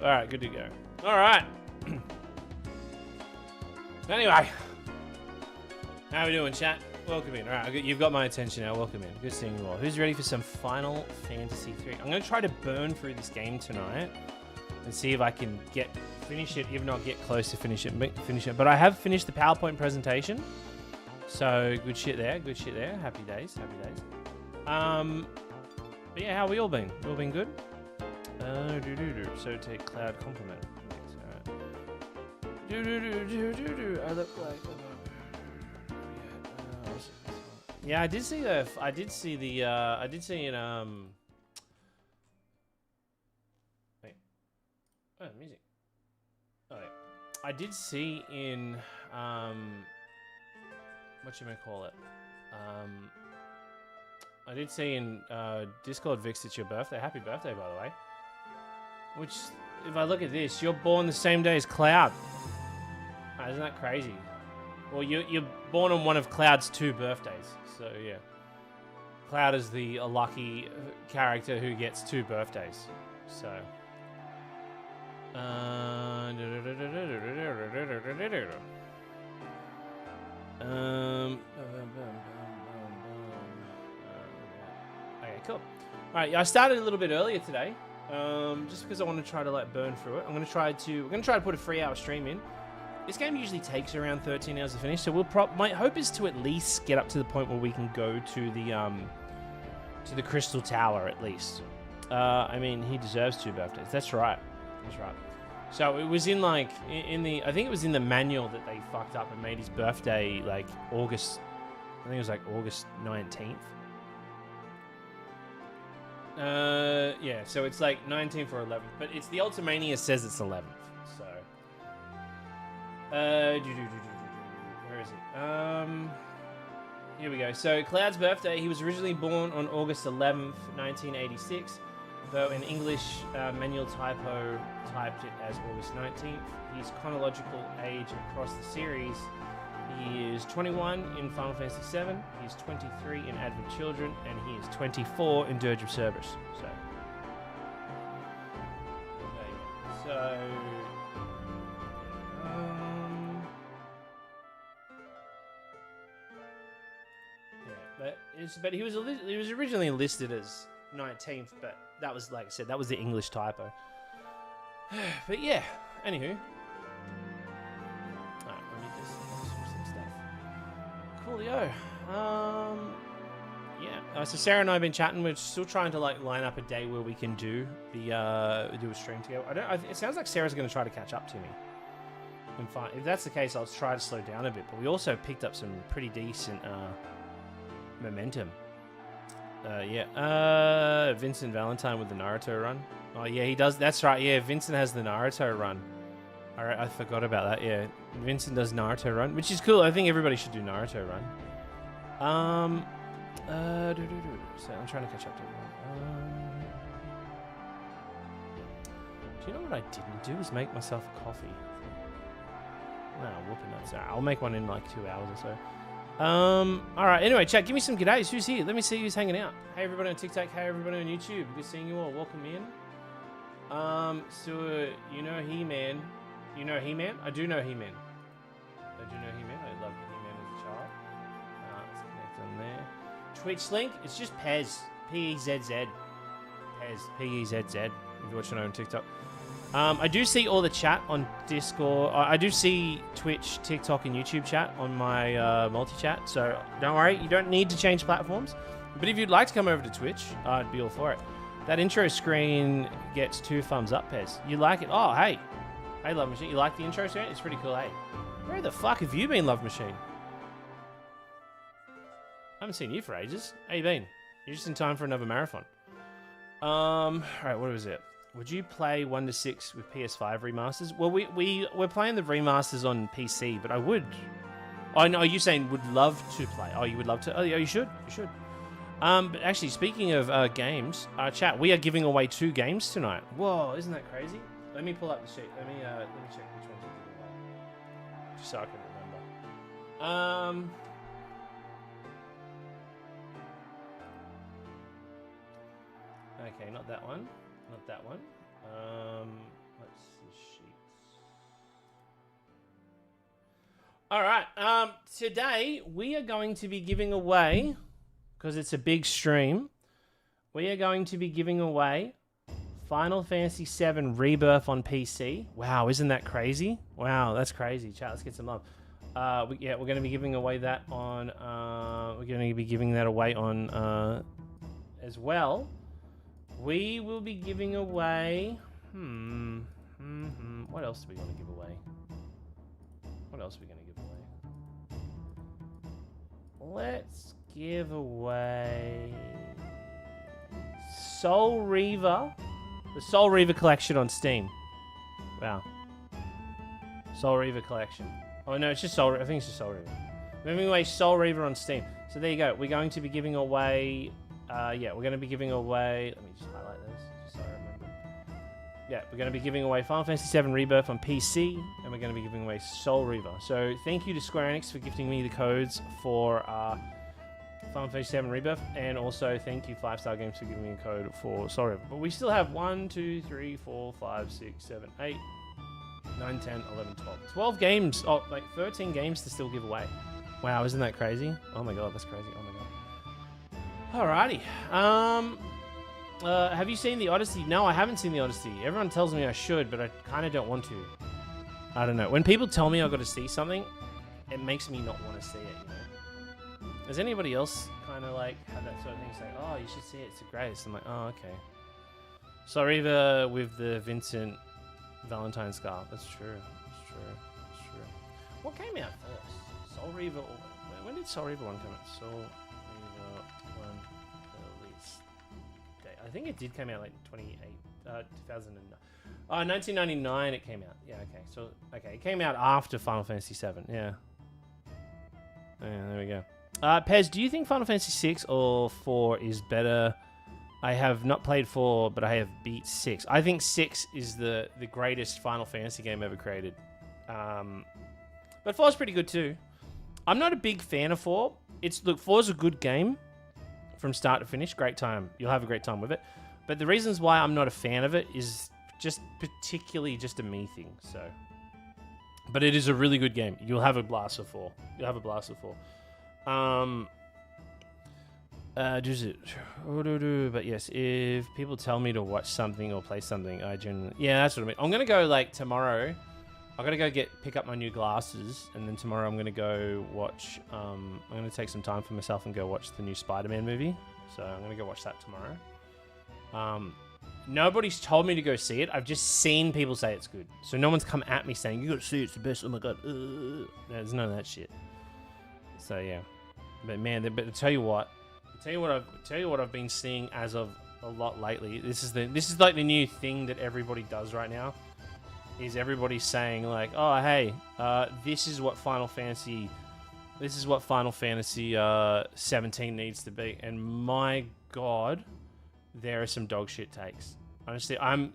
All right, good to go. All right. Anyway, how we doing, chat? Welcome in. All right, you've got my attention now. Welcome in. Good seeing you all. Who's ready for some Final Fantasy VIII? I'm going to try to burn through this game tonight and see if I can finish it, if not get close to finish it. But I have finished the PowerPoint presentation, so good shit there. Good shit there. Happy days. Happy days. But yeah, how we all been? We all been good? So take cloud compliment. I look like. Yeah, I did see the. I did see the. I did see in Wait. Oh, music. Oh, yeah. I did see in what you may call it. I did see in Discord, Vix, it's your birthday. Happy birthday, by the way. Which, if I look at this, you're born the same day as Cloud. Oh, isn't that crazy? Well, you're born on one of Cloud's 2 birthdays, so yeah. Cloud is the lucky character who gets 2 birthdays, so. Okay, cool. All right, I started a little bit earlier today, just because I want to try to like burn through it. We're gonna try to put a 3-hour stream in. This game usually takes around 13 hours to finish, so my hope is to at least get up to the point where we can go to the Crystal Tower at least. I mean, he deserves 2 birthdays. That's right. That's right. So it was in I think it was in the manual that they fucked up and made his birthday like August. I think it was like August 19th. Yeah. So it's like 19th or 11th, but it's the Ultimania says it's 11th. So. Where is it? Here we go. So Cloud's birthday, he was originally born on August 11th, 1986, though an English manual typo typed it as August 19th. His chronological age across the series, he is 21 in Final Fantasy VII, he's 23 in Advent Children, and he is 24 in Dirge of Cerberus. So but he was originally listed as 19th, but that was, like I said, that was the English typo. But yeah, anywho. Alright, let me just switch some stuff. Coolio. Yeah. So Sarah and I have been chatting. We're still trying to like line up a day where we can do a stream together. It sounds like Sarah's going to try to catch up to me. And fine. If that's the case, I'll try to slow down a bit. But we also picked up some pretty decent momentum. Yeah. Vincent Valentine with the Naruto run. Oh yeah, he does. That's right. Yeah, Vincent has the Naruto run. All right, I forgot about that. Yeah, Vincent does Naruto run, which is cool. I think everybody should do Naruto run. So I'm trying to catch up to everyone. Do you know what I didn't do? Is make myself a coffee. No, whooping nuts. I'll make one in like 2 hours or so. Alright, anyway, chat, give me some g'days. Who's here? Let me see who's hanging out. Hey, everybody on TikTok. Hey, everybody on YouTube. Good seeing you all. Welcome in. So, you know He-Man. You know He-Man? I do know He-Man. I do know He-Man. I loved He-Man as a child. Let's connect on there. Twitch link, it's just Pez. P-E-Z-Z. Pez. P-E-Z-Z. If you're watching on TikTok. I do see all the chat on Discord. I do see Twitch, TikTok, and YouTube chat on my multi-chat. So don't worry, you don't need to change platforms. But if you'd like to come over to Twitch, I'd be all for it. That intro screen gets 2 thumbs up, Pez. You like it? Oh, hey. Hey, Love Machine. You like the intro screen? It's pretty cool, hey. Where the fuck have you been, Love Machine? I haven't seen you for ages. How you been? You're just in time for another marathon. Alright, what was it? Would you play 1 to 6 with PS5 remasters? Well, we're playing the remasters on PC, but I would. Oh no, are you saying would love to play? Oh, you would love to? Oh, yeah, you should. You should. But actually, speaking of games, chat, we are giving away 2 games tonight. Whoa, isn't that crazy? Let me pull up the sheet. Let me check which ones we're giving away, just so I can remember. Okay, not that one. Not that one. Let's All right. Today we are going to be giving away, because it's a big stream, we are going to be giving away Final Fantasy VII Rebirth on PC. Wow, isn't that crazy? Wow, that's crazy. Chat, let's get some love. We're going to be giving away that on. We're going to be giving that away on as well. We will be giving away. What else do we want to give away? What else are we going to give away? Let's give away Soul Reaver. The Soul Reaver collection on Steam. Wow. Soul Reaver collection. Oh no, it's just Soul Reaver. I think it's just Soul Reaver. We're giving away Soul Reaver on Steam. So there you go. We're going to be giving away... we're going to be giving away... Let me just highlight this, just so I remember. Yeah, we're going to be giving away Final Fantasy VII Rebirth on PC, and we're going to be giving away Soul Reaver. So thank you to Square Enix for gifting me the codes for Final Fantasy VII Rebirth, and also thank you 5-Star Games for giving me a code for Soul Reaver. But we still have 1, 2, 3, 4, 5, 6, 7, 8, 9, 10, 11, 12. 12 games, 13 games to still give away. Wow, isn't that crazy? Oh my god, that's crazy. Oh my god. Alrighty. Have you seen the Odyssey? No, I haven't seen the Odyssey. Everyone tells me I should, but I kind of don't want to. I don't know. When people tell me I've got to see something, it makes me not want to see it, you know? Does anybody else kind of like have that sort of thing? Say, oh, you should see it. It's the greatest. I'm like, oh, okay. Soul Reaver with the Vincent Valentine scar. That's true. That's true. That's true. What came out first? Soul Reaver. When did Soul Reaver 1 come out? Soul Reaver 1 release date. I think it did come out like 2009. 1999 it came out. Yeah, okay. So, okay. It came out after Final Fantasy VII. Yeah. Yeah, there we go. Pez, do you think Final Fantasy 6 or 4 is better? I have not played 4, but I have beat 6. I think 6 is the greatest Final Fantasy game ever created. But 4 is pretty good too. I'm not a big fan of 4. Look, 4 is a good game from start to finish. Great time. You'll have a great time with it. But the reasons why I'm not a fan of it is just particularly just a me thing. So, but it is a really good game. You'll have a blast with 4. You'll have a blast with 4. But yes, if people tell me to watch something or play something, I generally... Yeah, that's what I mean. I'm going to go, like, tomorrow. I'm going to go pick up my new glasses, and then tomorrow I'm going to go watch... I'm going to take some time for myself and go watch the new Spider-Man movie. So I'm going to go watch that tomorrow. Nobody's told me to go see it. I've just seen people say it's good. So no one's come at me saying, you got to see it, it's the best. Oh my god. There's none of that shit. So yeah. But man, but to tell you what I've been seeing as of a lot lately. This is like the new thing that everybody does right now. Is everybody saying like, oh hey, this is what Final Fantasy 17 needs to be. And my god, there are some dog shit takes. Honestly, I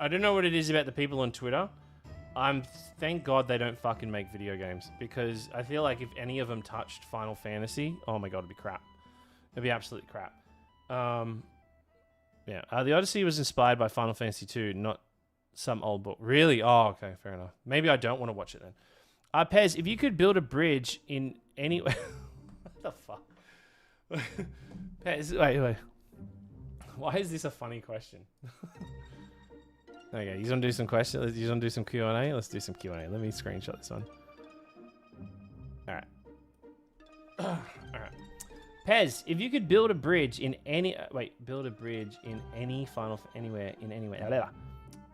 don't know what it is about the people on Twitter. Thank God they don't fucking make video games, because I feel like if any of them touched Final Fantasy, oh my god, it'd be crap. It'd be absolute crap. Yeah. The Odyssey was inspired by Final Fantasy II, not some old book. Really? Oh, okay, fair enough. Maybe I don't want to watch it then. Pez, if you could build a bridge in any... What the fuck? Pez, wait. Why is this a funny question? Okay, you want to do some questions? You want to do some Q&A? Let's do some Q&A. Let me screenshot this one. Alright. Alright. Pez, if you could build a bridge in any... build a bridge in any Final... Anywhere.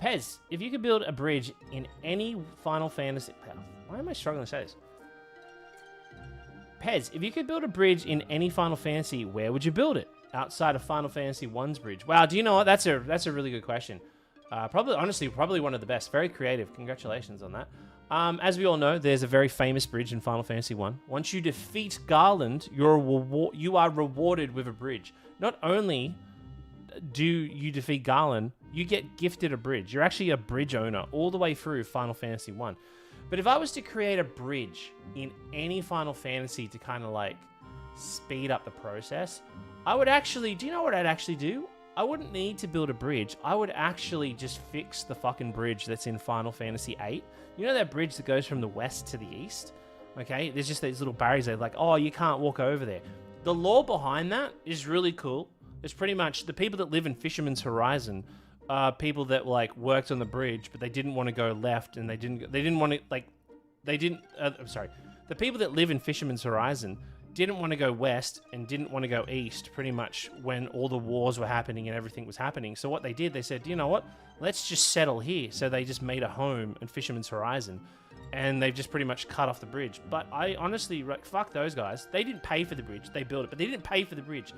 Pez, if you could build a bridge in any Final Fantasy... Why am I struggling to say this? Pez, if you could build a bridge in any Final Fantasy, where would you build it? Outside of Final Fantasy I's bridge. Wow, do you know what? That's a really good question. Probably one of the best. Very creative. Congratulations on that. As we all know, there's a very famous bridge in Final Fantasy 1. Once you defeat Garland, you are rewarded with a bridge. Not only do you defeat Garland, you get gifted a bridge. You're actually a bridge owner all the way through Final Fantasy 1. But if I was to create a bridge in any Final Fantasy to kind of like speed up the process, I would actually... Do you know what I'd actually do? I wouldn't need to build a bridge. I would actually just fix the fucking bridge that's in Final Fantasy VIII. You know that bridge that goes from the west to the east? Okay, there's just these little barriers. They're like, oh, you can't walk over there. The lore behind that is really cool. It's pretty much the people that live in Fisherman's Horizon are people that like worked on the bridge, but they didn't want to go left, and they didn't want to like, they didn't. I'm sorry. The people that live in Fisherman's Horizon didn't want to go west and didn't want to go east pretty much when all the wars were happening and everything was happening. So what they did, they said, you know what? Let's just settle here. So they just made a home in Fisherman's Horizon, and they've just pretty much cut off the bridge. But I honestly, fuck those guys. They didn't pay for the bridge. They built it, but they didn't pay for the bridge.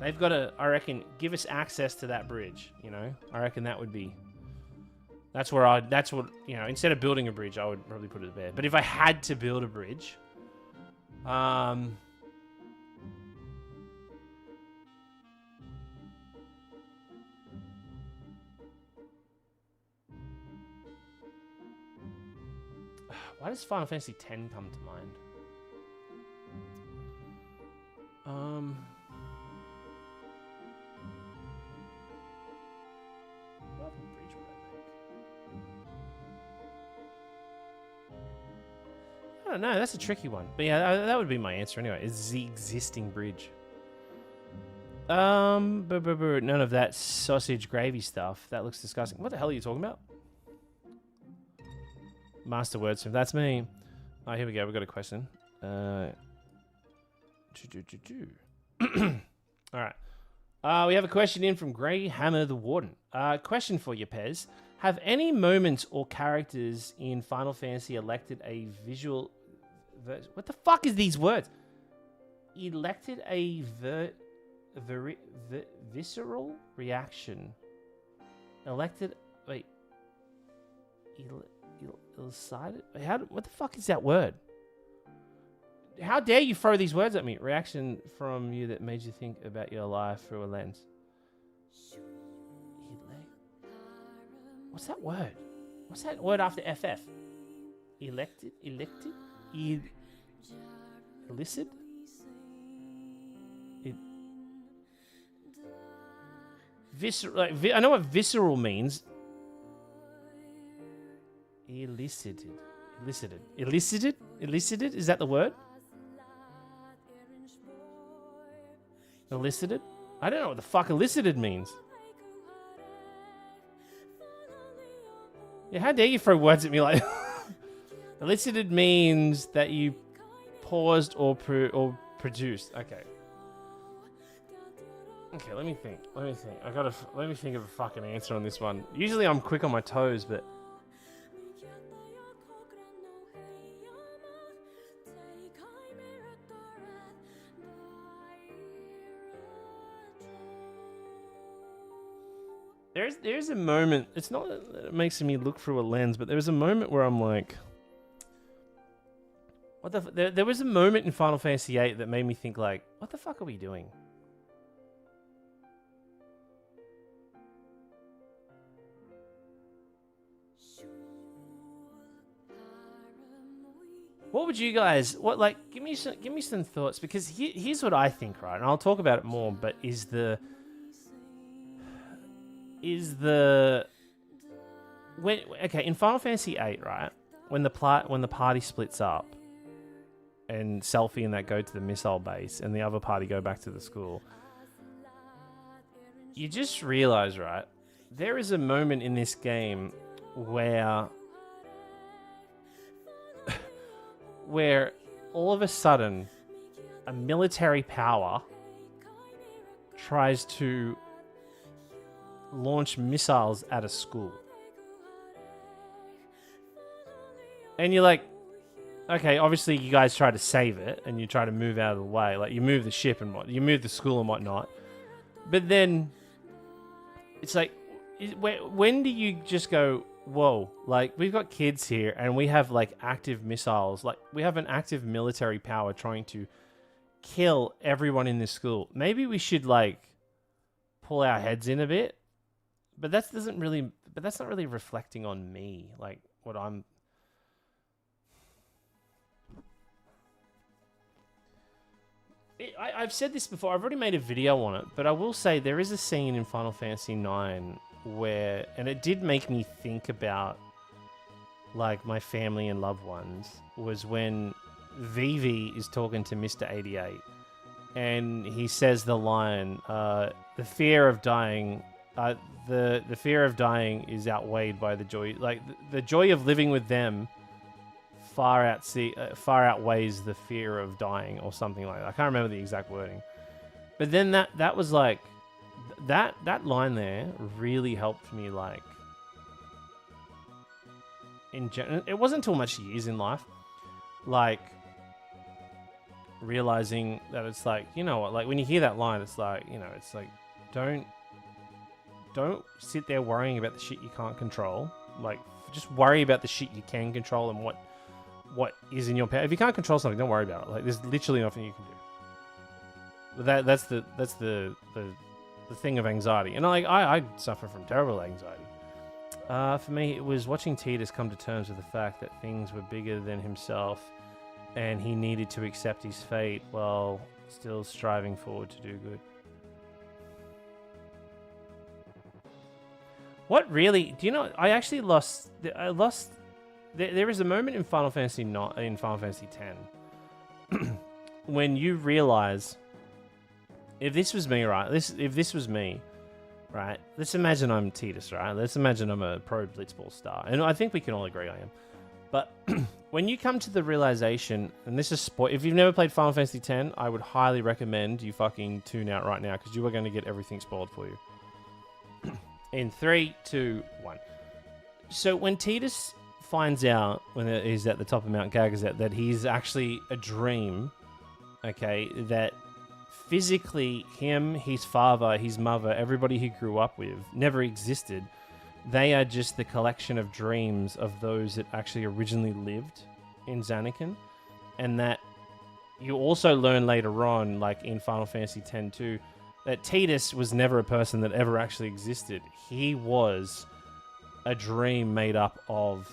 They've got to, I reckon, give us access to that bridge, you know? I reckon that would be... That's what, you know, instead of building a bridge, I would probably put it there. But if I had to build a bridge... Why does Final Fantasy X come to mind? What other bridge would I make? I don't know. That's a tricky one. But yeah, that would be my answer anyway. Is the existing bridge. None of that sausage gravy stuff. That looks disgusting. What the hell are you talking about? Master Wordsmith, that's me. Oh, here we go. We've got a question. All right. We have a question in from Grey Hammer the Warden. Question for you, Pez. Have any moments or characters in Final Fantasy elected a visual... What the fuck is these words? Elected a visceral reaction. Elected... Wait. Elicited? What the fuck is that word? How dare you throw these words at me? Reaction from you that made you think about your life through a lens. What's that word? What's that word after FF? Elected? Elicit? Visceral. I know what visceral means. Elicited. Is that the word? Elicited? I don't know what the fuck elicited means. Yeah, how dare you throw words at me like... Elicited means that you paused or produced. Okay. Okay, let me think. Let me think of a fucking answer on this one. Usually I'm quick on my toes, but... There's a moment, it's not that it makes me look through a lens, but there's a moment where I'm like, what the there was a moment in Final Fantasy VIII that made me think like, what the fuck are we doing? What would you guys, give me some thoughts, because here's what I think, right? And I'll talk about it more, but okay, in Final Fantasy VIII, right, when the party splits up and Selphie and that go to the missile base and the other party go back to the school, you just realize, right, there is a moment in this game where all of a sudden a military power tries to launch missiles at a school. And you're like, okay, obviously you guys try to save it and you try to move out of the way. Like, you move the ship and you move the school and whatnot. But then it's like, when do you just go, whoa, like, we've got kids here and we have like active missiles. Like, we have an active military power trying to kill everyone in this school. Maybe we should like pull our heads in a bit. But that's not really reflecting on me, like what I'm. I've said this before. I've already made a video on it, but I will say there is a scene in Final Fantasy IX where, and it did make me think about, like, my family and loved ones. Was when Vivi is talking to Mr. 88, and he says the line, "The fear of dying, the fear of dying is outweighed by the joy. Like the joy of living with them far outweighs the fear of dying," or something like that. I can't remember the exact wording, but then that was like that line there really helped me. Like in general, it wasn't until much years in life, like realizing that it's like, you know what, like when you hear that line, it's like, you know, it's like don't sit there worrying about the shit you can't control. Like just worry about the shit you can control and what is in your power. If you can't control something, don't worry about it. Like there's literally nothing you can do. But that's the thing of anxiety. And like I suffer from terrible anxiety. For me, it was watching Tidus come to terms with the fact that things were bigger than himself, and he needed to accept his fate while still striving forward to do good. What really? Do you know? I actually lost. There is a moment in Final Fantasy X when you realize, if this was me, right? If this was me, right? Let's imagine I'm Tidus, right? Let's imagine I'm a pro Blitzball star, and I think we can all agree I am. But when you come to the realization, and this is if you've never played Final Fantasy X, I would highly recommend you fucking tune out right now, because you are going to get everything spoiled for you. In 3, 2, 1. So when Tidus finds out, when he's at the top of Mount Gagazet, that he's actually a dream, okay, that physically him, his father, his mother, everybody he grew up with never existed. They are just the collection of dreams of those that actually originally lived in Zanarkand. And that you also learn later on, like in Final Fantasy X too, that Tidus was never a person that ever actually existed. He was a dream made up of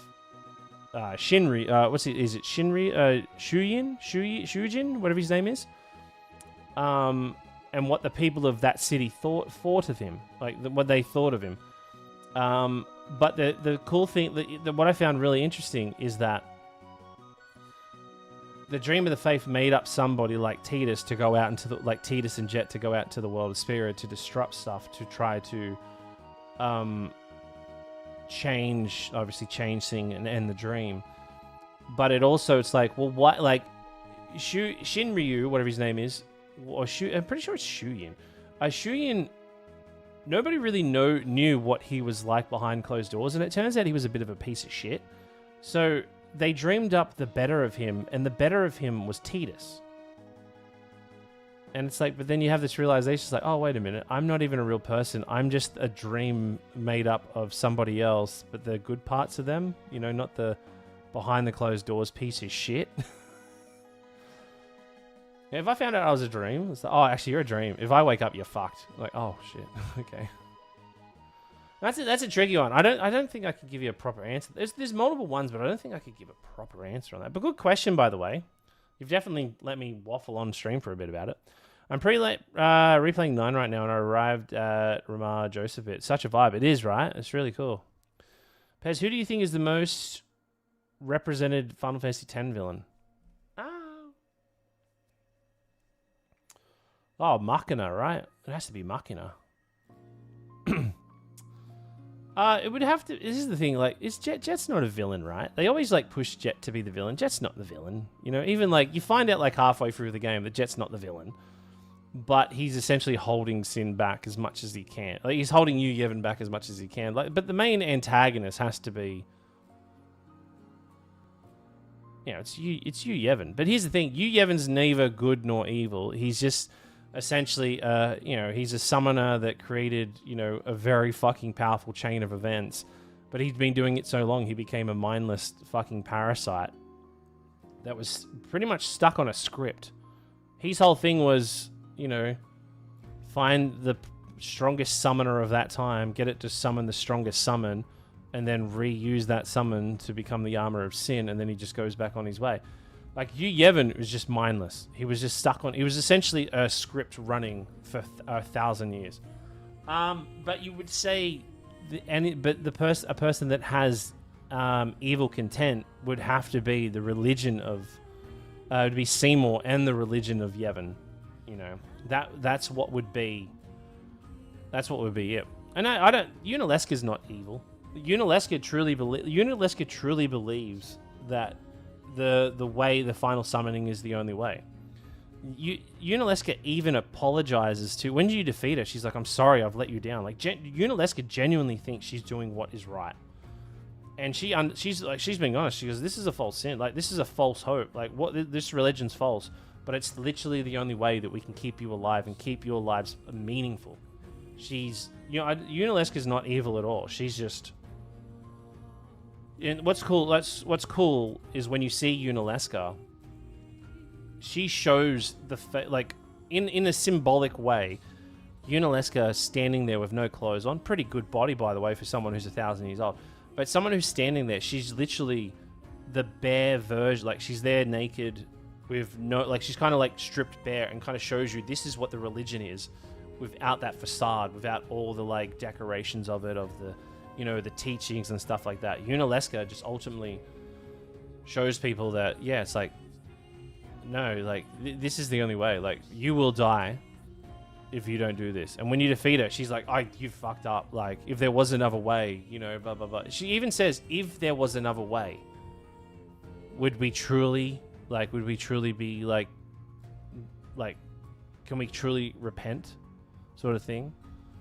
Shinri. Is it Shinri? Shujin? Whatever his name is. And what the people of that city thought of him, like what they thought of him. But the cool thing, what I found really interesting is that the Dream of the Faith made up somebody like Tidus to go out into like Tidus and Jet to go out to the world of Spirit to disrupt stuff, to try to change things and end the dream. But it's like, well, what, like Shinryu, whatever his name is, or I'm pretty sure it's Shuyin. Shuyin, nobody really knew what he was like behind closed doors, and it turns out he was a bit of a piece of shit. So they dreamed up the better of him, and the better of him was Tidus. And it's like, but then you have this realization, it's like, oh, wait a minute, I'm not even a real person. I'm just a dream made up of somebody else, but the good parts of them, you know, not the behind the closed doors piece of shit. If I found out I was a dream, it's like, oh, actually, you're a dream. If I wake up, you're fucked. Like, oh, shit. Okay. That's a tricky one. I don't think I could give you a proper answer. There's multiple ones, but I don't think I could give a proper answer on that. But good question, by the way. You've definitely let me waffle on stream for a bit about it. I'm pretty late replaying 9 right now, and I arrived at Ramar Joseph. It's such a vibe. It is, right? It's really cool. Pez, who do you think is the most represented Final Fantasy X villain? Oh, Machina, right? It has to be Machina. It would have to. This is the thing. Like, Jet's not a villain, right? They always like push Jet to be the villain. Jet's not the villain. You know, even like you find out like halfway through the game that Jet's not the villain, but he's essentially holding Sin back as much as he can. Like he's holding Yu Yevon back as much as he can. Like, but the main antagonist has to be, you know, it's Yu Yevon. But here's the thing: Yu Yevon's neither good nor evil. He's just essentially, you know, he's a summoner that created, you know, a very fucking powerful chain of events. But he'd been doing it so long, he became a mindless fucking parasite that was pretty much stuck on a script. His whole thing was, you know, find the strongest summoner of that time, get it to summon the strongest summon, and then reuse that summon to become the armor of Sin, and then he just goes back on his way. Like, Yu Yevon was just mindless. He was just stuck on... He was essentially a script running for 1,000 years. But you would say... a person that has evil content would have to be the religion of It would be Seymour and the religion of Yevon. You know, that's what would be. That's what would be it. And I don't. Unalesca's not evil. Unalesca truly believes that the way the final summoning is the only way. Unalesca even apologizes to when you defeat her. She's like, "I'm sorry, I've let you down." Like Unalesca genuinely thinks she's doing what is right, and she's being honest. She goes, "This is a false sin. Like this is a false hope. Like this religion's false, but it's literally the only way that we can keep you alive and keep your lives meaningful." Unalesca's not evil at all. She's just. And what's cool is when you see Unalesca, she shows in a symbolic way, Unalesca standing there with no clothes on. Pretty good body, by the way, for someone who's 1,000 years old. But someone who's standing there, she's literally the bare version. Like she's there naked with no, like she's kind of like stripped bare and kind of shows you this is what the religion is, without that facade, without all the like decorations of it, of the, you know, the teachings and stuff like that. Unalesca just ultimately shows people that, yeah, it's like, no, like, this is the only way. Like, you will die if you don't do this. And when you defeat her, she's like, oh, you fucked up. Like, if there was another way, you know, blah, blah, blah. She even says, if there was another way, would we truly be like, can we truly repent? Sort of thing.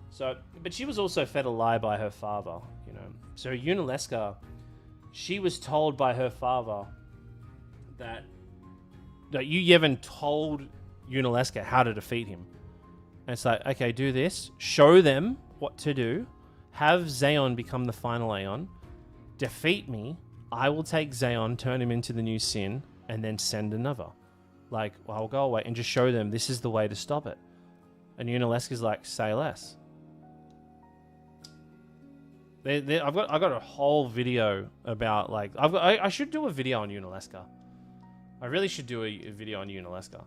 So, but she was also fed a lie by her father, you know. So Unalesca, she was told by her father that Yevon told Unalesca how to defeat him. And it's like, okay, do this. Show them what to do. Have Xeon become the final Aeon. Defeat me. I will take Xeon, turn him into the new Sin, and then send another. Like, well, I'll go away and just show them this is the way to stop it. And Unalesca's like, say less. I've got a whole video about like I should do a video on Unalesca. I really should do a video on Unalesca.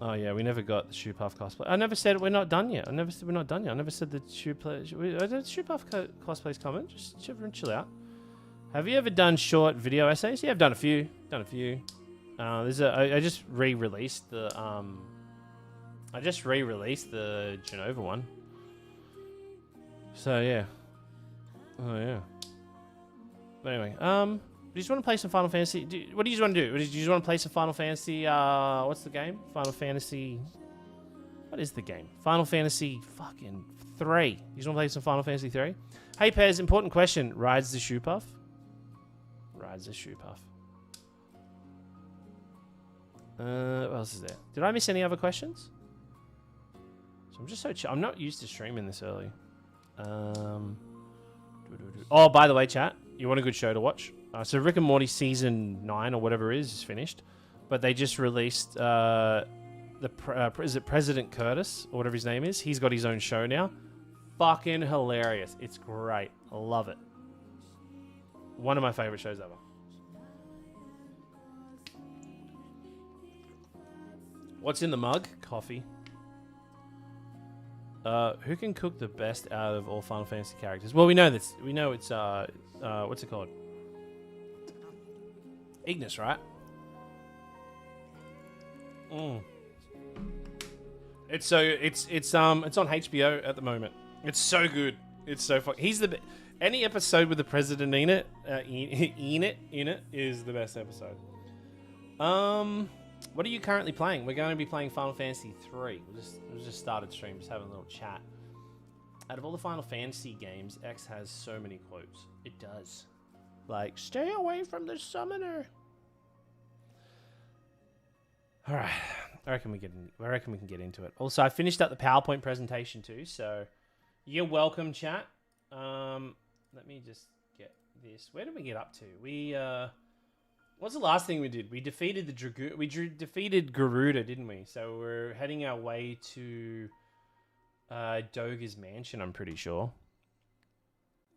Oh yeah, we never got the Shoepuff cosplay. I never said we're not done yet. I never said we're not done yet. I never said the Shoepuff cosplay's coming. Just chill out. Have you ever done short video essays? Yeah, I've done a few. I just re-released the Genova one. So yeah. Oh yeah. But anyway, do you just want to play some Final Fantasy? What do you just want to do? Do you just want to play some Final Fantasy? What's the game? Final Fantasy. What is the game? Final Fantasy fucking 3. You just want to play some Final Fantasy 3? Hey Pez, important question. Rides the Shoepuff? Rides the Shoepuff. What else is there? Did I miss any other questions? So I'm just so I'm not used to streaming this early. Oh, by the way, chat, you want a good show to watch? So Rick and Morty season 9 or whatever it is finished, but they just released is it President Curtis or whatever his name is? He's got his own show now. Fucking hilarious! It's great. I love it. One of my favorite shows ever. What's in the mug? Coffee. Who can cook the best out of all Final Fantasy characters? Well, we know this. We know it's what's it called? Ignis, right? It's on HBO at the moment. It's so good. It's so fun. He's the any episode with the president in it, is the best episode. What are you currently playing? We're going to be playing Final Fantasy 3. We just started stream, just having a little chat. Out of all the Final Fantasy games, X has so many quotes. It does. Like, stay away from the summoner. All right. I reckon we can get into it. Also, I finished up the PowerPoint presentation too, so you're welcome, chat. Let me just get this. Where did we get up to? What's the last thing we did? We defeated the Dragoon. We defeated Garuda, didn't we? So we're heading our way to Doga's mansion, I'm pretty sure.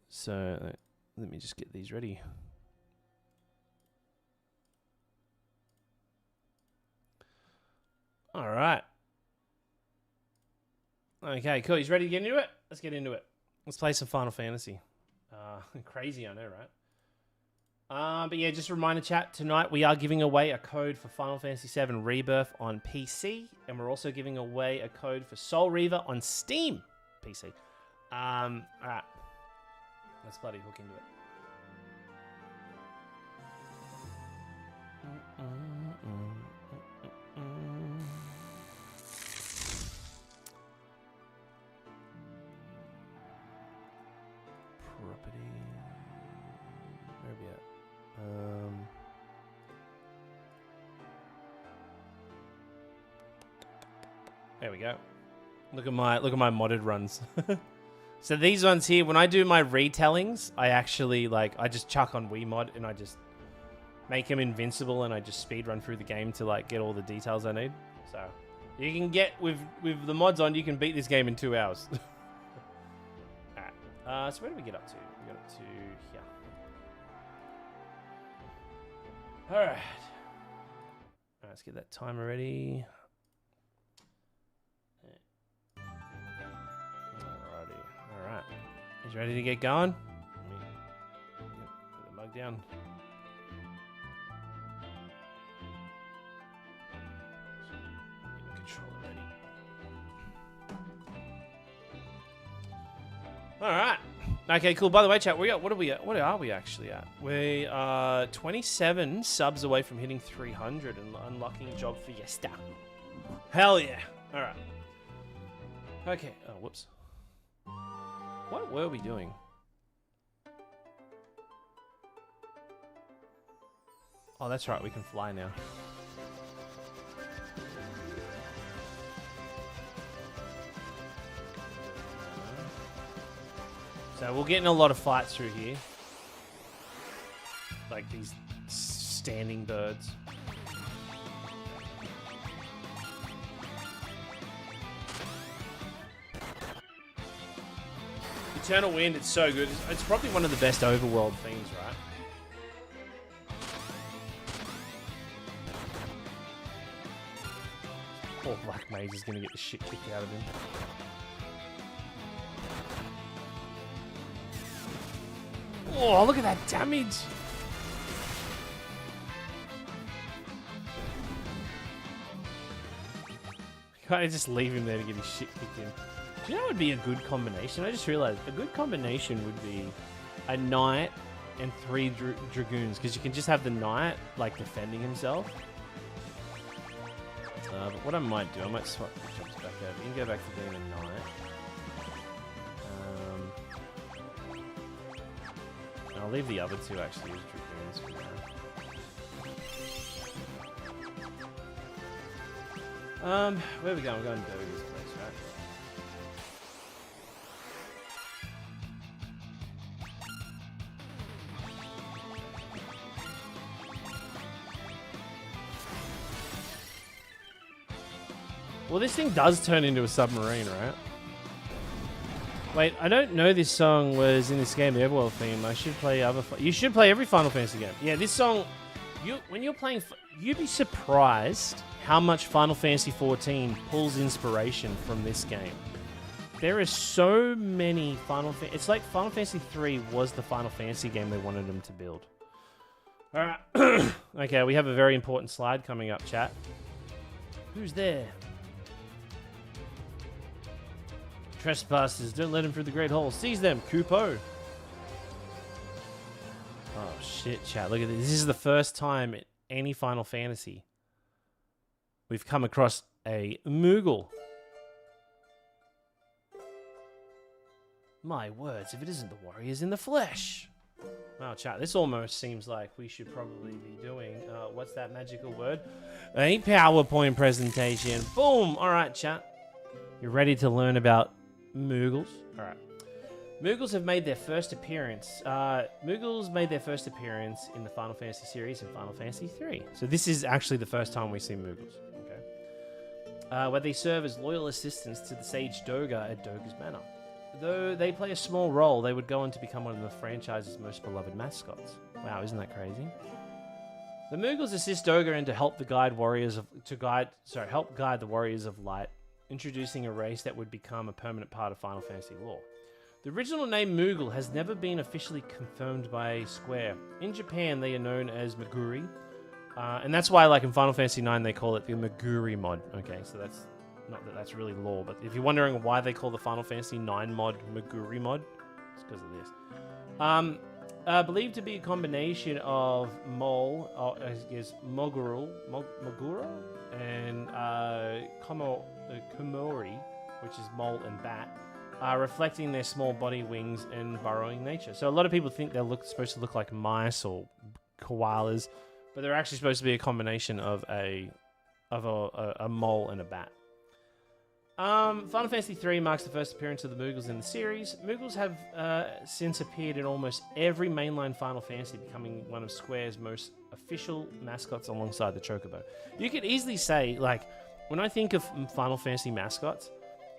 So let me just get these ready. All right. Okay, cool. He's ready to get into it? Let's get into it. Let's play some Final Fantasy. Crazy, I know, right? But yeah, just a reminder, chat, tonight we are giving away a code for Final Fantasy VII Rebirth on PC, and we're also giving away a code for Soul Reaver on Steam PC. Alright. Let's bloody hook into it. Property. Where are we at? There we go. Look at my modded runs. So these ones here, when I do my retellings, I actually I just chuck on Wiimod and I just make him invincible and I just speed run through the game to get all the details I need. So you can get with the mods on, you can beat this game in 2 hours. Alright. So where do we get up to? We got up to here. Alright. Let's get that timer ready. Alright. He's ready to get going? Put the mug down. Get my controller ready. Alright. Okay, cool. By the way, chat, what are we actually at? We are 27 subs away from hitting 300 and unlocking Job Fiesta. Hell yeah. Alright. Okay. Oh, whoops. What were we doing? Oh, that's right. We can fly now. So we're getting a lot of fights through here. Like these standing birds. Eternal Wind, it's so good. It's probably one of the best overworld themes, right? Poor Black Mage is gonna get the shit kicked out of him. Oh, look at that damage! Can't I just leave him there to get his shit kicked in? Do you know what would be a good combination? I just realized a good combination would be a knight and 3 dragoons, because you can just have the knight defending himself. But what I might do, I might swap the jobs back over. You can go back to being a knight. I'll leave the other 2 actually as dragoons for now. Where are we going? We're going to Dirge's place, right? Well, this thing does turn into a submarine, right? Wait, I don't know this song was in this game, the Overworld theme. I should play other... You should play every Final Fantasy game. Yeah, this song... When you're playing... You'd be surprised how much Final Fantasy XIV pulls inspiration from this game. There are so many Final Fantasy... It's like Final Fantasy III was the Final Fantasy game they wanted them to build. Alright. Okay, we have a very important slide coming up, chat. Who's there? Trespassers, don't let him through the Great Hall. Seize them, Kupo. Oh shit, chat. Look at this. This is the first time in any Final Fantasy we've come across a Moogle. My words, if it isn't the warriors in the flesh. Wow, chat, this almost seems like we should probably be doing, what's that magical word? A PowerPoint presentation. Boom! Alright, chat. You're ready to learn about Moogles? Alright. Moogles have made their first appearance. Moogles made their first appearance in the Final Fantasy series in Final Fantasy III. So this is actually the first time we see Moogles. Okay. Where they serve as loyal assistants to the Sage Doga at Doga's Manor. Though they play a small role, they would go on to become one of the franchise's most beloved mascots. Wow, isn't that crazy? The Moogles assist Doga and to help guide the Warriors of Light, introducing a race that would become a permanent part of Final Fantasy lore. The original name Moogle has never been officially confirmed by Square. In Japan, they are known as Meguri. And that's why, like, in Final Fantasy IX, they call it the Meguri mod. Okay, so that's... Not that that's really lore, but if you're wondering why they call the Final Fantasy IX mod Meguri mod, it's because of this. Believed to be a combination of Mole, Moguro, and Komori, which is mole and bat, reflecting their small body, wings, and burrowing nature. So a lot of people think they're supposed to look like mice or koalas, but they're actually supposed to be a combination of a mole and a bat. Final Fantasy III marks the first appearance of the Moogles in the series. Moogles have since appeared in almost every mainline Final Fantasy, becoming one of Square's most official mascots alongside the Chocobo. You could easily say, like, when I think of Final Fantasy mascots,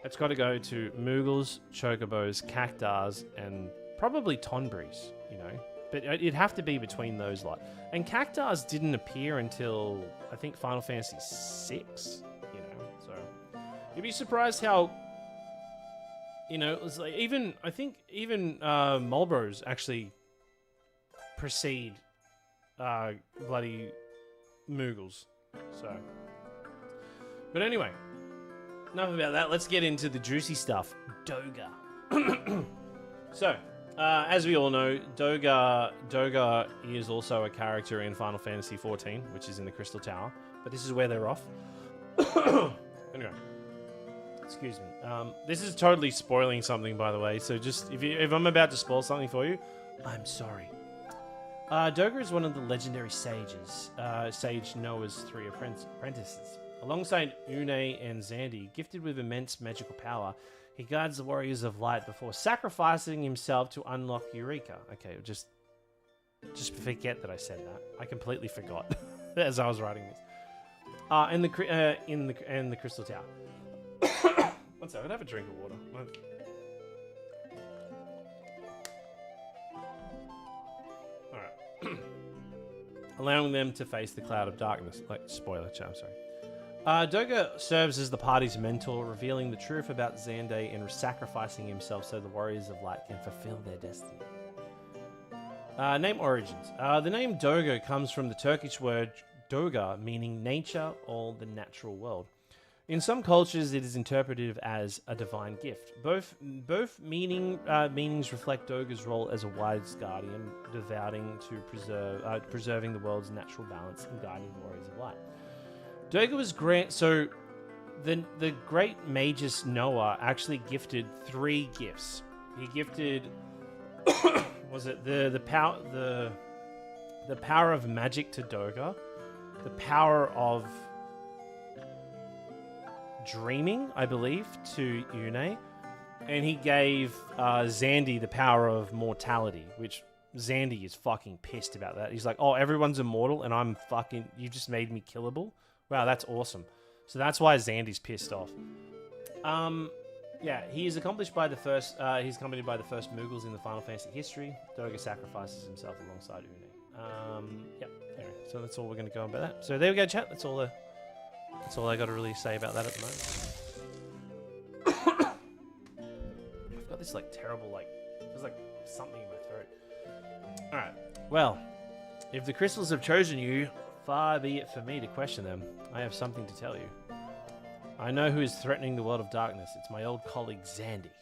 it's got to go to Moogles, Chocobos, Cactars, and probably Tonbrees, you know? But it'd have to be between those lot. And Cactars didn't appear until, I think, Final Fantasy VI. You'd be surprised how, you know, it was like I think even Marlboros actually precede bloody Moogles. So, but anyway, enough about that. Let's get into the juicy stuff. Doga. So, as we all know, Doga is also a character in Final Fantasy XIV, which is in the Crystal Tower. But this is where they're off. Anyway. Excuse me. This is totally spoiling something, by the way. So just if I'm about to spoil something for you, I'm sorry. Doga is one of the legendary sages, Sage Noah's 3 apprentices. Alongside Une and Xandi, gifted with immense magical power, he guides the Warriors of Light before sacrificing himself to unlock Eureka. Okay, just forget that I said that. I completely forgot as I was writing this. In the Crystal Tower. One second, I'll have a drink of water. Alright. Allowing them to face the cloud of darkness. Like, spoiler, I'm sorry. Doga serves as the party's mentor, revealing the truth about Xandi and sacrificing himself so the Warriors of Light can fulfill their destiny. Name origins. The name Doga comes from the Turkish word Doga, meaning nature or the natural world. In some cultures, it is interpreted as a divine gift. Both meanings reflect Doga's role as a wise guardian, devoting to preserving the world's natural balance and guiding the Warriors of Light. Doga was so the great magus Noah actually gifted 3 gifts. He gifted was it the power of magic to Doga, the power of dreaming, I believe, to Une, and he gave Xandi the power of mortality, which Xandi is fucking pissed about that. He's like, oh, everyone's immortal and I'm fucking, you just made me killable? Wow, that's awesome. So that's why Xandi's pissed off. Yeah, he is accomplished by the first, he's accompanied by the first Moogles in the Final Fantasy history. Doga sacrifices himself alongside Une. Yep, anyway, so that's all we're going to go about that. So there we go, chat. That's all I got to really say about that at the moment. I've got this, like, terrible, like, there's, like, something in my throat. Alright, well, if the crystals have chosen you, far be it for me to question them. I have something to tell you. I know who is threatening the world of darkness. It's my old colleague Xandi.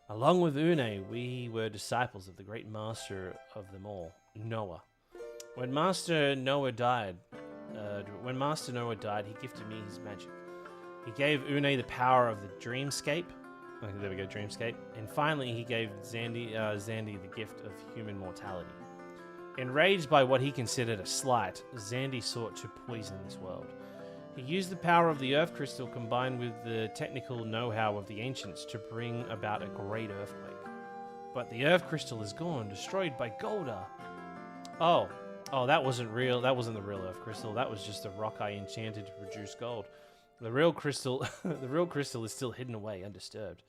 Along with Une, we were disciples of the great master of them all, Noah. When Master Noah died, he gifted me his magic. He gave Une the power of the dreamscape. Okay, there we go, dreamscape. And finally, he gave Xandi the gift of human mortality. Enraged by what he considered a slight, Xandi sought to poison this world. He used the power of the Earth Crystal combined with the technical know-how of the ancients to bring about a great earthquake. But the Earth Crystal is gone, destroyed by Golda. Oh, that wasn't real. That wasn't the real Earth Crystal. That was just a rock I enchanted to produce gold. The real crystal is still hidden away, undisturbed.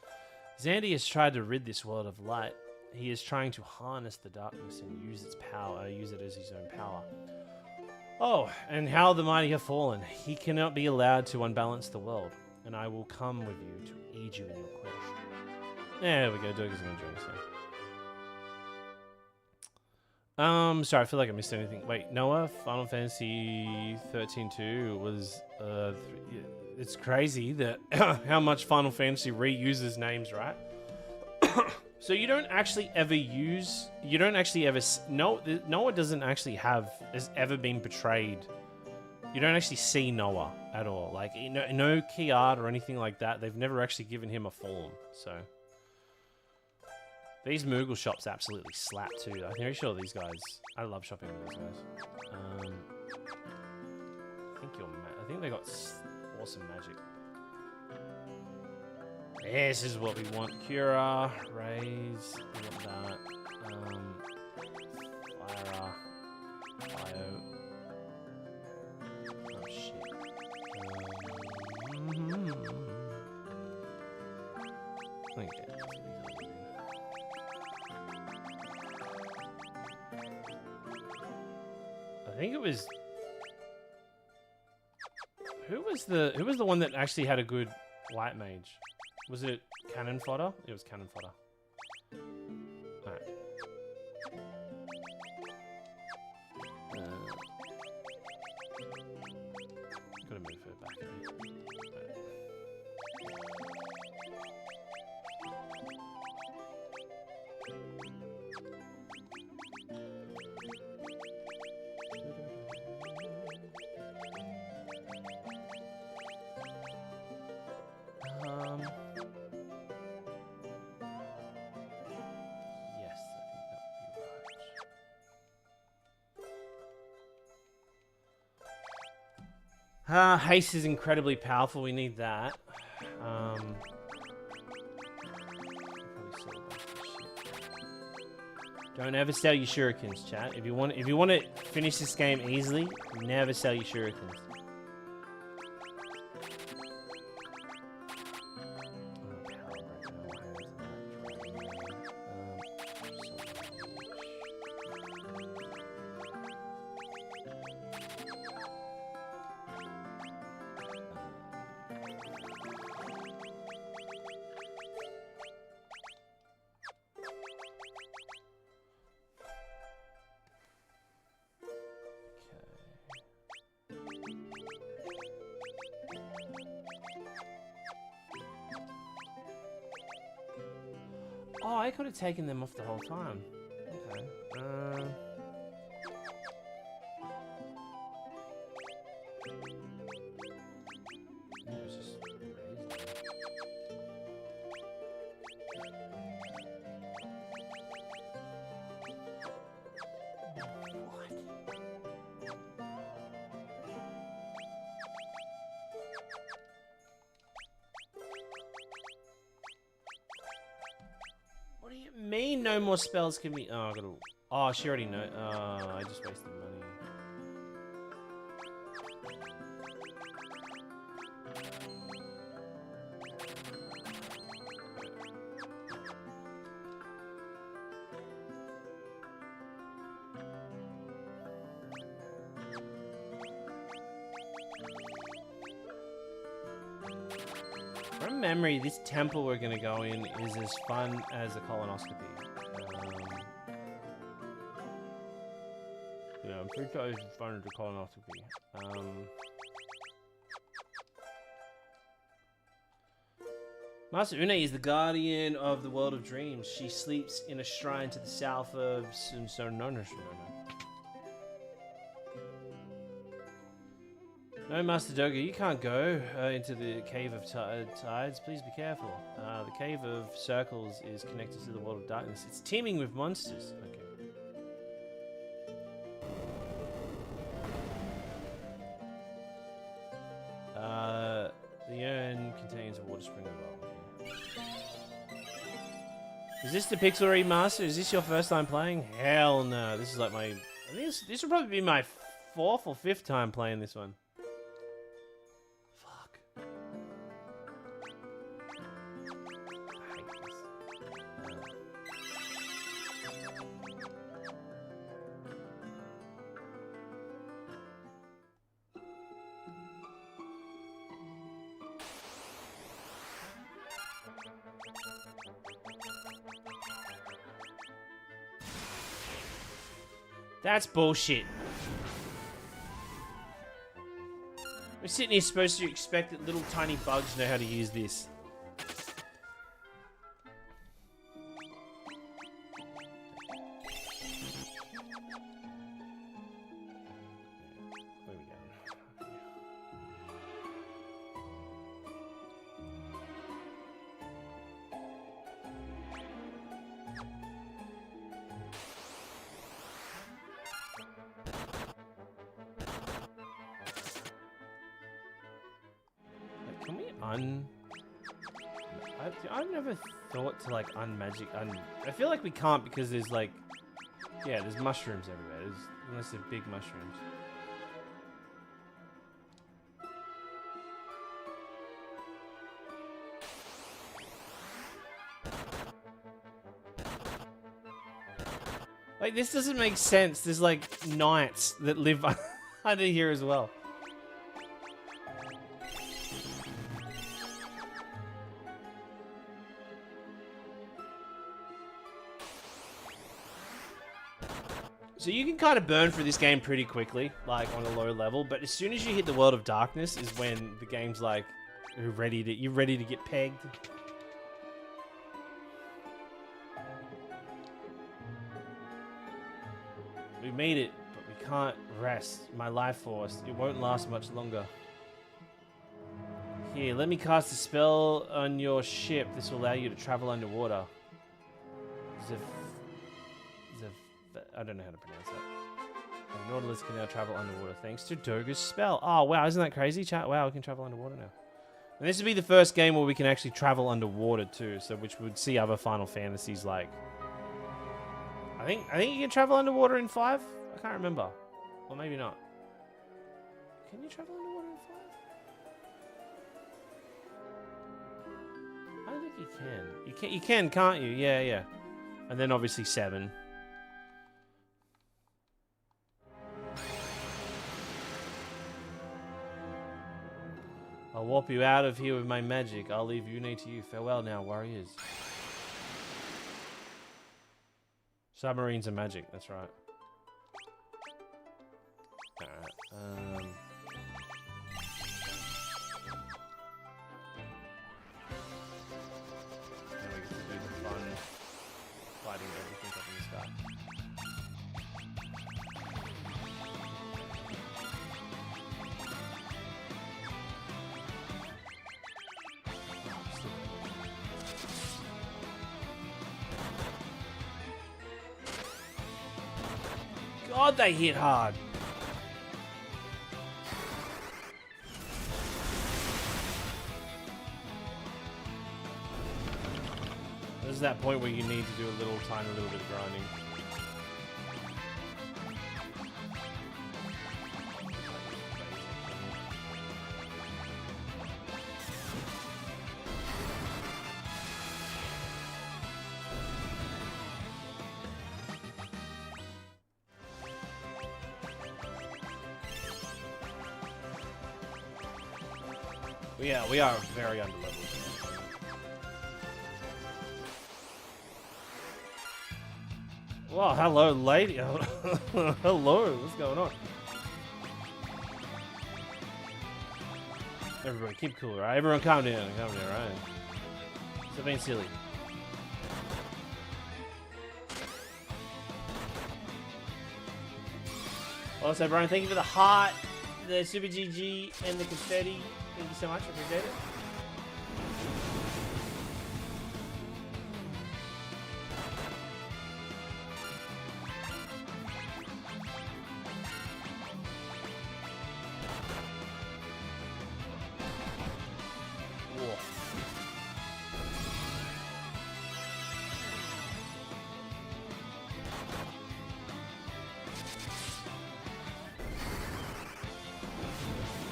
Xandi has tried to rid this world of light. He is trying to harness the darkness and use its power, use it as his own power. Oh, and how the mighty have fallen. He cannot be allowed to unbalance the world, and I will come with you to aid you in your quest. There we go. Doga's gonna join us now. Sorry, I feel like I missed anything. Wait, Noah, Final Fantasy 13-2 was it's crazy that how much Final Fantasy reuses names, right? So you don't actually ever use, Noah doesn't actually has ever been portrayed. You don't actually see Noah at all. Like, no key art or anything like that. They've never actually given him a form, so. These Moogle shops absolutely slap too. I'm very sure these guys, I love shopping with these guys. I think they got awesome magic. This is what we want. Cura, Raise, we want that. Fire, Bio. Oh shit. Okay. I think it was. Who was the one that actually had a good white mage? Was it Cannon Fodder? It was Cannon Fodder. Alright. Gotta move her back a bit. Yes, I think that would be right. Haste is incredibly powerful. We need that. Probably sell a bunch of shit. Don't ever sell your shurikens, chat. If you want to finish this game easily, never sell your shurikens. Oh, I could have taken them off the whole time. Okay. It was just crazy. What do you mean no more spells can be... Oh, I gotta... Oh, she already know... Oh, I just wasted money. From memory, this temple we're gonna go in is as fun as a colonoscopy. Yeah, I'm pretty sure it's as fun as a colonoscopy. Master Une is the guardian of the world of dreams. She sleeps in a shrine to the south of No, Master Doga, you can't go into the Cave of Tides. Please be careful. The Cave of Circles is connected to the world of darkness. It's teeming with monsters. Okay. The urn contains a water spring as well. Okay. Is this the Pixel Remaster? Is this your first time playing? Hell no. This is like my... I think this will probably be my 4th or 5th time playing this one. That's bullshit. We're sitting here supposed to expect that little tiny bugs know how to use this. Where are we going? Like, can we I've never thought to like unmagic. I feel like we can't because there's like, yeah, there's mushrooms everywhere. Unless they're big mushrooms. Like, this doesn't make sense. There's like knights that live under here as well. So you can kind of burn through this game pretty quickly, like on a low level, but as soon as you hit the World of Darkness is when the game's like, you're ready to get pegged. We made it, but we can't rest. My life force, it won't last much longer. Here, let me cast a spell on your ship. This will allow you to travel underwater. I don't know how to pronounce that. The Nautilus can now travel underwater thanks to Doga's spell. Oh, wow, isn't that crazy, chat? Wow, we can travel underwater now. And this would be the first game where we can actually travel underwater too, so which would see other Final Fantasies like... I think you can travel underwater in 5? I can't remember. Or maybe not. Can you travel underwater in 5? I don't think you can. You can, can't you? Yeah, yeah. And then obviously 7. I'll warp you out of here with my magic. I'll leave Une to you. Farewell now, warriors. Submarines are magic, that's right. Alright, now we get to do the fun fighting everything up in the sky. God, they hit hard. This is that point where you need to do a tiny little bit of grinding. Yeah, we are very underleveled. Wow, hello, lady. Hello, what's going on? Everybody, keep cool, right? Everyone, calm down, right? Stop being silly. Also, Brian, thank you for the heart, the Super GG, and the confetti. Thank you so much. Appreciate it. Whoa.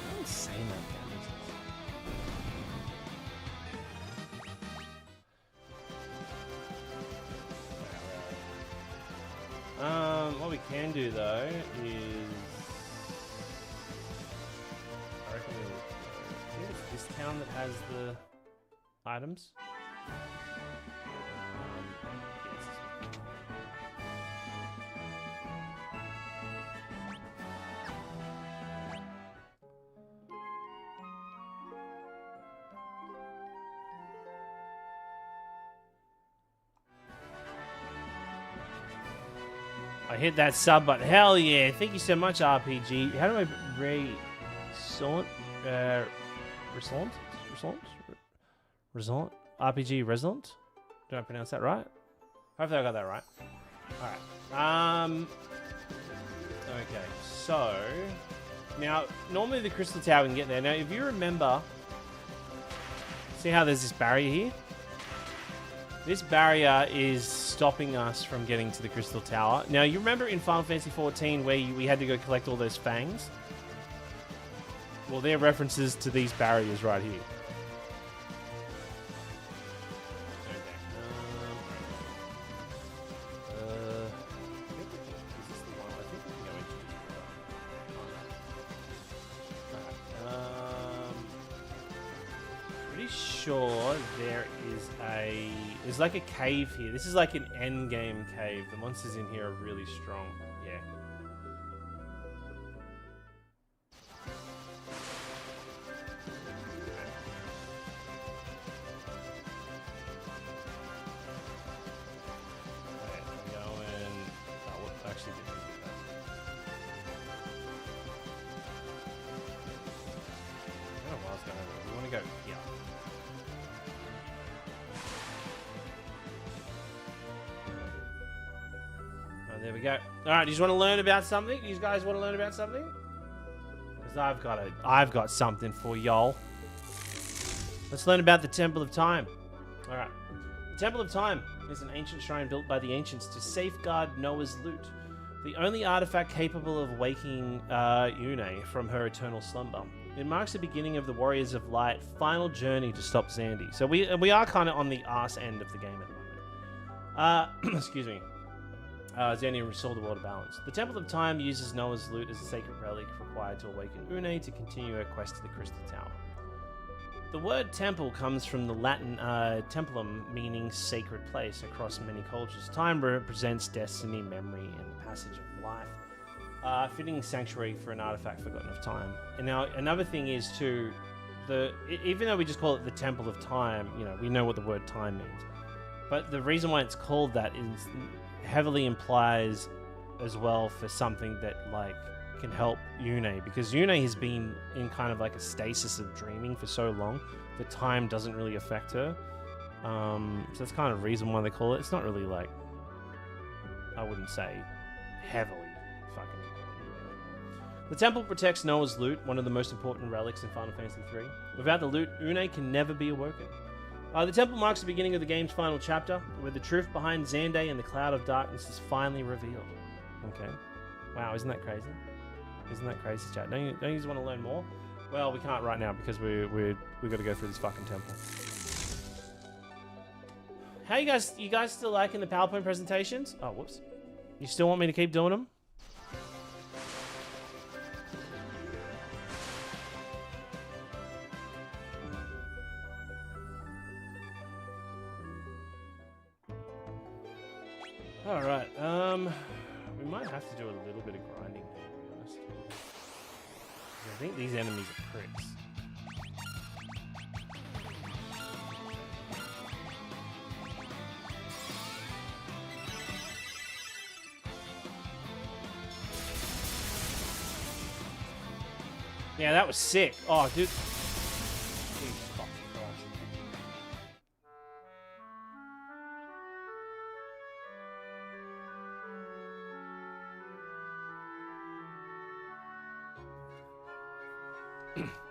How insane that damage is. What we can do though is, I reckon I think it's this town that has the items. Yes. I hit that sub button. Hell yeah. Thank you so much, RPG. How do I resort? Resort? RPG Resilient? Did I pronounce that right? Hopefully I got that right. Alright. Okay, so now normally the Crystal Tower can get there. Now if you remember, see how there's this barrier here? This barrier is stopping us from getting to the Crystal Tower. Now you remember in Final Fantasy XIV where we had to go collect all those fangs? Well, they're references to these barriers right here. Sure, there's like a cave here. This is like an end game cave. The monsters in here are really strong. Yeah. There we go. All right, you just want to learn about something? You guys want to learn about something? Because I've got something for y'all. Let's learn about the Temple of Time. All right. The Temple of Time is an ancient shrine built by the ancients to safeguard Noah's loot, the only artifact capable of waking Une from her eternal slumber. It marks the beginning of the Warriors of Light final journey to stop Xandi. So we are kind of on the arse end of the game at the moment. Excuse me. Xandi restore the world of balance. The Temple of Time uses Noah's loot as a sacred relic required to awaken Une to continue her quest to the Crystal Tower. The word temple comes from the Latin templum, meaning sacred place across many cultures. Time represents destiny, memory, and passage of life. Fitting sanctuary for an artifact forgotten of time. And now another thing is too, even though we just call it the Temple of Time, you know, we know what the word time means. But the reason why it's called that is heavily implies as well for something that like can help Une, because Une has been in kind of like a stasis of dreaming for so long that time doesn't really affect her. So that's kind of the reason why they call it. It's not really like, I wouldn't say heavily fucking important. The temple protects Noah's loot, one of the most important relics in Final Fantasy III. Without the loot, Une can never be awoken. The temple marks the beginning of the game's final chapter, where the truth behind Xandi and the Cloud of Darkness is finally revealed. Okay. Wow, isn't that crazy? Isn't that crazy, chat? Don't you just want to learn more? Well, we can't right now because we've got to go through this fucking temple. How you guys still liking the PowerPoint presentations? Oh, whoops. You still want me to keep doing them? Alright, we might have to do a little bit of grinding here, to be honest. I think these enemies are pricks. Yeah, that was sick. Oh, dude.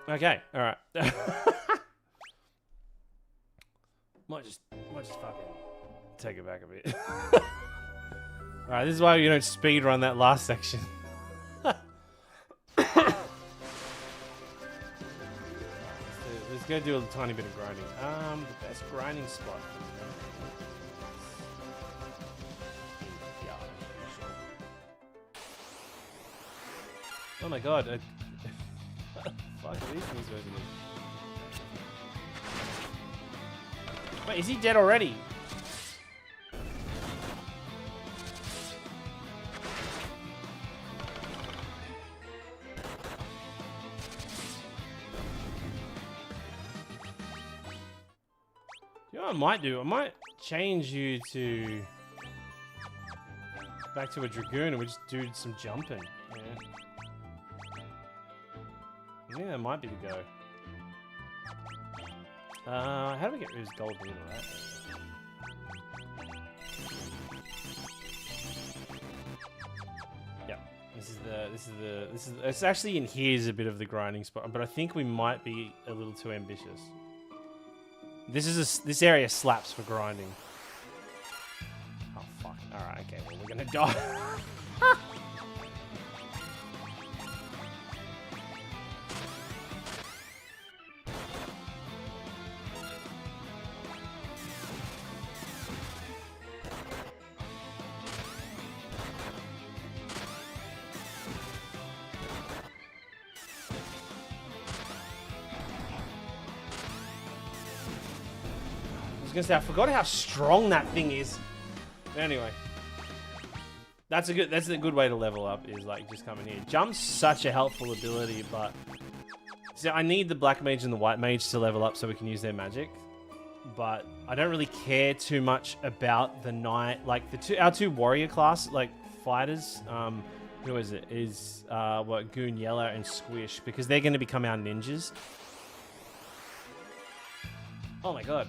Okay, all right. might just fucking take it back a bit. All right, this is why you don't speed run that last section. Let's go do a tiny bit of grinding. The best grinding spot. Oh my god. Fuck, are these things over there? Wait, is he dead already? You know what I might do? I might change you to... back to a Dragoon and we just do some jumping. Yeah. I think that might be the go. How do we get rid of his gold needle, right? Yeah. It's actually in here is a bit of the grinding spot, but I think we might be a little too ambitious. This area slaps for grinding. Oh fuck. Alright, okay, well we're gonna die. I forgot how strong that thing is. Anyway, that's a good way to level up. Is like just coming here. Jump's such a helpful ability, but so I need the black mage and the white mage to level up so we can use their magic. But I don't really care too much about the knight. Like our two warrior class like fighters. Who is it? Is Goon Yellow and Squish, because they're going to become our ninjas. Oh my god.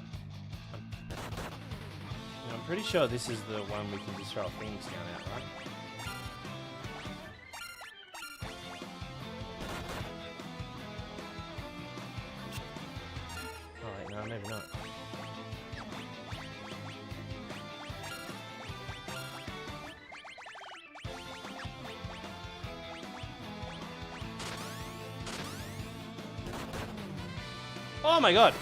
I'm pretty sure this is the one we can just throw things down at, right? Oh wait, no, maybe not. Oh my god!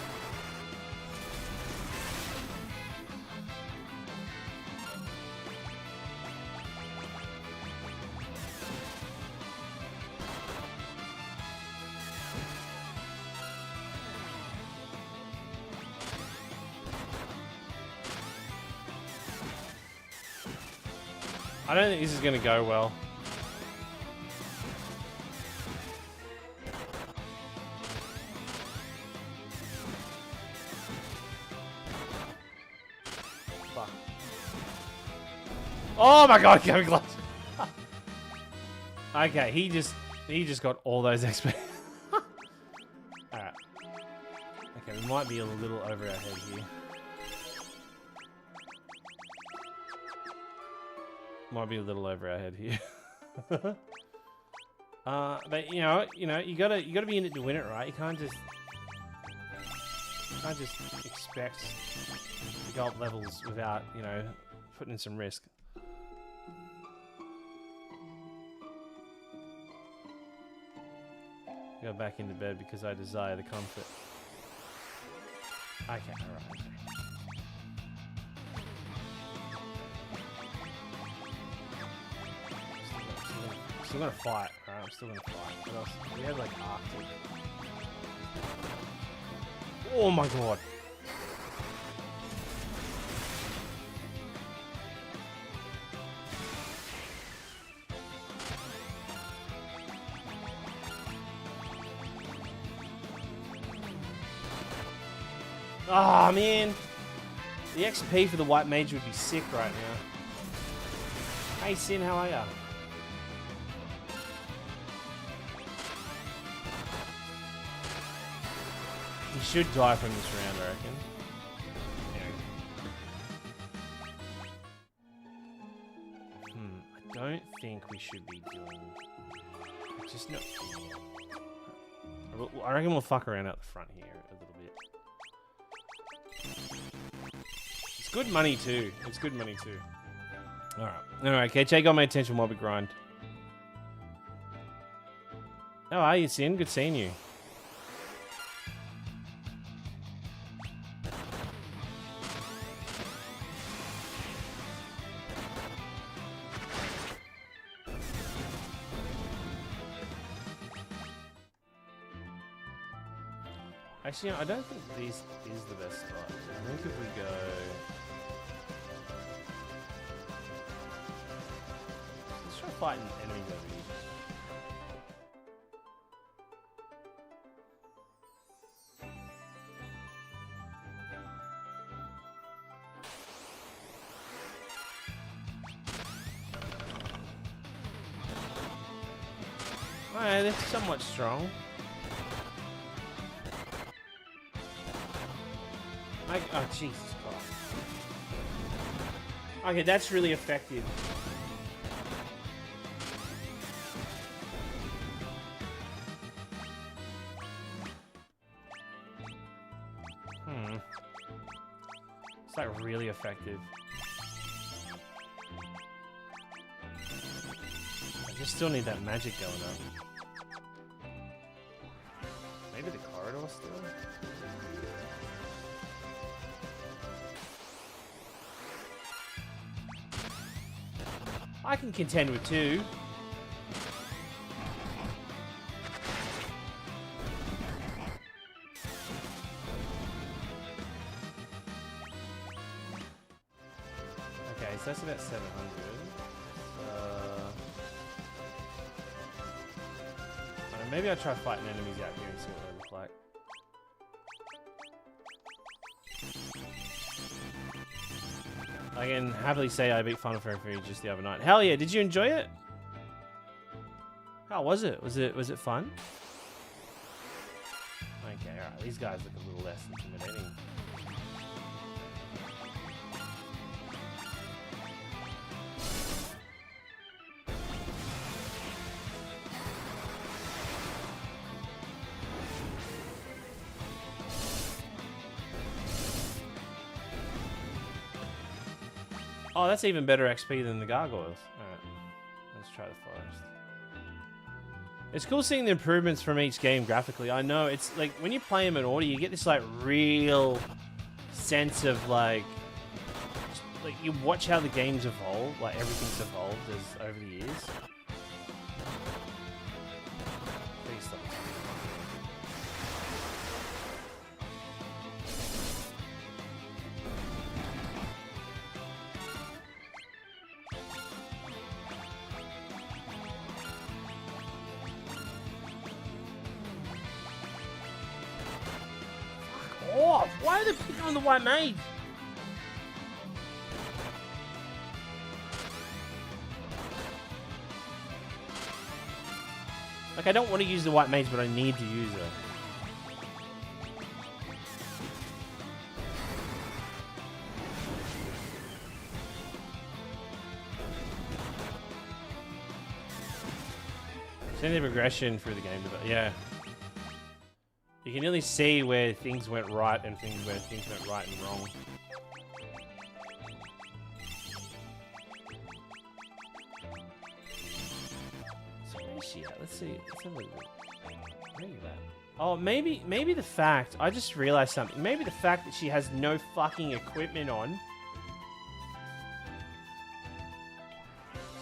I don't think this is going to go well. Fuck. Oh my god, Kevin Glass. Okay, he just got all those XP. Alright. Okay, we might be a little over our head here. Might be a little over our head here. But you know, you gotta be in it to win it, right? You can't just expect to go up levels without, putting in some risk. Go back into bed because I desire the comfort. Okay, alright, okay. Still gonna fight, alright? I'm still gonna fight. What else? We have like Arctic. Oh my god! Ah, oh, man! The XP for the white mage would be sick right now. Hey Sin, how are ya? He should die from this round, I reckon. I don't think we should be doing... Just no... I reckon we'll fuck around out the front here a little bit. It's good money too. It's good money too. Alright. Alright, KJ got my attention while we grind. How are you, Sin? Good seeing you. Actually, I don't think this is the best spot. I think if we go... Let's try fighting enemies over here. Oh, yeah, they're somewhat strong. Oh, Jesus Christ. Okay, that's really effective. It's like really effective. I just still need that magic going up. Maybe the corridor still? I can contend with 2. Okay, so that's about 700. Maybe I'll try fighting enemies out here and see what they look like. I can happily say I beat Final Fantasy just the other night. Hell yeah, did you enjoy it? How was it? Was it fun? Okay, alright, these guys look a little less intimidating. Oh, that's even better XP than the gargoyles. Alright, let's try the forest. It's cool seeing the improvements from each game graphically. I know, it's like, when you play them in order, you get this like real sense of like you watch how the games evolve, like everything's evolved over the years. Please stop. Oh, why are they picking on the white mage? Like, I don't want to use the white mage, but I need to use her. Seeing the progression through the game, but yeah. You can really see where things went right and where things went right and wrong. So where is she at? Let's see. Let's have a look. Where are you at? Oh, maybe the fact, I just realized something. Maybe the fact that she has no fucking equipment on.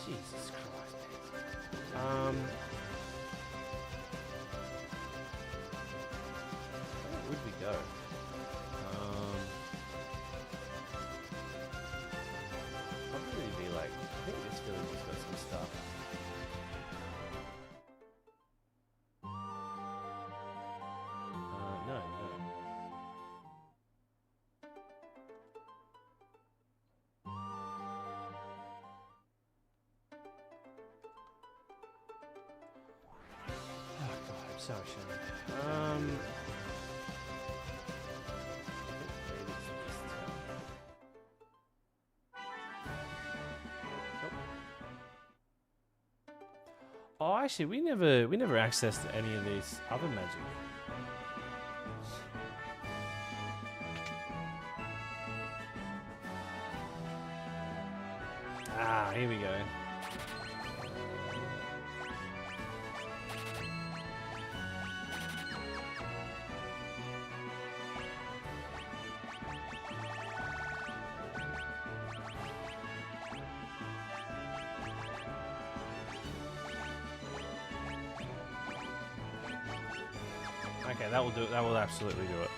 Jesus Christ. Where would we go? Probably be like, I think this village has got some stuff. No. Oh god, I'm so ashamed. Oh, actually, we never accessed any of these other magic. Ah, here we go. Okay, that will do it. That will absolutely do it.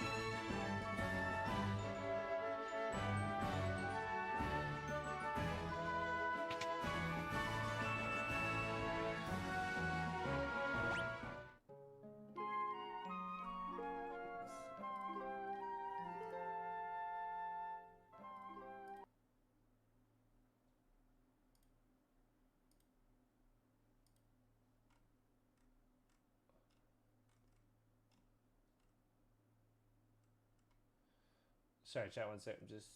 Sorry, chat, one second. Just.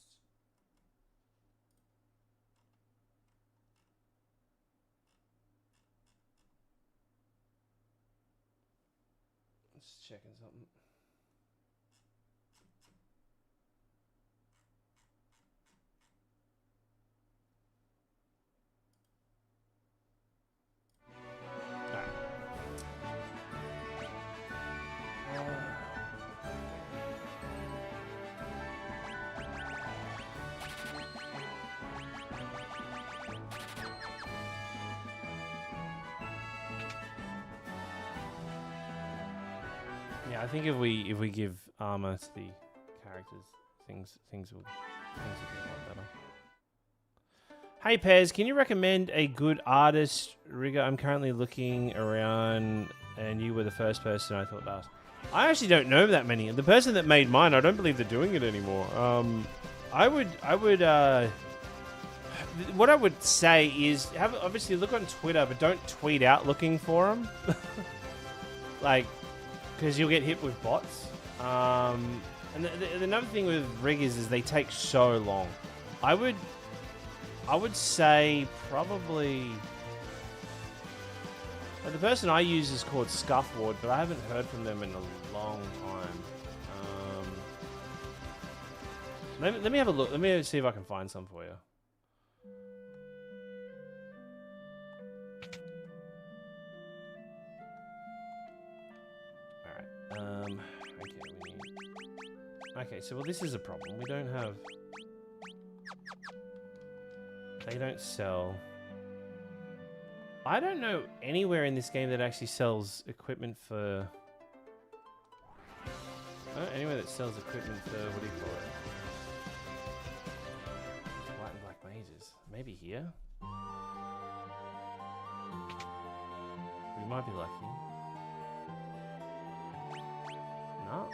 Just checking something. Yeah, I think if we give armor to the characters, things will be a lot better. Hey Pez, can you recommend a good artist rigger? I'm currently looking around, and you were the first person I thought to ask. I actually don't know that many. The person that made mine, I don't believe they're doing it anymore. What I would say is obviously look on Twitter, but don't tweet out looking for them. Like, because you'll get hit with bots. And another thing with riggers is they take so long. I would say probably... Well, the person I use is called Scuffward, but I haven't heard from them in a long time. Let me have a look. Let me see if I can find some for you. Alright. Okay, so well, this is a problem. We don't have... They don't sell... I don't know anywhere in this game that actually sells equipment for... I don't know anywhere that sells equipment for... What do you call it? White and black mages. Maybe here? We might be lucky. No?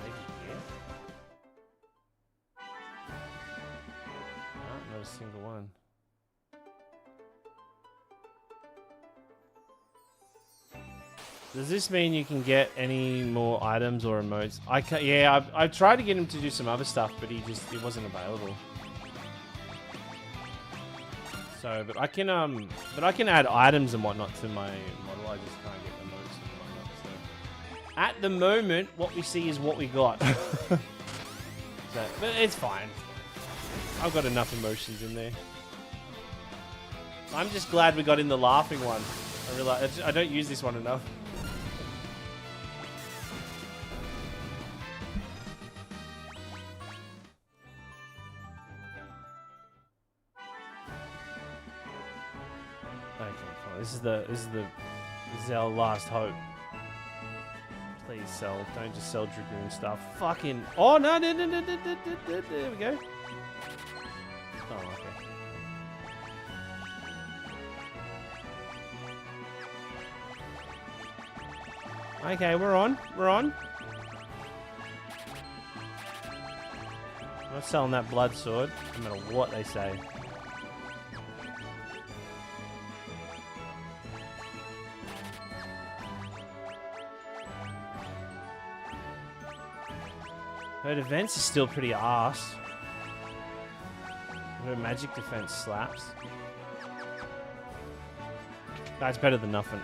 Maybe here? Not a single one. Does this mean you can get any more items or emotes? Yeah, I've tried to get him to do some other stuff, but he wasn't available. So, but I can add items and whatnot to my model. I just can't get emotes and whatnot. So, at the moment, what we see is what we got. So, but it's fine. I've got enough emotions in there. I'm just glad we got in the laughing one. I realize I don't use this one enough. This is our last hope. Please sell. Don't just sell Dragoon stuff. Fucking. Oh no! There we go. Oh, okay. Okay, we're on. We're on. I'm not selling that blood sword, no matter what they say. Her defense is still pretty arse. Her magic defense slaps. That's better than nothing.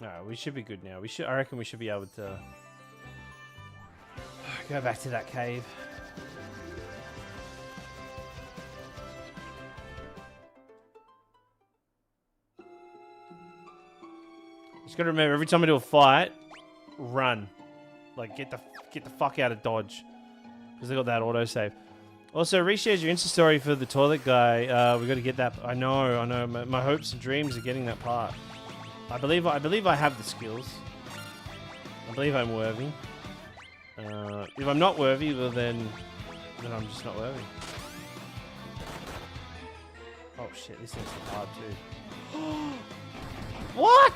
Alright, we should be good now. I reckon we should be able to go back to that cave. Just gotta remember, every time I do a fight, run. Like, get the fuck out of dodge. Because they got that autosave. Also, reshares your Insta story for the toilet guy. We gotta get that. I know. My hopes and dreams are getting that part. I believe I have the skills. I believe I'm worthy. If I'm not worthy, well then Then I'm just not worthy. Oh shit, this thing's hard too. What?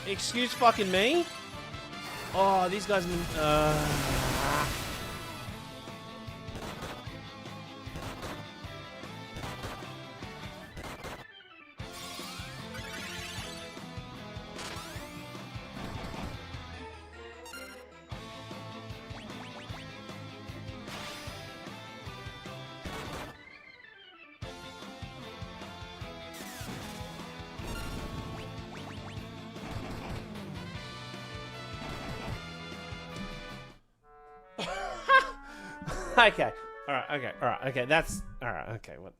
Excuse fucking me? Oh, these guys... Okay. Okay. That's alright. Okay. What?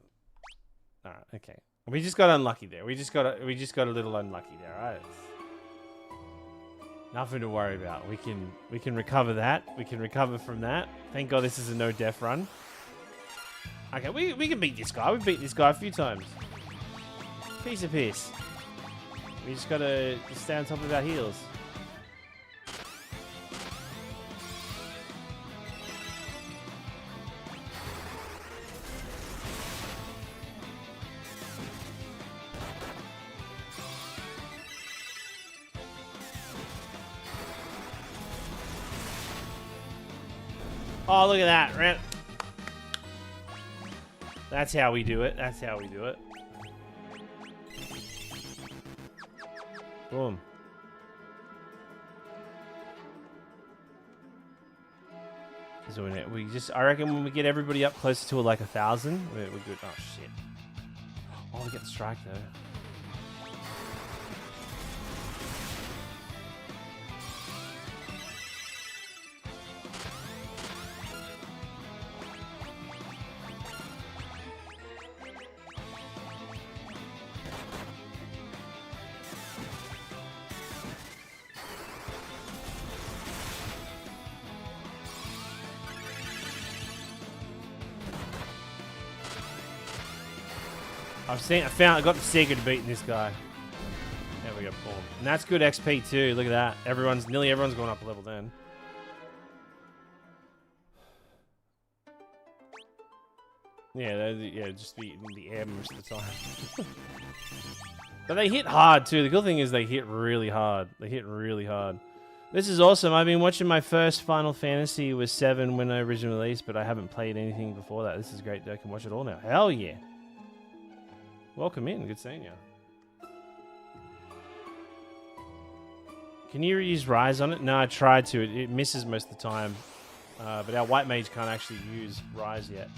Alright. Okay. We just got unlucky there. We just got a little unlucky there. Alright. Nothing to worry about. We can recover that. We can recover from that. Thank God this is a no death run. Okay. We can beat this guy. We've beaten this guy a few times. Piece of piss. We just gotta stay on top of our heels. Oh, look at that. That's how we do it. That's how we do it. Boom. So we just, I reckon when we get everybody up closer to like 1,000, we're good. Oh, shit. Oh, we get the strike though. I got the secret to beating this guy. There we go, boom. And that's good XP too. Look at that. Nearly everyone's going up a level then. Yeah, just the air most of the time. But they hit hard too. The cool thing is they hit really hard. They hit really hard. This is awesome. I've been watching my first Final Fantasy was VII when I originally released, but I haven't played anything before that. This is great. I can watch it all now. Hell yeah. Welcome in. Good seeing you. Can you use Rise on it? No, I tried to. It misses most of the time. But our white mage can't actually use Rise yet.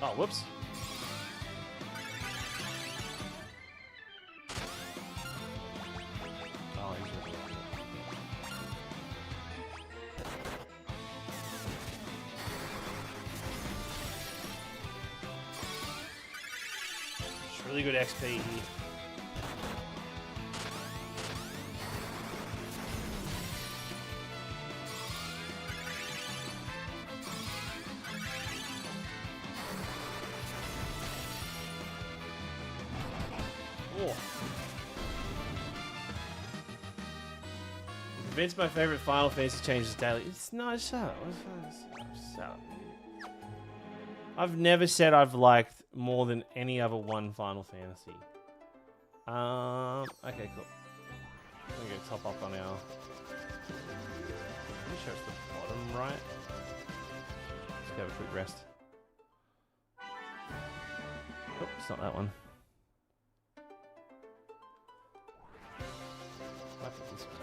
Oh, whoops. Oh, he's really good. It's really good XP here. It's my favorite Final Fantasy changes daily. It's not shut up. Shut up. I've never said I've liked more than any other one Final Fantasy. Okay, cool. I'm gonna go top up on our. Pretty sure it's the bottom right. Let's have a quick rest. Oh, it's not that one. I think this one.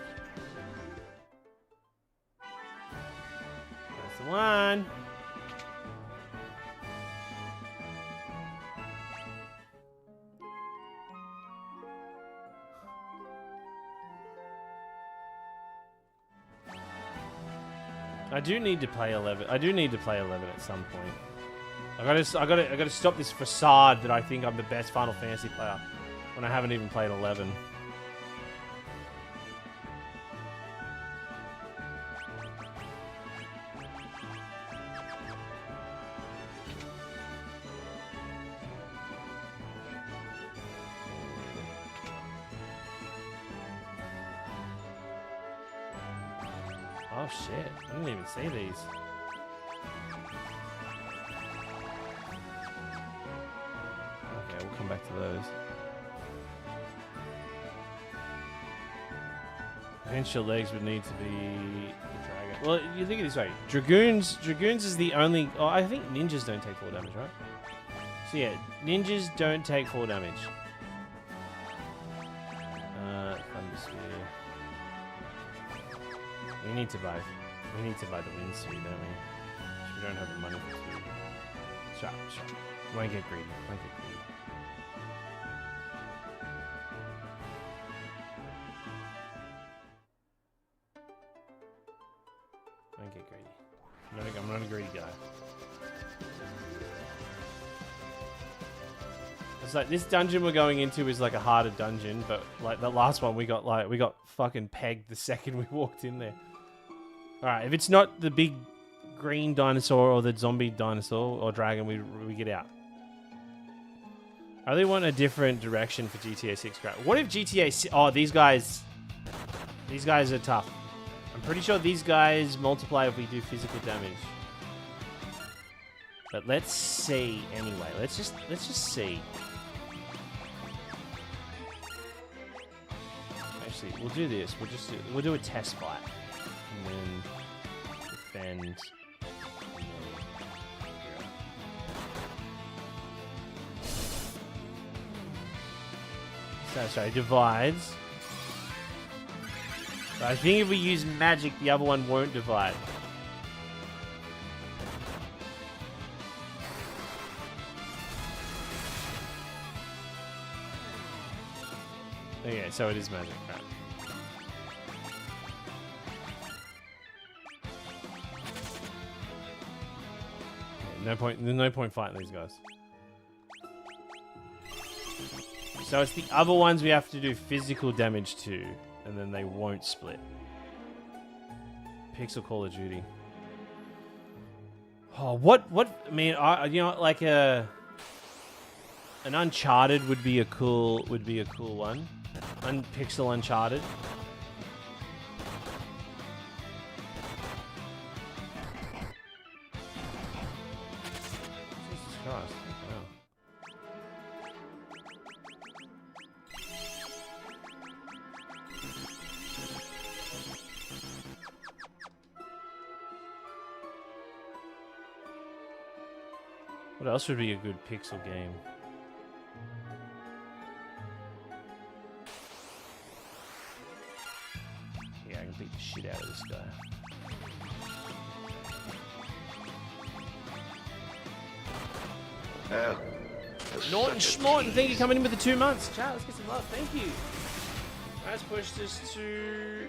That's the one. I do need to play 11. I do need to play 11 at some point. I gotta stop this facade that I think I'm the best Final Fantasy player when I haven't even played 11. Oh shit, I didn't even see these. Okay, we'll come back to those. Potential legs would need to be the dragon. Well, you think of it this way. Dragoons is the only... Oh, I think ninjas don't take 4 damage, right? So yeah, ninjas don't take 4 damage. Thunder Sphere. We need to buy the wind sphere, don't we? We don't have the money for 2. Shut. Won't get greedy. I'm not a greedy guy. It's like this dungeon we're going into is like a harder dungeon, but like the last one we got fucking pegged the second we walked in there. Alright, if it's not the big green dinosaur or the zombie dinosaur or dragon, we get out. I really want a different direction for GTA 6. What if GTA 6... Oh, these guys are tough. I'm pretty sure these guys multiply if we do physical damage. But let's see anyway. Let's just see. Actually, we'll do this. We'll do a test fight. And then defend. And then sorry, divides. But I think if we use magic, the other one won't divide. Okay, so it is magic, right? Okay, there's no point fighting these guys. So it's the other ones we have to do physical damage to, and then they won't split. Pixel Call of Duty. Oh, what? I mean, you know, like an Uncharted would be a cool one. Pixel Uncharted. Jesus Christ! Wow. What else would be a good pixel game? Yeah, I can beat the shit out of this guy. Norton Schmorton, thank you coming in with the 2 months. Chat, let's get some love. Thank you. Let's push this to...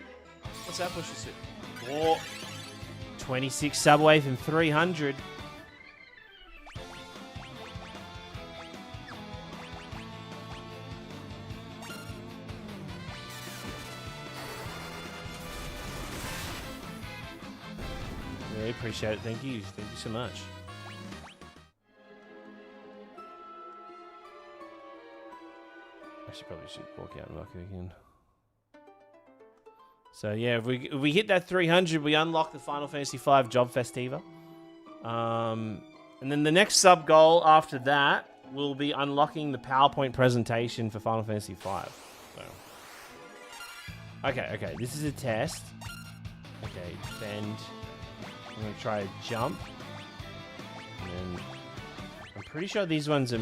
What's that push this to? Oh, 26 Subway from 300. Really appreciate it. Thank you. Thank you so much. I probably should walk out and lock it again. So yeah, if we hit that 300, we unlock the Final Fantasy V Job Festiva. And then the next sub goal after that will be unlocking the PowerPoint presentation for Final Fantasy V. So. Okay, this is a test. Okay, bend. I'm gonna try a jump. And then I'm pretty sure these ones are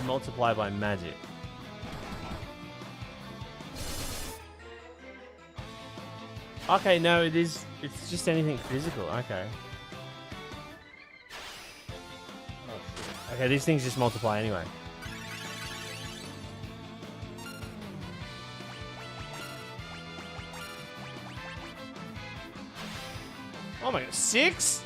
multiplied by magic. Okay, no, it's just anything physical. Okay. Oh, shit. Okay, these things just multiply anyway. Oh my god, 6?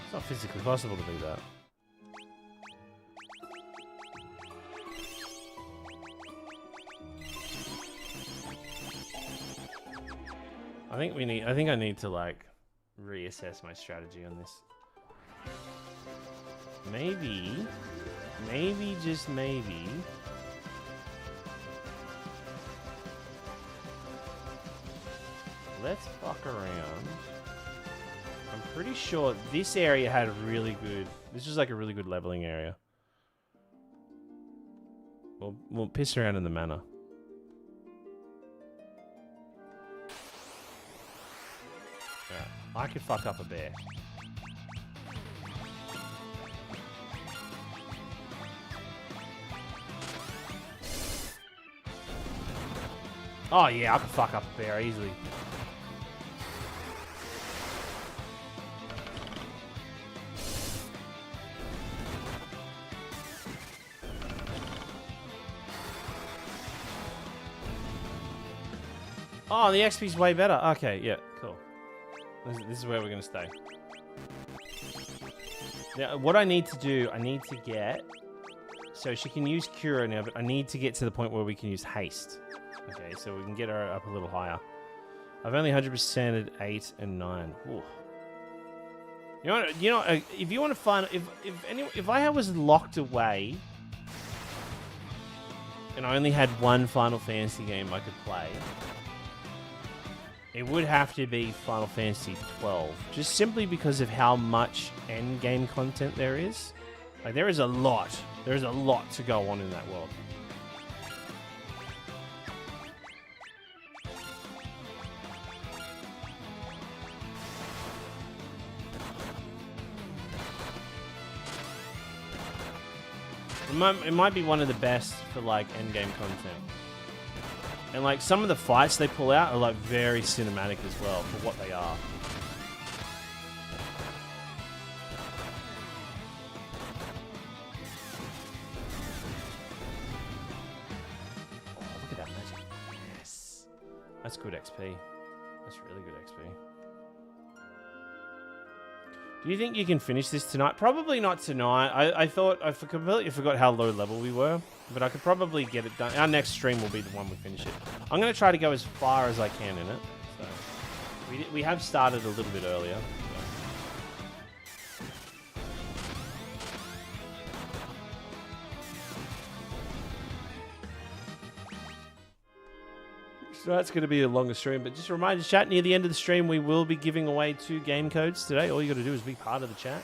It's not physically possible to do that. I think I need to like reassess my strategy on this. maybe, just maybe, let's fuck around. I'm pretty sure this area had a really good... This was like a really good leveling area. We'll piss around in the manor. Alright, I could fuck up a bear. Oh yeah, I could fuck up a bear easily. Oh, the XP's way better. Okay, yeah, cool. This is where we're going to stay. Now, what I need to do, I need to get... So she can use Cura now, but I need to get to the point where we can use Haste. Okay, so we can get her up a little higher. I've only 100%ed 8 and 9. Ooh. You know, if you want to find... If I was locked away... And I only had one Final Fantasy game I could play... It would have to be Final Fantasy XII, just simply because of how much endgame content there is. Like, there is a lot. There is a lot to go on in that world. It might be one of the best for, like, endgame content. And, like, some of the fights they pull out are, like, very cinematic as well for what they are. Oh, look at that magic. Yes. That's good XP. That's really good XP. Do you think you can finish this tonight? Probably not tonight. I thought... I completely forgot how low level we were. But I could probably get it done. Our next stream will be the one we finish it. I'm going to try to go as far as I can in it. So we have started a little bit earlier. So that's going to be a longer stream. But just a reminder, chat, near the end of the stream, we will be giving away 2 game codes today. All you got to do is be part of the chat.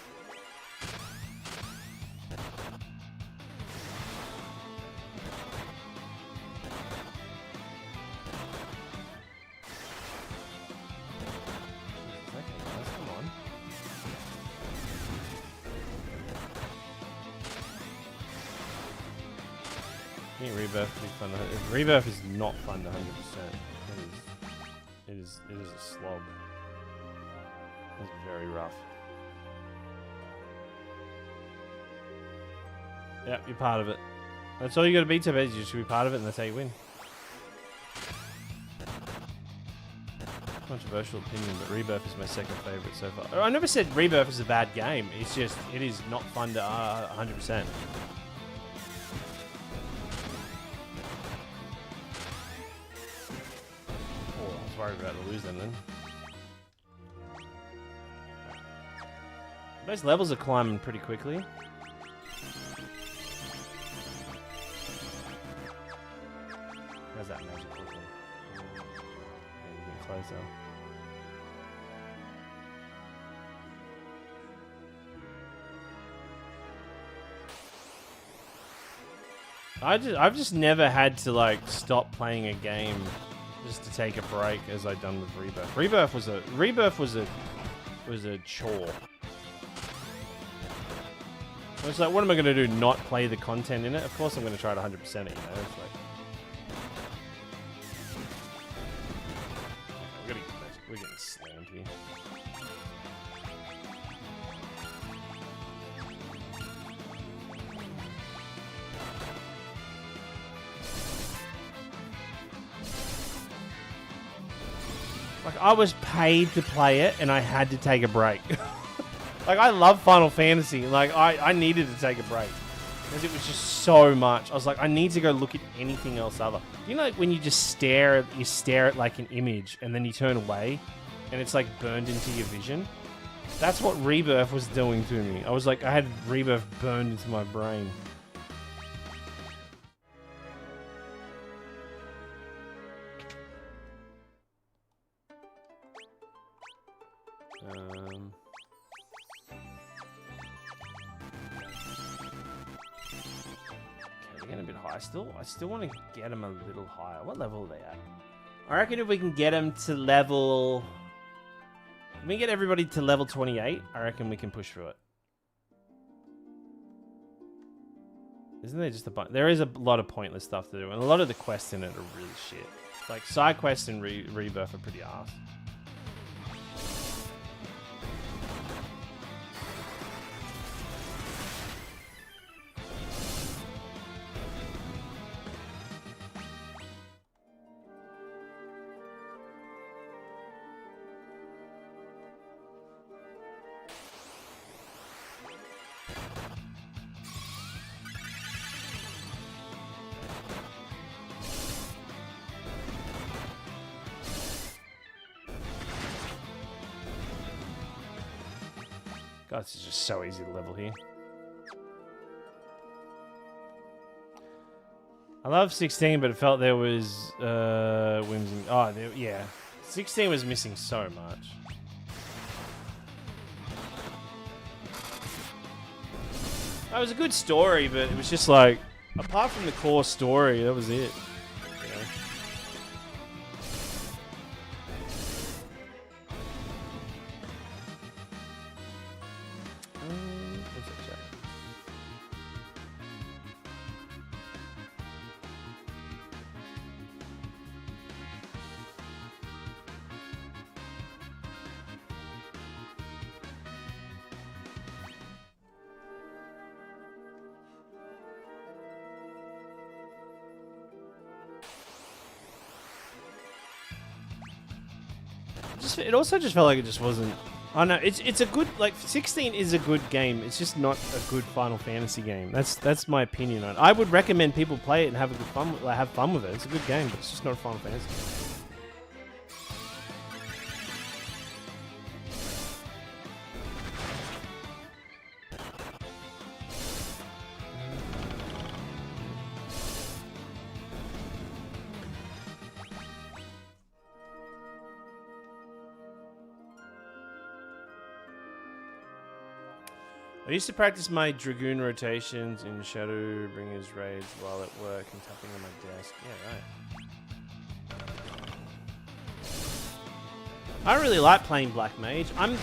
Rebirth would be fun. Rebirth is not fun to 100%. It is a slog. It's very rough. Yeah, you're part of it. That's all you got to be, Tebez. You should be part of it, and that's how you win. Controversial opinion, but Rebirth is my second favorite so far. I never said Rebirth is a bad game. It's just, it is not fun to 100%. Worried about to lose them then. Those levels are climbing pretty quickly. How's that magic looking? Getting closer. I've just never had to like stop playing a game just to take a break, as I've done with Rebirth. Rebirth was a chore. It's like, what am I going to do? Not play the content in it? Of course I'm going to try to 100% it, you know? It's like... We're getting slammed here. Like, I was paid to play it, and I had to take a break. Like, I love Final Fantasy. Like, I needed to take a break. Because it was just so much. I was like, I need to go look at anything else other. You know, like, when you just stare at, like, an image, and then you turn away, and it's, like, burned into your vision? That's what Rebirth was doing to me. I was like, I had Rebirth burned into my brain. Getting a bit high. I still want to get him a little higher. What level are they at? I reckon if we can get him to level... If we get everybody to level 28, I reckon we can push through it. Isn't there just a bunch? There is a lot of pointless stuff to do, and a lot of the quests in it are really shit. Like, side quests in Rebirth are pretty arse. God, this is just so easy to level here. I love 16, but it felt there was whimsy. Oh, yeah. 16 was missing so much. That was a good story, but it was just like, apart from the core story, that was it. It also just felt like it just wasn't... I know, it's a good... Like, 16 is a good game. It's just not a good Final Fantasy game. That's my opinion on it. I would recommend people play it and have fun with it. It's a good game, but it's just not a Final Fantasy game. I used to practice my Dragoon rotations in Shadowbringer's raids while at work and tapping on my desk. Yeah, right. I don't really like playing Black Mage. I'm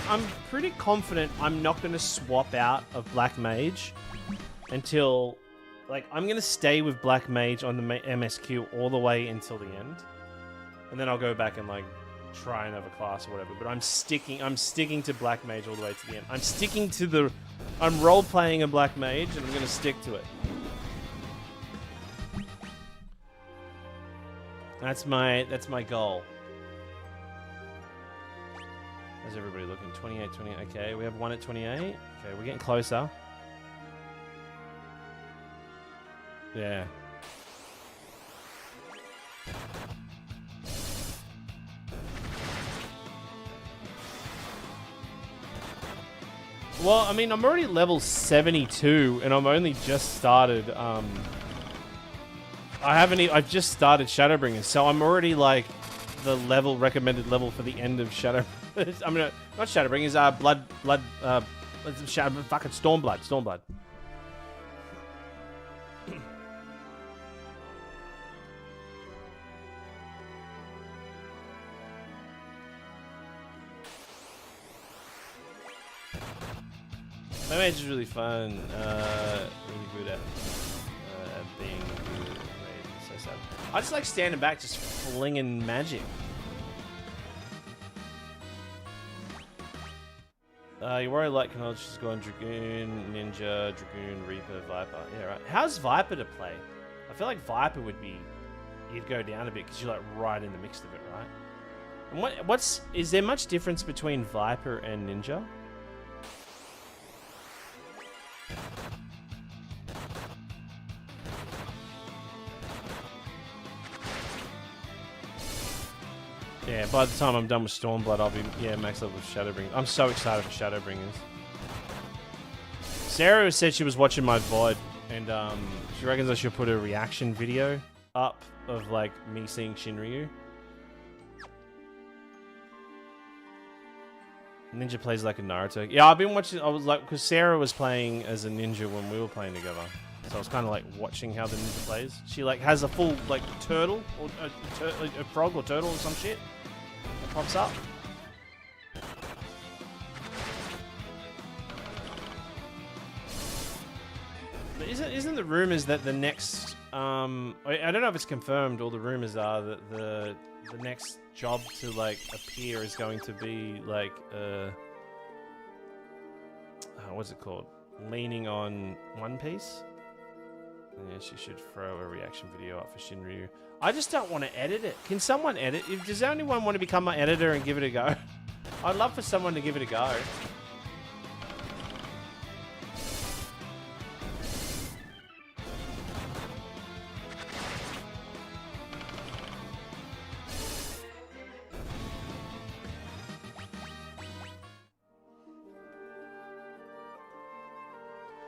pretty confident I'm not going to swap out of Black Mage until... Like, I'm going to stay with Black Mage on the MSQ all the way until the end. And then I'll go back and, like, try another class or whatever. But I'm sticking to Black Mage all the way to the end. I'm sticking to the... I'm role-playing a Black Mage, and I'm going to stick to it. That's my goal. How's everybody looking? 28, 28. Okay, we have one at 28. Okay, we're getting closer. Yeah. Well, I mean, I'm already level 72, and I'm only just started, I've just started Shadowbringers, so I'm already, like, the recommended level for the end of Shadowbringers. I mean, not Shadowbringers, fucking Stormblood. My mage is really fun, really good at being good. So sad. I just like standing back, just flinging magic. You worry light knowledge has gone Dragoon, Ninja, Dragoon, Reaper, Viper. Yeah, right. How's Viper to play? I feel like Viper would be... You'd go down a bit because you're like right in the mix of it, right? And is there much difference between Viper and Ninja? Yeah, by the time I'm done with Stormblood, I'll be, yeah, max level with Shadowbringers. I'm so excited for Shadowbringers. Sarah said she was watching my VOD, and she reckons I should put a reaction video up of, like, me seeing Shinryu. Ninja plays like a Naruto. Yeah, I've been watching, I was like, because Sarah was playing as a ninja when we were playing together. So I was kind of like watching how the ninja plays. She like has a full like turtle, or a frog or turtle or some shit that pops up. But isn't the rumors that the next, I don't know if it's confirmed, or the rumors are that the next job to like appear is going to be like what's it called? Leaning on One Piece. Yeah, she should throw a reaction video up for Shinryu. I just don't want to edit it. Can someone edit? Does anyone want to become my editor and give it a go? I'd love for someone to give it a go.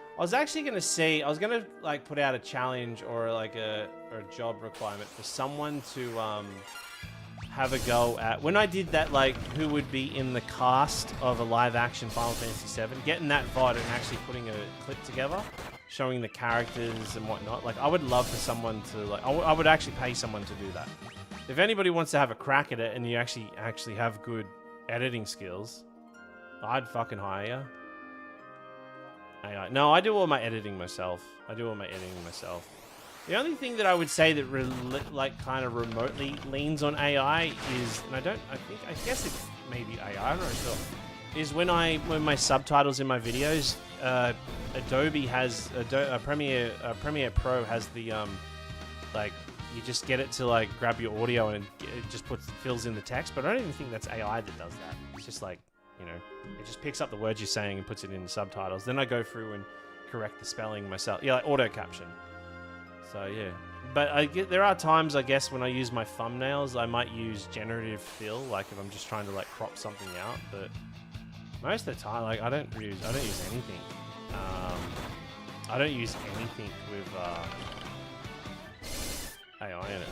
I was actually gonna see. I was gonna like put out a challenge or like a job requirement for someone to have a go at when I did that. Like, who would be in the cast of a live-action Final Fantasy VII? Getting that VOD and actually putting a clip together, showing the characters and whatnot. Like, I would love for someone to like. I would actually pay someone to do that. If anybody wants to have a crack at it and you actually have good editing skills, I'd fucking hire you. AI. No, I do all my editing myself. The only thing that I would say that like kind of remotely leans on AI is, and I guess it's maybe AI, I'm not sure, is when my subtitles in my videos, Adobe has Premiere Pro has the like, you just get it to like grab your audio and it just fills in the text, but I don't even think that's AI that does that. It's just like, you know, it just picks up the words you're saying and puts it in the subtitles. Then I go through and correct the spelling myself. Yeah, like auto caption. So yeah, but there are times, I guess, when I use my thumbnails, I might use generative fill, like if I'm just trying to like crop something out. But most of the time, like I don't use anything. I don't use anything with AI in it.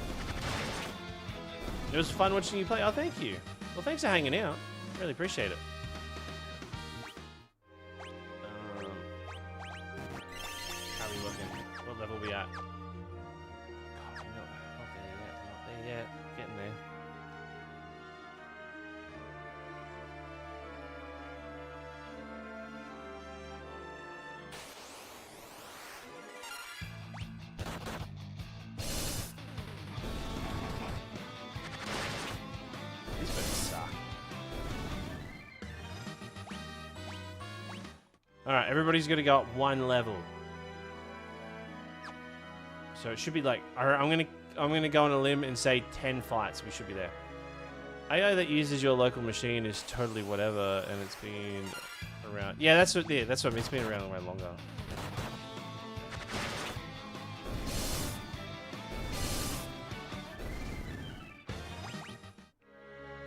It was fun watching you play. Oh, thank you. Well, thanks for hanging out. Really appreciate it. How are we looking? What level are we at? God, not there yet. Getting there. These birds suck. Alright, everybody's gonna go up one level. So it should be like, I'm gonna go on a limb and say 10 fights. We should be there. AI that uses your local machine is totally whatever, and it's been around. Yeah, that's what. Yeah, that's what I mean. It's been around way longer.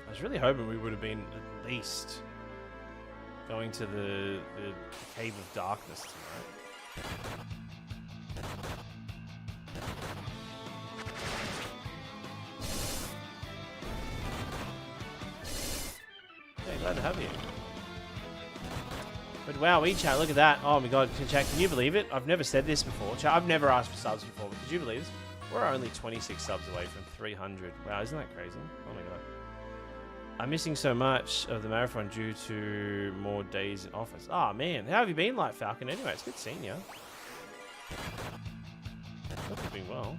I was really hoping we would have been at least going to the Cave of Darkness tonight. Hey, glad to have you. But wow, chat, look at that. Oh my god, chat, can you believe it? I've never said this before. Chat, I've never asked for subs before, but could you believe this? We're only 26 subs away from 300. Wow, isn't that crazy? Oh my god. I'm missing so much of the marathon due to more days in office. Ah, man. How have you been, Light Falcon? Anyway, it's good seeing you. Hope you've been well.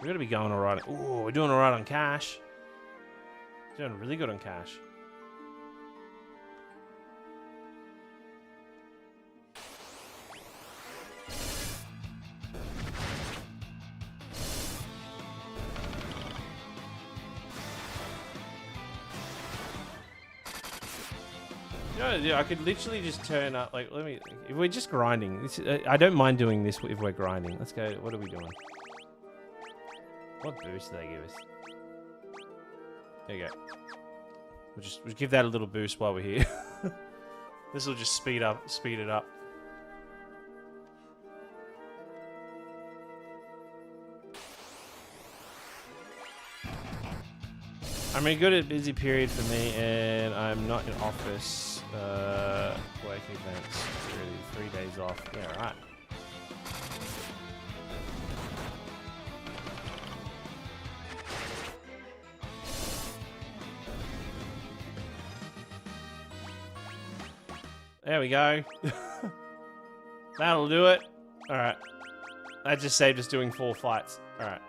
We're gonna be going alright. Ooh, we're doing alright on cash. Doing really good on cash. You know, yeah, I could literally just turn up. Like, let me. If we're just grinding, this, I don't mind doing this if we're grinding. Let's go. What are we doing? What boost do they give us? There you go. We'll give that a little boost while we're here. This will just speed it up. I'm in good at busy period for me, and I'm not in office. Work events. Really, 3 days off. Yeah, right. There we go. That'll do it. Alright. That just saved us doing 4 fights. Alright.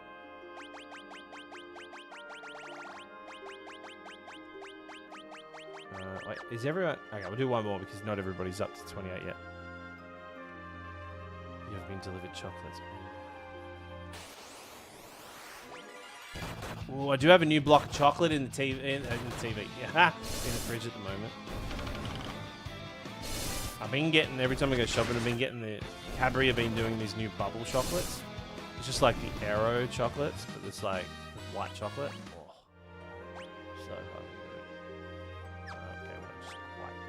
Wait, is everyone... Okay, we'll do one more because not everybody's up to 28 yet. You have been delivered chocolates. Oh, I do have a new block of chocolate in the TV. In the TV. Yeah, in the fridge at the moment. I've been getting, every time I go shopping, I've been getting the Cadbury have been doing these new bubble chocolates. It's just like the Aero chocolates, but it's like white chocolate. Oh, so fucking good. Okay, well, just wipe it.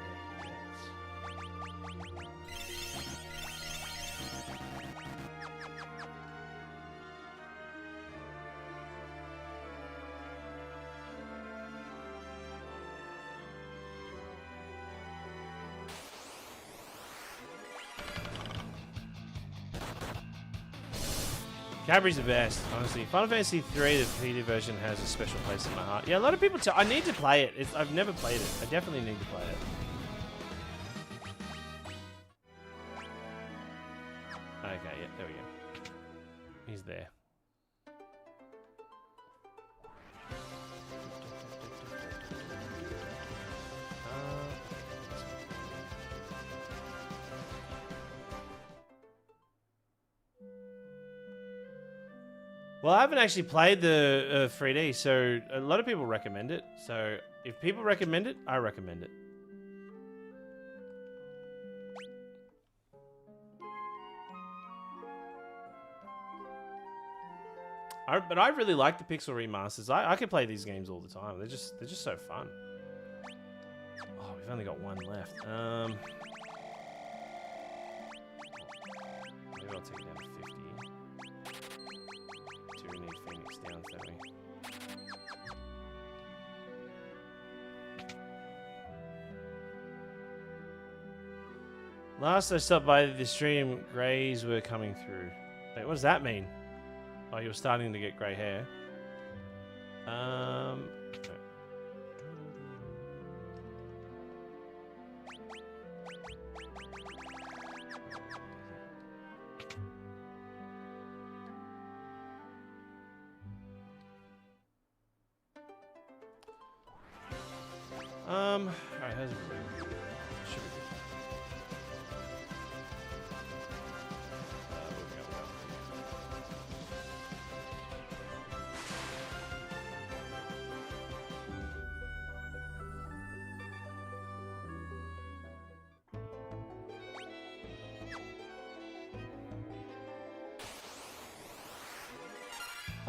Cadbury's the best, honestly. Final Fantasy III, the PC version, has a special place in my heart. Yeah, a lot of people I need to play it. I've never played it. I definitely need to play it. Okay, yeah, there we go. He's there. Well, I haven't actually played the 3D, so a lot of people recommend it. So if people recommend it, I recommend it. But I really like the pixel remasters. I could play these games all the time. They're just so fun. Oh, we've only got one left. Maybe I'll take it down to 50. We need Phoenix down, don't we? Last I stopped by the stream, greys were coming through. Wait, what does that mean? Oh, you were starting to get grey hair. Okay. Alright, how's everybody? Should be good.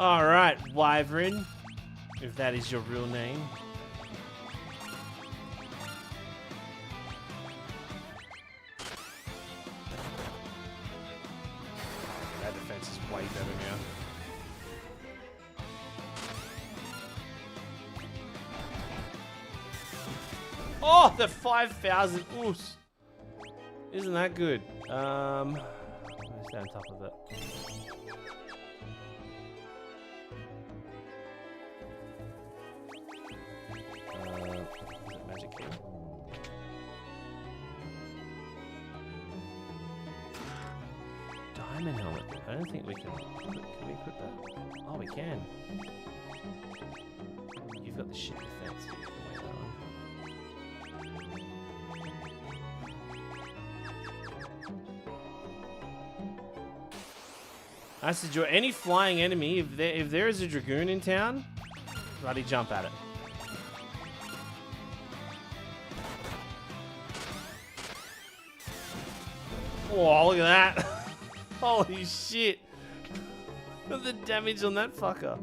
Alright, Wyvern, if that is your real name. That defense is way better now. Oh, the 5,000 oos. Isn't that good? Let's stay on top of it. Magic key. Diamond helmet. I don't think we can. Can we equip that? Oh, we can. You've got the shit defense. That's the joy. Any flying enemy, if there is a Dragoon in town, bloody jump at it. Oh, look at that. Holy shit. Look at the damage on that fucker.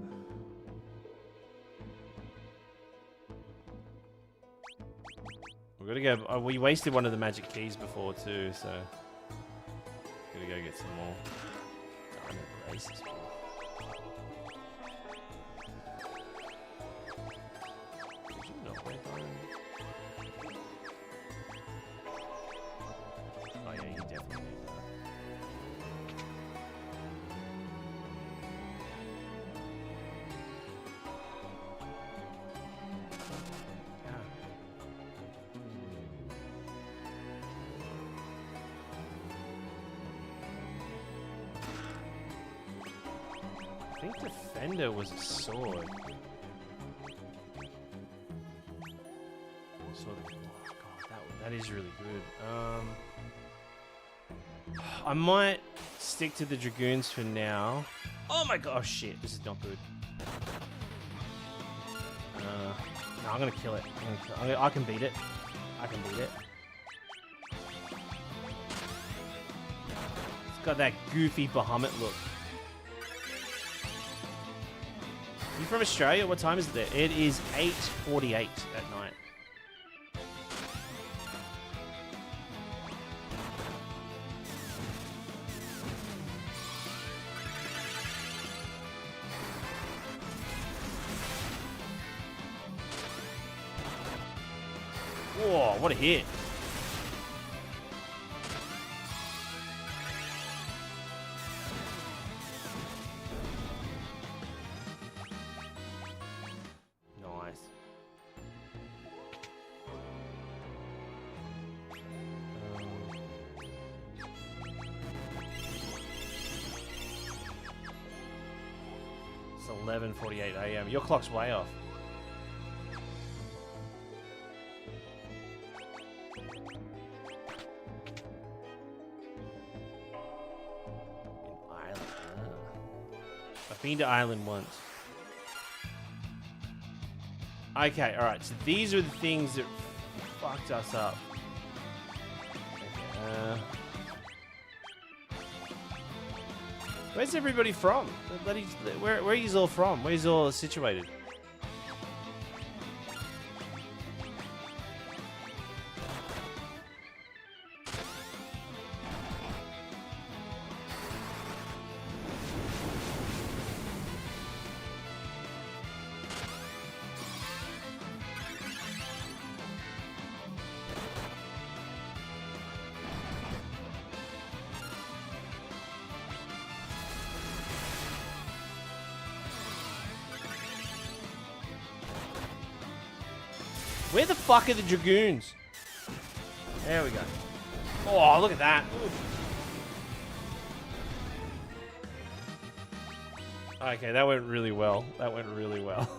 We're gonna go. Oh, we wasted one of the magic keys before too, so gotta go get some more. Diamond braces. Oh yeah, you definitely need that. I think Defender was a sword. Sword of, oh god, that is really good. I might stick to the Dragoons for now. Oh my god, oh shit, this is not good. No, I'm gonna kill it. I can beat it. I can beat it. It's got that goofy Bahamut look. You from Australia? What time is it there? It is 8:48 at night. Whoa, what a hit. Nice. It's 11:48 a.m. Your clock's way off. I've been to Ireland once. Okay, alright, so these are the things that fucked us up. Okay, where's everybody from? Where are you all from? Where's you all situated? Where the fuck are the Dragoons? There we go. Oh, look at that. Okay, that went really well. That went really well.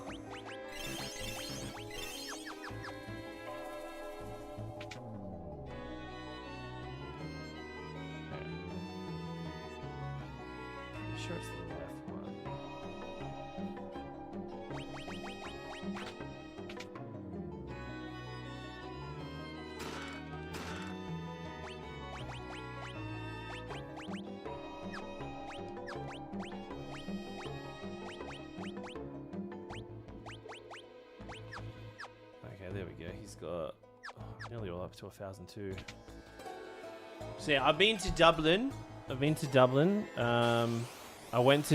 I'm sure it's the left one. There we go. He's got nearly all up to 1,002. So yeah, I've been to Dublin. I went to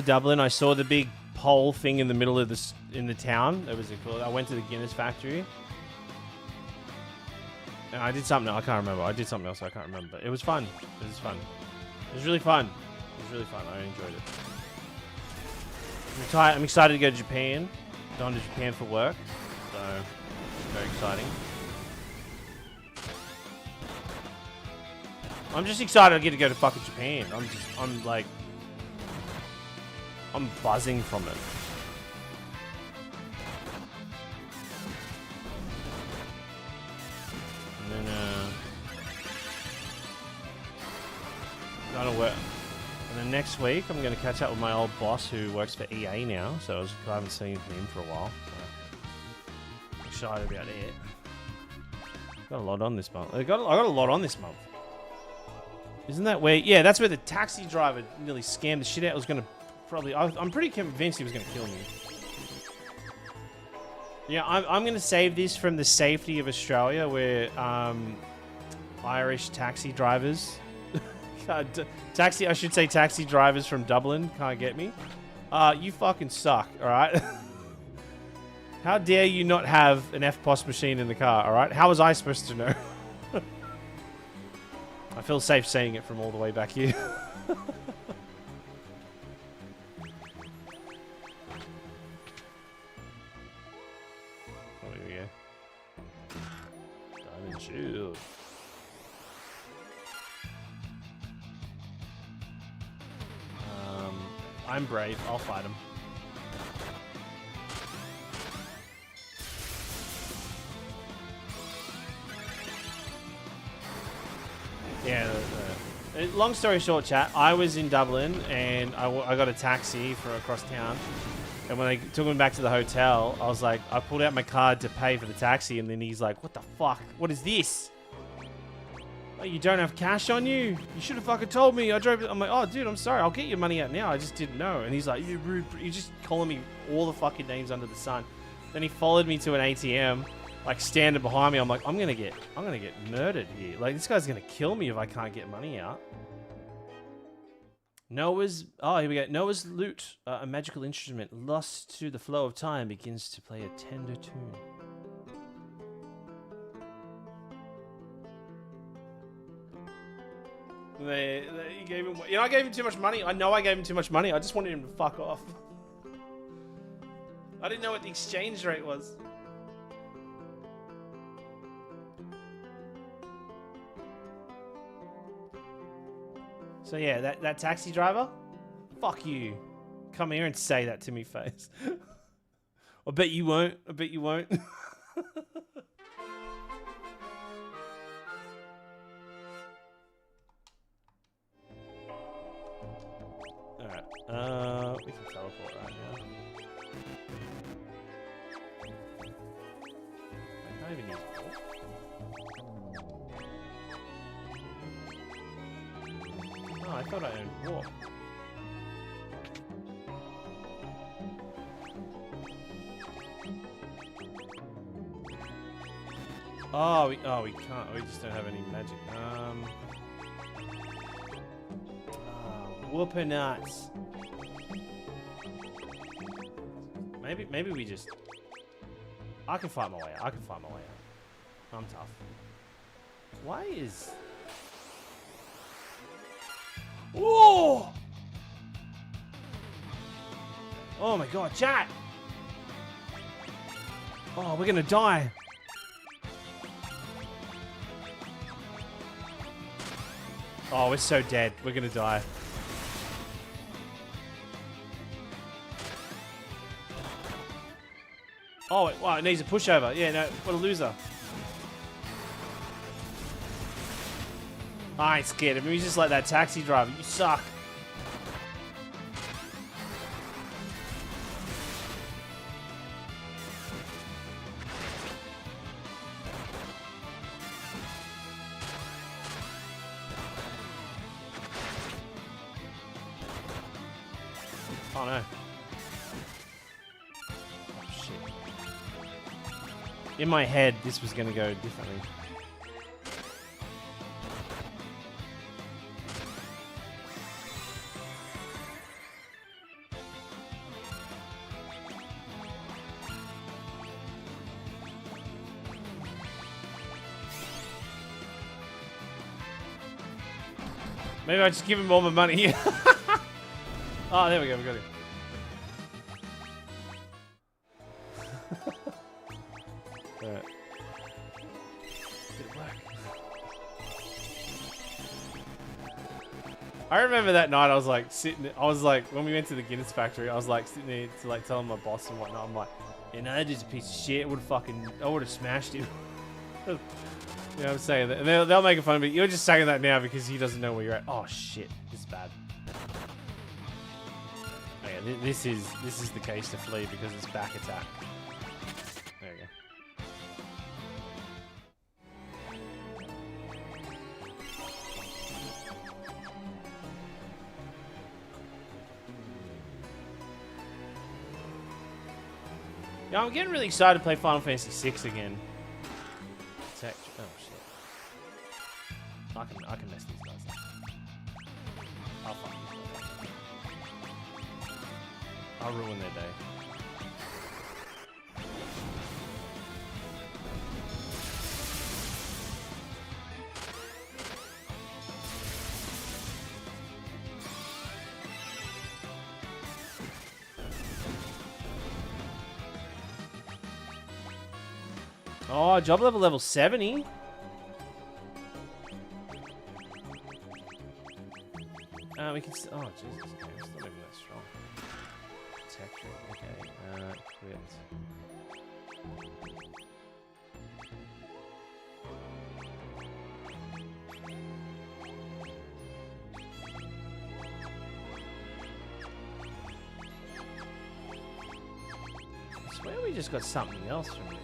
Dublin. I saw the big pole thing in the middle of in the town. That was cool. I went to the Guinness factory. And I did something. I can't remember. I did something else. I can't remember. But it was fun. It was fun. It was really fun. It was really fun. I enjoyed it. I'm excited to go to Japan. Going to Japan for work. So very exciting. I'm just excited I get to go to fucking Japan. I'm buzzing from it. And then, gotta work. And then next week, I'm gonna catch up with my old boss who works for EA now. So I haven't seen him for a while. So excited about it. Got a lot on this month. I got a lot on this month. Isn't that where... Yeah, that's where the taxi driver nearly scammed the shit out. Was going to probably... I'm pretty convinced he was going to kill me. Yeah, I'm going to save this from the safety of Australia where Irish taxi drivers... I should say taxi drivers from Dublin can't get me. You fucking suck, alright? How dare you not have an FPOS machine in the car, alright? How was I supposed to know? I feel safe saying it from all the way back here. Oh, here we go. Diamond shield. I'm brave. I'll fight him. Yeah. Long story short, chat. I was in Dublin and I got a taxi for across town. And when I took him back to the hotel, I was like, I pulled out my card to pay for the taxi, and then he's like, "What the fuck? What is this? Oh, you don't have cash on you? You should have fucking told me. I drove it." I'm like, "Oh, dude, I'm sorry. I'll get your money out now. I just didn't know." And he's like, "You rude." You're just calling me all the fucking names under the sun. Then he followed me to an ATM, like standing behind me. I'm like, I'm gonna get murdered here. Like, this guy's gonna kill me if I can't get money out. Here we go. Noah's lute, a magical instrument lost to the flow of time, begins to play a tender tune. You gave him, I gave him too much money. I know I gave him too much money. I just wanted him to fuck off. I didn't know what the exchange rate was. So yeah, that taxi driver, fuck you. Come here and say that to me face. I bet you won't. I bet you won't. Alright, we can teleport right now. I can't even use it. Oh, I thought I owned warp. Oh, we can't. We just don't have any magic. Whoopin' nuts. Maybe we just... I can fight my way out. I'm tough. Why is... Whoa! Oh my god, chat! Oh, we're gonna die. Oh, we're so dead. We're gonna die. Oh, wow, it needs a pushover. Yeah, no, what a loser. I ain't scared of him. He's just like that taxi driver. You suck. Oh no. Oh shit. In my head, this was gonna go differently. Maybe I just give him all my money. Oh, there we go. We got it. Right. Did it work? I remember that night. I was like sitting. I was like, when we went to the Guinness factory, I was like sitting there to like telling my boss and whatnot. I'm like, you know, that dude's a piece of shit. I would have smashed him. You know what I'm saying? And they'll make a fun of me. You're just saying that now because he doesn't know where you're at. Oh shit, this is bad. Okay, this is the case to flee because it's back attack. There we go. Yeah, I'm getting really excited to play Final Fantasy VI again. Oh shit. I can mess these guys up. I'll fuck these guys up. I'll ruin their day. Oh, job level 70. We can. Oh, Jesus. Okay, it's not even that strong. Protection. Okay. Quit. I swear we just got something else from this.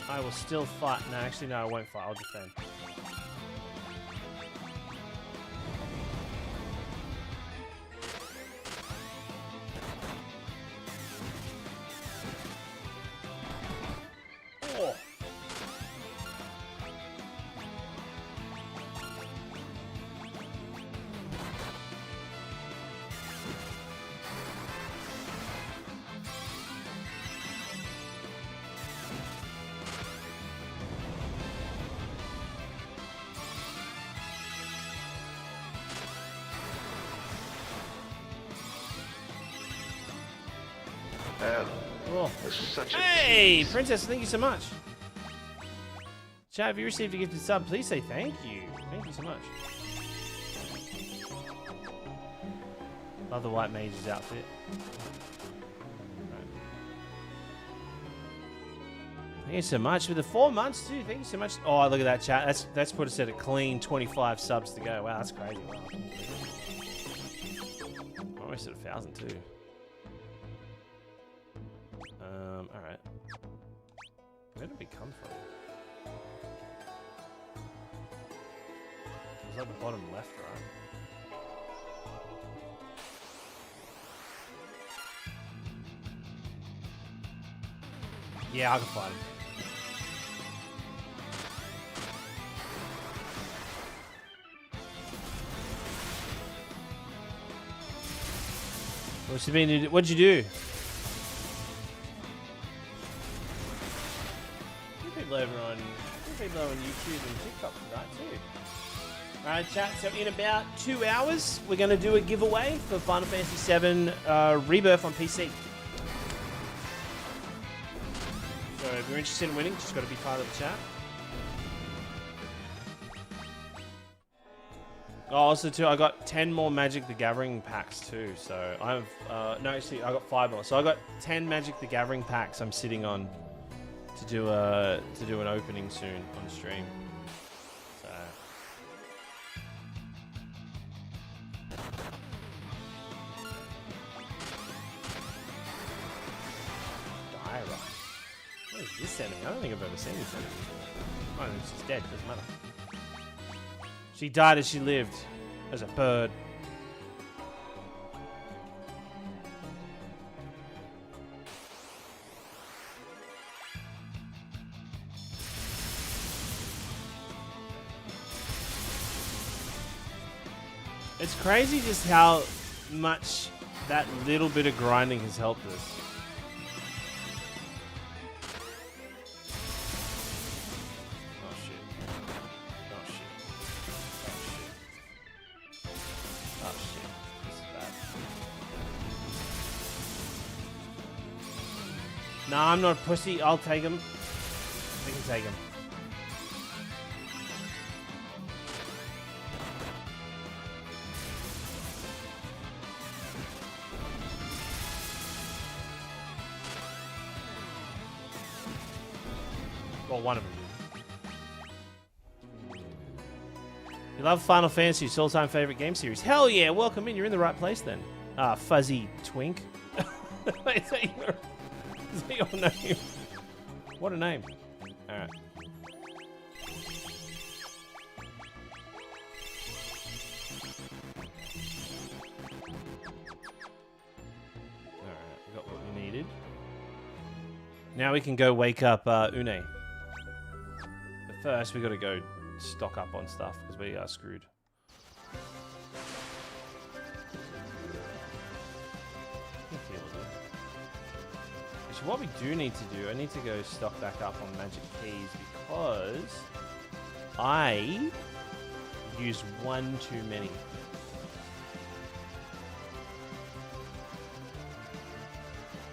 I will still fight. No, actually, no, I won't fight. I'll defend. Oh. Oh. Hey, Princess, thank you so much. Chat, if you received a gifted sub, please say thank you. Thank you so much. Love the white mage's outfit. Right. Thank you so much for the 4 months too. Thank you so much. Oh, look at that, chat. That's put us at a clean 25 subs to go. Wow, that's crazy. Wow. Almost at 1,000 too. Alright. Where did we come from? It was like the bottom left, right? Yeah, I can fight him. What'd you do? People on YouTube and TikTok for that too. Alright, chat, so in about 2 hours, we're going to do a giveaway for Final Fantasy VII Rebirth on PC. So if you're interested in winning, just got to be part of the chat. Oh, also too, I got 10 more Magic the Gathering packs too. So I've, no, actually, I got 5 more. So I got 10 Magic the Gathering packs I'm sitting on to do an opening soon on stream. So Diarrhea. What is this enemy? I don't think I've ever seen this enemy before. Oh, she's dead. Doesn't matter. She died as she lived, as a bird. It's crazy just how much that little bit of grinding has helped us. Oh shit. Oh shit. Oh shit. Oh shit. This is bad. Nah, I'm not a pussy. I'll take him. I can take him. Well, one of them. You love Final Fantasy, your all-time favorite game series. Hell yeah, welcome in. You're in the right place then. Fuzzy Twink. Is that your name? What a name. Alright. Alright, we got what we needed. Now we can go wake up Une. But first, we gotta go stock up on stuff because we are screwed. Actually, what we do need to do, I need to go stock back up on magic keys because I used one too many.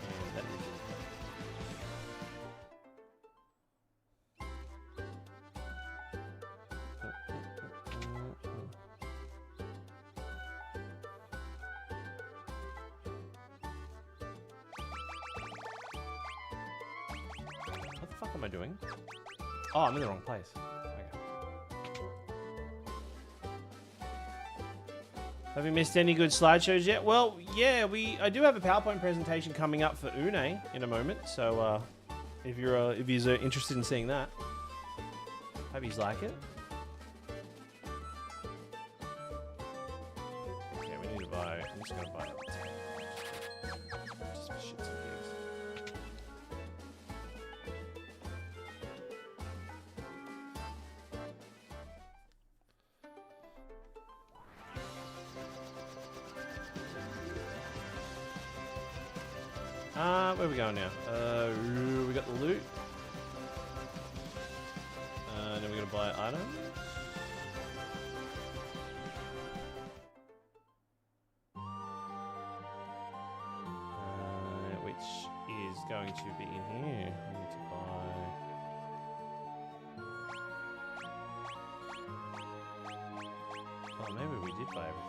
And that is What am I doing? Oh, I'm in the wrong place. Okay. Have you missed any good slideshows yet? Well, yeah, I do have a PowerPoint presentation coming up for Une in a moment. So, if you're interested in seeing that, hope you like it. Okay, we need to buy. I'm just gonna buy it. Just for shits and gigs. Where are we going now? We got the loot. Then we're gonna buy items. Which is going to be in here. We need to buy. Oh, maybe we did buy everything.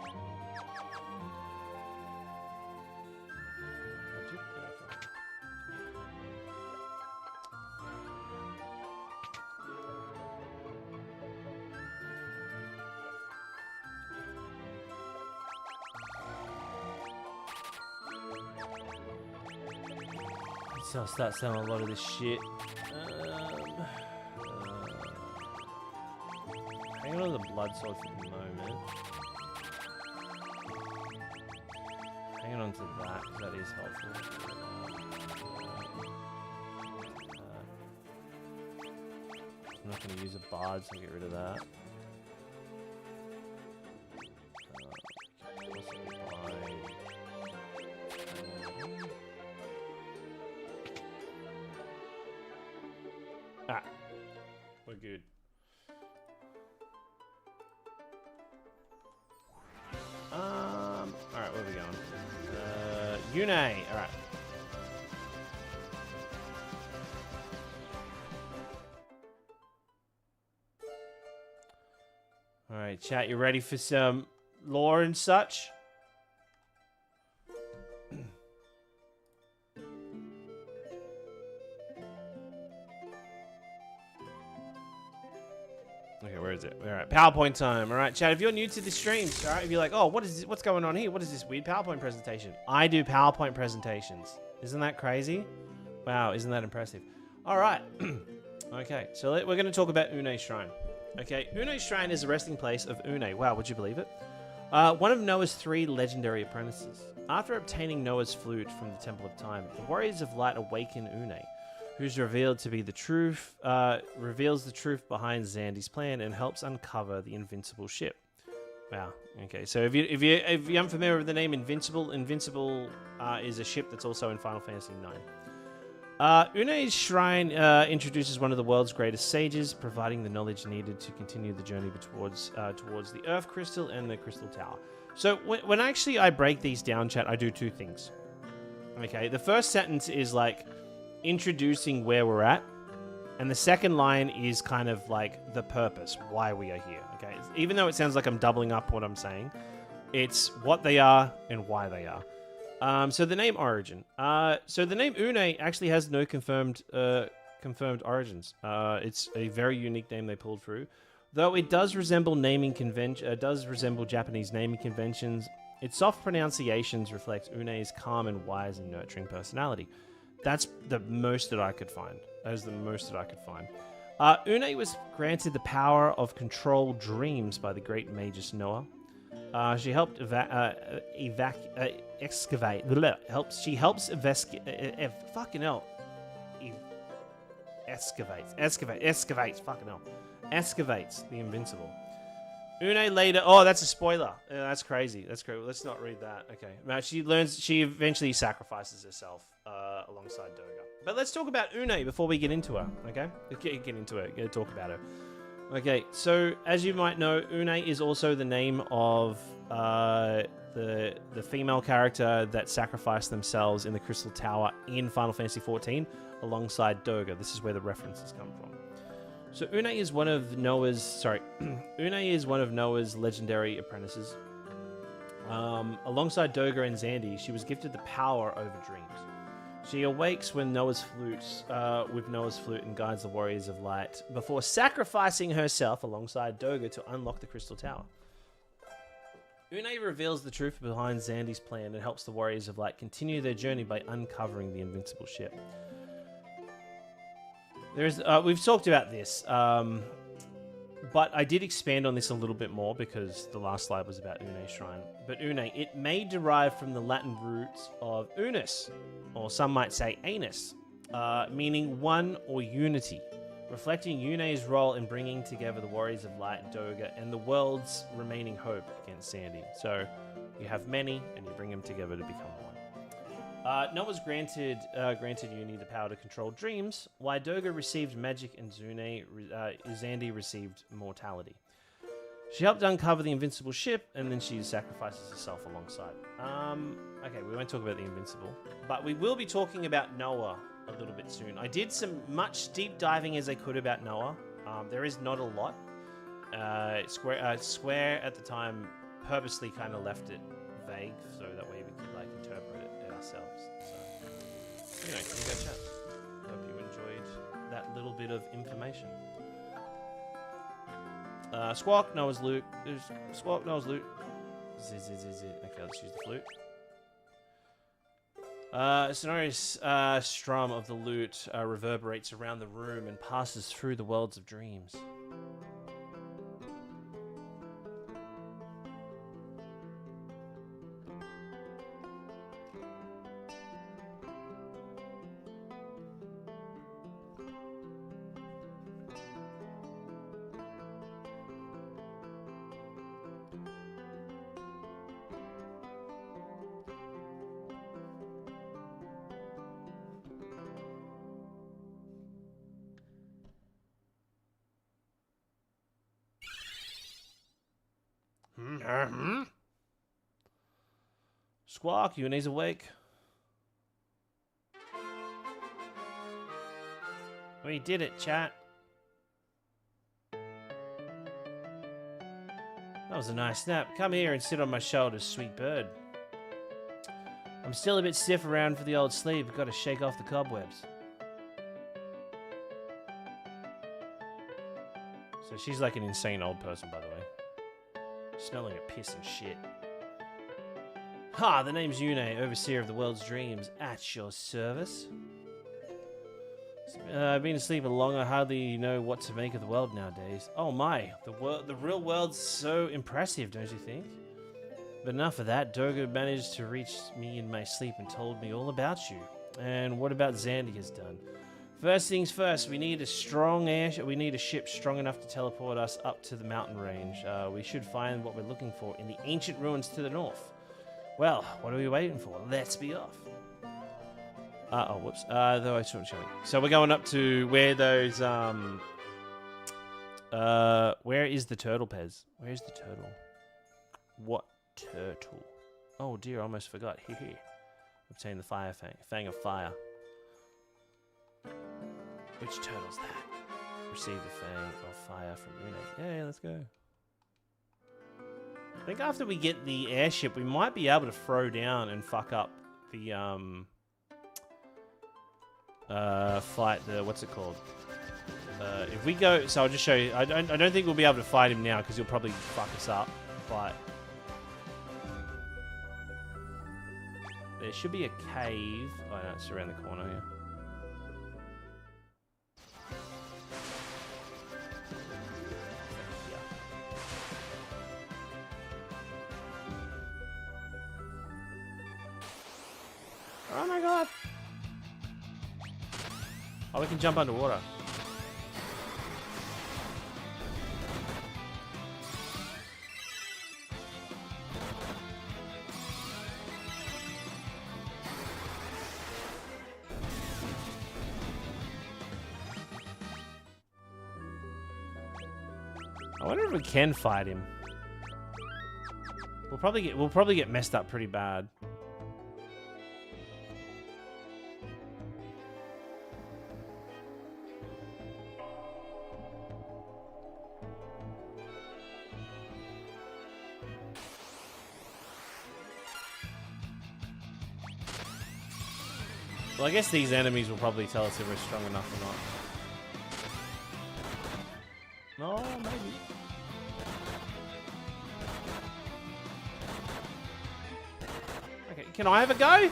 So I'll start selling a lot of this shit. Hang on to the blood swords at the moment. Hang on to that, because that is helpful. I'm not going to use a bard, so I'll get rid of that. We're good. Alright, where are we going? Une, alright. Alright, chat, you ready for some lore and such? Okay, where is it? All right, PowerPoint time. All right, chat, if you're new to the streams, all right, if you're like, oh, what is this? What's going on here? What is this weird PowerPoint presentation? I do PowerPoint presentations. Isn't that crazy? Wow, isn't that impressive? All right. Okay, so we're going to talk about Une Shrine. Okay, Une Shrine is the resting place of Une. Wow, would you believe it? One of Noah's 3 legendary apprentices. After obtaining Noah's flute from the Temple of Time, the Warriors of Light awaken Une, who's revealed to be the truth, reveals the truth behind Zandy's plan and helps uncover the Invincible ship. Wow. Okay, so if you're unfamiliar with the name Invincible, Invincible is a ship that's also in Final Fantasy IX. Une's shrine introduces one of the world's greatest sages, providing the knowledge needed to continue the journey towards the Earth Crystal and the Crystal Tower. So when actually I break these down, chat, I do 2 things. Okay, the first sentence is like introducing where we're at, and the second line is kind of like the purpose, why we are here. Okay, even though it sounds like I'm doubling up what I'm saying, it's what they are and why they are. So the name origin. So the name Une actually has no confirmed confirmed origins. It's a very unique name they pulled through. Though it does resemble Japanese naming conventions, its soft pronunciations reflect Une's calm and wise and nurturing personality. That's the most that I could find. That is the most that I could find. Une was granted the power of control dreams by the great magus Noah. She helped excavate. She helps fucking hell. Excavates the invincible. Une later. Oh, that's a spoiler. That's crazy. That's great. Let's not read that. Okay. Now she eventually sacrifices herself alongside Durga. But let's talk about Une before we get into her. Okay. Get into her. Get to talk about her. Okay. So as you might know, Une is also the name of the female character that sacrificed themselves in the Crystal Tower in Final Fantasy XIV alongside Durga. This is where the references come from. So Une is one of Noah's legendary apprentices. Alongside Durga and Xandi, she was gifted the power over dreams. She awakes with Noah's flute and guides the warriors of light before sacrificing herself alongside Durga to unlock the Crystal Tower. Une reveals the truth behind Xandi's plan and helps the warriors of light continue their journey by uncovering the invincible ship. We've talked about this, but I did expand on this a little bit more because the last slide was about Une's shrine. But Une, it may derive from the Latin roots of unus, or some might say anus, meaning one or unity, reflecting Une's role in bringing together the warriors of light, Durga, and the world's remaining hope against Xandi. So you have many, and you bring them together to become one. Noah's granted Uni the power to control dreams, while Durga received magic and Xandi received mortality. She helped uncover the invincible ship, and then she sacrifices herself alongside. Okay, we won't talk about the invincible, but we will be talking about Noah a little bit soon. I did some much deep diving as I could about Noah. There is not a lot. Square at the time purposely kind of left it vague, so that way we could interpret it ourselves. So, anyway, you go chat. Hope you enjoyed that little bit of information. Squawk, Noah's loot. Squawk, Noah's loot. Okay, let's use the flute. Sonorous strum of the lute reverberates around the room and passes through the worlds of dreams. Squawk, Une's awake. We did it, chat. That was a nice nap. Come here and sit on my shoulders, sweet bird. I'm still a bit stiff around for the old sleep. Got to shake off the cobwebs. So she's like an insane old person, by the way. Smelling of piss and shit. Ha! The name's Une, overseer of the world's dreams. At your service. I've been asleep long. I hardly know what to make of the world nowadays. Oh my! The real world's so impressive, don't you think? But enough of that. Durga managed to reach me in my sleep and told me all about you. And what about Xandi has done? First things first, we need a ship strong enough to teleport us up to the mountain range. We should find what we're looking for in the ancient ruins to the north. Well, what are we waiting for? Let's be off. Oh, whoops. Though I shouldn't show you. So we're going up to where those, where is the turtle, Pez? Where's the turtle? What turtle? Oh dear, I almost forgot. Here. Obtain the fire fang of fire. Which turtle's that? Receive the fang of fire from Une. Yeah, let's go. I think after we get the airship, we might be able to throw down and fuck up the fight the, what's it called? If we go, so I'll just show you. I don't think we'll be able to fight him now because he'll probably fuck us up. But there should be a cave. Oh no, it's around the corner here. Oh my god! Oh, we can jump underwater. I wonder if we can fight him. We'll probably get messed up pretty bad. Well, I guess these enemies will probably tell us if we're strong enough or not. No, maybe. Okay, can I have a go?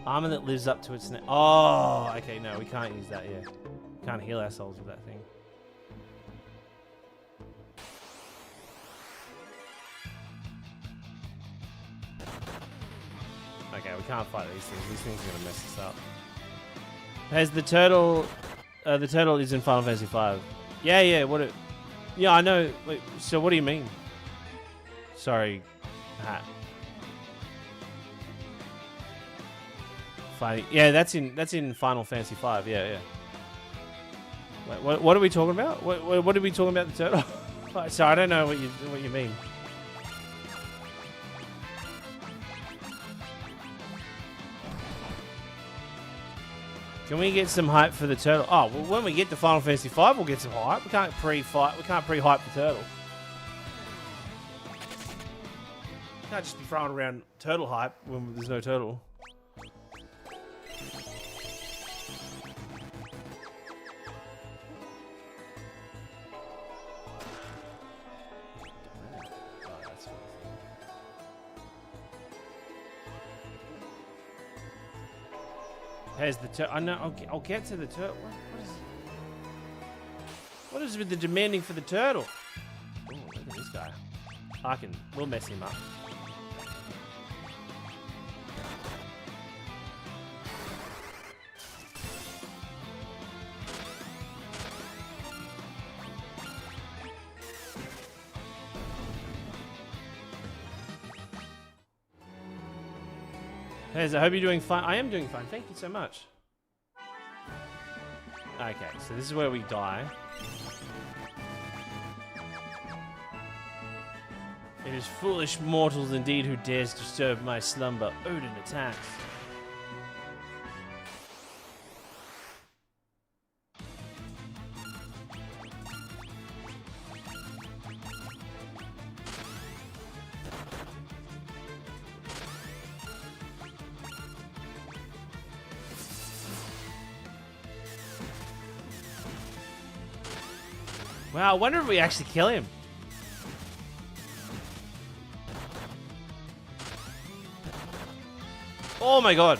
Armor that lives up to its name. Oh, okay, no, we can't use that, yeah. We can't heal ourselves with that thing. Okay, we can't fight these things. These things are gonna mess us up. Has the turtle is in Final Fantasy V. Yeah, yeah, yeah, I know. Wait, so what do you mean? Sorry, hat. Yeah, that's in Final Fantasy V. Yeah, yeah. Wait, what are we talking about? What are we talking about? The turtle? Sorry, I don't know what you mean. Can we get some hype for the turtle? Oh, well, when we get to Final Fantasy V, we'll get some hype. We can't pre-fight. We can't pre-hype the turtle. We can't just be throwing around turtle hype when there's no turtle. Has the turtle? I know. I'll get to the turtle. What is with the demanding for the turtle? Oh, look at this guy. We'll mess him up. Hez, I hope you're doing fine. I am doing fine. Thank you so much. Okay, so this is where we die. It is foolish mortals indeed who dares disturb my slumber. Odin attacks. Wow, I wonder if we actually kill him. Oh my god.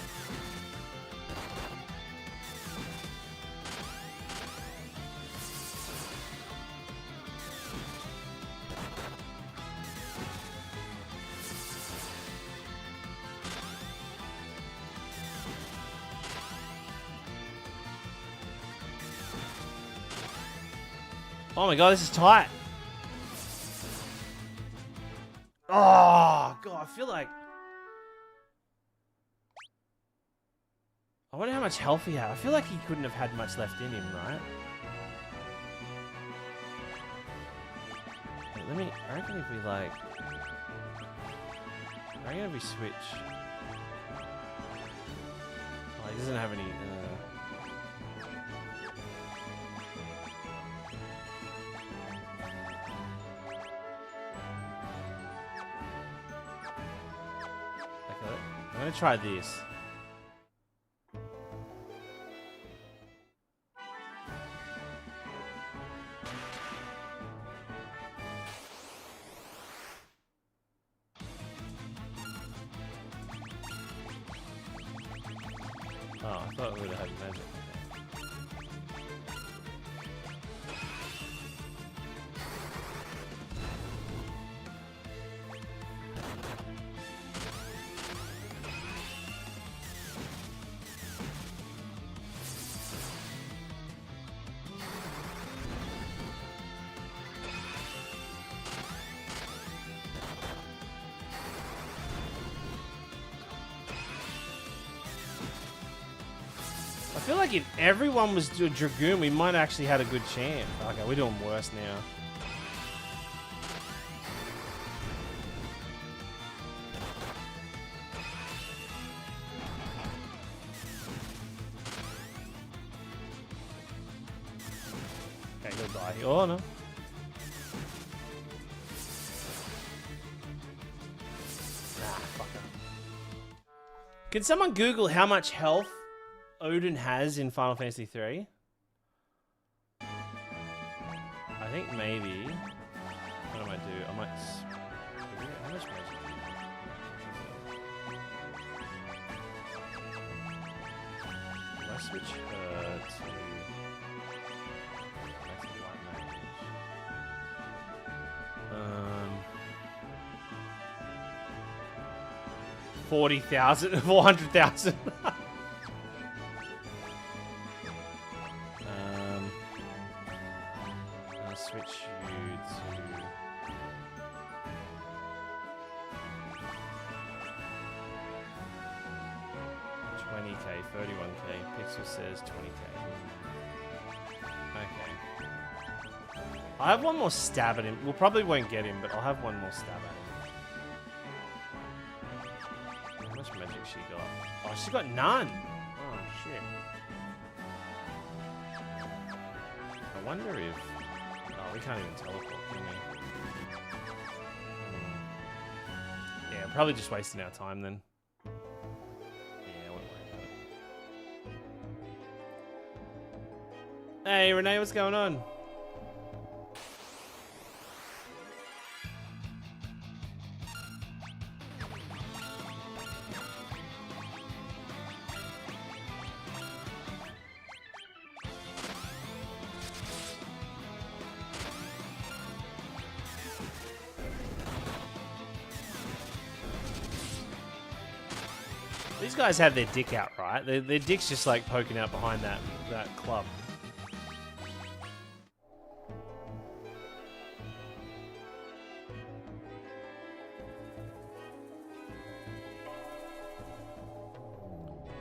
Oh my god, this is tight. Oh god, I feel like I wonder how much health he had. I feel like he couldn't have had much left in him, right? Wait, let me... I reckon if we, like... I reckon if we switch... Oh, he doesn't have any... Okay, I'm gonna try this. Oh, I thought we would have had magic. I feel like if everyone was a Dragoon, we might actually had a good chance. Okay, we're doing worse now. Okay, he'll die. Oh, no. Fucker. Can someone Google how much health Odin has in Final Fantasy III? I think maybe. What I might do? I might. How much magic? Do I switch her to? That's the white mage. 40,000, 400,000. Switch you to 20k, 31k. Pixel says 20k. Okay. I have one more stab at him. We'll probably won't get him, but I'll have one more stab at him. How much magic she got? Oh, she got none. Oh shit. I wonder if. We can't even teleport, can we? Yeah, probably just wasting our time then. Yeah, I won't worry about it. Hey, Renee, what's going on? These guys have their dick out, right? Their dick's just like poking out behind that club.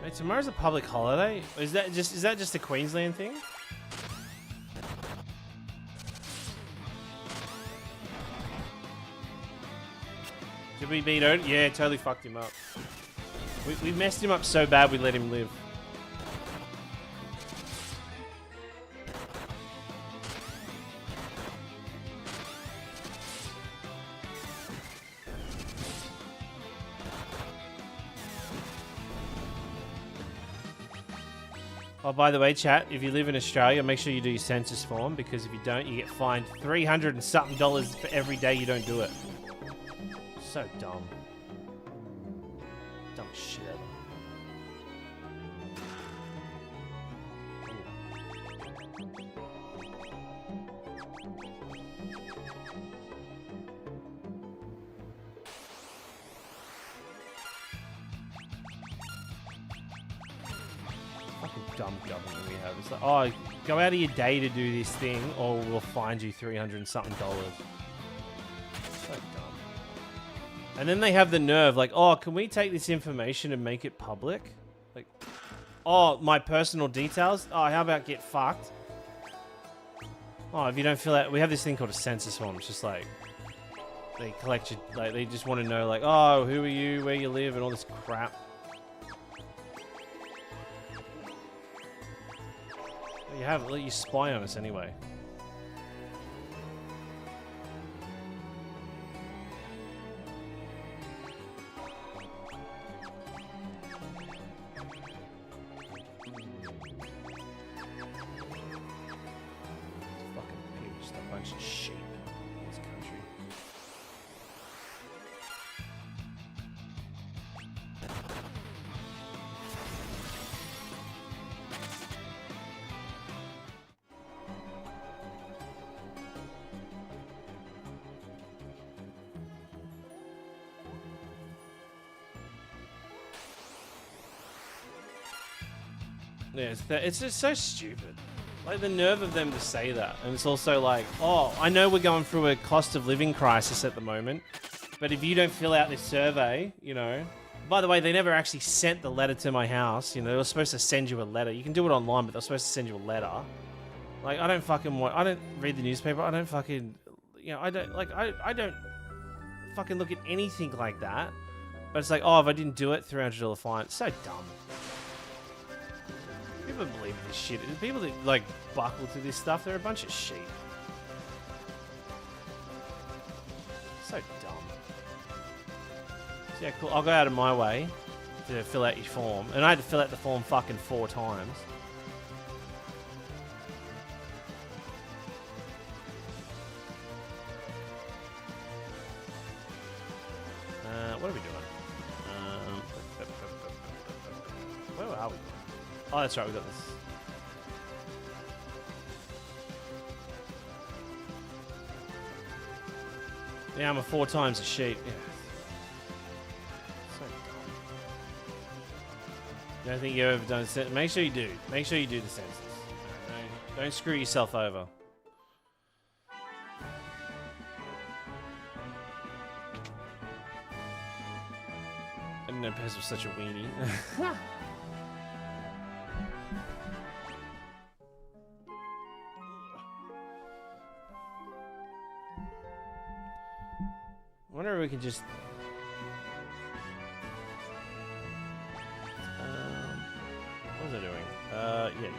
Wait, tomorrow's a public holiday? Is that just a Queensland thing? Did we beat Odin? Yeah, totally fucked him up. We messed him up so bad we let him live. Oh, by the way, chat, if you live in Australia, make sure you do your census form, because if you don't, you get fined $300 and something for every day you don't do it. So dumb. Dumb shit. Fucking dumb government we have. It's like, oh, go out of your day to do this thing, or we'll find you $300 and something. So dumb. And then they have the nerve, like, oh, can we take this information and make it public? Like, Oh, my personal details? Oh, how about get fucked? Oh, if you don't fill out... We have this thing called a census form. It's just like... They collect you... Like, they just want to know, like, oh, who are you, where you live, and all this crap. You have... You spy on us anyway. Yeah, it's just so stupid. Like, the nerve of them to say that. And it's also like, oh, I know we're going through a cost of living crisis at the moment, but if you don't fill out this survey, you know... By the way, they never actually sent the letter to my house. You know, they were supposed to send you a letter. You can do it online, but they're supposed to send you a letter. Like, I don't fucking want... I don't read the newspaper. I don't fucking... You know, I don't... Like, I don't fucking look at anything like that. But it's like, oh, if I didn't do it, $300 fine. It's so dumb. People believe this shit. People that, like, buckle to this stuff, they're a bunch of sheep. So dumb. So yeah, cool. I'll go out of my way to fill out your form. And I had to fill out the form fucking 4 times. What are we doing? Where are we? Oh, that's right, we got this. Yeah, I'm a 4 times a sheep. Yeah. So dumb. You don't think you've ever done a Make sure you do. Make sure you do the census. Don't screw yourself over. I didn't know Pez was such a weenie. I wonder if we can just... what was I doing? Yeah, you.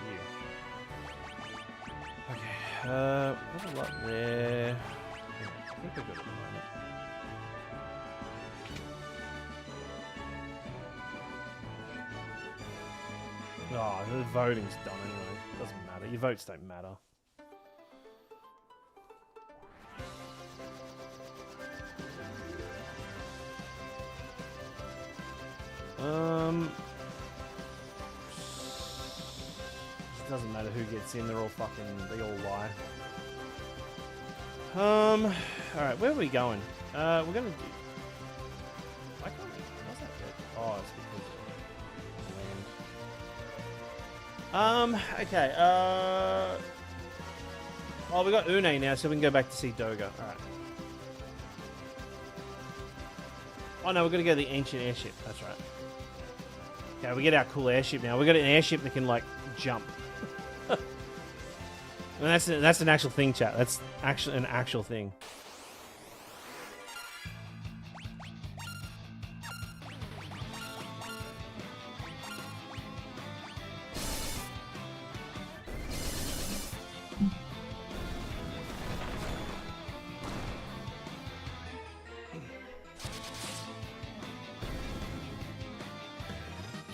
Okay, there's a lot there. I think we're good at the moment. Oh, the voting's done anyway. Doesn't matter. Your votes don't matter. It doesn't matter who gets in, they're all fucking, they all lie. Alright, where are we going? We're gonna do... Why can't we... How's that good? Oh, it's because of land. Okay, oh, we got Une now, so we can go back to see Doga. Alright. Oh no, we're gonna go to the ancient airship, that's right. Okay, we get our cool airship now. We got an airship that can, like, jump. And that's an actual thing, chat. That's actually an actual thing.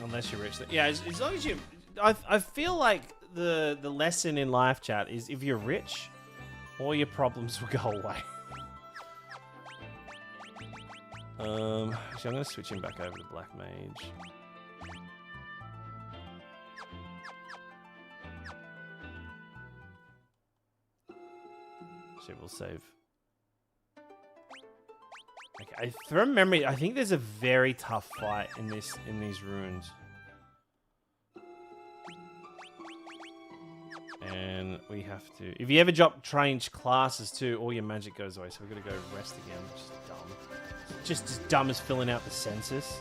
Unless you're rich. Yeah, as long as you... I feel like the lesson in life, chat, is if you're rich, all your problems will go away. Actually, I'm going to switch him back over to Black Mage. Actually, we'll save. Okay, from memory, I think there's a very tough fight in these ruins. And we have to... If you ever drop change classes too, all your magic goes away. So we're going to go rest again, which is dumb. Just as dumb as filling out the census.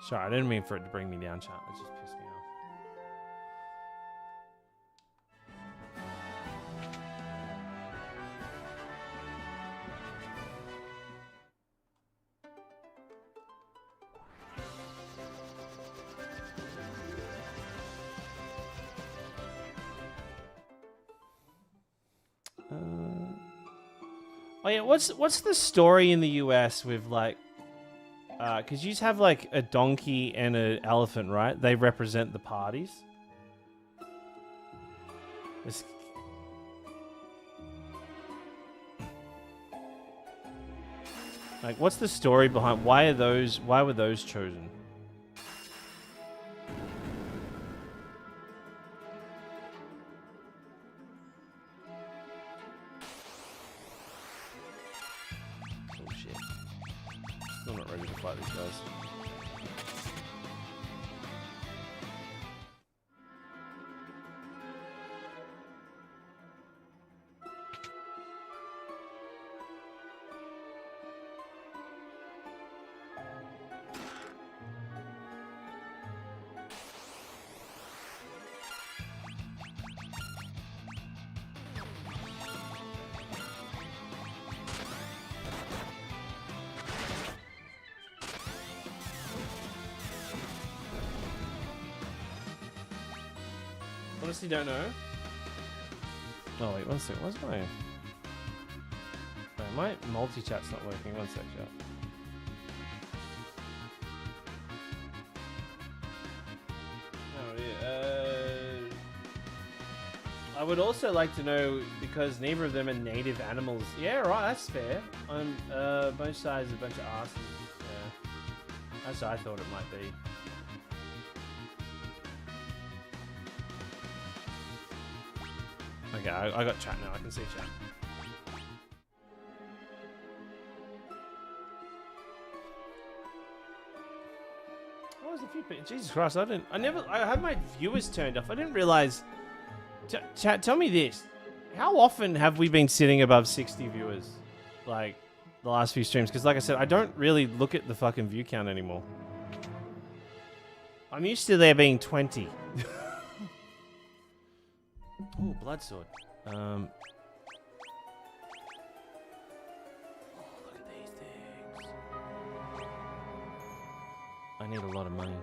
Sorry, I didn't mean for it to bring me down, chat. It just pissed me off. Oh yeah, what's the story in the US with like, because you have like a donkey and an elephant, right? They represent the parties. Like, what's the story behind why were those chosen? I'm not ready to fight these guys. Honestly, don't know. Oh wait, one sec. What's my multi-chat's not working? One sec, chat. Oh yeah. I would also like to know, because neither of them are native animals. Yeah, right. That's fair. On both sides, a bunch of arses. Yeah, that's what I thought it might be. Okay, I got chat now. I can see chat. Oh, there's a few people. Jesus Christ! I had my viewers turned off. I didn't realize. Chat, tell me this: how often have we been sitting above 60 viewers, like the last few streams? Because, like I said, I don't really look at the fucking view count anymore. I'm used to there being 20. Oh, blood sword. Oh, look at these things. I need a lot of money.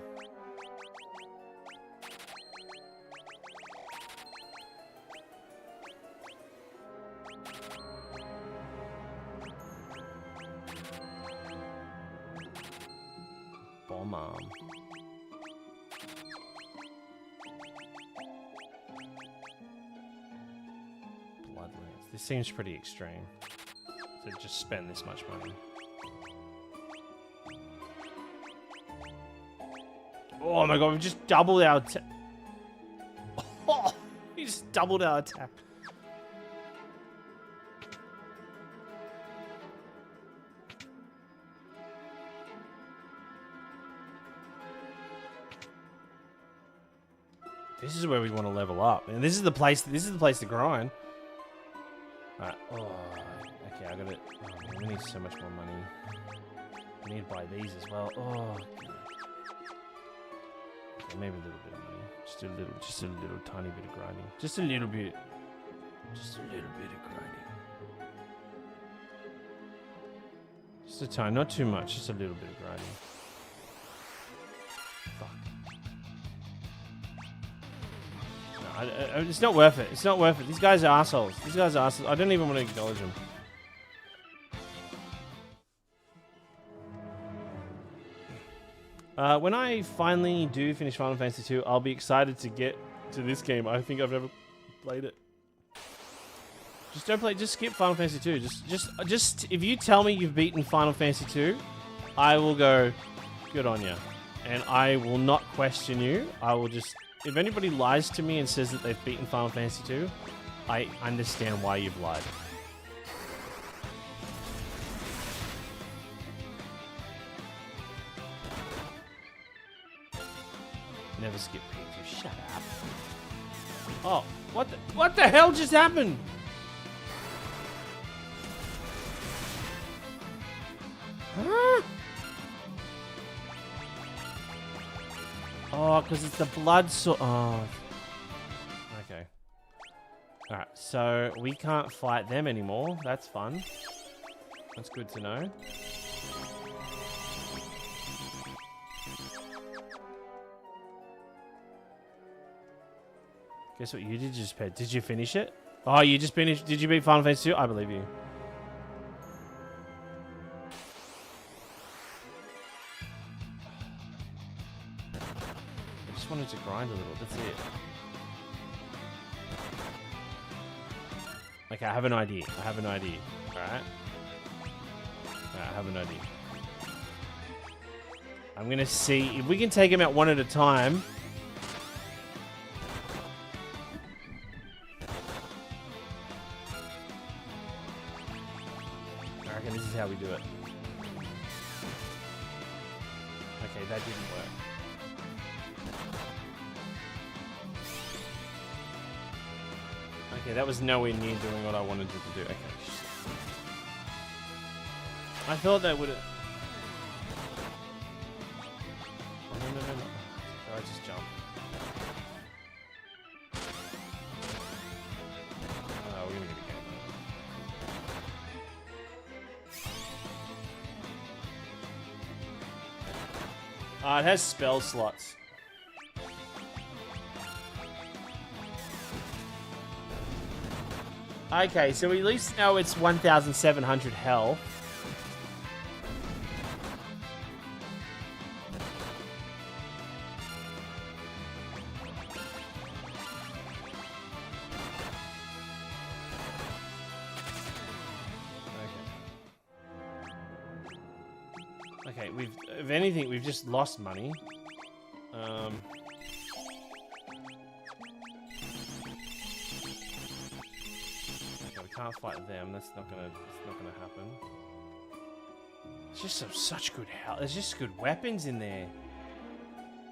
Bomb arm. This seems pretty extreme to just spend this much money. Oh my god, we just doubled our attack. Oh, we just doubled our attack. This is where we want to level up, and this is the place. This is the place to grind. Alright. Oh, okay, I gotta. Oh, man, we need so much more money. We need to buy these as well. Oh. Okay, maybe a little bit of money. Just a little tiny bit of grinding. Just a little bit. Just a little bit of grinding. Just a tiny, not too much. Just a little bit of grinding. Fuck. It's not worth it. It's not worth it. These guys are assholes. These guys are assholes. I don't even want to acknowledge them. When I finally do finish Final Fantasy II, I'll be excited to get to this game. I think I've never played it. Just don't play. Just skip Final Fantasy II. Just if you tell me you've beaten Final Fantasy II, I will go, good on you, and I will not question you. I will just. If anybody lies to me and says that they've beaten Final Fantasy II, I understand why you've lied. Never skip P2. Shut up. Oh, what the hell just happened? Huh? Oh, because it's the blood so. Oh. Okay. Alright, so we can't fight them anymore. That's fun. That's good to know. Guess what you did just pet? Did you finish it? Oh, you just finished. Did you beat Final Fantasy 2? I believe you. I just wanted to grind a little. That's it. Okay, I have an idea. I have an idea. Alright? I have an idea. I'm gonna see if we can take him out one at a time. I reckon this is how we do it. Okay, that didn't work. Okay, that was nowhere near doing what I wanted it to do. Okay. I thought that would have... Oh, no. I just jumped. Oh, we're gonna get a game. It has spell slots. Okay, so at least now it's 1,700 health. Okay, if anything, we've just lost money. Okay, we can't fight them. That's not gonna happen. It's just such good health. There's just good weapons in there.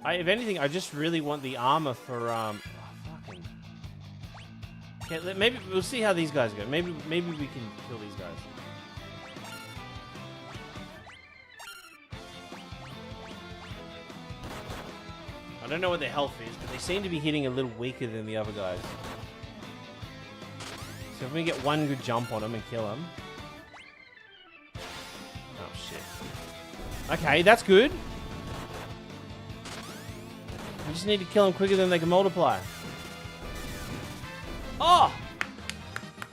If anything, I just really want the armor for fucking. Okay, maybe we'll see how these guys go. Maybe we can kill these guys. I don't know what their health is, but they seem to be hitting a little weaker than the other guys. So if we get one good jump on them and kill them. Oh, shit. Okay, that's good. We just need to kill them quicker than they can multiply. Oh!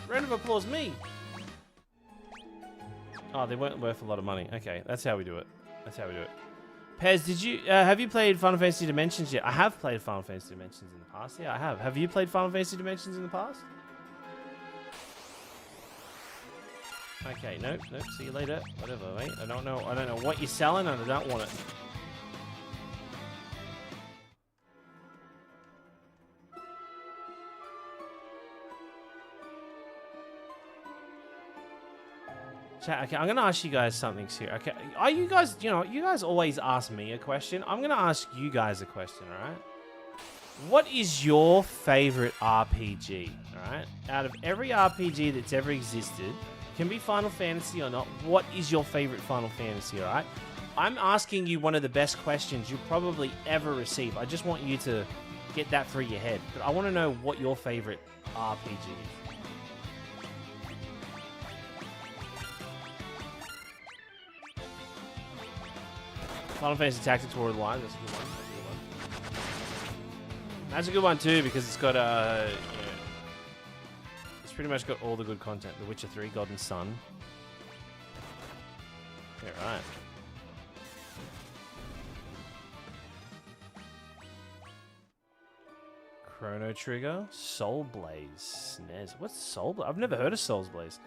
Round of applause, me. Oh, they weren't worth a lot of money. Okay, that's how we do it. That's how we do it. Pez, did you have you played Final Fantasy Dimensions yet? I have played Final Fantasy Dimensions in the past. Yeah, I have. Have you played Final Fantasy Dimensions in the past? Okay, nope. See you later. Whatever, mate. I don't know what you're selling, and I don't want it. Chat, okay, I'm gonna ask you guys something here. Okay, are you guys, you guys always ask me a question. I'm gonna ask you guys a question, alright? What is your favorite RPG, alright? Out of every RPG that's ever existed, can be Final Fantasy or not, what is your favorite Final Fantasy, alright? I'm asking you one of the best questions you'll probably ever receive. I just want you to get that through your head. But I want to know what your favorite RPG is. Final Fantasy Tactics War of the Line, that's a good one. That's a good one too, because it's got it's pretty much got all the good content. The Witcher 3, God and Son. Yeah, right. Chrono Trigger, Soul Blaze, SNES. What's Soul Blaze? I've never heard of Soul Blaze.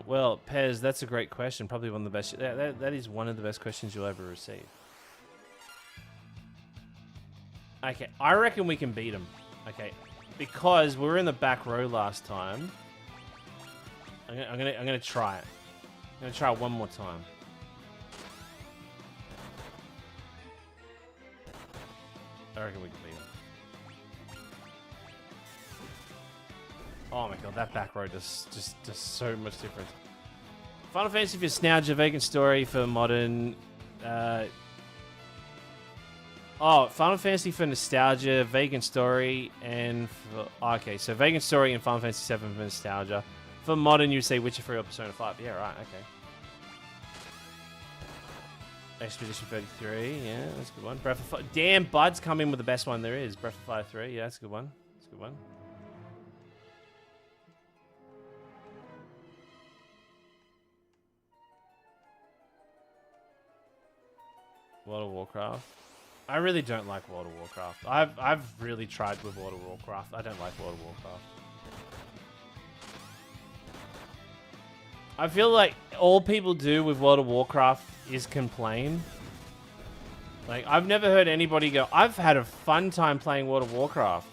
Well, Pez, that's a great question. Probably one of the best. That is one of the best questions you'll ever receive. Okay, I reckon we can beat him. Okay, because we were in the back row last time. I'm gonna try it. I'm gonna try it one more time. I reckon we can beat him. Oh my god, that back row does so much difference. Final Fantasy for nostalgia, Vacant Story for modern. Final Fantasy for nostalgia, Vacant Story, and for, okay, so Vacant Story and Final Fantasy VII for nostalgia. For modern, you say Witcher 3 or Persona 5. Yeah, right. Okay. Expedition 33. Yeah, that's a good one. Breath of Fire. Damn, Bud's come in with the best one there is. Breath of Fire 3. Yeah, that's a good one. That's a good one. World of Warcraft. I really don't like World of Warcraft. I've really tried with World of Warcraft. I don't like World of Warcraft. I feel like all people do with World of Warcraft is complain. Like, I've never heard anybody go, I've had a fun time playing World of Warcraft.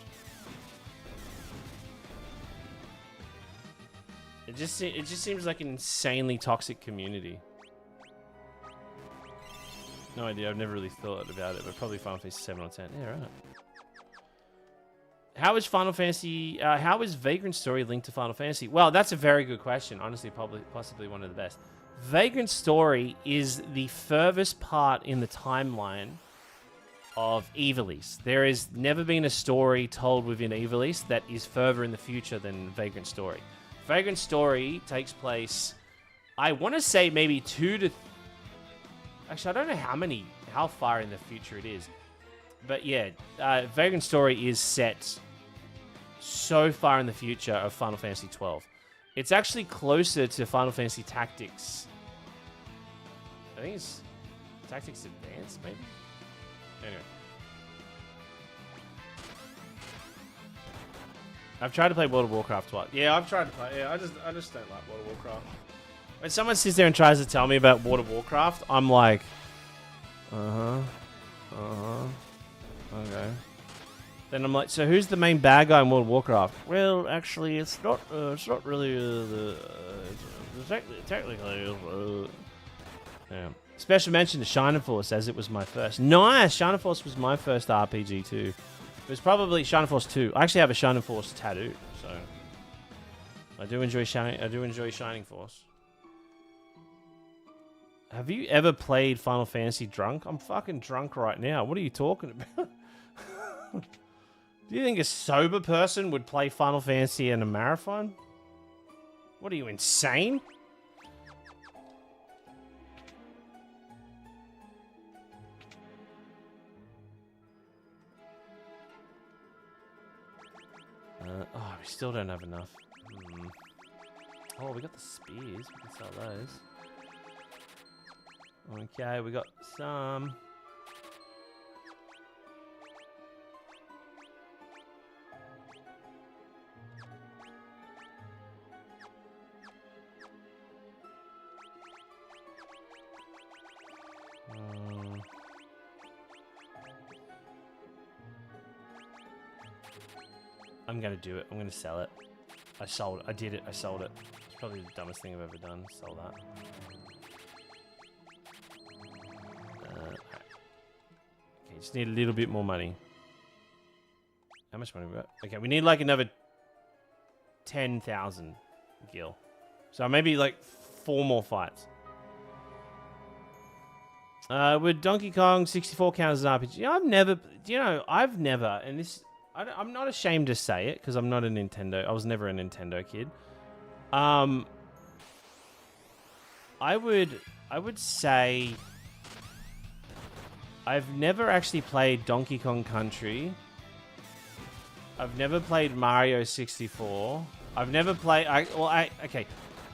It just seems like an insanely toxic community. No idea. I've never really thought about it, but probably Final Fantasy 7 or 10. Yeah, right. How is Final Fantasy? How is Vagrant Story linked to Final Fantasy? Well, that's a very good question. Honestly, possibly one of the best. Vagrant Story is the furthest part in the timeline of IVALICE. There has never been a story told within IVALICE that is further in the future than Vagrant Story. Vagrant Story takes place, I want to say maybe 2 to... Actually, I don't know how far in the future it is. But yeah, Vagrant Story is set so far in the future of Final Fantasy XII. It's actually closer to Final Fantasy Tactics. I think it's Tactics Advanced, maybe? Anyway. I've tried to play World of Warcraft twice. Yeah, I've tried to play. Yeah, I just don't like World of Warcraft. When someone sits there and tries to tell me about World of Warcraft, I'm like, okay. Then I'm like, so who's the main bad guy in World of Warcraft? Well, actually, it's not really technically. Yeah. Special mention to Shining Force, as it was my first. Nice, Shining Force was my first RPG too. It was probably Shining Force 2. I actually have a Shining Force tattoo, so I do enjoy Shining Force. Have you ever played Final Fantasy drunk? I'm fucking drunk right now. What are you talking about? Do you think a sober person would play Final Fantasy in a marathon? What are you, insane? Oh, we still don't have enough. Oh, we got the spears. We can sell those. Okay, we got some. I'm gonna do it. I'm gonna sell it. I sold it. I did it. I sold it. It's probably the dumbest thing I've ever done. Sell that. Okay, just need a little bit more money. How much money we got? Okay, we need like another 10,000 gil. So maybe like 4 more fights. Would Donkey Kong 64 count as an RPG? I've never, and this, I'm not ashamed to say it because I'm not a Nintendo. I was never a Nintendo kid. I would say I've never actually played Donkey Kong Country. I've never played Mario 64. I've never played. Okay.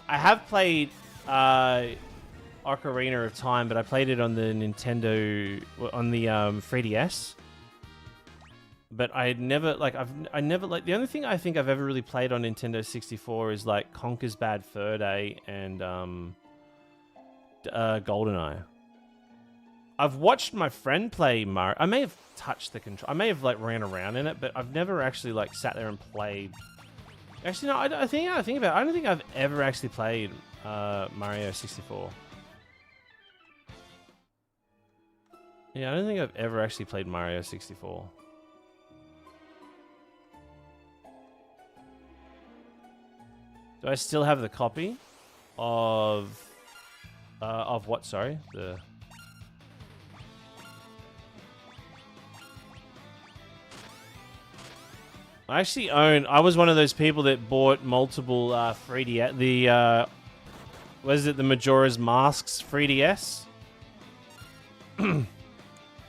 I have played Ocarina of Time, but I played it on the Nintendo, on the 3DS. But I never the only thing I think I've ever really played on Nintendo 64 is like Conker's Bad Fur Day and GoldenEye. I've watched my friend play Mario. I may have touched the control. I may have like ran around in it, but I've never actually like sat there and played. Actually, no. I don't think I've ever actually played Mario 64. Yeah, I don't think I've ever actually played Mario 64. Do I still have the copy of Of what? Sorry, the. I actually own. I was one of those people that bought multiple 3DS. The what is it? The Majora's Masks 3DS. And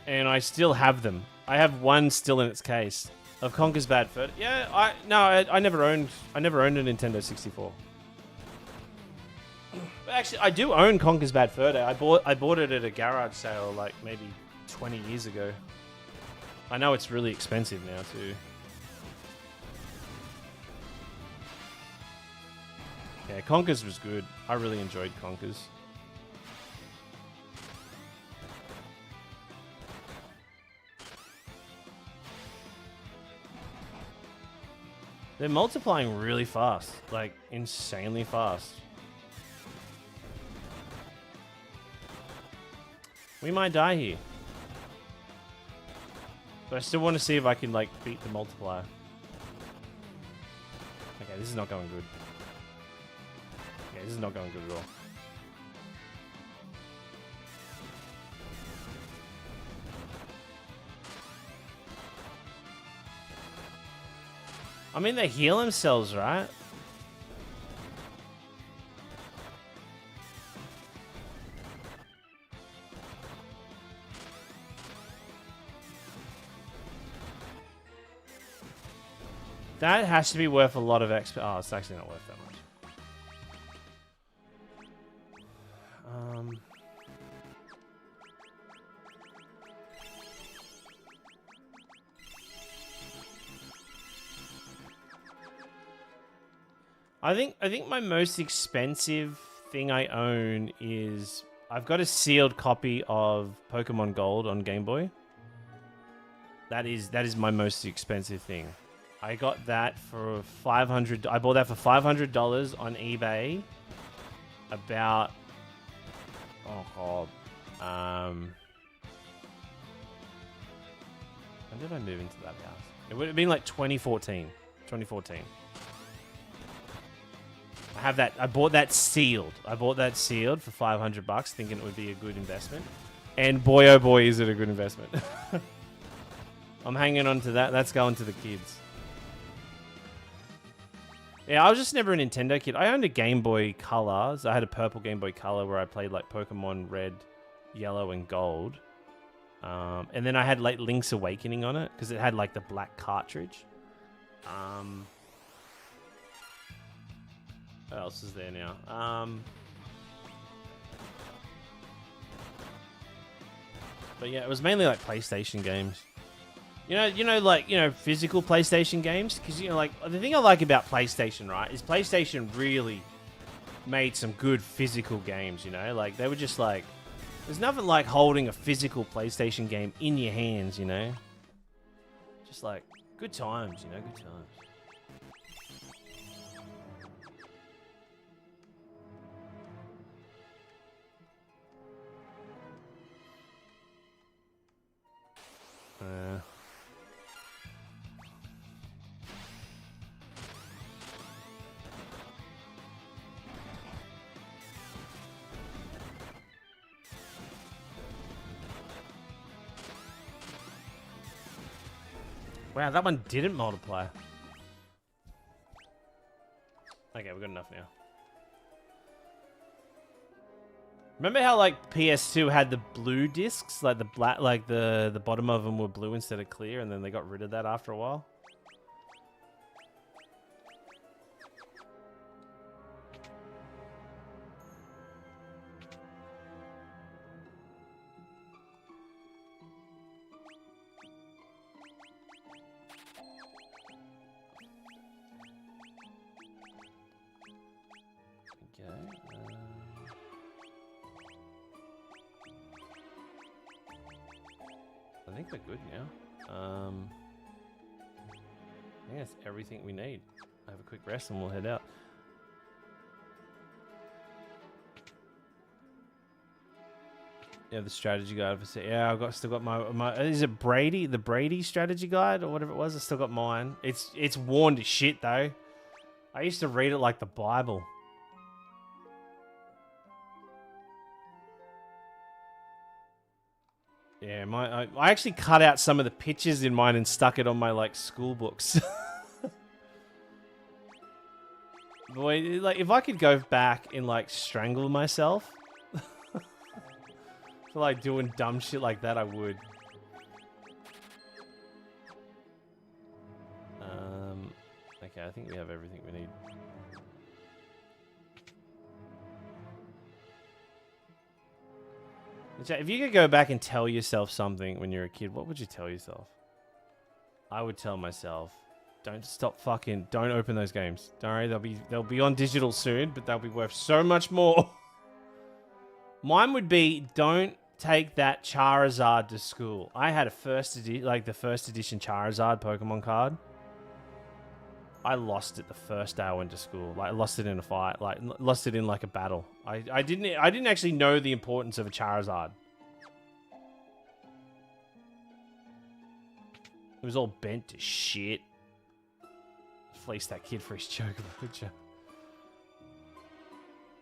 I still have them. I have one still in its case of Conker's Bad Fur. Yeah, I never owned a Nintendo 64. But actually, I do own Conker's Bad Fur Day. I bought it at a garage sale like maybe 20 years ago. I know it's really expensive now too. Yeah, Conker's was good. I really enjoyed Conker's. They're multiplying really fast, like insanely fast. We might die here. But I still want to see if I can like beat the multiplier. Okay, this is not going good. Yeah, this is not going good at all. I mean, they heal themselves, right? That has to be worth a lot of XP. Oh, it's actually not worth that much. I think my most expensive thing I own is I've got a sealed copy of Pokemon Gold on Game Boy. That is my most expensive thing. I got that for $500. I bought that for $500 on eBay. About when did I move into that house? It would have been like 2014. 2014. I have that. I bought that sealed. I bought that sealed for $500, thinking it would be a good investment. And boy, oh boy, is it a good investment. I'm hanging on to that. That's going to the kids. Yeah, I was just never a Nintendo kid. I owned a Game Boy Color. So I had a purple Game Boy Color where I played like Pokemon Red, Yellow, and Gold. And then I had like Link's Awakening on it because it had like the black cartridge. What else is there now? But yeah, it was mainly like PlayStation games. Physical PlayStation games. Because, like, the thing I like about PlayStation, right, is PlayStation really made some good physical games, Like, they were just like... There's nothing like holding a physical PlayStation game in your hands, Just like, good times, good times. Wow, that one didn't multiply. Okay, we've got enough now. Remember how like PS2 had the blue discs, like the black, like the bottom of them were blue instead of clear, and then they got rid of that after a while? I think we're good now. I think that's everything we need. Have a quick rest and we'll head out. Yeah, the strategy guide. Yeah, still got my. Is it Brady? The Brady strategy guide or whatever it was. I still got mine. It's worn to shit though. I used to read it like the Bible. Yeah, I actually cut out some of the pictures in mine and stuck it on my like school books. Boy, like if I could go back and like strangle myself for like doing dumb shit like that, I would. Okay, I think we have everything we need. If you could go back and tell yourself something when you're a kid, what would you tell yourself? I would tell myself, don't open those games. Don't worry, they'll be on digital soon, but they'll be worth so much more. Mine would be, don't take that Charizard to school. I had the first edition Charizard Pokemon card. I lost it the first day I went to school. Like, I lost it in a fight. Like, lost it in like a battle. I didn't actually know the importance of a Charizard. It was all bent to shit. Fleeced that kid for his chocobo picture.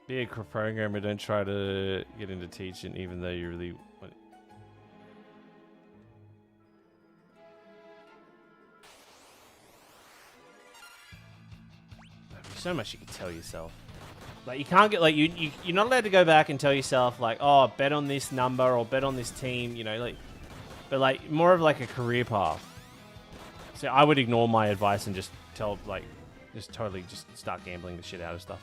Be a programmer, don't try to get into teaching even though you really want. There's so much you can tell yourself. Like, you can't get, like, you're not allowed to go back and tell yourself, like, oh, bet on this number or bet on this team, you know, like, but like more of like a career path. So I would ignore my advice and just tell, like, just totally just start gambling the shit out of stuff.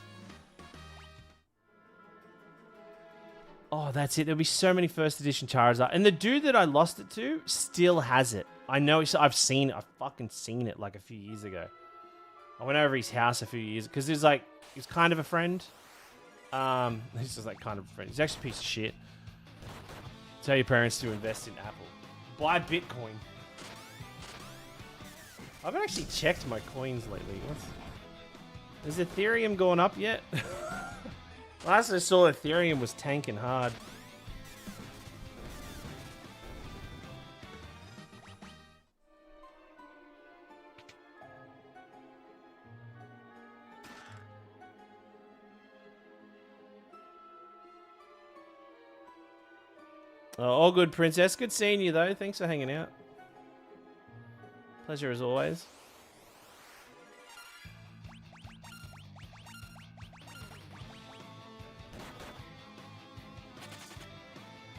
Oh, that's it. There'll be so many first edition Charizard. And the dude that I lost it to still has it. I know, I've seen it. I've fucking seen it like a few years ago. I went over his house a few years, because he's like, he's kind of a friend. He's just like kind of a friend. He's actually a piece of shit. Tell your parents to invest in Apple. Buy Bitcoin. I haven't actually checked my coins lately. Has Ethereum gone up yet? Last I saw, Ethereum was tanking hard. All good, Princess. Good seeing you, though. Thanks for hanging out. Pleasure as always.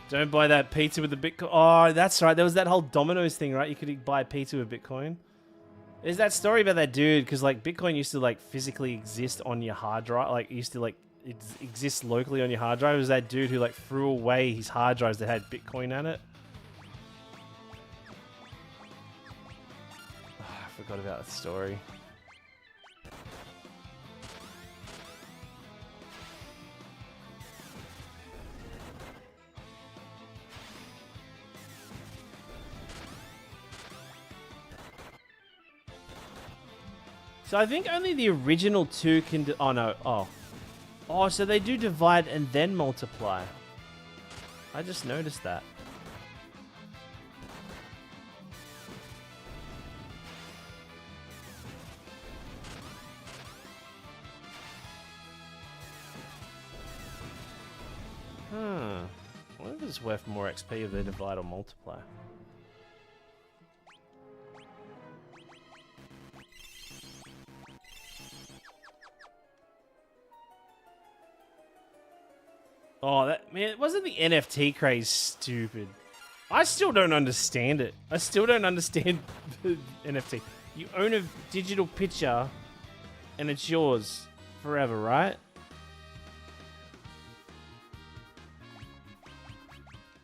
Don't buy that pizza with the Bitcoin. Oh, that's right. There was that whole Domino's thing, right? You could buy pizza with Bitcoin. There's that story about that dude, because like Bitcoin used to like physically exist on your hard drive. Like, it used to like exist locally on your hard drive. It was that dude who like threw away his hard drives that had Bitcoin on it. Oh, I forgot about that story. So I think only the original two can do... Oh, no. Oh. Oh, so they do divide and then multiply. I just noticed that. I wonder if it's worth more XP if they divide or multiply. Oh, that, man, wasn't the NFT craze stupid? I still don't understand it. I still don't understand the NFT. You own a digital picture and it's yours forever, right?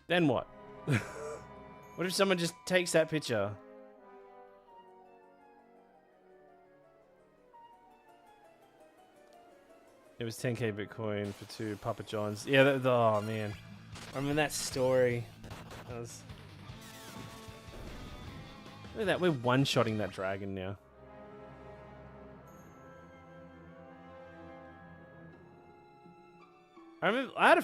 Then what? What if someone just takes that picture? It was 10k Bitcoin for 2 Papa John's. Yeah, oh man. I remember that story. That was... Look at that, we're one-shotting that dragon now. I remember I had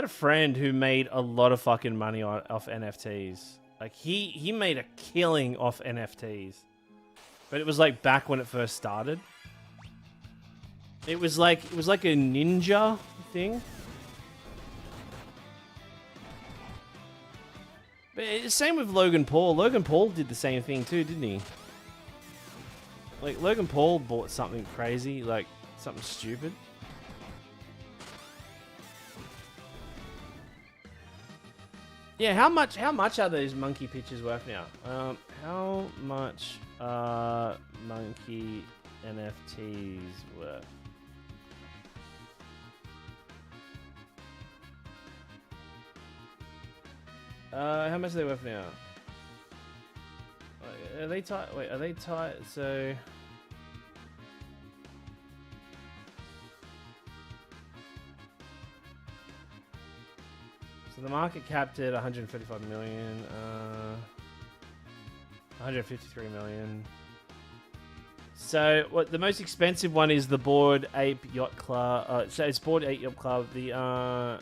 a friend who made a lot of fucking money off NFTs. Like he made a killing off NFTs. But it was like back when it first started. It was like a ninja thing. Same with Logan Paul. Logan Paul did the same thing too, didn't he? Like, Logan Paul bought something crazy, like, something stupid. Yeah, how much are those monkey pictures worth now? How much are monkey NFTs worth? How much are they worth now? Are they tight? Wait, are they tight? So... So the market capped at 135 million, 153 million. So what the most expensive one is the Bored Ape Yacht Club. So it's Bored Ape Yacht Club. The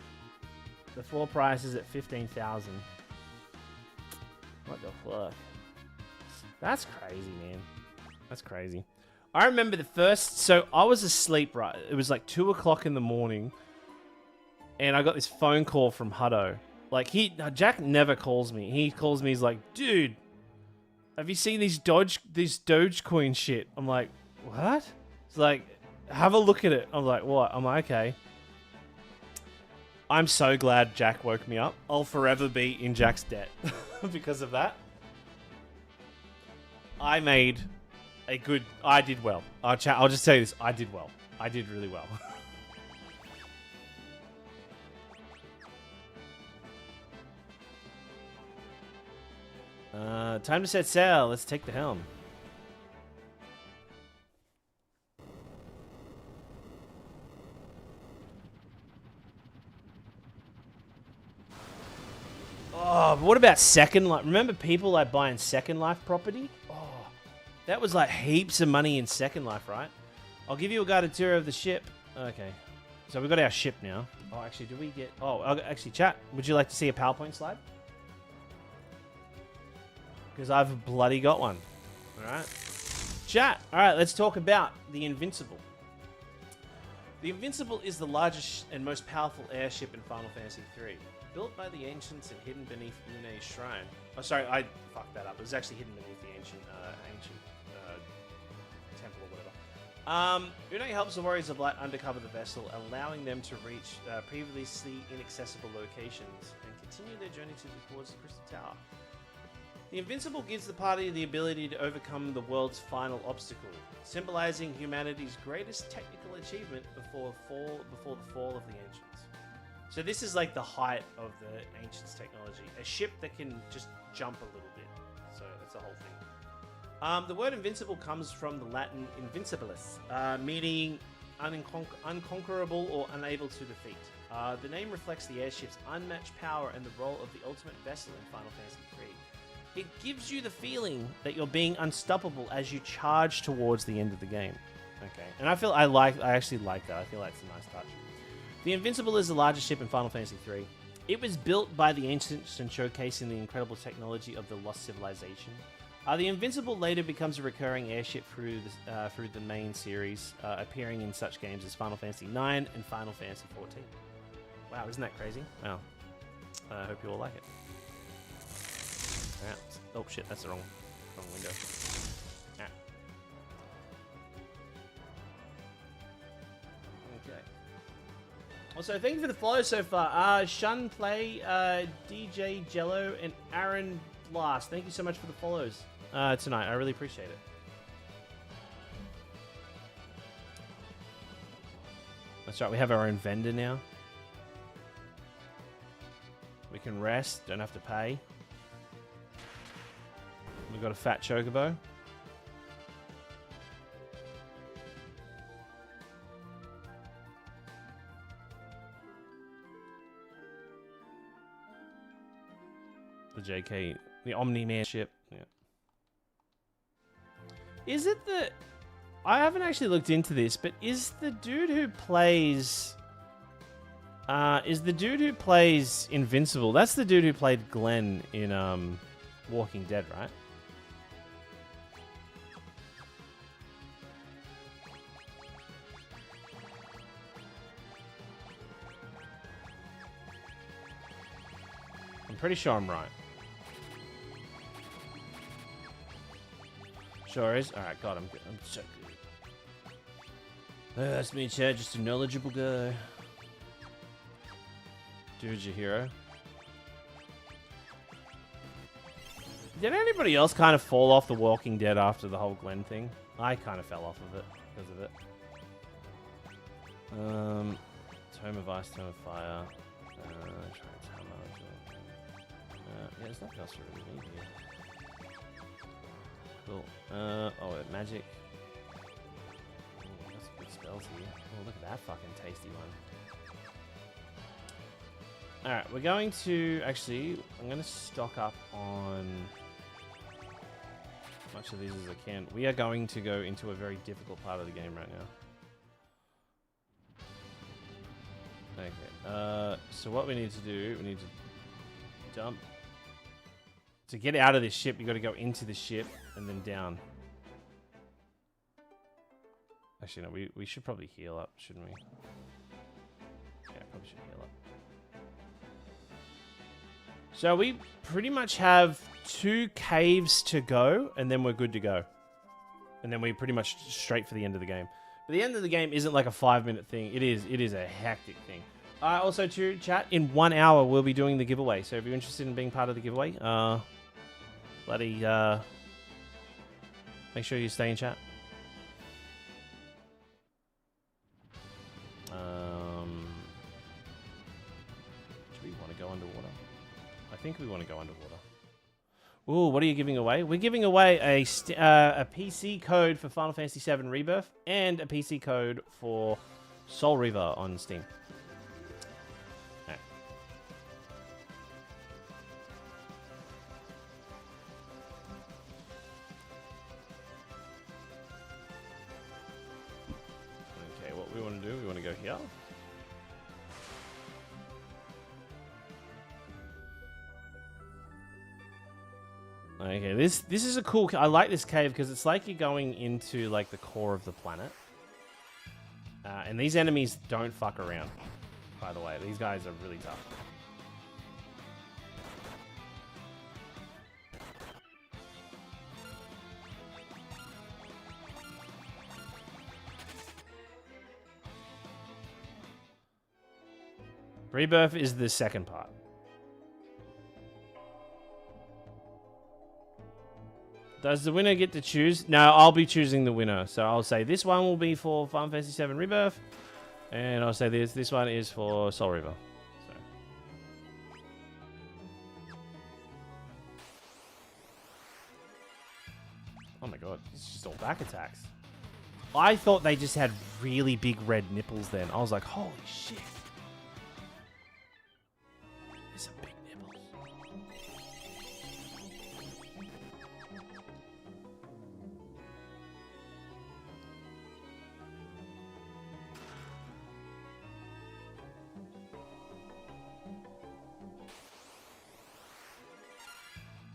floor price is at 15,000. What the fuck? That's crazy, man. That's crazy. I remember the first. So I was asleep. Right, it was like 2 o'clock in the morning. And I got this phone call from Hutto. Like, Jack never calls me. He calls me, he's like, dude, have you seen this Dogecoin shit? I'm like, what? It's like, have a look at it. I'm like, what? I'm like, okay. I'm so glad Jack woke me up. I'll forever be in Jack's debt because of that. I did well. I'll just tell you this. I did well. I did really well. Time to set sail. Let's take the helm. Oh, but what about Second Life? Remember people like buying Second Life property? Oh, that was like heaps of money in Second Life, right? I'll give you a guided tour of the ship. Okay. So we've got our ship now. Oh, actually, do we get... Oh, actually, chat. Would you like to see a PowerPoint slide? Because I've bloody got one. Alright. Chat. Alright, let's talk about the Invincible. The Invincible is the largest and most powerful airship in Final Fantasy III. Built by the ancients and hidden beneath Une's shrine. Oh, sorry, I fucked that up. It was actually hidden beneath the ancient temple or whatever. Une helps the Warriors of Light undercover the vessel, allowing them to reach previously inaccessible locations and continue their journey towards the Crystal Tower. The Invincible gives the party the ability to overcome the world's final obstacle, symbolizing humanity's greatest technical achievement before the fall of the Ancients. So this is like the height of the Ancients' technology. A ship that can just jump a little bit. So that's the whole thing. The word invincible comes from the Latin invincibilis, meaning unconquerable or unable to defeat. The name reflects the airship's unmatched power and the role of the ultimate vessel in Final Fantasy III. It gives you the feeling that you're being unstoppable as you charge towards the end of the game. Okay, and I actually like that. I feel like it's a nice touch. The Invincible is the largest ship in Final Fantasy III. It was built by the Ancients and showcasing the incredible technology of the Lost Civilization. The Invincible later becomes a recurring airship through the main series, appearing in such games as Final Fantasy IX and Final Fantasy XIV. Wow, isn't that crazy? Wow. I hope you all like it. Alright. Oh shit, that's the wrong window. Alright. Okay. Also, thank you for the follow so far. Shun Play, DJ Jello, and Aaron Blast. Thank you so much for the follows tonight. I really appreciate it. That's right, we have our own vendor now. We can rest, don't have to pay. We've got a fat chocobo. The JK, the Omni-Man ship. Yeah. Is it the... I haven't actually looked into this, but is the dude who plays... Invincible? That's the dude who played Glenn in Walking Dead, right? I'm pretty sure I'm right. Sure is. Alright, God, I'm good. I'm so good. That's me, Chad. Just a knowledgeable guy. Dude's your hero. Did anybody else kind of fall off The Walking Dead after the whole Glenn thing? I kind of fell off of it because of it. Tome of Ice, Tome of Fire. Yeah, there's nothing else to really need here. Cool. Oh, magic. Ooh, that's some good spells here. Oh, look at that fucking tasty one. Alright, we're going to... Actually, I'm going to stock up on... as much of these as I can. We are going to go into a very difficult part of the game right now. Okay. So what we need to do... We need to dump... To get out of this ship, you got to go into the ship and then down. Actually, no, we should probably heal up, shouldn't we? Yeah, probably should heal up. So we pretty much have 2 caves to go, and then we're good to go. And then we're pretty much straight for the end of the game. But the end of the game isn't like a 5-minute thing. It is a hectic thing. Also, to chat, in 1 hour, we'll be doing the giveaway. So if you're interested in being part of the giveaway, make sure you stay in chat. Do we want to go underwater? I think we want to go underwater. Ooh, what are you giving away? We're giving away a PC code for Final Fantasy VII Rebirth and a PC code for Soul Reaver on Steam. Right. Okay, what we want to do, we want to go here. Okay, this is a cool... I like this cave because it's like you're going into like the core of the planet. And these enemies don't fuck around, by the way. These guys are really tough. Rebirth is the second part. Does the winner get to choose? No, I'll be choosing the winner. So I'll say this one will be for Final Fantasy VII Rebirth. And I'll say this one is for Soul Reaver. So. Oh my god, it's just all back attacks. I thought they just had really big red nipples then. I was like, holy shit. There's some big nipples.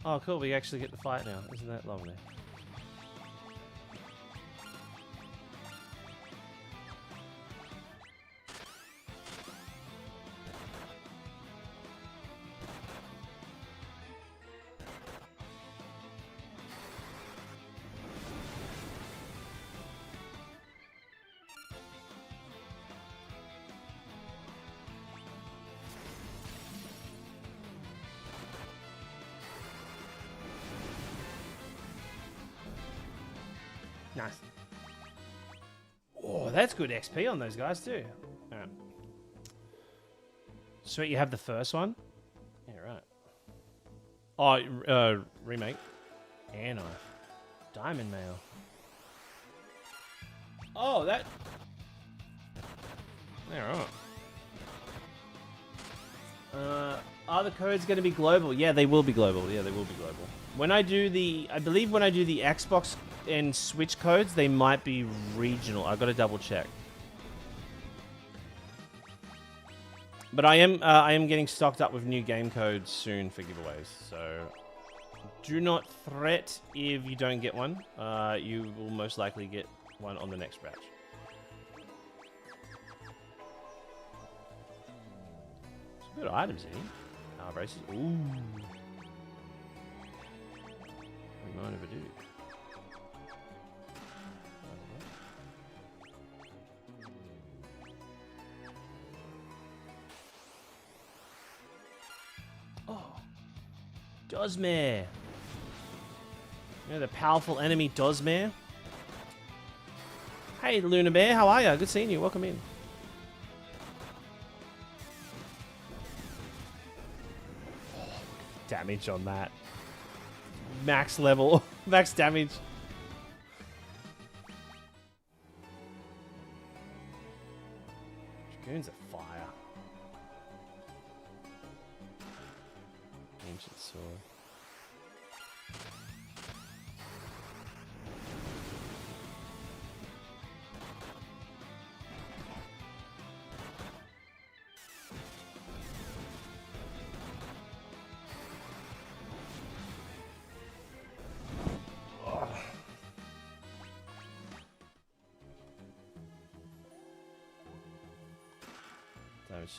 Oh, cool. We actually get to fight now. Isn't that lovely? Nice. Oh, that's good XP on those guys too. All right. Sweet, you have the first one? Yeah, right. Oh, remake. Air knife. Diamond mail. Oh, that... Yeah, right. Are the codes going to be global? Yeah, they will be global. Yeah, they will be global. When I do the... I believe when I do the Xbox and Switch codes, they might be regional. I've got to double check. But I am getting stocked up with new game codes soon for giveaways. So do not fret if you don't get one. You will most likely get one on the next batch. Some good items in here. Braces. Ooh. We might have a dude. Dozmare. You know the powerful enemy Dozmare? Hey, Luna Bear, how are ya? Good seeing you. Welcome in. Damage on that. Max level. Max damage. Dragoon's a fire. Ancient sword.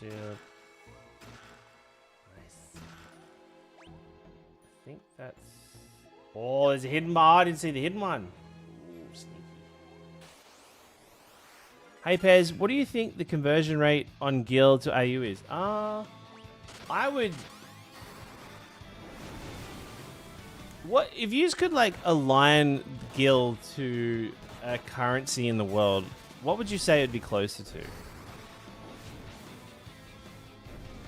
Shield. Nice. I think that's... Oh, there's a hidden bar. I didn't see the hidden one. Ooh, sneaky. Hey, Pez, what do you think the conversion rate on Guild to AU is? I would... What if you could like align Guild to a currency in the world? What would you say it'd be closer to?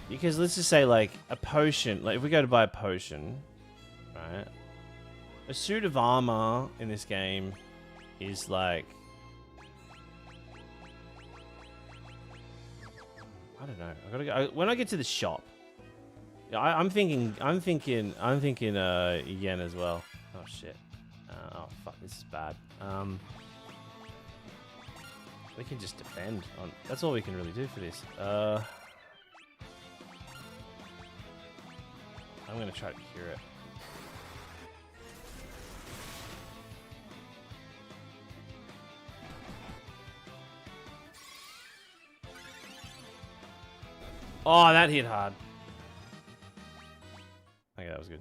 Because let's just say, like, a potion. Like, if we go to buy a potion, right? A suit of armor in this game is, like... I don't know. I gotta go... when I get to the shop... I'm thinking yen as well. Oh, shit. Oh, fuck. This is bad. We can just defend. That's all we can really do for this. I'm gonna try to cure it. Oh, that hit hard. Okay, that was good.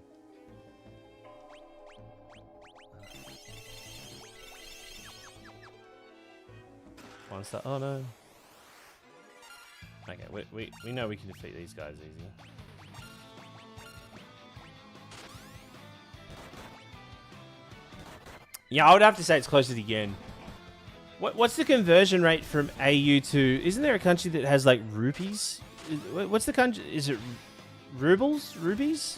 One star. Oh no. Okay, we know we can defeat these guys easy. Yeah, I would have to say it's closer to yen. What's the conversion rate from AU to... Isn't there a country that has, like, rupees? What's the country... Is it rubles? Rupees?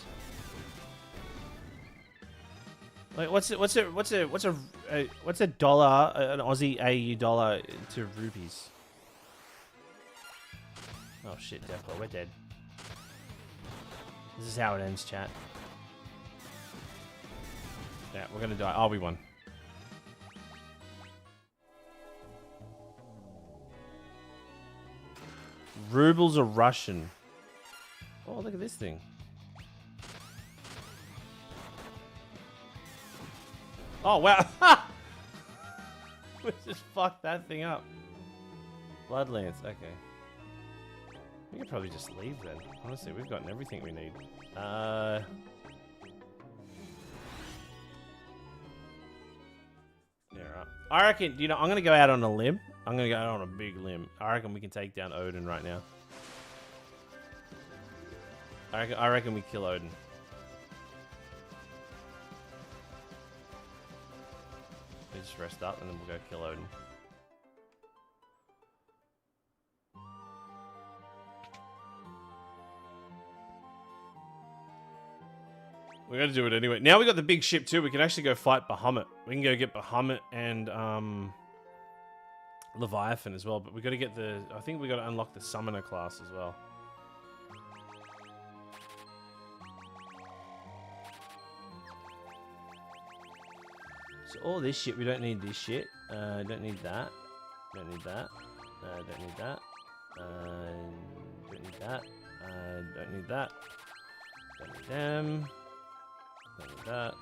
Like, what's a dollar, an Aussie AU dollar to rupees? Oh, shit, Defo, we're dead. This is how it ends, chat. Yeah, we're gonna die. Oh, we won. Rubles are Russian. Oh, look at this thing. Oh, wow. We just fucked that thing up. Bloodlance, okay. We could probably just leave then. Honestly, we've gotten everything we need. Yeah, right. I reckon, you know, I'm gonna go out on a limb. I'm gonna go out on a big limb. I reckon we can take down Odin right now. I reckon we kill Odin. We just rest up and then we'll go kill Odin. We gotta do it anyway. Now we got the big ship too. We can actually go fight Bahamut. We can go get Bahamut and Leviathan as well. But we gotta get the... I think we gotta unlock the Summoner class as well. So all this shit, we don't need this shit. Don't need that. Don't need that. Don't need that. Don't need that. Don't need that. Don't need them. Don't need that.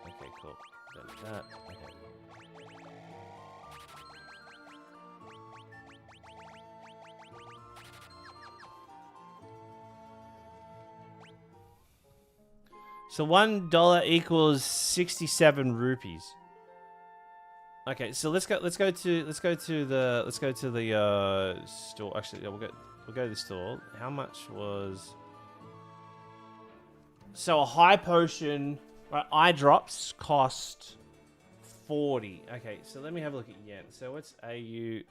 Okay, cool. Don't need that. Okay. So $1 equals 67 rupees. Okay, so let's go to the store. Actually, yeah, we'll go to the store. How much was So a high potion, right? Eye drops cost 40. Okay, so let me have a look at yen. So what's AU?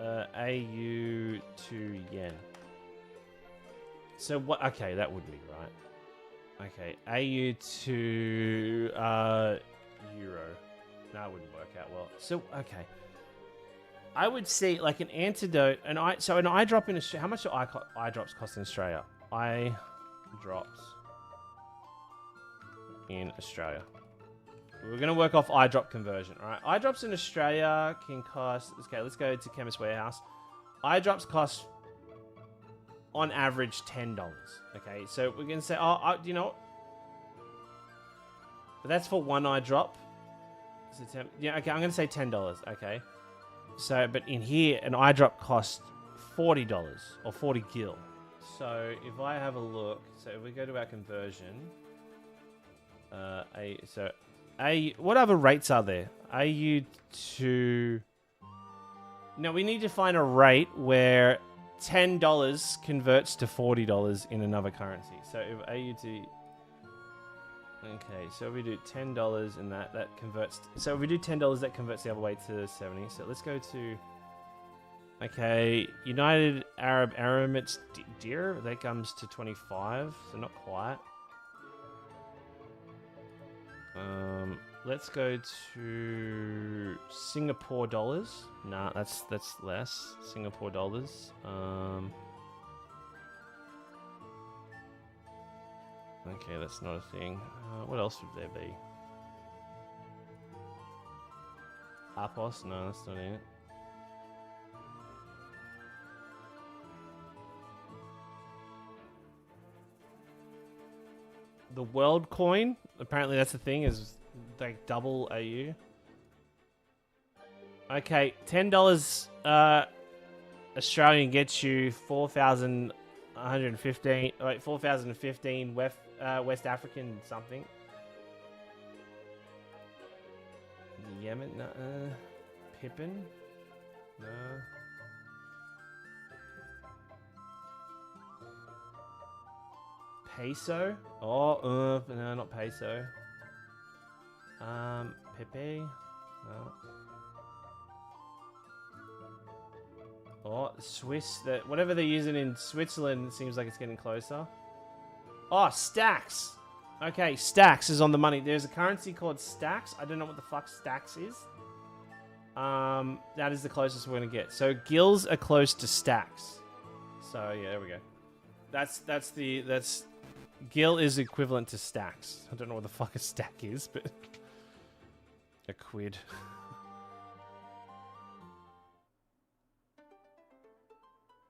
AU to yen. So what? Okay, that would be right. Okay, AU to euro. That wouldn't work out well. So okay, I would see like an antidote. An eye drop in Australia. How much do eye drops cost in Australia? Eye drops in Australia. We're going to work off eye drop conversion. All right, eye drops in Australia can cost. Okay, let's go to Chemist Warehouse. Eye drops cost on average $10. Okay, so we're going to say, you know what? But that's for one eye drop. So yeah, okay, I'm going to say $10. Okay, so but in here, an eye drop costs $40 or 40 gil. So if I have a look, so if we go to our conversion, what other rates are there? AU to... Now we need to find a rate where $10 converts to $40 in another currency. So if AU to... Okay, so if we do $10 in that converts... So if we do $10, that converts the other way to 70. So let's go to... Okay, United Arab Emirates Dir, that comes to 25, so not quite. Let's go to Singapore dollars. Nah, that's less. Singapore dollars. Okay, that's not a thing. What else would there be? Apos? No, that's not it. The world coin, apparently that's the thing, is like double AU. Okay, $10 Australian gets you 4,115. Wait, 4,015 West African something. Yemen, Pippin, no. Peso? Oh, no, not peso. Pepe? No. Oh, Swiss. Whatever they're using in Switzerland seems like it's getting closer. Oh, Stacks. Okay, Stacks is on the money. There's a currency called Stacks. I don't know what the fuck Stacks is. That is the closest we're gonna get. So gills are close to Stacks. So yeah, there we go. That's Gil is equivalent to stacks. I don't know what the fuck a stack is, but a quid.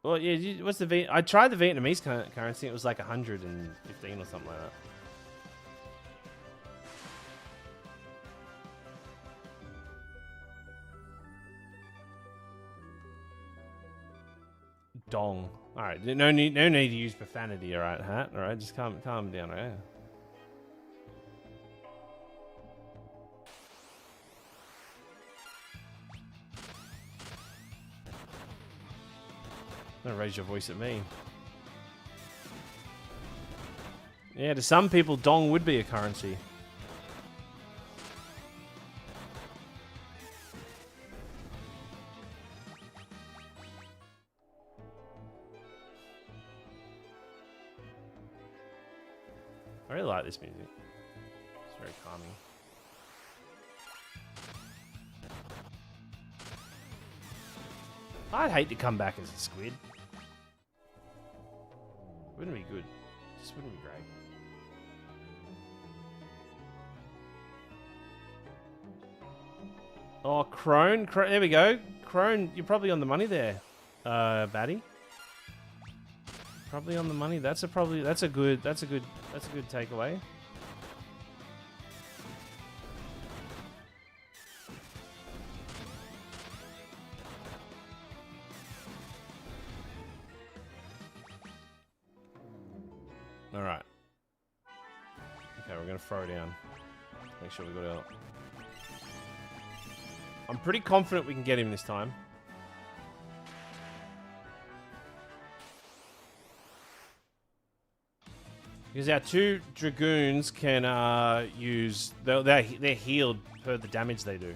Well, yeah. What's the I tried the Vietnamese currency. It was like 115 or something like that. Dong. All right, no need to use profanity. All right, Hat. All right, just calm down. All right. Don't raise your voice at me. Yeah, to some people, dong would be a currency. I really like this music. It's very calming. I'd hate to come back as a squid. Wouldn't be good. Just wouldn't be great. Oh, Crone. There we go. Crone, you're probably on the money there, Batty. Probably on the money. That's a good takeaway. All right. Okay, we're gonna throw down. Make sure we got out. I'm pretty confident we can get him this time. Because our 2 dragoons can use... They're healed per the damage they do.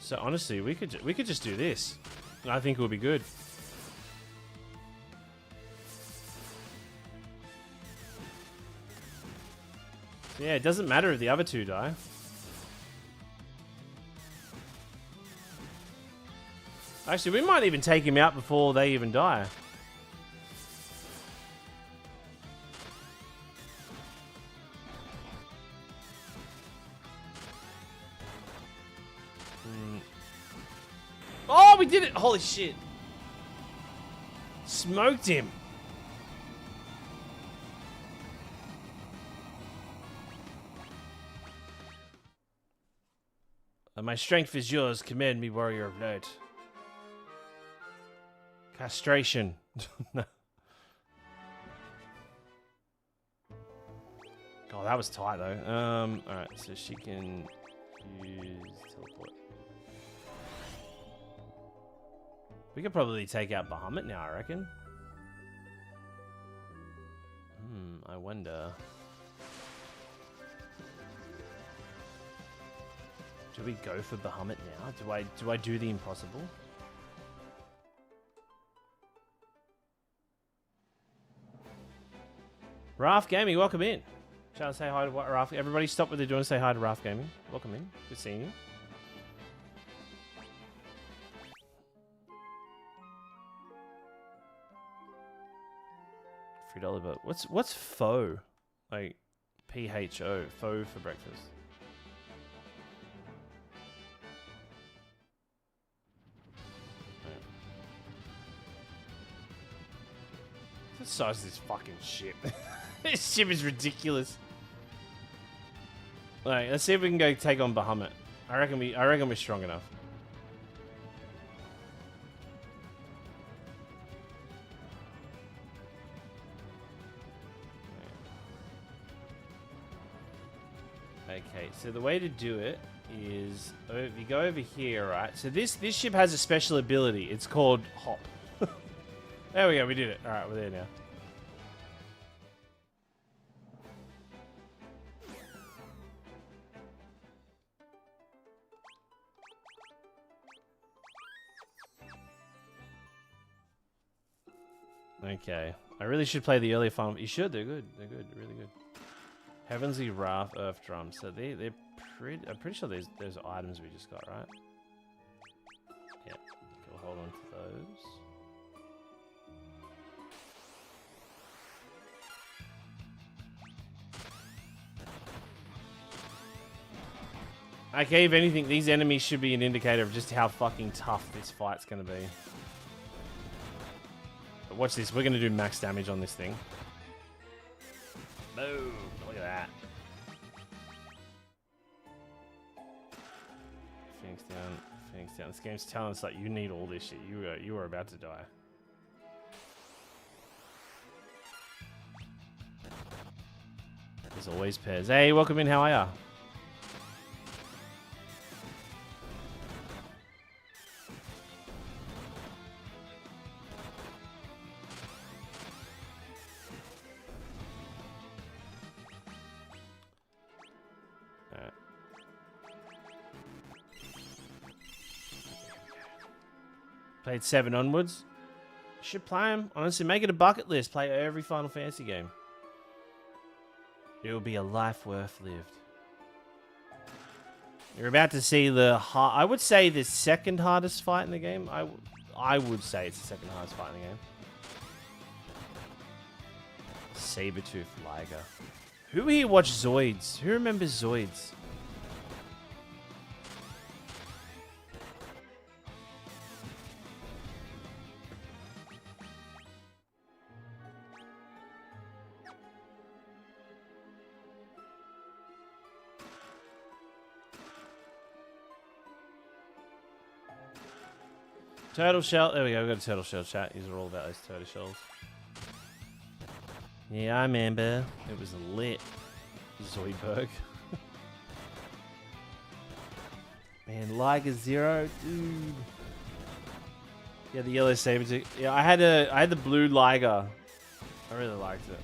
So honestly, we could just do this. I think it would be good. So yeah, it doesn't matter if the other 2 die. Actually, we might even take him out before they even die. Oh, we did it! Holy shit. Smoked him. My strength is yours. Command me, warrior of night. Castration. No. Oh, that was tight though. Alright, so she can use teleport. We could probably take out Bahamut now, I reckon. I wonder. Do we go for Bahamut now? Do I do the impossible? Raf Gaming, welcome in. Trying to say hi to Raf. Everybody stop what they're doing and say hi to Raf Gaming. Welcome in. Good seeing you. $3 bill. What's pho? Like PHO. Pho for breakfast. The size of this fucking ship. This ship is ridiculous. Alright, let's see if we can go take on Bahamut. I reckon we're strong enough. Okay, so the way to do it is if you go over here, right? So this ship has a special ability. It's called Hop. There we go, we did it. Alright, we're there now. Okay. I really should play the earlier farm. You should, they're good. They're good, really good. Heavenly Wrath, Earth Drum. So they're pretty... I'm pretty sure there's items we just got, right? Yeah. We'll hold on to those. Okay, if anything, these enemies should be an indicator of just how fucking tough this fight's gonna be. But watch this, we're gonna do max damage on this thing. Boom! Look at that. Phoenix down, Phoenix down. This game's telling us like you need all this shit. You are about to die. There's always pairs. Hey, welcome in, how are ya? Played 7 onwards. Should play them. Honestly, make it a bucket list. Play every Final Fantasy game. It will be a life worth lived. You're about to see the I would say the second hardest fight in the game. I would say it's the second hardest fight in the game. Sabertooth Liger. Who here watched Zoids? Who remembers Zoids? Turtle shell. There we go. We've got a turtle shell chat. These are all about those turtle shells. Yeah, I remember. It was lit. Zoidberg. Man, Liger Zero, dude. Yeah, the yellow saber. Yeah, I had the blue Liger. I really liked it.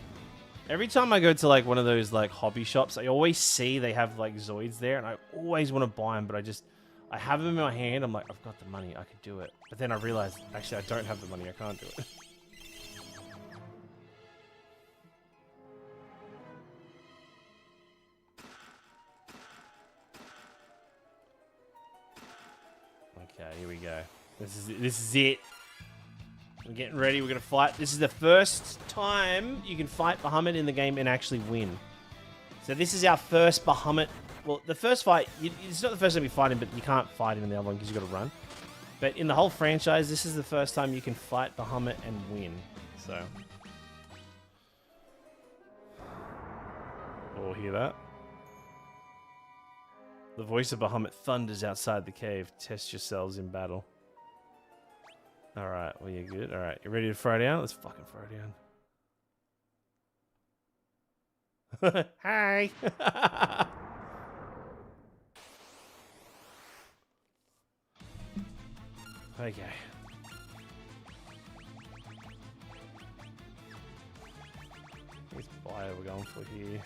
Every time I go to like one of those like hobby shops, I always see they have like Zoids there, and I always want to buy them, but I have them in my hand. I'm like, I've got the money, I could do it. But then I realize, actually, I don't have the money, I can't do it. Okay, here we go. This is it. We're getting ready. We're gonna fight. This is the first time you can fight Bahamut in the game and actually win. So this is our first Bahamut. Well, the first fight. It's not the first time you fight him, but you can't fight him in the other one because you got to run. But in the whole franchise, this is the first time you can fight Bahamut and win. So, oh, hear that? The voice of Bahamut thunders outside the cave. Test yourselves in battle. Alright, well, you're good. Alright, you ready to throw down? Let's fucking throw down. Hi! Okay. What's bio we're going for here?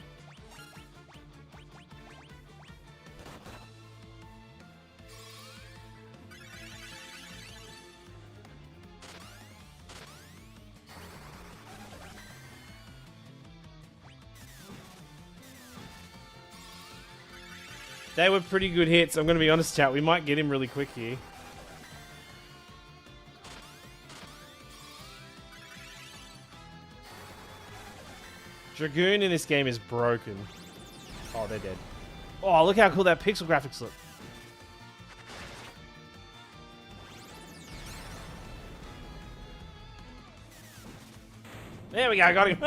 They were pretty good hits. I'm going to be honest, chat. We might get him really quick here. Dragoon in this game is broken. Oh, they're dead. Oh, look how cool that pixel graphics look. There we go, got him.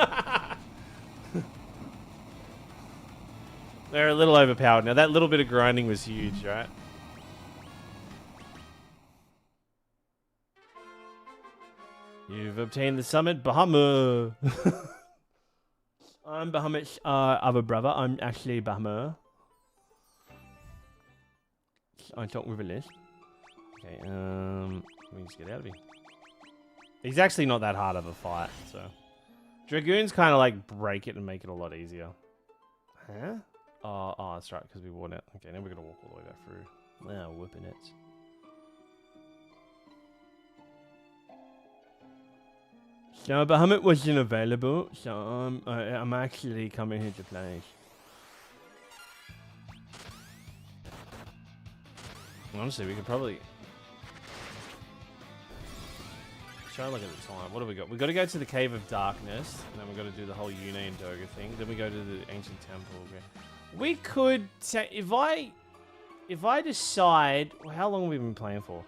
They're a little overpowered. Now, that little bit of grinding was huge, right? You've obtained the summit, Bahamut. I'm Bahamut's other brother. I'm actually Bahamut. I don't reveal. Okay, let me just get out of here. He's actually not that hard of a fight, so. Dragoons kind of like break it and make it a lot easier. Huh? Oh, that's right, because we worn it. Okay, now we're going to walk all the way back through. Wow, whipping it. So Bahamut wasn't available, so I'm actually coming here to play. Honestly, we could probably... Try and look at the time. What do we got? We've got to go to the Cave of Darkness, and then we've got to do the whole Yune and Doga thing. Then we go to the Ancient Temple. We could... If I decide... Well, how long have we been playing for?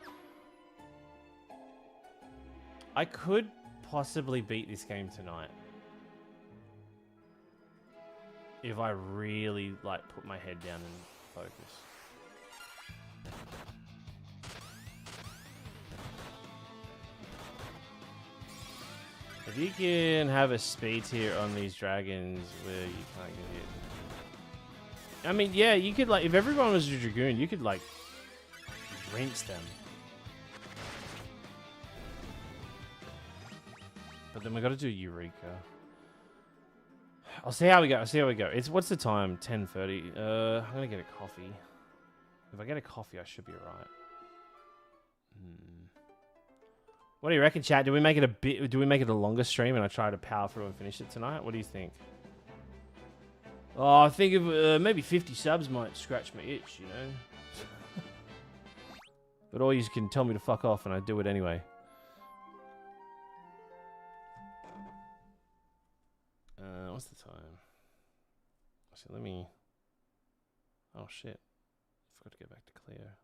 I could possibly beat this game tonight. If I really, like, put my head down and focus. If you can have a speed tier on these dragons where you can't get hit. I mean, yeah, you could, like, if everyone was a Dragoon, you could, like, rinse them. But then we got to do Eureka. I'll see how we go. It's what's the time? 10:30. I'm gonna get a coffee. If I get a coffee, I should be alright. What do you reckon, chat? Do we make it a bit? Do we make it a longer stream and I try to power through and finish it tonight? What do you think? Oh, I think of maybe 50 subs might scratch my itch, you know. But all you can tell me to fuck off, and I do it anyway. What's the time? So let me... Oh, shit. I forgot to get back to clear.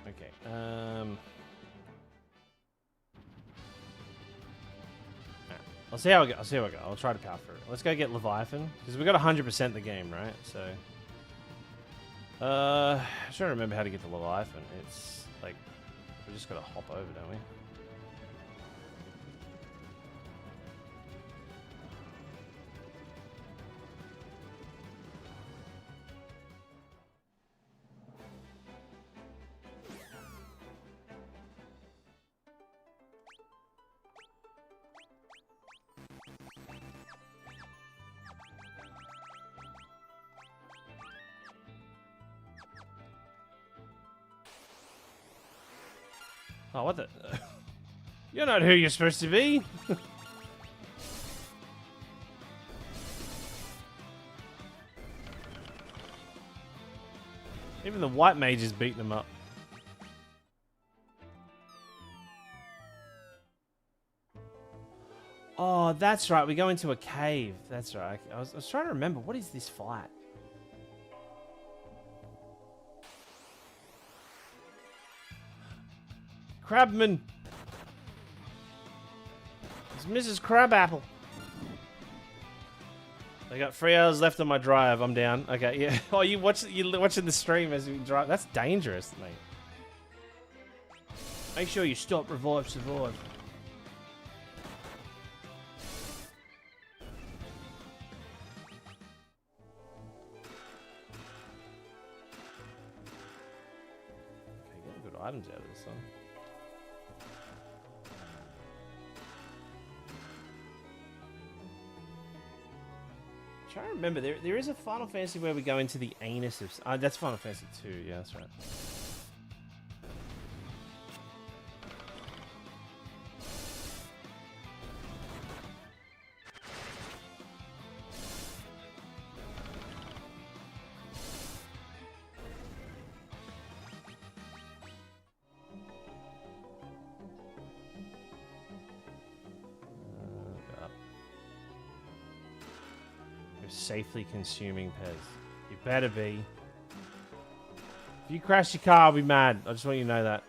Okay. I'll see how I go. I'll try to power through it. Let's go get Leviathan. Because we got 100% the game, right? So... I'm trying to remember how to get to Leviathan. It's like... We just gotta hop over, don't we? Oh, what the? You're not who you're supposed to be. Even the white mage is beating them up. Oh, that's right. We go into a cave. That's right. I was trying to remember. What is this fight? Crabman. It's Mrs. Crabapple. I got 3 hours left on my drive. I'm down. Okay, yeah. Oh, you're watching the stream as we drive. That's dangerous, mate. Make sure you stop, revive, survive. Okay, getting good items out of this one. I'm trying to remember, there is a Final Fantasy where we go into the anus of... that's Final Fantasy 2, yeah, that's right. Safely consuming Pez. You better be. If you crash your car, I'll be mad. I just want you to know that.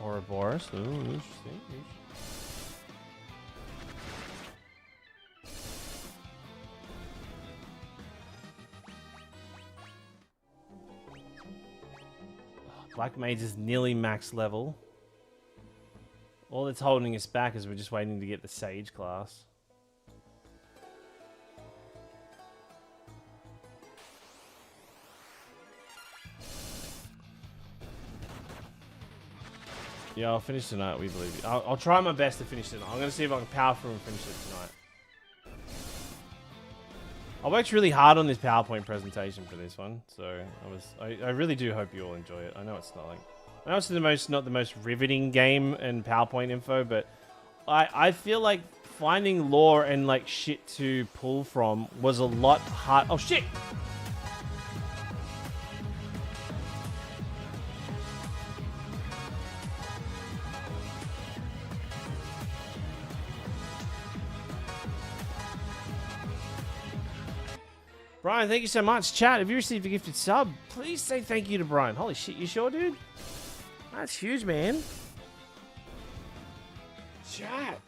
Ouroboros. Ooh, interesting. Black Mage is nearly max level. All that's holding us back is we're just waiting to get the Sage class. Yeah, I'll finish tonight, we believe you. I'll try my best to finish tonight. I'm going to see if I can power through and finish it tonight. I worked really hard on this PowerPoint presentation for this one, so I really do hope you all enjoy it. I know it's not like... I know it's not the most riveting game and PowerPoint info, but I feel like finding lore and like shit to pull from was a lot hard. Oh shit! Brian, thank you so much. Chat, if you received a gifted sub, please say thank you to Brian. Holy shit, you sure, dude? That's huge, man. Chat.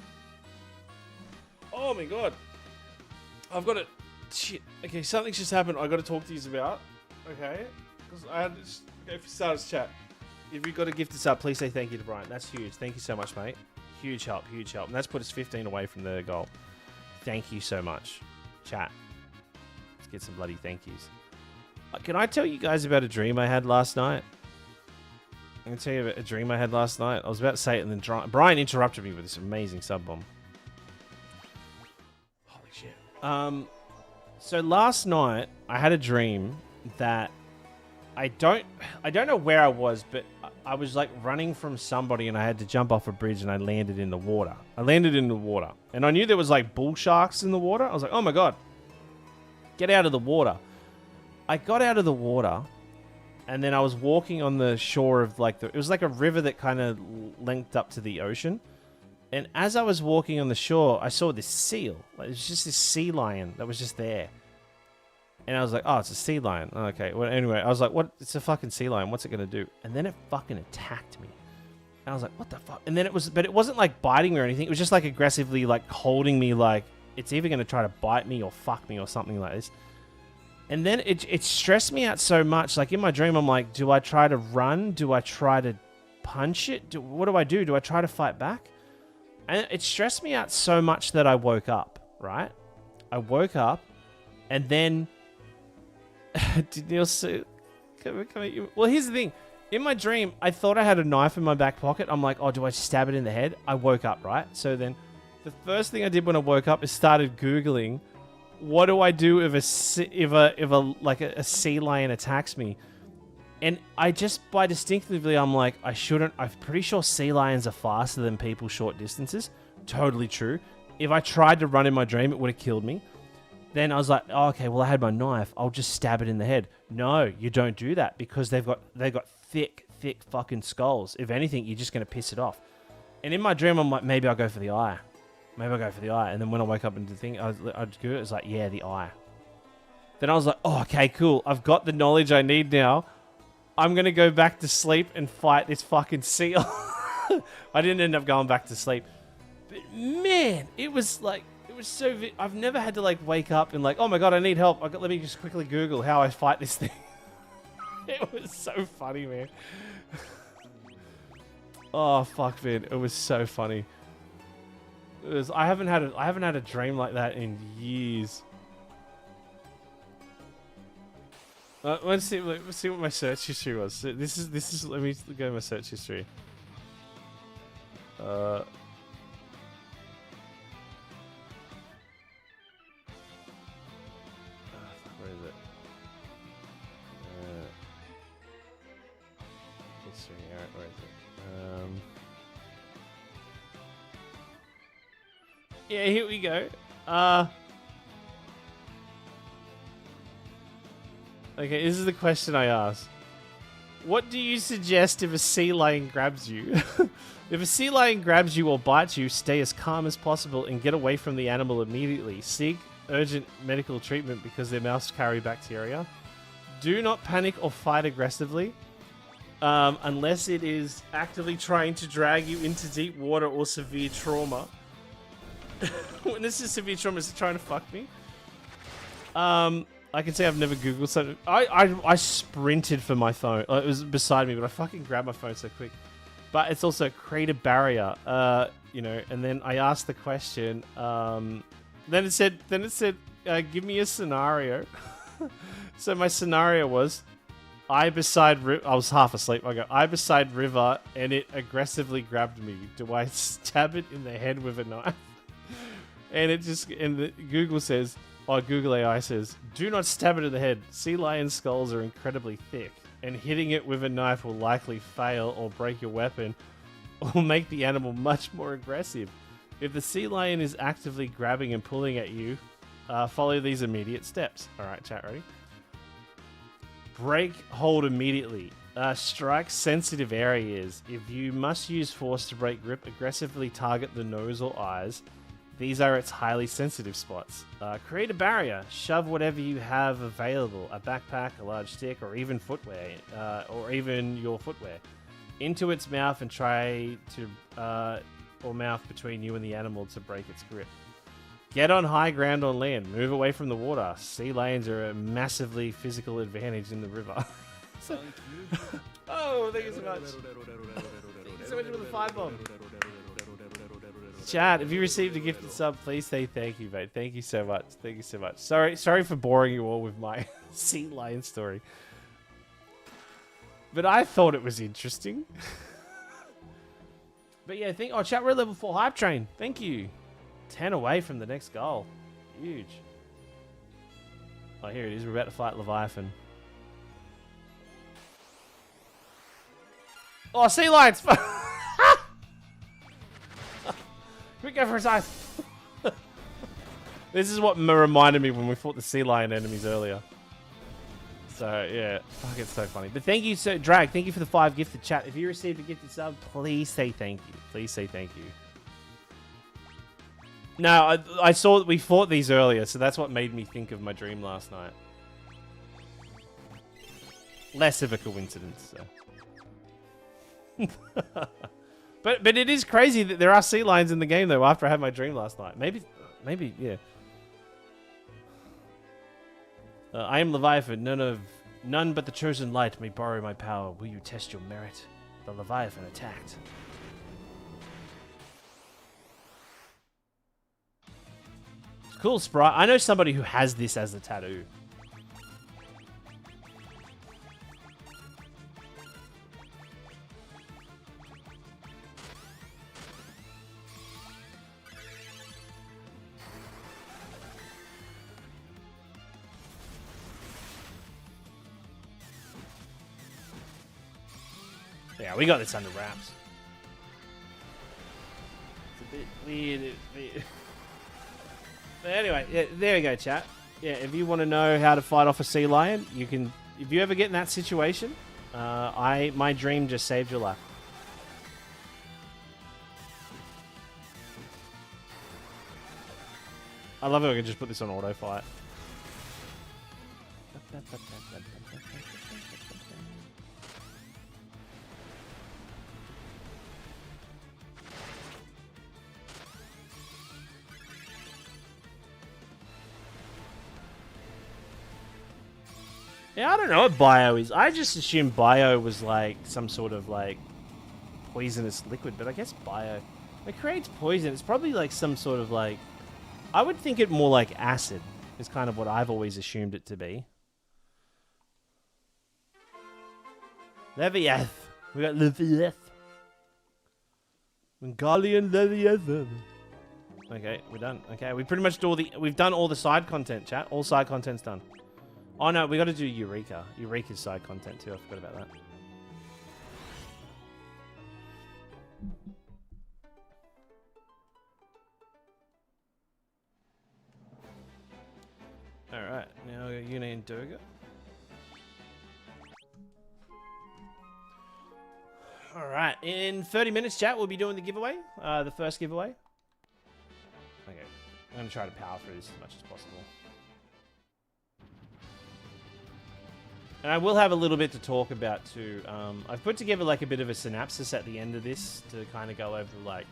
Oh my god. I've got it. Shit. Okay, something's just happened. I got to talk to you about. Okay. Because I had to go for starters chat. If you got a gifted sub, please say thank you to Brian. That's huge. Thank you so much, mate. Huge help. Huge help. And that's put us 15 away from the goal. Thank you so much. Chat. Let's get some bloody thank yous. Can I tell you guys about a dream I had last night? I'm going to tell you about a dream I had last night. I was about to say it, and then Brian interrupted me with this amazing sub bomb. Holy shit. So last night, I had a dream that I don't know where I was, but I was like running from somebody, and I had to jump off a bridge, and I landed in the water. And I knew there was like bull sharks in the water. I was like, oh my god, get out of the water. I got out of the water. And then I was walking on the shore of like it was like a river that kind of linked up to the ocean. And as I was walking on the shore, I saw this seal. Like, it was just this sea lion that was just there. And I was like, oh, it's a sea lion. Okay. Well, anyway, I was like, what? It's a fucking sea lion. What's it going to do? And then it fucking attacked me. And I was like, what the fuck? And then but it wasn't like biting me or anything. It was just like aggressively like holding me like it's either going to try to bite me or fuck me or something like this. And then it stressed me out so much. Like in my dream, I'm like, do I try to run? Do I try to punch it? What do I do? Do I try to fight back? And it stressed me out so much that I woke up, right? I woke up and then... Did Neil see... Well, here's the thing. In my dream, I thought I had a knife in my back pocket. I'm like, oh, do I stab it in the head? I woke up, right? So then the first thing I did when I woke up is started Googling... What do I do if a sea lion attacks me? And I just, by distinctively, I'm like, I shouldn't. I'm pretty sure sea lions are faster than people short distances. Totally true. If I tried to run in my dream, it would have killed me. Then I was like, oh, okay, well, I had my knife. I'll just stab it in the head. No, you don't do that because they've got thick fucking skulls. If anything, you're just going to piss it off. And in my dream, I'm like, maybe I'll go for the eye. Maybe I'll go for the eye. And then when I wake up and the thing, I'd do it. It's like, yeah, the eye. Then I was like, oh, okay, cool. I've got the knowledge I need now. I'm going to go back to sleep and fight this fucking seal. I didn't end up going back to sleep. But man, it was like, it was so... I've never had to like wake up and like, oh my God, I need help. Let me just quickly Google how I fight this thing. It was so funny, man. Oh, fuck, man. It was so funny. It was, I haven't had a dream like that in years. Let's see what my search history was. So this is. Let me go to my search history. Where is it? History. Alright, where is it? Yeah, here we go. Okay, this is the question I asked. What do you suggest if a sea lion grabs you? If a sea lion grabs you or bites you, stay as calm as possible and get away from the animal immediately. Seek urgent medical treatment because their mouths carry bacteria. Do not panic or fight aggressively unless it is actively trying to drag you into deep water or severe trauma. When this is severe trauma, is it trying to fuck me? I can say I've never Googled something. I sprinted for my phone. It was beside me, but I fucking grabbed my phone so quick. But it's also create a barrier, you know. And then I asked the question. Then it said, give me a scenario. So my scenario was, I was half asleep. I go, I beside river, and it aggressively grabbed me. Do I stab it in the head with a knife? And Google says. Oh, Google AI says, do not stab it in the head. Sea lion skulls are incredibly thick, and hitting it with a knife will likely fail or break your weapon or make the animal much more aggressive. If the sea lion is actively grabbing and pulling at you, follow these immediate steps. All right, chat, ready? Break hold immediately. Strike sensitive areas. If you must use force to break grip, aggressively target the nose or eyes. These are its highly sensitive spots. Create a barrier. Shove whatever you have available, a backpack, a large stick, or even footwear, or even your footwear, into its mouth and try to, or mouth between you and the animal to break its grip. Get on high ground on land. Move away from the water. Sea lions are a massively physical advantage in the river. So, oh, thank you so much. Thank you so much for the 5-bomb. Chat, if you received a gifted sub, please say thank you, mate. Thank you so much. Thank you so much. Sorry for boring you all with my sea lion story. But I thought it was interesting. But yeah, chat, we're at level 4 hype train. Thank you. 10 away from the next goal. Huge. Oh, here it is. We're about to fight Leviathan. Oh, sea lions! Quick, go for his eyes. This is what reminded me when we fought the sea lion enemies earlier. So, yeah. Fuck, it's so funny. But thank you, Drag. Thank you for the 5 gifted chat. If you received a gifted sub, please say thank you. Please say thank you. No, I saw that we fought these earlier, so that's what made me think of my dream last night. Less of a coincidence, so. But it is crazy that there are sea lions in the game, though, after I had my dream last night. Maybe, yeah. I am Leviathan. None but the chosen light may borrow my power. Will you test your merit? The Leviathan attacked. Cool, Sprite. I know somebody who has this as a tattoo. Yeah, we got this under wraps. It's a bit weird. But anyway, yeah, there you go, chat. Yeah, if you want to know how to fight off a sea lion, you can. If you ever get in that situation, my dream just saved your life. I love it. I can just put this on auto fight. Yeah, I don't know what bio is. I just assumed bio was like some sort of like poisonous liquid, but I guess bio, it creates poison. It's probably like some sort of like, I would think it more like acid is kind of what I've always assumed it to be. Leviath. We got Leviath. Wingardium Leviathan. Okay, we're done. Okay, we pretty much we've done all the side content, chat. All side content's done. Oh no, we got to do Eureka. Eureka's side content too. I forgot about that. All right, now we got Uni and Durga. All right, in 30 minutes, chat, we'll be doing the giveaway, the first giveaway. Okay, I'm gonna try to power through this as much as possible. And I will have a little bit to talk about too. I've put together like a bit of a synopsis at the end of this to kind of go over like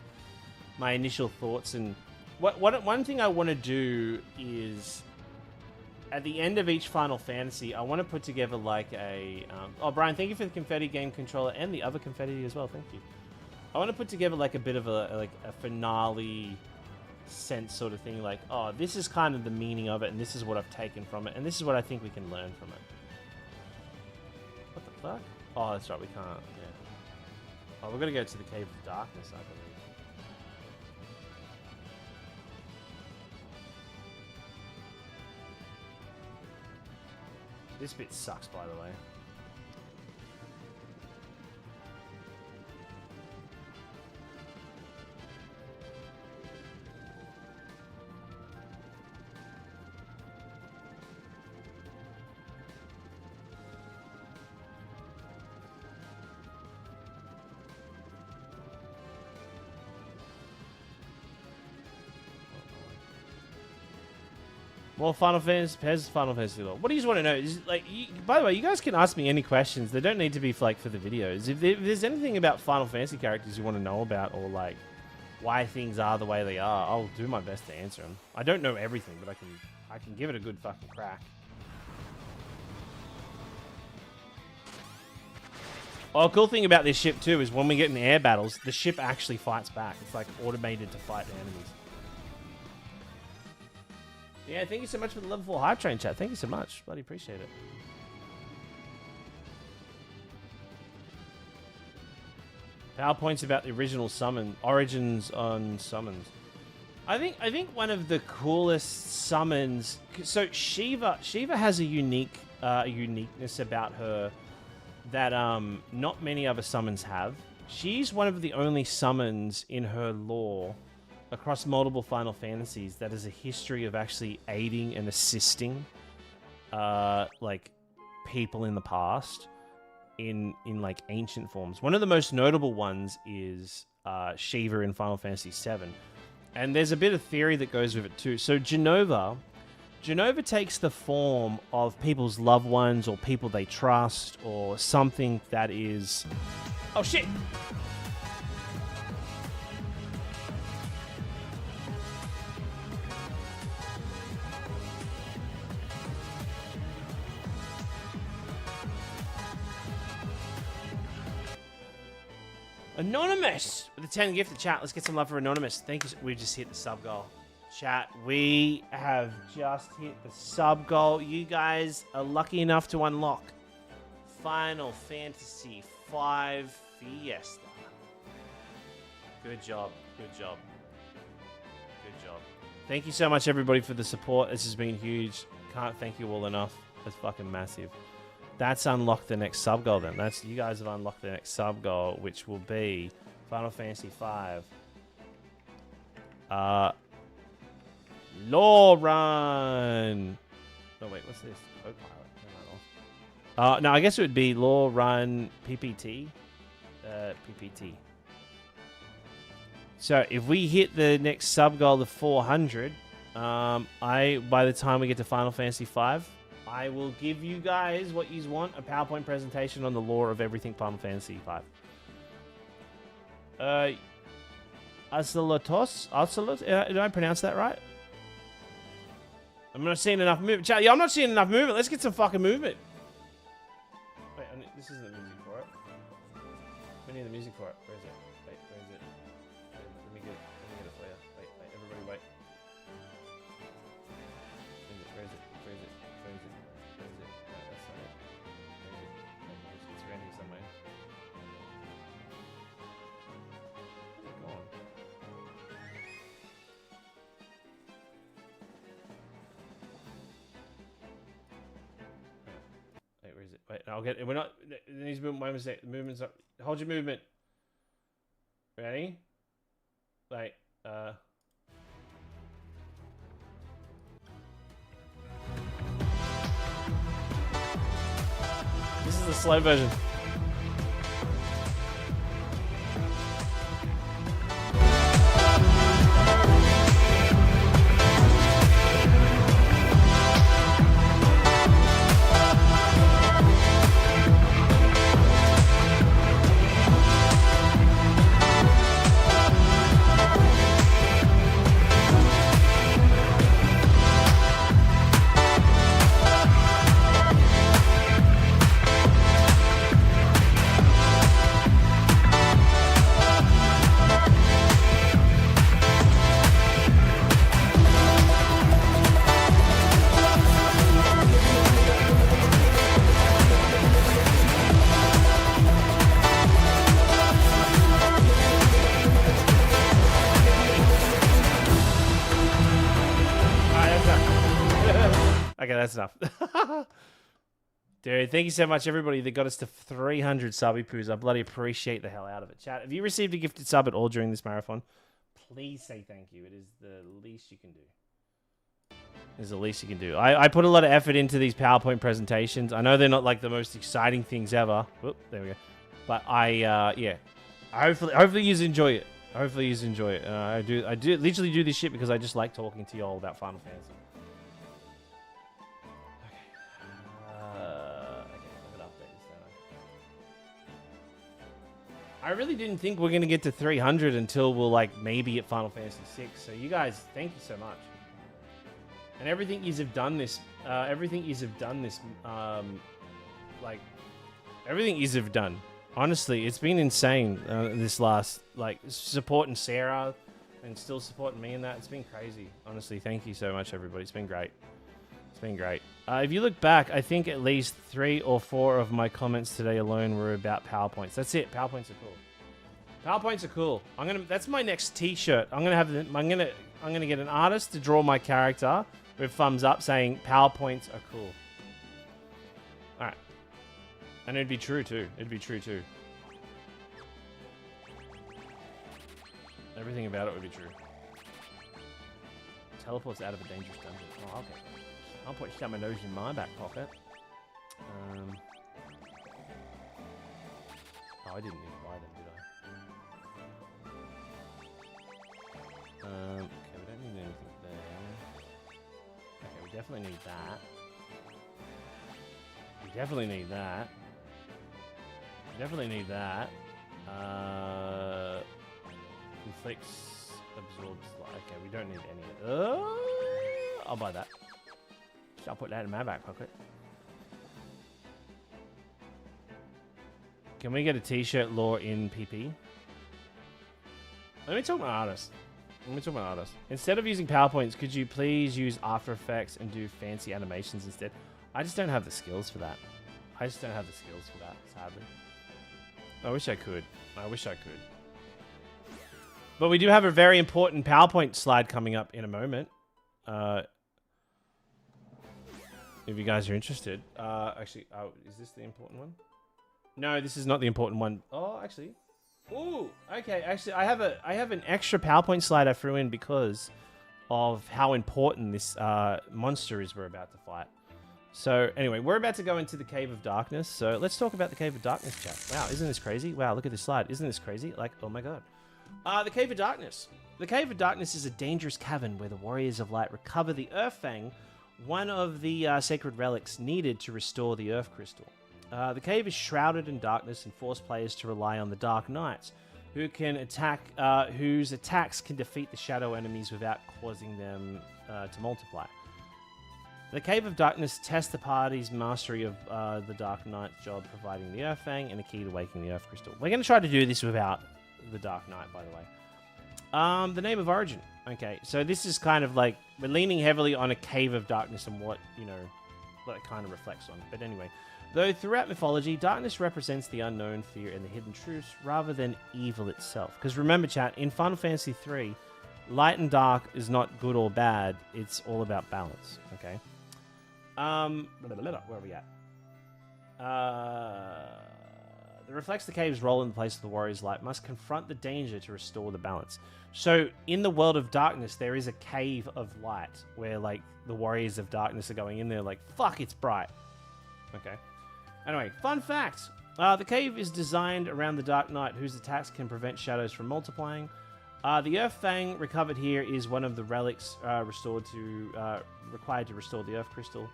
my initial thoughts. And one thing I want to do is at the end of each Final Fantasy, I want to put together like a... oh, Brian, thank you for the confetti game controller and the other confetti as well. Thank you. I want to put together like a bit of a finale sense sort of thing. Like, oh, this is kind of the meaning of it, and this is what I've taken from it, and this is what I think we can learn from it. What the fuck? Oh, that's right, we can't. Yeah. Oh, we're gonna go to the Cave of Darkness, I believe. This bit sucks, by the way. Well, Final Fantasy, Pez, Final Fantasy lore. What do you just want to know? Is, like, by the way, you guys can ask me any questions. They don't need to be like for the videos. If there's anything about Final Fantasy characters you want to know about, or like why things are the way they are, I'll do my best to answer them. I don't know everything, but I can give it a good fucking crack. Oh, cool thing about this ship too is when we get in air battles, the ship actually fights back. It's like automated to fight the enemies. Yeah, thank you so much for the level 4 hype train, chat. Thank you so much. Bloody appreciate it. PowerPoints about the original summon, origins on summons. I think one of the coolest summons. So Shiva has a uniqueness about her that not many other summons have. She's one of the only summons in her lore across multiple Final Fantasies that has a history of actually aiding and assisting like people in the past in like ancient forms. One of the most notable ones is Shiva in Final Fantasy VII. And there's a bit of theory that goes with it too. So Genova takes the form of people's loved ones or people they trust or something that is... Oh shit! Anonymous with a 10 gifted chat. Let's get some love for Anonymous. Thank you. We just hit the sub goal. Chat, we have just hit the sub goal. You guys are lucky enough to unlock Final Fantasy V Fiesta. Good job. Good job. Good job. Thank you so much, everybody, for the support. This has been huge. Can't thank you all enough. It's fucking massive. that's unlocked the next sub goal then. That's you guys have unlocked the next sub goal, which will be Final Fantasy V. Law Run. Oh wait, what's this? Copilot. Turn that off. No, I guess it would be Law Run PPT. PPT. So if we hit the next sub goal of 400, by the time we get to Final Fantasy V, I will give you guys what you want, a PowerPoint presentation on the lore of everything Final Fantasy V. Ocelot? Did I pronounce that right? I'm not seeing enough movement. Charlie, I'm not seeing enough movement. Let's get some fucking movement. Wait, this isn't the music for it. We need the music for it. Where is it? Wait, where is it? Let me get it for you. Wait, everybody wait. Where is it? No, that's not it. Where is it? It's around here somewhere. Where's it gone? Wait, where is it? Wait, I'll get it. We're not. These movement. My mistake. The movement's up. Hold your movement. Ready? Wait. This is the slow version. Okay, that's enough. Dude, thank you so much, everybody that got us to 300 subby poos. I bloody appreciate the hell out of it. Chat, if you received a gifted sub at all during this marathon, please say thank you. It is the least you can do. It's the least you can do. I put a lot of effort into these PowerPoint presentations. I know they're not like the most exciting things ever. Whoop, there we go. But yeah. Hopefully you enjoy it. Hopefully you enjoy it. I do literally do this shit because I just like talking to you all about Final Fantasy. I really didn't think we're going to get to 300 until we're like maybe at Final Fantasy VI. So you guys, thank you so much. And everything yous have done this, everything yous have done. Honestly, it's been insane this last, like, supporting Sarah and still supporting me in that. It's been crazy. Honestly, thank you so much, everybody. It's been great. It's been great. If you look back, I think at least 3 or 4 of my comments today alone were about PowerPoints. That's it. PowerPoints are cool. PowerPoints are cool. That's my next T-shirt. I'm gonna get an artist to draw my character with thumbs up saying PowerPoints are cool. All right, and it'd be true too. Everything about it would be true. Teleports out of a dangerous dungeon. Oh, okay. I'll put some of those in my back pocket. Oh, I didn't need to buy them, did I? Okay, we don't need anything there. Okay, we definitely need that. We definitely need that. We definitely need that. Inflicts, absorbs. Okay, we don't need any of it. I'll buy that. I'll put that in my back pocket. Can we get a T-shirt lore in PP? Let me talk about artists. Instead of using PowerPoints, could you please use After Effects and do fancy animations instead? I just don't have the skills for that. Sadly. I wish I could. But we do have a very important PowerPoint slide coming up in a moment. if you guys are interested. Actually, is this the important one? No, this is not the important one. Oh, actually. Ooh, okay. Actually, I have an extra PowerPoint slide I threw in because of how important this monster is we're about to fight. So anyway, we're about to go into the Cave of Darkness. So let's talk about the Cave of Darkness, chat. Wow, isn't this crazy? Wow, look at this slide. Isn't this crazy? Like, oh my god. The Cave of Darkness. The Cave of Darkness is a dangerous cavern where the Warriors of Light recover the Earth Fang, one of the sacred relics needed to restore the Earth Crystal. The cave is shrouded in darkness and force players to rely on the Dark Knights, who can attack, whose attacks can defeat the shadow enemies without causing them to multiply. The Cave of Darkness tests the party's mastery of the Dark Knight's job providing the Earth Fang and a key to awakening the Earth Crystal. We're going to try to do this without the Dark Knight, by the way. The name of origin. Okay, so this is kind of like, we're leaning heavily on a Cave of Darkness and what, you know, what it kind of reflects on. But anyway, though throughout mythology, darkness represents the unknown, fear, and the hidden truths rather than evil itself. Because remember, chat, in Final Fantasy III, light and dark is not good or bad. It's all about balance, okay? Where are we at? That reflects the cave's role in the place of the warrior's light, must confront the danger to restore the balance. So, in the world of darkness, there is a cave of light where, like, the warriors of darkness are going in there like, fuck, it's bright. Okay. Anyway, fun fact. The cave is designed around the Dark Knight, whose attacks can prevent shadows from multiplying. The Earth Fang recovered here is one of the relics required to restore the Earth Crystal.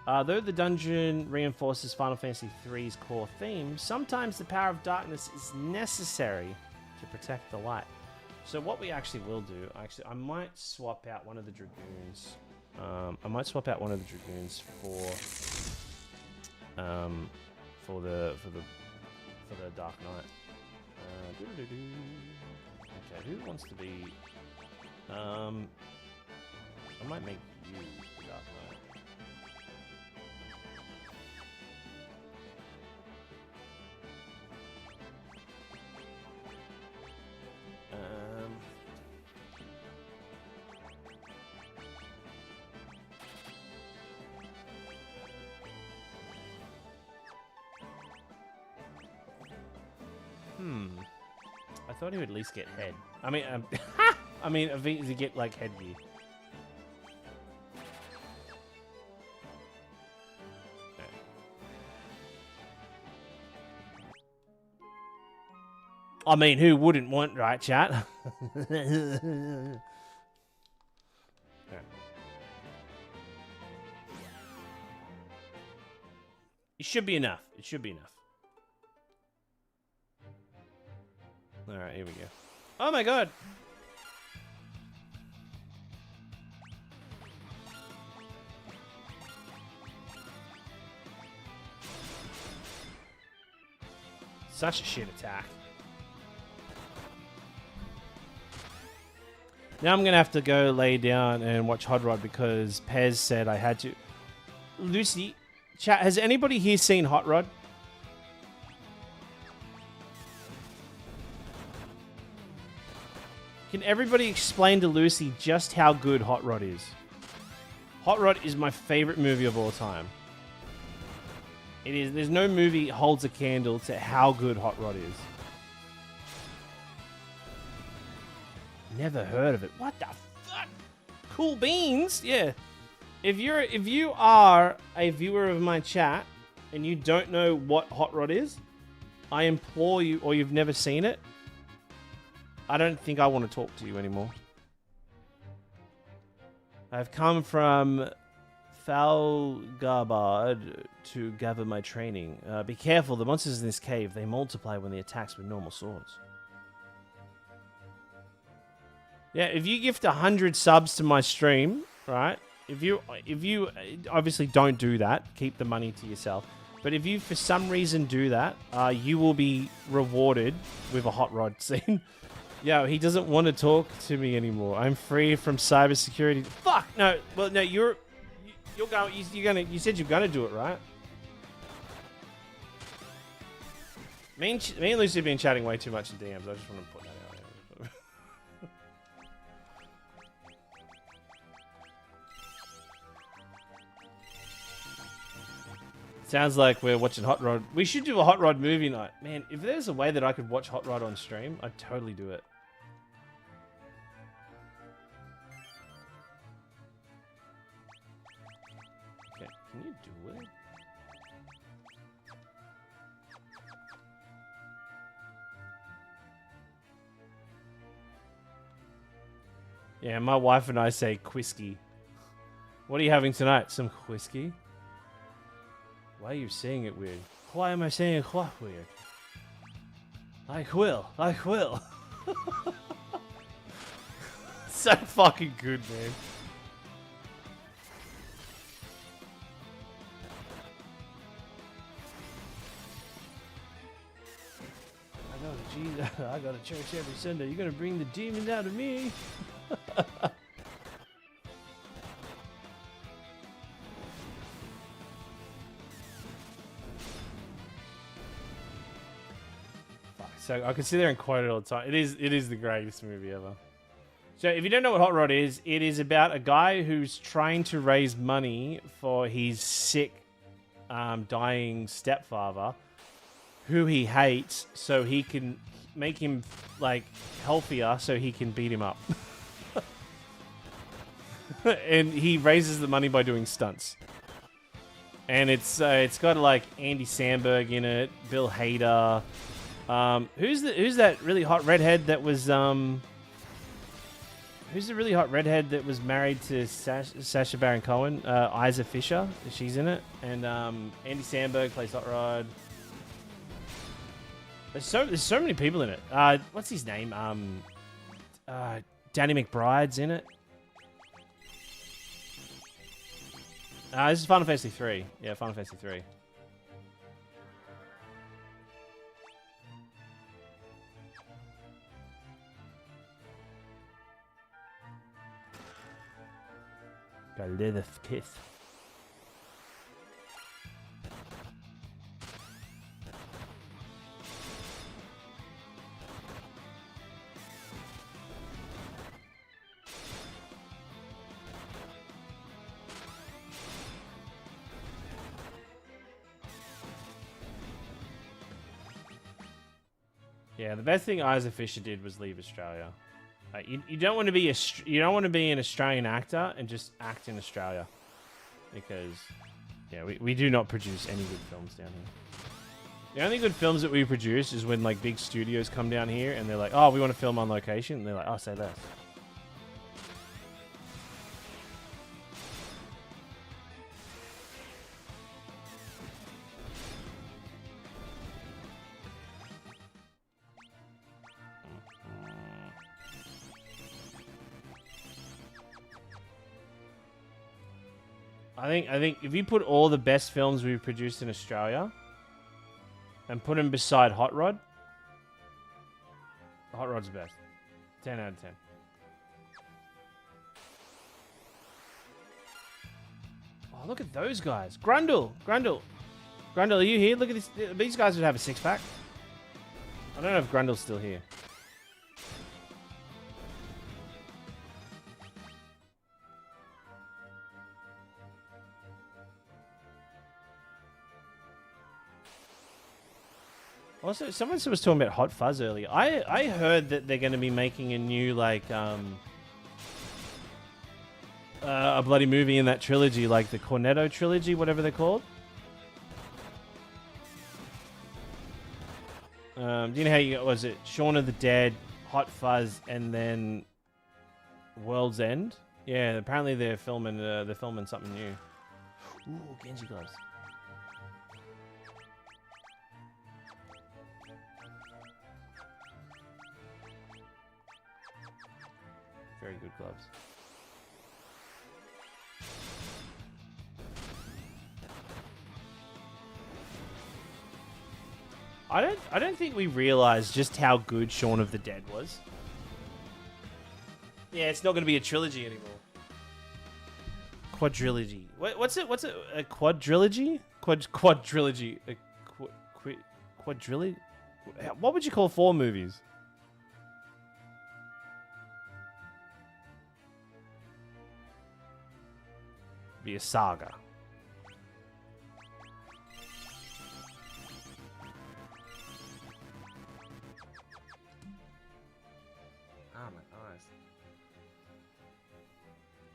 Though the dungeon reinforces Final Fantasy III's core theme, sometimes the power of darkness is necessary to protect the light. So what we actually will do, I might swap out one of the Dragoons. I might swap out one of the Dragoons for the Dark Knight. Okay, who wants to be? I might make you the Dark Knight. I thought he would at least get head. I mean, I mean, to get like headgear. I mean, who wouldn't want, right, chat? It should be enough. It should be enough. Alright, here we go. Oh my god! Such a shit attack. Now I'm gonna have to go lay down and watch Hot Rod because Pez said I had to. Lucy, chat, has anybody here seen Hot Rod? Can everybody explain to Lucy just how good Hot Rod is? Hot Rod is my favorite movie of all time. It is. There's no movie holds a candle to how good Hot Rod is. Never heard of it. What the fuck? Cool beans? Yeah. If you are a viewer of my chat and you don't know what Hot Rod is, I implore you, or you've never seen it, I don't think I want to talk to you anymore. I've come from Falgarbard to gather my training. Be careful, the monsters in this cave, they multiply when they attacks with normal swords. Yeah, if you gift 100 subs to my stream, right? If you obviously don't do that, keep the money to yourself. But if you for some reason do that, you will be rewarded with a Hot Rod scene. Yo, he doesn't want to talk to me anymore. I'm free from cybersecurity. Fuck no. Well, no, you said you're gonna do it, right? Me and Lucy have been chatting way too much in DMs. I just want to put that out there. Sounds like we're watching Hot Rod. We should do a Hot Rod movie night. Man, if there's a way that I could watch Hot Rod on stream, I'd totally do it. Okay, can you do it? Yeah, my wife and I say whiskey. What are you having tonight? Some whiskey? Why are you saying it weird? Why am I saying it what weird? I will. I will. So fucking good, man. I go to church every Sunday. You're gonna bring the demons out of me. So I can sit there and quote it all the time. It is the greatest movie ever. So if you don't know what Hot Rod is, it is about a guy who's trying to raise money for his sick, dying stepfather, who he hates, so he can make him like healthier, so he can beat him up. And he raises the money by doing stunts. And it's got like Andy Samberg in it, Bill Hader. Who's that really hot redhead that was who's the really hot redhead that was married to Sacha Baron Cohen? Isa Fisher, she's in it, and Andy Samberg plays Hot Rod. There's so many people in it. What's his name? Danny McBride's in it. This is Final Fantasy III. Yeah, Final Fantasy III. Got a leather kiss. Yeah, the best thing Isa Fisher did was leave Australia. You don't want to be an Australian actor and just act in Australia, because yeah, we do not produce any good films down here. The only good films that we produce is when like big studios come down here and they're like, oh, we want to film on location, and they're like, oh, say less. I think if you put all the best films we've produced in Australia and put them beside Hot Rod, Hot Rod's best. 10 out of 10. Oh, look at those guys. Grundle, are you here? Look at this. These guys would have a six-pack. I don't know if Grundle's still here. Also, someone was talking about Hot Fuzz earlier. I heard that they're going to be making a new, like, a bloody movie in that trilogy, like the Cornetto trilogy, whatever they're called. Do you know how you got, was it Shaun of the Dead, Hot Fuzz, and then World's End? Yeah, apparently they're filming something new. Ooh, Genji gloves. Very good gloves. I don't think we realized just how good Shaun of the Dead was. Yeah, it's not going to be a trilogy anymore. Quadrilogy. What's it? A quadrilogy? Quadrilogy. Quadrilogy? What would you call 4 movies? Be a saga.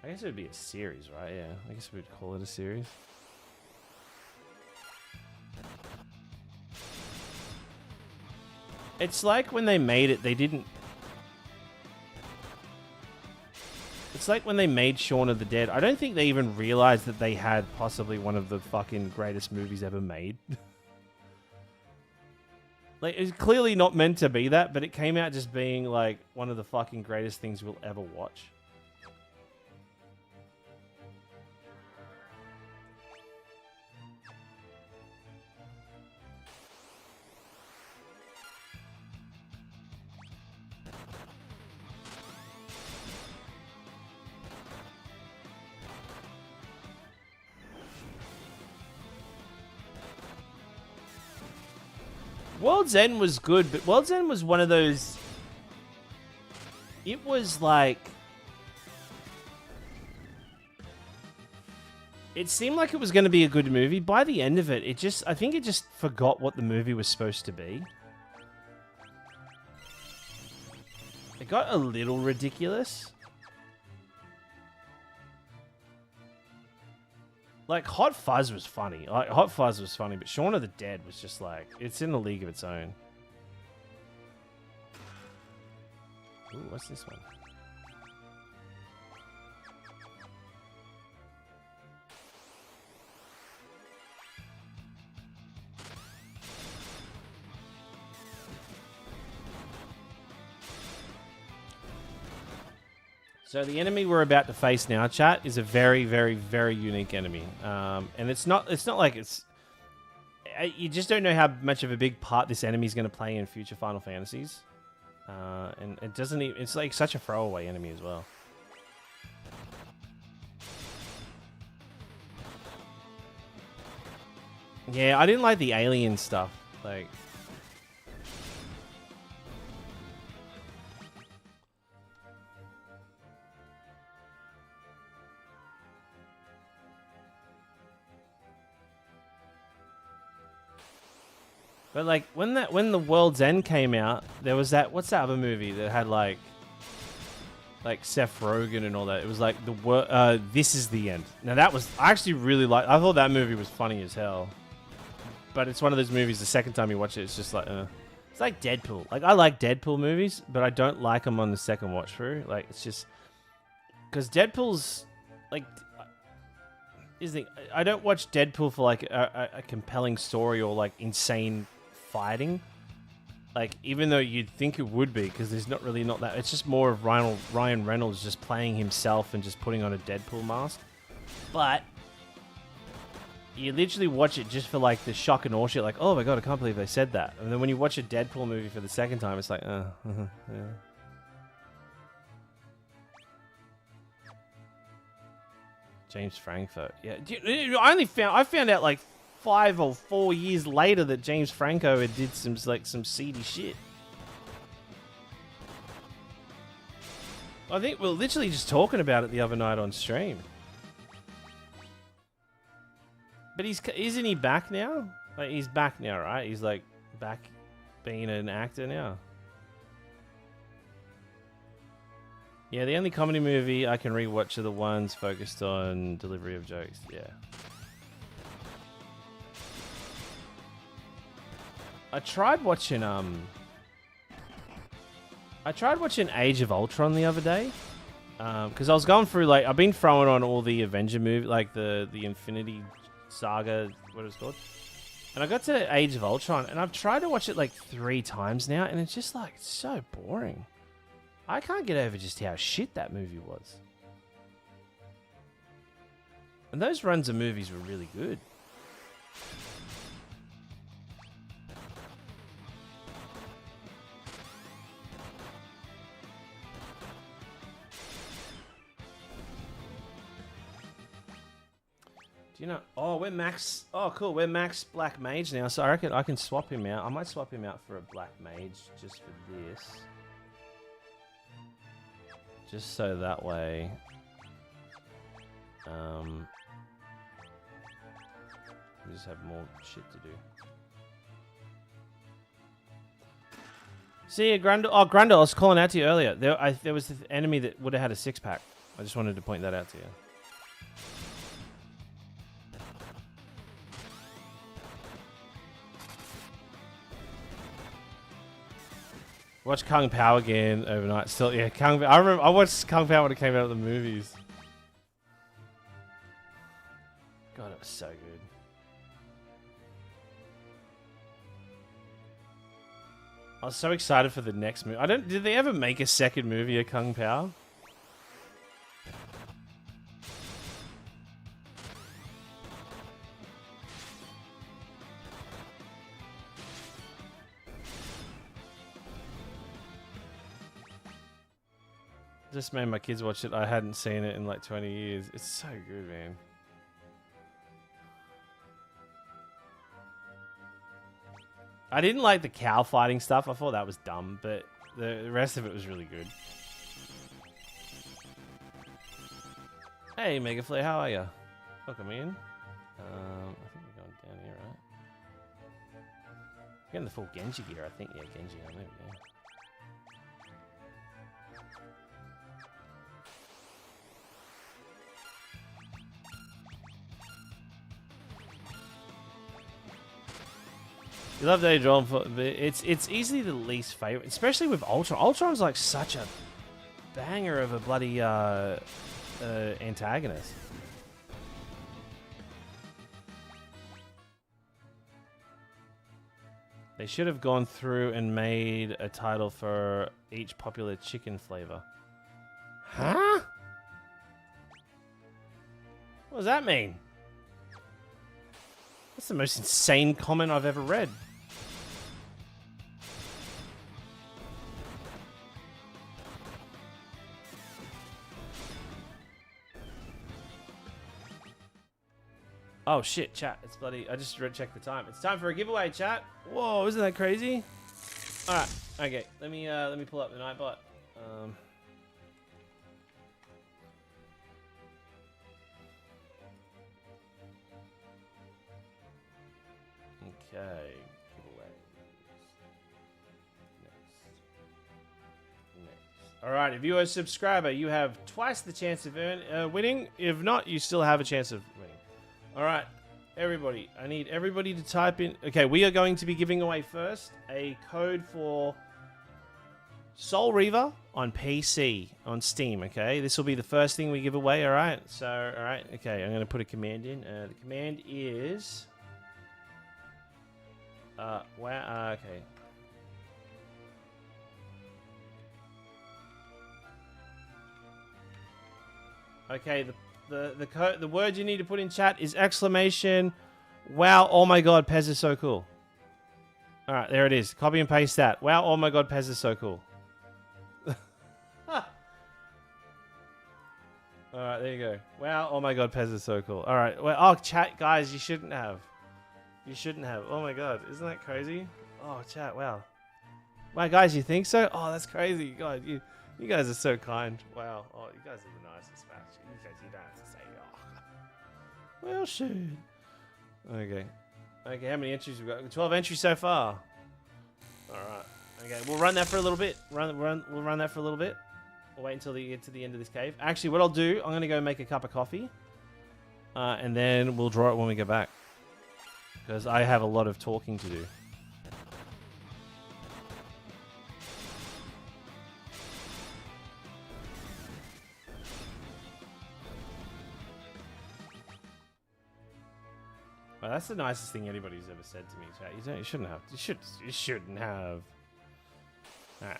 I guess it would be a series, right? Yeah, I guess we'd call it a series. It's like when they made it, they didn't... It's like when they made Shaun of the Dead. I don't think they even realized that they had possibly one of the fucking greatest movies ever made. Like, it's clearly not meant to be that, but it came out just being, like, one of the fucking greatest things we'll ever watch. World's End was good, but World's End was one of those... It was like... It seemed like it was going to be a good movie. By the end of it, it just... I think it just forgot what the movie was supposed to be. It got a little ridiculous. Like, Hot Fuzz was funny. Like, Hot Fuzz was funny, but Shaun of the Dead was just like... It's in a league of its own. Ooh, what's this one? So the enemy we're about to face now, chat, is a very, very, very unique enemy. And it's not like it's... You just don't know how much of a big part this enemy is going to play in future Final Fantasies. And it doesn't even... It's like such a throwaway enemy as well. Yeah, I didn't like the alien stuff. Like... But like when the World's End came out, there was that what's that other movie that had like Seth Rogen and all that? It was like This Is the End. Now that was I actually really like. I thought that movie was funny as hell. But it's one of those movies. The second time you watch it, it's just like it's like Deadpool. Like I like Deadpool movies, but I don't like them on the second watch through. Like it's just because Deadpool's like. I don't watch Deadpool for like a compelling story or like insane fighting. Like even though you'd think it would be, because there's not that. It's just more of Ryan Reynolds just playing himself and just putting on a Deadpool mask. But you literally watch it just for like the shock and awe shit. Like, oh my god, I can't believe they said that. And then when you watch a Deadpool movie for the second time, it's like, yeah. James Franco. Yeah, I found out like 5 or 4 years later that James Franco had did some seedy shit. I think we were literally just talking about it the other night on stream. But isn't he back now? Like he's back now, right? He's like back being an actor now. Yeah, the only comedy movie I can rewatch are the ones focused on delivery of jokes. Yeah. I tried watching Age of Ultron the other day. Because I was going through like I've been throwing on all the Avenger movie, like the Infinity Saga, what it's called. And I got to Age of Ultron and I've tried to watch it like 3 times now and it's just like it's so boring. I can't get over just how shit that movie was. And those runs of movies were really good. Do you know? Oh, we're Max. Oh, cool. We're Max Black Mage now, so I reckon I can swap him out. I might swap him out for a Black Mage just for this. Just so that way, we just have more shit to do. See, Grundle. Oh, Grundle, I was calling out to you earlier. There was this enemy that would have had a 6-pack. I just wanted to point that out to you. Watch Kung Pao again overnight. Still, yeah, Kung. I remember I watched Kung Pao when it came out of the movies. God, it was so good. I was so excited for the next movie. Did they ever make a second movie of Kung Pao? Just made my kids watch it. I hadn't seen it in like 20 years. It's so good, man. I didn't like the cow fighting stuff. I thought that was dumb, but the rest of it was really good. Hey, Mega Flare, how are you? Welcome in. I think we're going down here, right? Getting the full Genji gear, I think. Yeah, Genji. There we go. You love Day Drawn, but it's easily the least favorite, especially with Ultron. Ultron's like such a banger of a bloody antagonist. They should have gone through and made a title for each popular chicken flavor. Huh? What does that mean? That's the most insane comment I've ever read. Oh shit, chat. It's bloody. I just checked the time. It's time for a giveaway, chat. Whoa, isn't that crazy? Alright, okay. Let me pull up the Nightbot. Okay, giveaways. Next. Alright, if you're a subscriber, you have twice the chance of winning. If not, you still have a chance of winning. Alright, everybody. I need everybody to type in... Okay, we are going to be giving away first a code for Soul Reaver on PC, on Steam, okay? This will be the first thing we give away, alright? So, alright, okay, I'm going to put a command in. The command is... okay. Okay, the word you need to put in chat is exclamation, wow, oh my god, Pez is so cool. Alright, there it is. Copy and paste that. Wow, oh my god, Pez is so cool. Alright, there you go. Wow, oh my god, Pez is so cool. Alright, well, oh, chat, guys, you shouldn't have. You shouldn't have. Oh my god, isn't that crazy? Oh, chat, wow. Wow, guys, you think so? Oh, that's crazy. God, you guys are so kind. Wow. Oh, you guys are the nicest, man. You don't have to say, oh. Well, shit. Okay. Okay, how many entries we got? 12 entries so far. Alright. Okay, we'll run that for a little bit. We'll run that for a little bit. We'll wait until we get to the end of this cave. Actually, what I'll do, I'm going to go make a cup of coffee. And then we'll draw it when we get back. Because I have a lot of talking to do. Well, that's the nicest thing anybody's ever said to me, chat. You shouldn't have. You shouldn't have. Alright.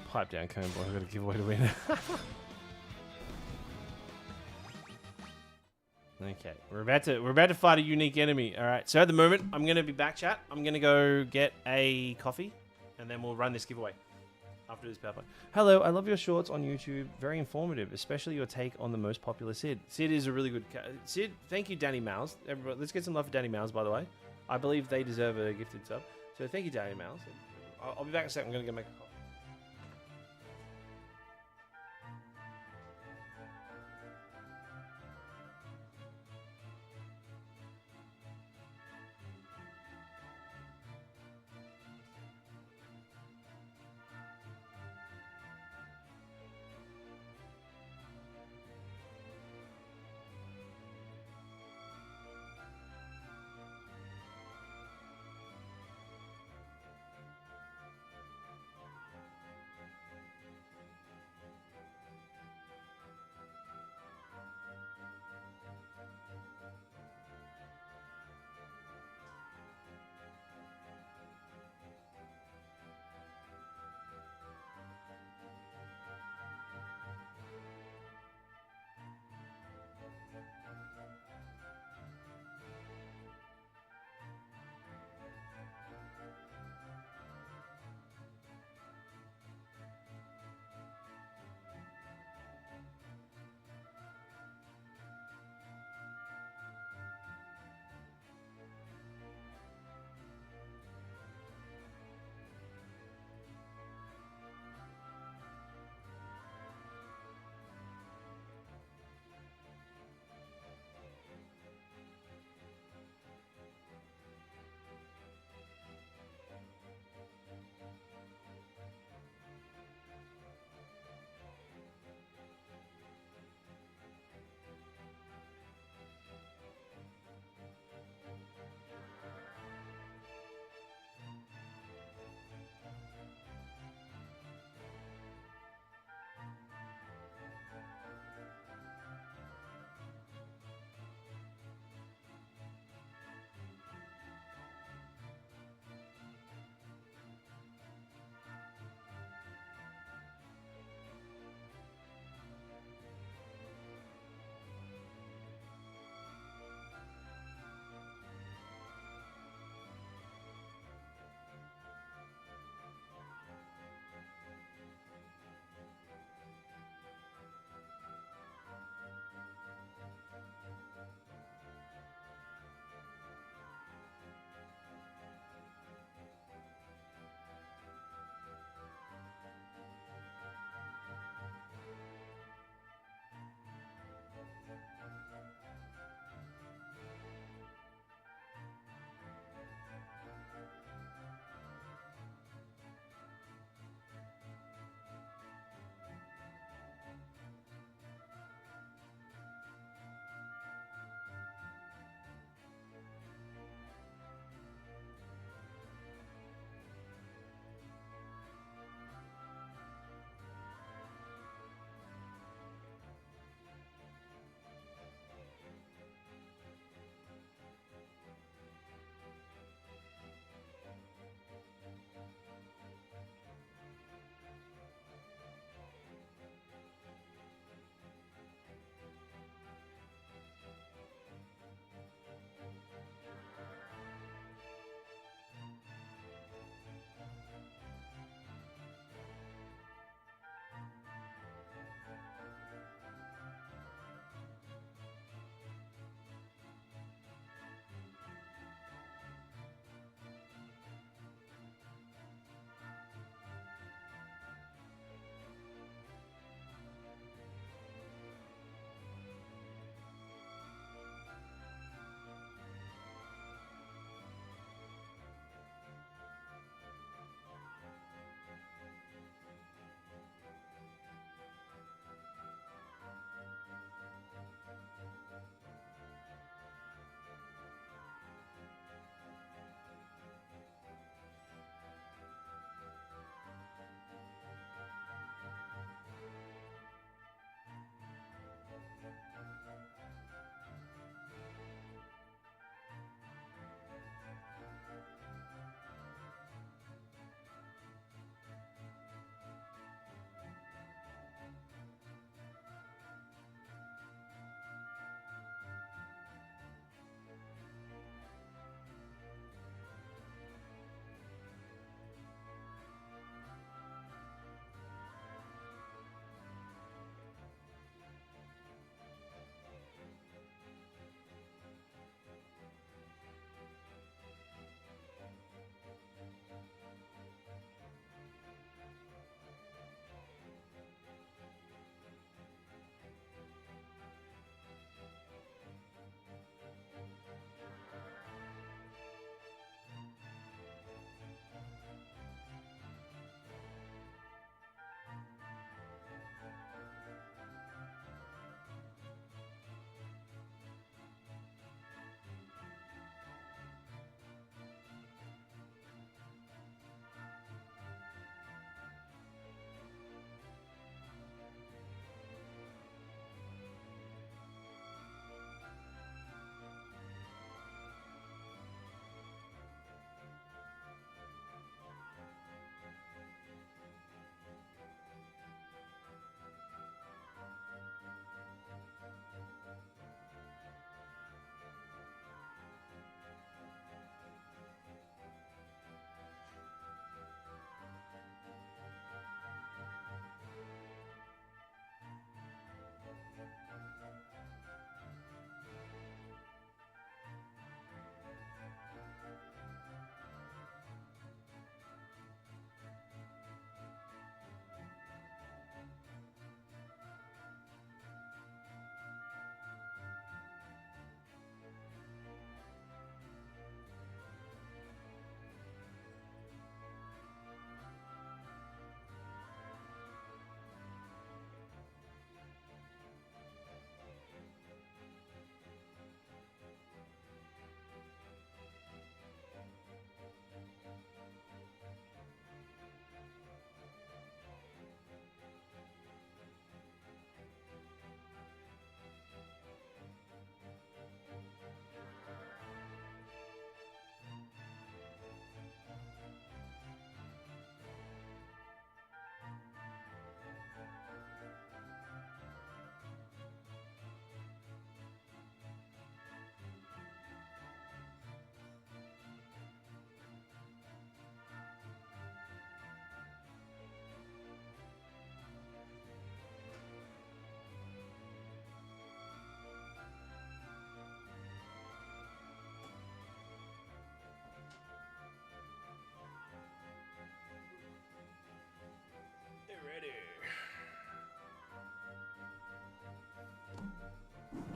Pipe down, Cone Boy. I've got to give away to win. Okay, we're about to fight a unique enemy. All right. So at the moment, I'm gonna be back, chat. I'm gonna go get a coffee, and then we'll run this giveaway after this power play. Hello, I love your shorts on YouTube. Very informative, especially your take on the most popular Sid. Sid is a really good Sid. Thank you, Danny Mouse. Everybody, let's get some love for Danny Mouse, by the way. I believe they deserve a gifted sub. So thank you, Danny Mouse. I'll be back in a second. I'm gonna go make a coffee.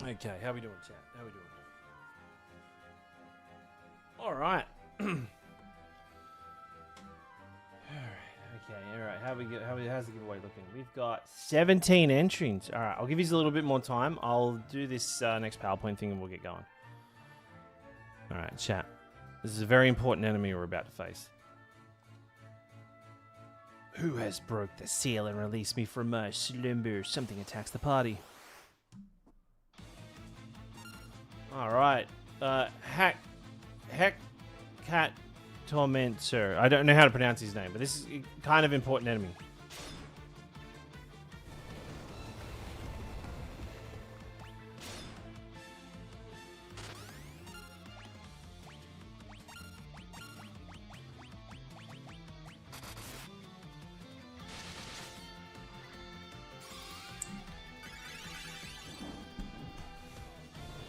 Okay, how we doing, chat? How we doing? All right. Alright. How's the giveaway looking? We've got 17 entries. Alright, I'll give you a little bit more time. I'll do this next PowerPoint thing and we'll get going. Alright, chat. This is a very important enemy we're about to face. Who has broke the seal and released me from my slumber? Something attacks the party. Alright. Cat Tormentor. I don't know how to pronounce his name, but this is a kind of important enemy.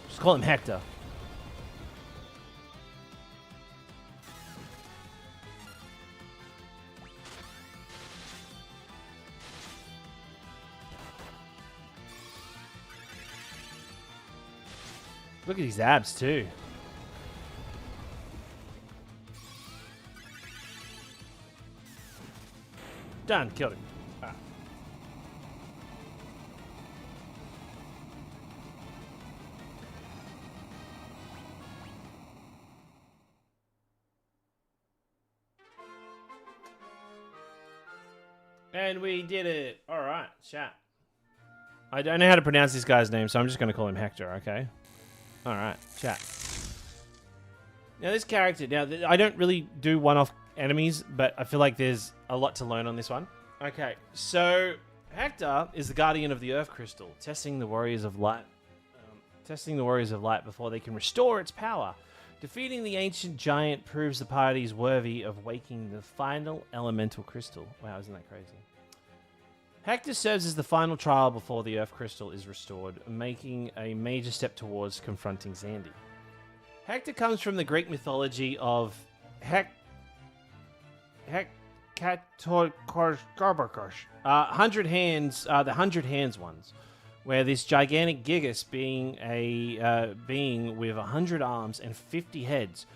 Just call him Hector. Look at his abs, too. Done. Killed him. Ah. And we did it. All right, chat. I don't know how to pronounce this guy's name, so I'm just going to call him Hector, okay? Alright, chat. Now this character, I don't really do one-off enemies, but I feel like there's a lot to learn on this one. Okay, so Hector is the guardian of the Earth Crystal, testing the Warriors of Light. Before they can restore its power. Defeating the ancient giant proves the parties worthy of waking the final elemental crystal. Wow, isn't that crazy? Hector serves as the final trial before the Earth Crystal is restored, making a major step towards confronting Zandy. Hector comes from the Greek mythology of Hundred Hands, the Hundred Hands ones, where this gigantic Gigas, being a being with 100 arms and 50 heads,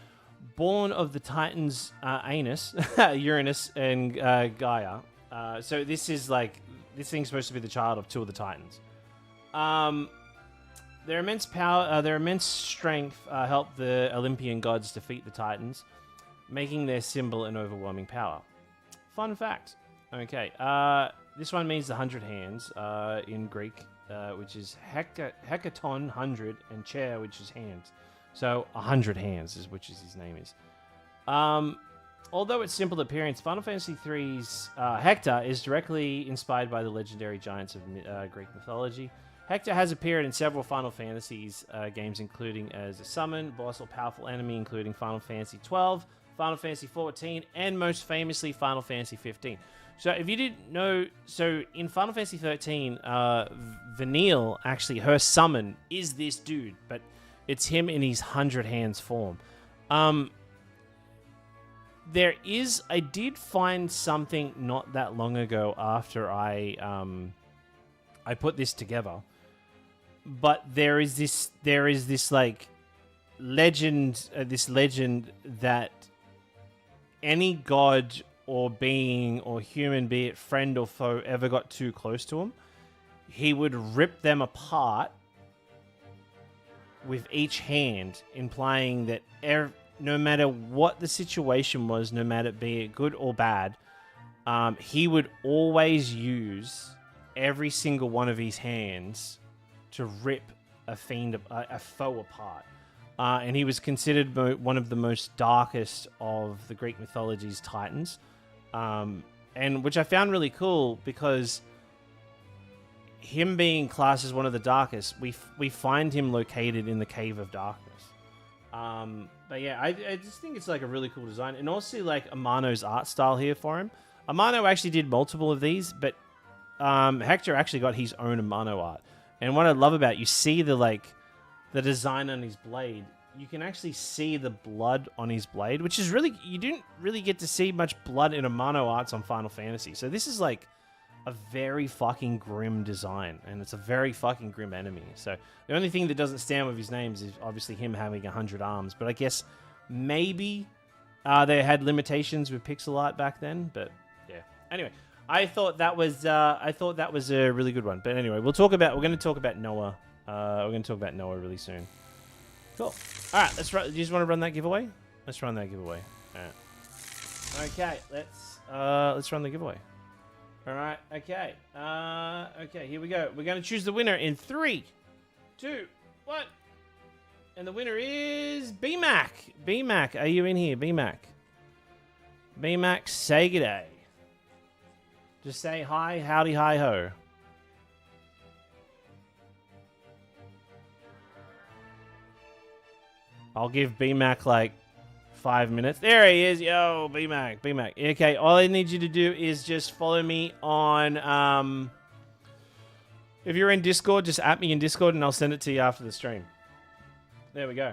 born of the Titans Anus, Uranus, and Gaia. So this is like. This thing's supposed to be the child of two of the Titans. Their immense power, their immense strength helped the Olympian gods defeat the Titans, making their symbol an overwhelming power. Fun fact. Okay, this one means the 100 hands in Greek, which is hekaton, 100, and chair, which is hands. So 100 hands is which is his name is. Although its simple appearance, Final Fantasy III's Hector is directly inspired by the legendary giants of Greek mythology. Hector has appeared in several Final Fantasies games, including as a summon, boss, or powerful enemy, including Final Fantasy XII, Final Fantasy XIV, and most famously Final Fantasy XV. So if you didn't know, so in Final Fantasy XIII, Vanille, actually, her summon is this dude, but it's him in his 100 hands form. I did find something not that long ago after I put this together, but there is this like legend, that any god or being or human, be it friend or foe, ever got too close to him, he would rip them apart with each hand, implying that no matter what the situation was, no matter be it good or bad, he would always use every single one of his hands to rip a foe apart. And he was considered one of the most darkest of the Greek mythology's titans, and which I found really cool because him being classed as one of the darkest, we find him located in the Cave of Darkness. But yeah, I just think it's like a really cool design, and also like Amano's art style here for him. Amano actually did multiple of these, but Hector actually got his own Amano art. And what I love about it, you see the design on his blade. You can actually see the blood on his blade, which is really, you didn't really get to see much blood in Amano arts on Final Fantasy. So this is like a very fucking grim design, and it's a very fucking grim enemy. So the only thing that doesn't stand with his names is obviously him having 100 arms. But I guess maybe they had limitations with pixel art back then. But yeah. Anyway, I thought that was a really good one. But anyway, we're going to talk about Noah. We're going to talk about Noah really soon. Cool. All right, let's run. Do you just want to run that giveaway? Let's run that giveaway. All right. Okay, let's run the giveaway. All right. Okay. Okay. Here we go. We're going to choose the winner in 3, 2, 1, and the winner is BMac. BMac, are you in here, BMac? BMac, say good day. Just say hi, howdy, hi ho. I'll give BMac like 5 minutes. There he is. Yo, BMac, BMac. Okay, all I need you to do is just follow me on... if you're in Discord, just at me in Discord and I'll send it to you after the stream. There we go.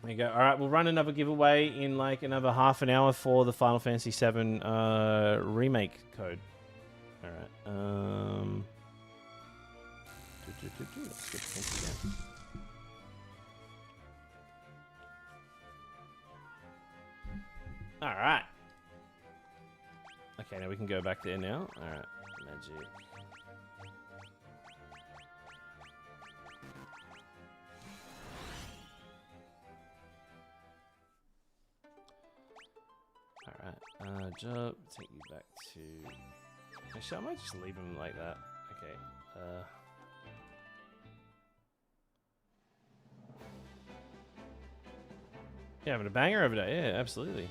There you go. All right, we'll run another giveaway in like another half an hour for the Final Fantasy VII Remake code. All right. Let's get the again. All right. Okay, now we can go back there now. All right, magic. All right, jump. Take you back to. Actually, I might just leave him like that. Okay. Yeah, having a banger over there. Yeah, absolutely.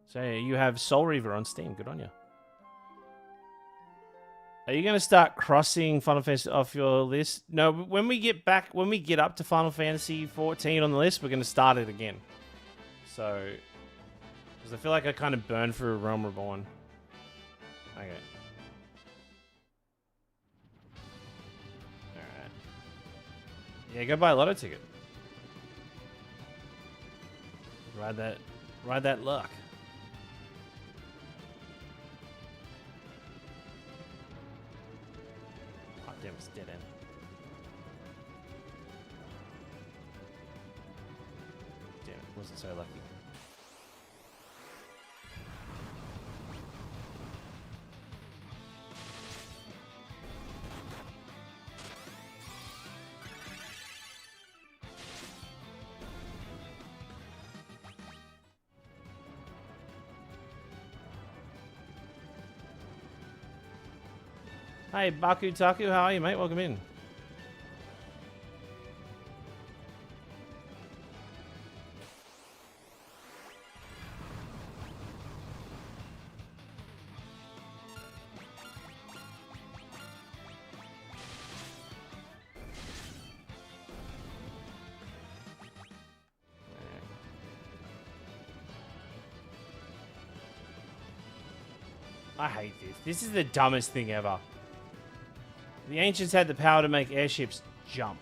So you have Soul Reaver on Steam. Good on you. Are you going to start crossing Final Fantasy off your list? No, when we get up to Final Fantasy 14 on the list, we're going to start it again. So, because I feel like I kind of burned through Realm Reborn. Okay. Alright. Yeah, go buy a lotto ticket. Ride that luck. Oh, damn, it's dead end. Damn, it wasn't so lucky. Hey, Baku Taku, how are you, mate? Welcome in. I hate this. This is the dumbest thing ever. The ancients had the power to make airships jump.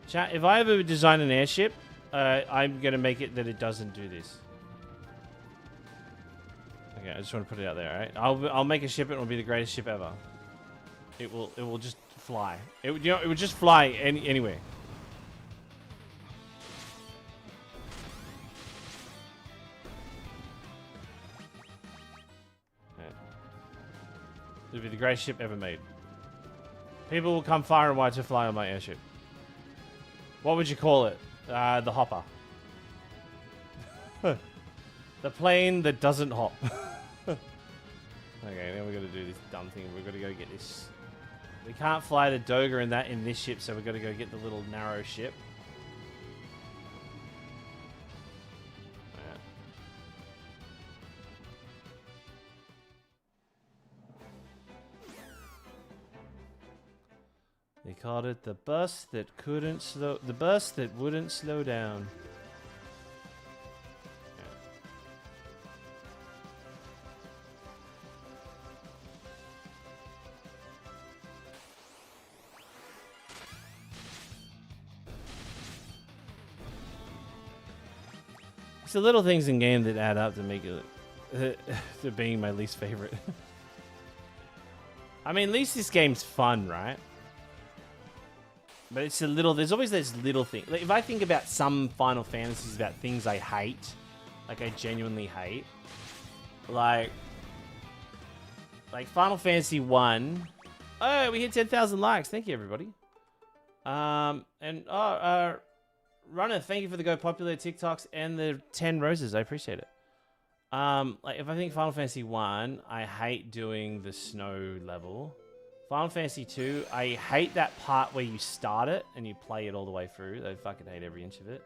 Chat, if I ever design an airship, I'm going to make it that it doesn't do this. Okay, I just want to put it out there, alright? I'll make a ship, and it will be the greatest ship ever. It will just fly. It would just fly anywhere. It'll be the greatest ship ever made. People will come far and wide to fly on my airship. What would you call it? The hopper. The plane that doesn't hop. Okay, now we've got to do this dumb thing. We've got to go get this. We can't fly the Doga in this ship, so we've got to go get the little narrow ship. They called it the bus that wouldn't slow down. It's the little things in game that add up to make it to being my least favorite. I mean, at least this game's fun, right? But it's a little. There's always those little things. Like if I think about some Final Fantasies about things I hate, like I genuinely hate, like Final Fantasy I. Oh, we hit 10,000 likes. Thank you, everybody. Runner, thank you for the Go Popular TikToks and the 10 roses. I appreciate it. Like if I think Final Fantasy 1, I hate doing the snow level. Final Fantasy 2, I hate that part where you start it and you play it all the way through. I fucking hate every inch of it.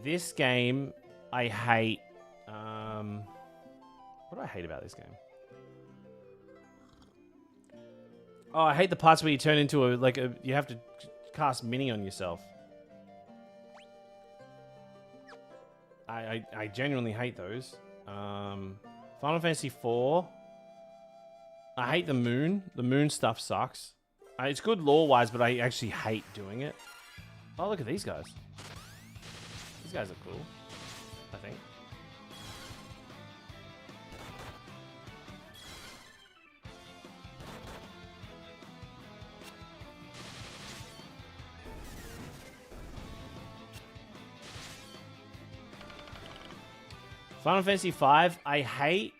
This game, I hate. What do I hate about this game? Oh, I hate the parts where you turn into you have to cast mini on yourself. I genuinely hate those. Final Fantasy 4. I hate the moon. The moon stuff sucks. It's good lore-wise, but I actually hate doing it. Oh, look at these guys. These guys are cool, I think. Final Fantasy V, I hate.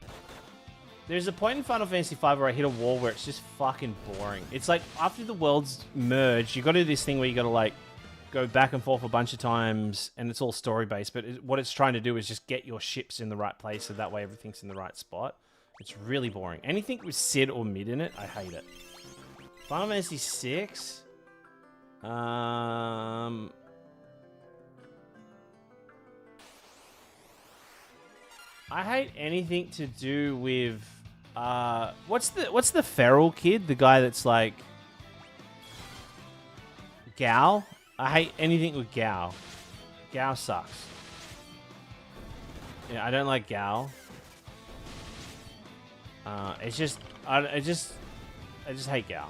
There's a point in Final Fantasy V where I hit a wall where it's just fucking boring. It's like after the worlds merge, you got to do this thing where you got to like go back and forth a bunch of times, and it's all story based. But what it's trying to do is just get your ships in the right place, so that way everything's in the right spot. It's really boring. Anything with Sid or Mid in it, I hate it. Final Fantasy VI. I hate anything to do with what's the feral kid? The guy that's like Gao? I hate anything with Gao. Gao sucks. Yeah, I don't like Gao. I just hate Gao.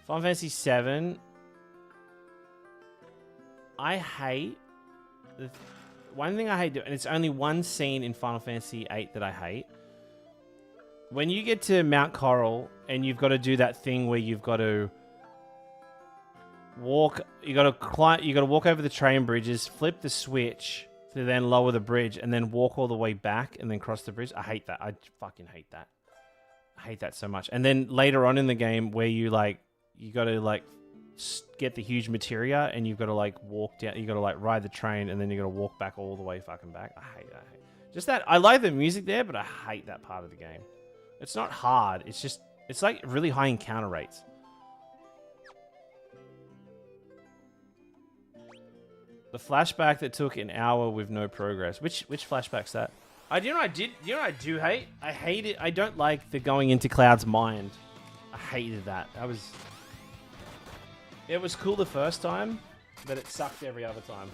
Final Fantasy VII. I hate one thing I hate doing, and it's only one scene in Final Fantasy VIII that I hate. When you get to Mount Coral and you've got to do that thing where you've got to walk, you got to climb, you got to walk over the train bridges, flip the switch to then lower the bridge, and then walk all the way back and then cross the bridge. I hate that. I fucking hate that. I hate that so much. And then later on in the game where you got to get the huge materia and you've got to walk down, you got to ride the train and then you got to walk back all the way fucking back. I hate just that. I like the music there, but I hate that part of the game. It's not hard. It's just, it's like really high encounter rates. The flashback that took an hour with no progress. Which flashback's that? You know what I do hate? I hate it. I don't like the going into Cloud's mind. I hated that. It was cool the first time, but it sucked every other time.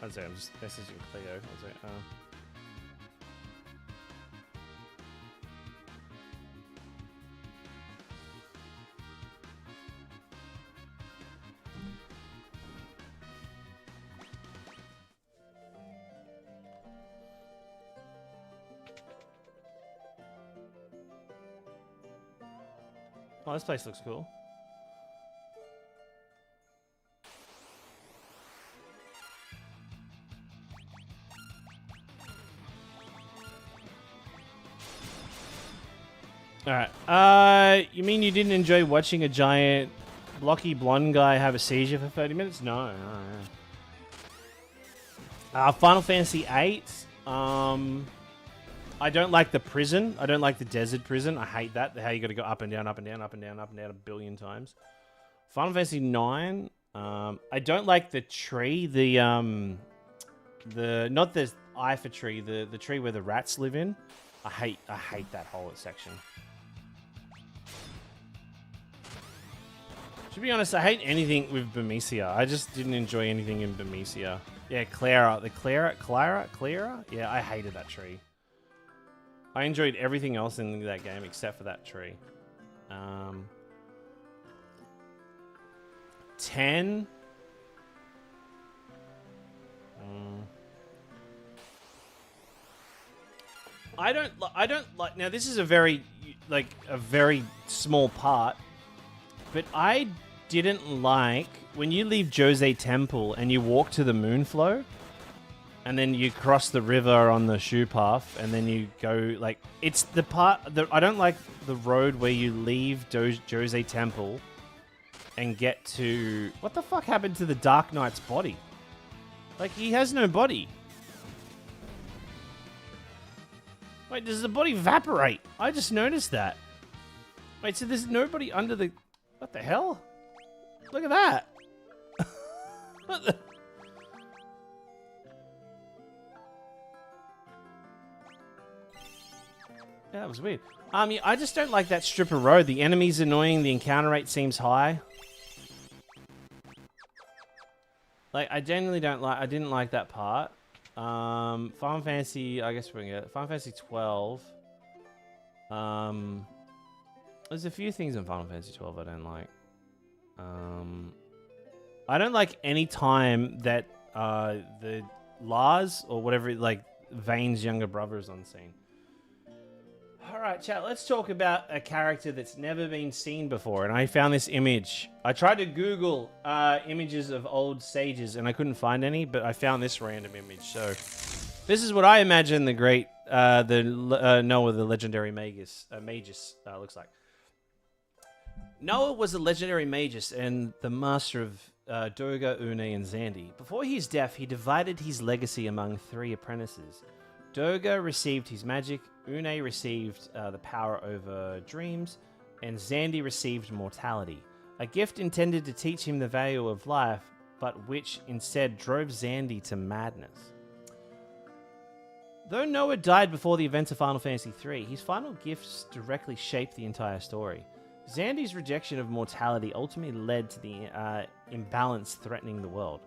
I'd say I'm just messaging Cleo. I'd say, oh, this place looks cool. Alright. You mean you didn't enjoy watching a giant, blocky blonde guy have a seizure for 30 minutes? No. Final Fantasy VIII. I don't like the prison. I don't like the desert prison. I hate that. How you got to go up and down, up and down, up and down, up and down a billion times. Final Fantasy IX. I don't like the tree. Not the Ifa tree. The tree where the rats live in. I hate that whole section. To be honest, I hate anything with Bermesia. I just didn't enjoy anything in Bermesia. Yeah, Clara. Clara? Yeah, I hated that tree. I enjoyed everything else in that game except for that tree. 10. I don't like. Now this is a very small part, but I didn't like when you leave Jose Temple and you walk to the Moonflow. And then you cross the river on the shoe path, and then you go, like, it's the part that I don't like the road where you leave Jose Temple and get to... What the fuck happened to the Dark Knight's body? Like, he has no body. Wait, does the body evaporate? I just noticed that. Wait, so there's nobody under the... What the hell? Look at that. What the... Yeah, that was weird. Yeah, I just don't like that strip of road. The enemy's annoying. The encounter rate seems high. Like, I genuinely don't like... I didn't like that part. Final Fantasy... I guess we're gonna get... Final Fantasy 12. There's a few things in Final Fantasy 12 I don't like. I don't like any time that the Lars, or whatever, like, Vane's younger brother is on scene. Alright, chat, let's talk about a character that's never been seen before. And I found this image. I tried to Google images of old sages, and I couldn't find any, but I found this random image. So, this is what I imagine the great, Noah, the legendary Magus looks like. Noah was a legendary magus and the master of Durga, Une, and Xandi. Before his death, he divided his legacy among 3 apprentices. Durga received his magic, Une received the power over dreams, and Xandi received mortality. A gift intended to teach him the value of life, but which instead drove Xandi to madness. Though Noah died before the events of Final Fantasy III, his final gifts directly shaped the entire story. Xandi's rejection of mortality ultimately led to the imbalance threatening the world.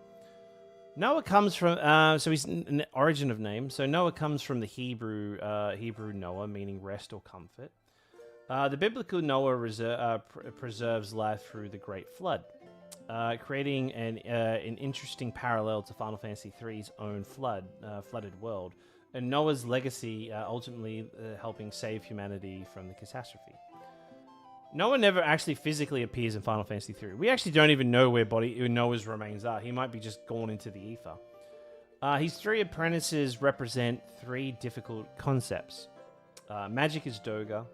Noah comes from, so he's an origin of name. So Noah comes from the Hebrew Noah, meaning rest or comfort. The biblical Noah preserves life through the Great Flood, creating an interesting parallel to Final Fantasy III's own flooded world, and Noah's legacy ultimately helping save humanity from the catastrophe. Noah never actually physically appears in Final Fantasy III. We actually don't even know where Noah's remains are. He might be just gone into the ether. His 3 apprentices represent 3 difficult concepts. Magic is Durga.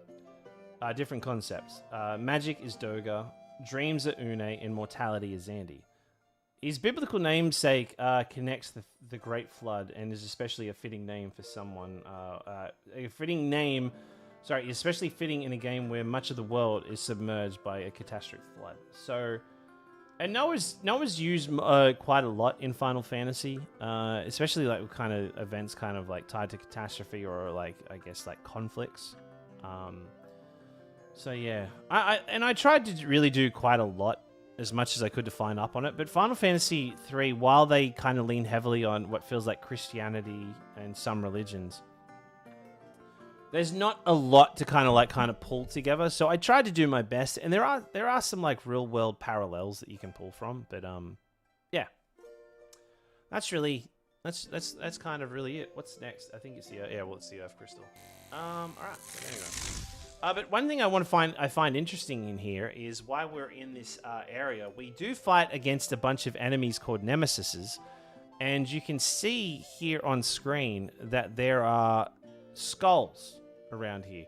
Different concepts. Magic is Durga. Dreams are Une. And mortality is Xandi. His biblical namesake connects the Great Flood and is especially a fitting name for someone. Especially fitting in a game where much of the world is submerged by a catastrophic flood. So, and Noah's used quite a lot in Final Fantasy, especially like kind of events kind of like tied to catastrophe or like, I guess, like conflicts. So yeah, I tried to really do quite a lot, as much as I could to find up on it. But Final Fantasy III, while they kind of lean heavily on what feels like Christianity and some religions, there's not a lot to kind of pull together. So I tried to do my best, and there are some like real world parallels that you can pull from. But yeah, that's kind of really it. What's next? I think it's the it's the Earth Crystal. All right. Anyway. But one thing I find interesting in here is why we're in this area. We do fight against a bunch of enemies called Nemesises, and you can see here on screen that there are skulls around here.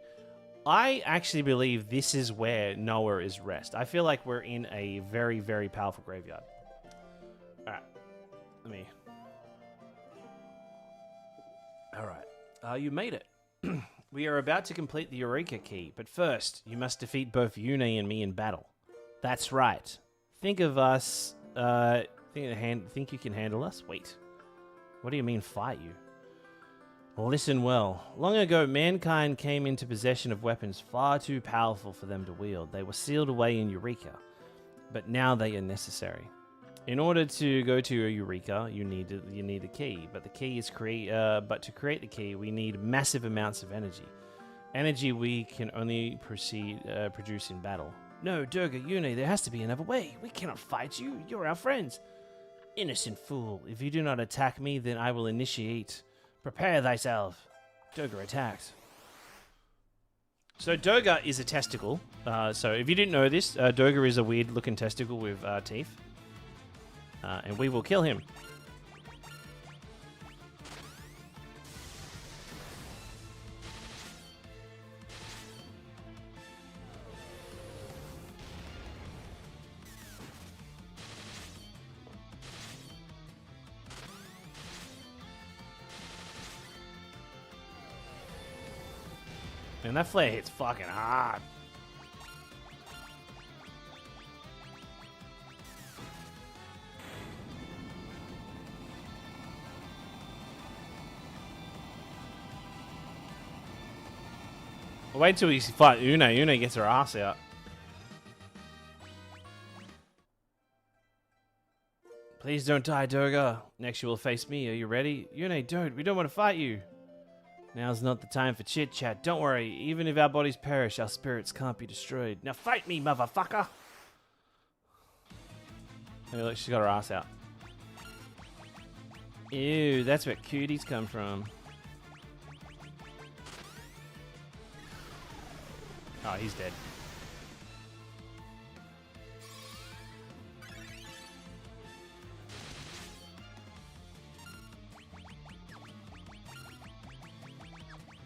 I actually believe this is where Noah is rest. I feel like we're in a very, very powerful graveyard. Alright. Let me... Alright. You made it. We are about to complete the Eureka Key, but first, you must defeat both Yune and me in battle. That's right. Think of us... think you can handle us? Wait. What do you mean, fight you? Listen well. Long ago, mankind came into possession of weapons far too powerful for them to wield. They were sealed away in Eureka, but now they are necessary. In order to go to Eureka, you need a key, but the key is but to create the key, we need massive amounts of energy. Energy we can only produce in battle. No, Durga, Yune, there has to be another way. We cannot fight you. You're our friends. Innocent fool. If you do not attack me, then I will initiate. Prepare thyself. Durga attacks. So Durga is a testicle. So if you didn't know this, Durga is a weird-looking testicle with teeth. And we will kill him. And that flare hits fucking hard. Wait till we fight Une. Une gets her ass out. Please don't die, Durga. Next you will face me. Are you ready? Une, don't. We don't want to fight you. Now's not the time for chit-chat. Don't worry. Even if our bodies perish, our spirits can't be destroyed. Now fight me, motherfucker! Hey, look, she's got her ass out. Ew, that's where cuties come from. Oh, he's dead.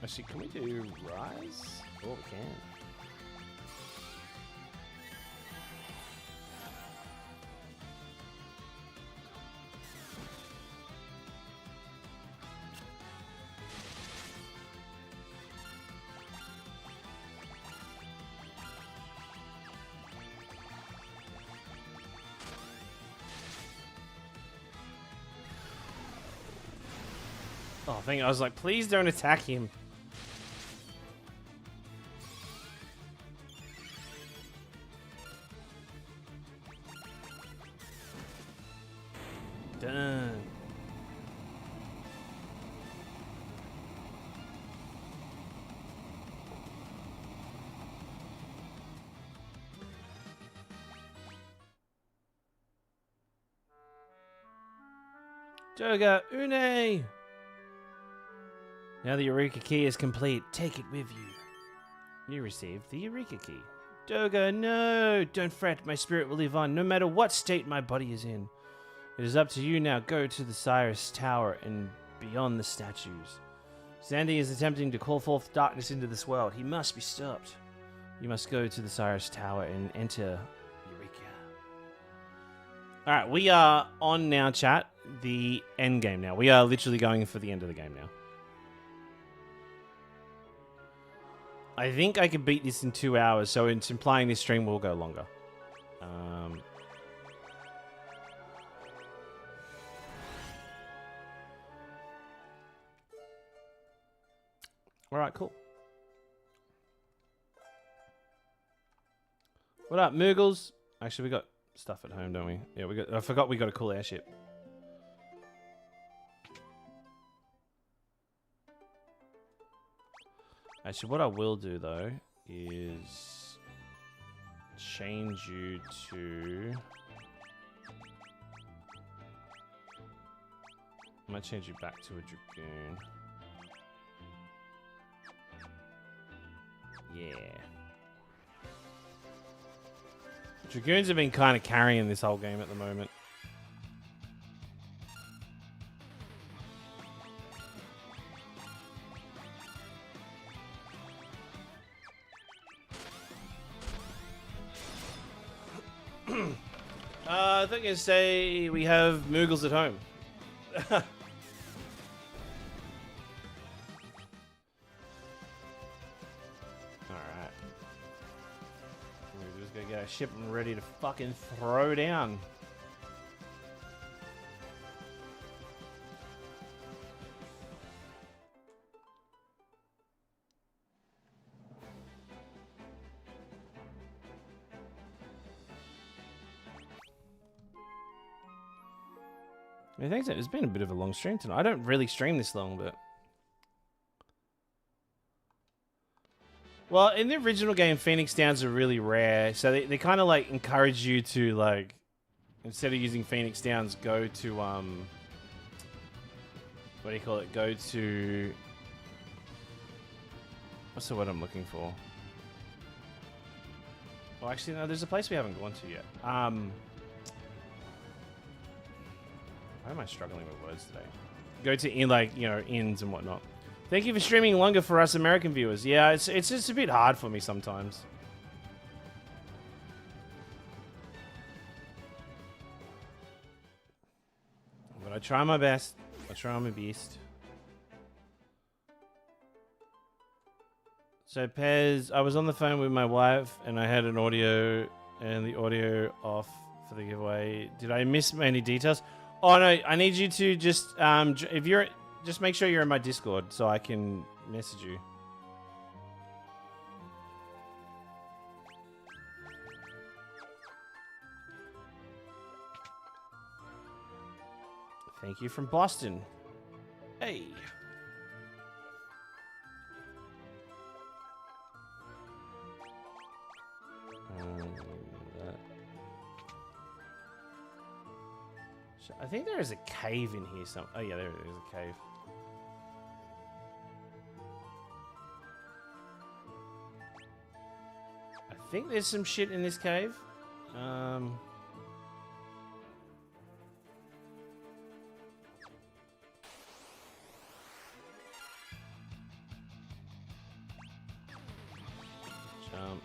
Actually, can we do Rise? Oh, we can. Oh, I was like, please don't attack him. Done. Durga, Une! Now the Eureka Key is complete. Take it with you. You received the Eureka Key. Durga, no! Don't fret, my spirit will live on, no matter what state my body is in. It is up to you now. Go to the Cyrus Tower and beyond the statues. Zandy is attempting to call forth darkness into this world. He must be stopped. You must go to the Cyrus Tower and enter Eureka. Alright, we are on now, chat. The end game now. We are literally going for the end of the game now. I think I can beat this in 2 hours, so it's implying this stream will go longer. Alright, cool. What up, Moogles? Actually, we got stuff at home, don't we? Yeah, we got. I forgot we got a cool airship. Actually, what I will do, though, is change you to... I might change you back to a Dragoon. Yeah. Dragoons have been kind of carrying this whole game at the moment. I think I say we have Moogles at home. Alright. We're just gonna get our ship ready to fucking throw down. I think so. It's been a bit of a long stream tonight. I don't really stream this long, but... Well, in the original game, Phoenix Downs are really rare, so they kind of, like, encourage you to, like... Instead of using Phoenix Downs, go to, What do you call it? Go to... What's the word I'm looking for? Well, actually, no, there's a place we haven't gone to yet. Why am I struggling with words today? Go to inns and whatnot. Thank you for streaming longer for us American viewers. Yeah, it's just a bit hard for me sometimes. But I try my best. I try my best. So Pez, I was on the phone with my wife and I had an audio and the audio off for the giveaway. Did I miss any details? Oh no, I need you to just if you're just make sure you're in my Discord so I can message you. Thank you from Boston. Hey. I think there is a cave in here. Oh yeah, there is a cave. I think there's some shit in this cave. Jump. Jump.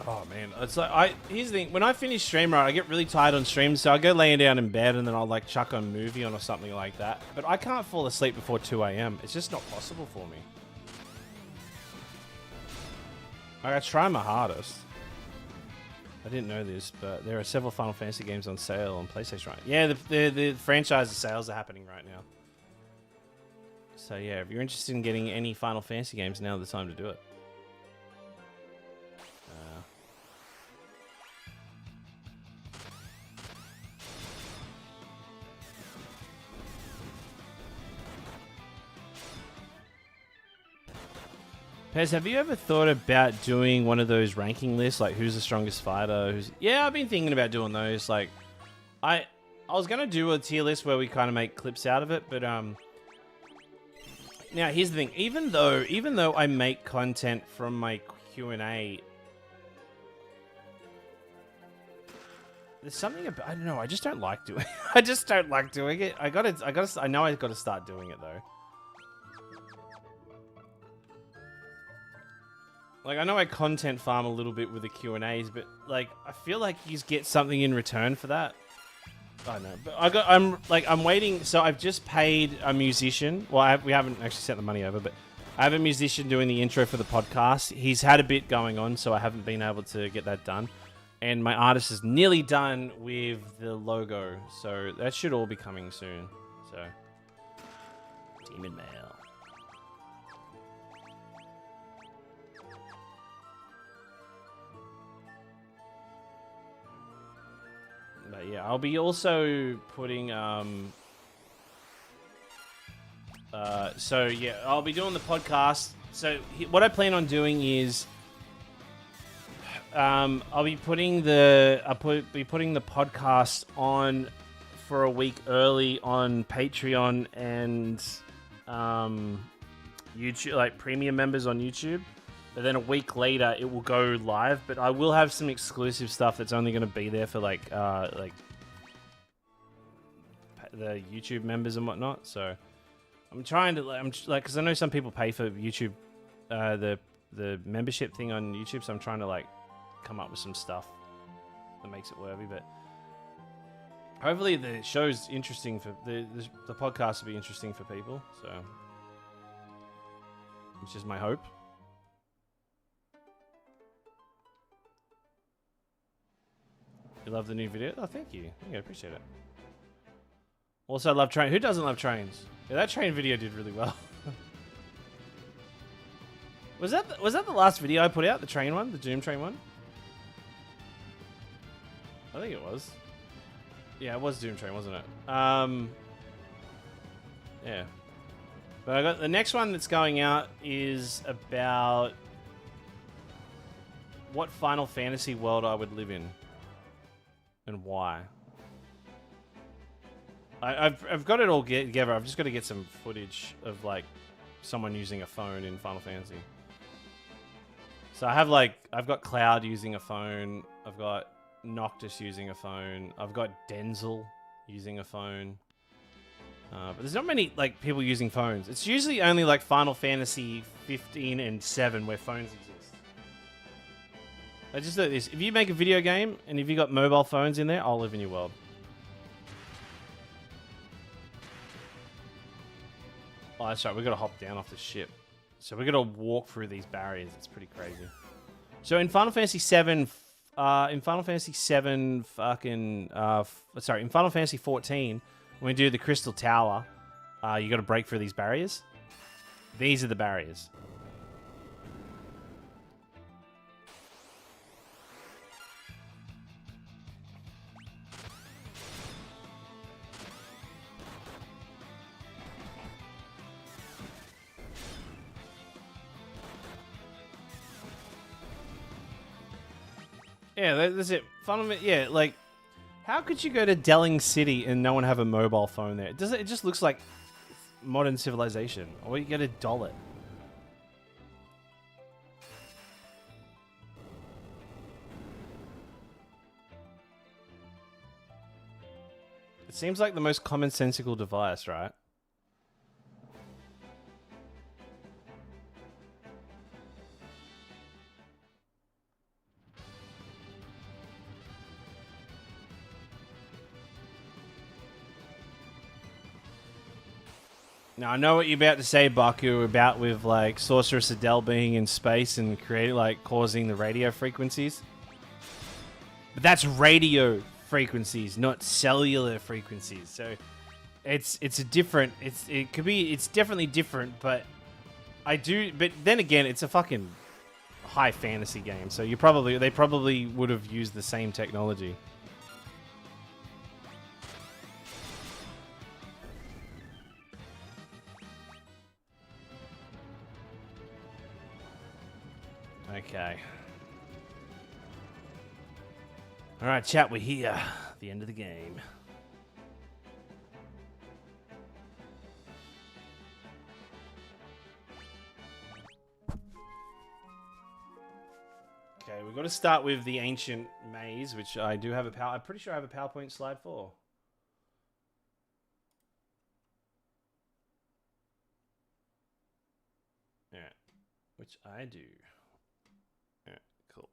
Oh man, it's like here's the thing. When I finish stream, right, I get really tired on stream, so I go laying down in bed and then I'll like chuck a movie on or something like that. But I can't fall asleep before 2 AM. It's just not possible for me. I try my hardest. I didn't know this, but there are several Final Fantasy games on sale on PlayStation right now. Yeah, the franchise sales are happening right now. So yeah, if you're interested in getting any Final Fantasy games, now's the time to do it. Pez, have you ever thought about doing one of those ranking lists, like who's the strongest fighter? Yeah, I've been thinking about doing those. Like, I was gonna do a tier list where we kind of make clips out of it, but now here's the thing. Even though I make content from my Q&A, there's something about, I don't know. I just don't like doing. I just don't like doing it. I know I gotta start doing it though. Like, I know I content farm a little bit with the Q&As, but, like, I feel like you get something in return for that. I don't know. But I'm waiting. So I've just paid a musician. Well, we haven't actually sent the money over, but I have a musician doing the intro for the podcast. He's had a bit going on, so I haven't been able to get that done. And my artist is nearly done with the logo. So that should all be coming soon. So, Demon Mail. But yeah, I'll be also putting so yeah, I'll be doing the podcast. So what I plan on doing is I'll be putting the podcast on for a week early on Patreon and YouTube, like premium members on YouTube. But then a week later, it will go live. But I will have some exclusive stuff that's only going to be there for like the YouTube members and whatnot. So I'm trying to because I know some people pay for YouTube, the membership thing on YouTube. So I'm trying to like come up with some stuff that makes it worthy. But hopefully the show's interesting for the podcast will be interesting for people. So which is my hope. You love the new video? Oh, thank you. I appreciate it. Also, I love train. Who doesn't love trains? Yeah, that train video did really well. Was that the last video I put out? The train one, the Doom train one. I think it was. Yeah, it was Doom train, wasn't it? Yeah. But I got the next one that's going out is about what Final Fantasy world I would live in. And why? I've got it all together. I've just got to get some footage of like someone using a phone in Final Fantasy. So I've got Cloud using a phone. I've got Noctis using a phone. I've got Denzel using a phone. But there's not many like people using phones. It's usually only like Final Fantasy 15 and 7 where phones exist. I just thought this. If you make a video game and if you got mobile phones in there, I'll live in your world. Oh, that's right. We've got to hop down off the ship. So we've got to walk through these barriers. It's pretty crazy. So in Final Fantasy VII, in Final Fantasy VII, in Final Fantasy 14, when we do the Crystal Tower, you got to break through these barriers. These are the barriers. Yeah, that's it. Yeah, like, how could you go to Delling City and no one have a mobile phone there? It just looks like modern civilization. Or you get a dollar. It seems like the most commonsensical device, right? Now, I know what you're about to say, Baku, about with, like, Sorceress Adele being in space and causing the radio frequencies. But that's radio frequencies, not cellular frequencies. So, it's definitely different, but but then again, it's a fucking high fantasy game, so they probably would have used the same technology. Okay. Alright, chat, we're here. The end of the game. Okay, we've got to start with the ancient maze, which I do have I'm pretty sure I have a PowerPoint slide for. Alright. Which I do. Alright, cool.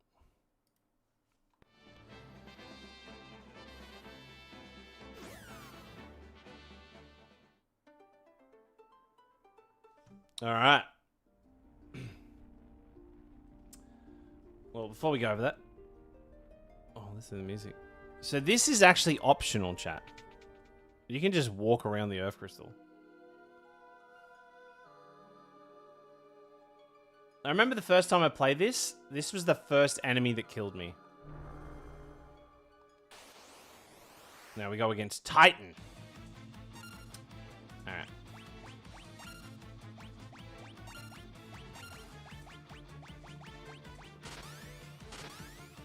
Alright. Well, before we go over that... Oh, listen to the music. So this is actually optional, chat. You can just walk around the Earth Crystal. I remember the first time I played this was the first enemy that killed me. Now we go against Titan. Alright.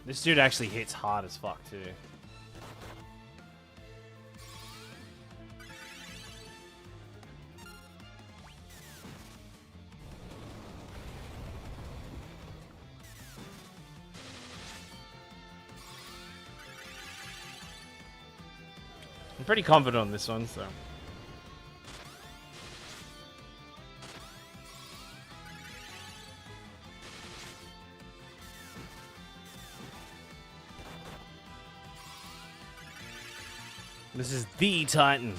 This dude actually hits hard as fuck, too. I'm pretty confident on this one, so. This is the Titan.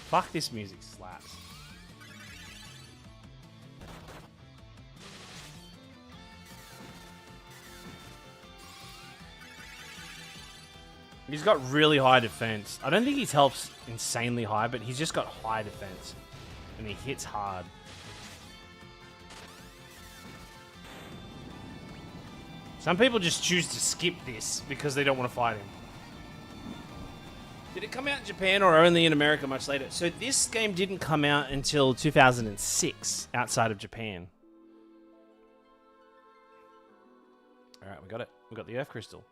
Fuck, this music slaps. He's got really high defense. I don't think his health's insanely high, but he's just got high defense. And he hits hard. Some people just choose to skip this because they don't want to fight him. Did it come out in Japan or only in America much later? So this game didn't come out until 2006 outside of Japan. Alright, we got it. We got the Earth Crystal.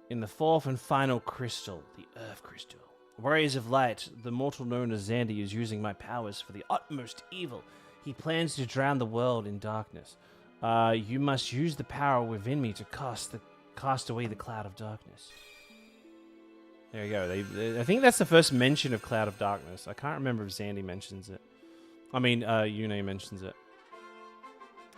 In the fourth and final crystal, the Earth Crystal. Warriors of Light, the mortal known as Xandy, is using my powers for the utmost evil. He plans to drown the world in darkness. You must use the power within me to cast away the cloud of darkness. There you go. I think that's the first mention of Cloud of Darkness. I can't remember if Xandy mentions it. I mean, Yune mentions it.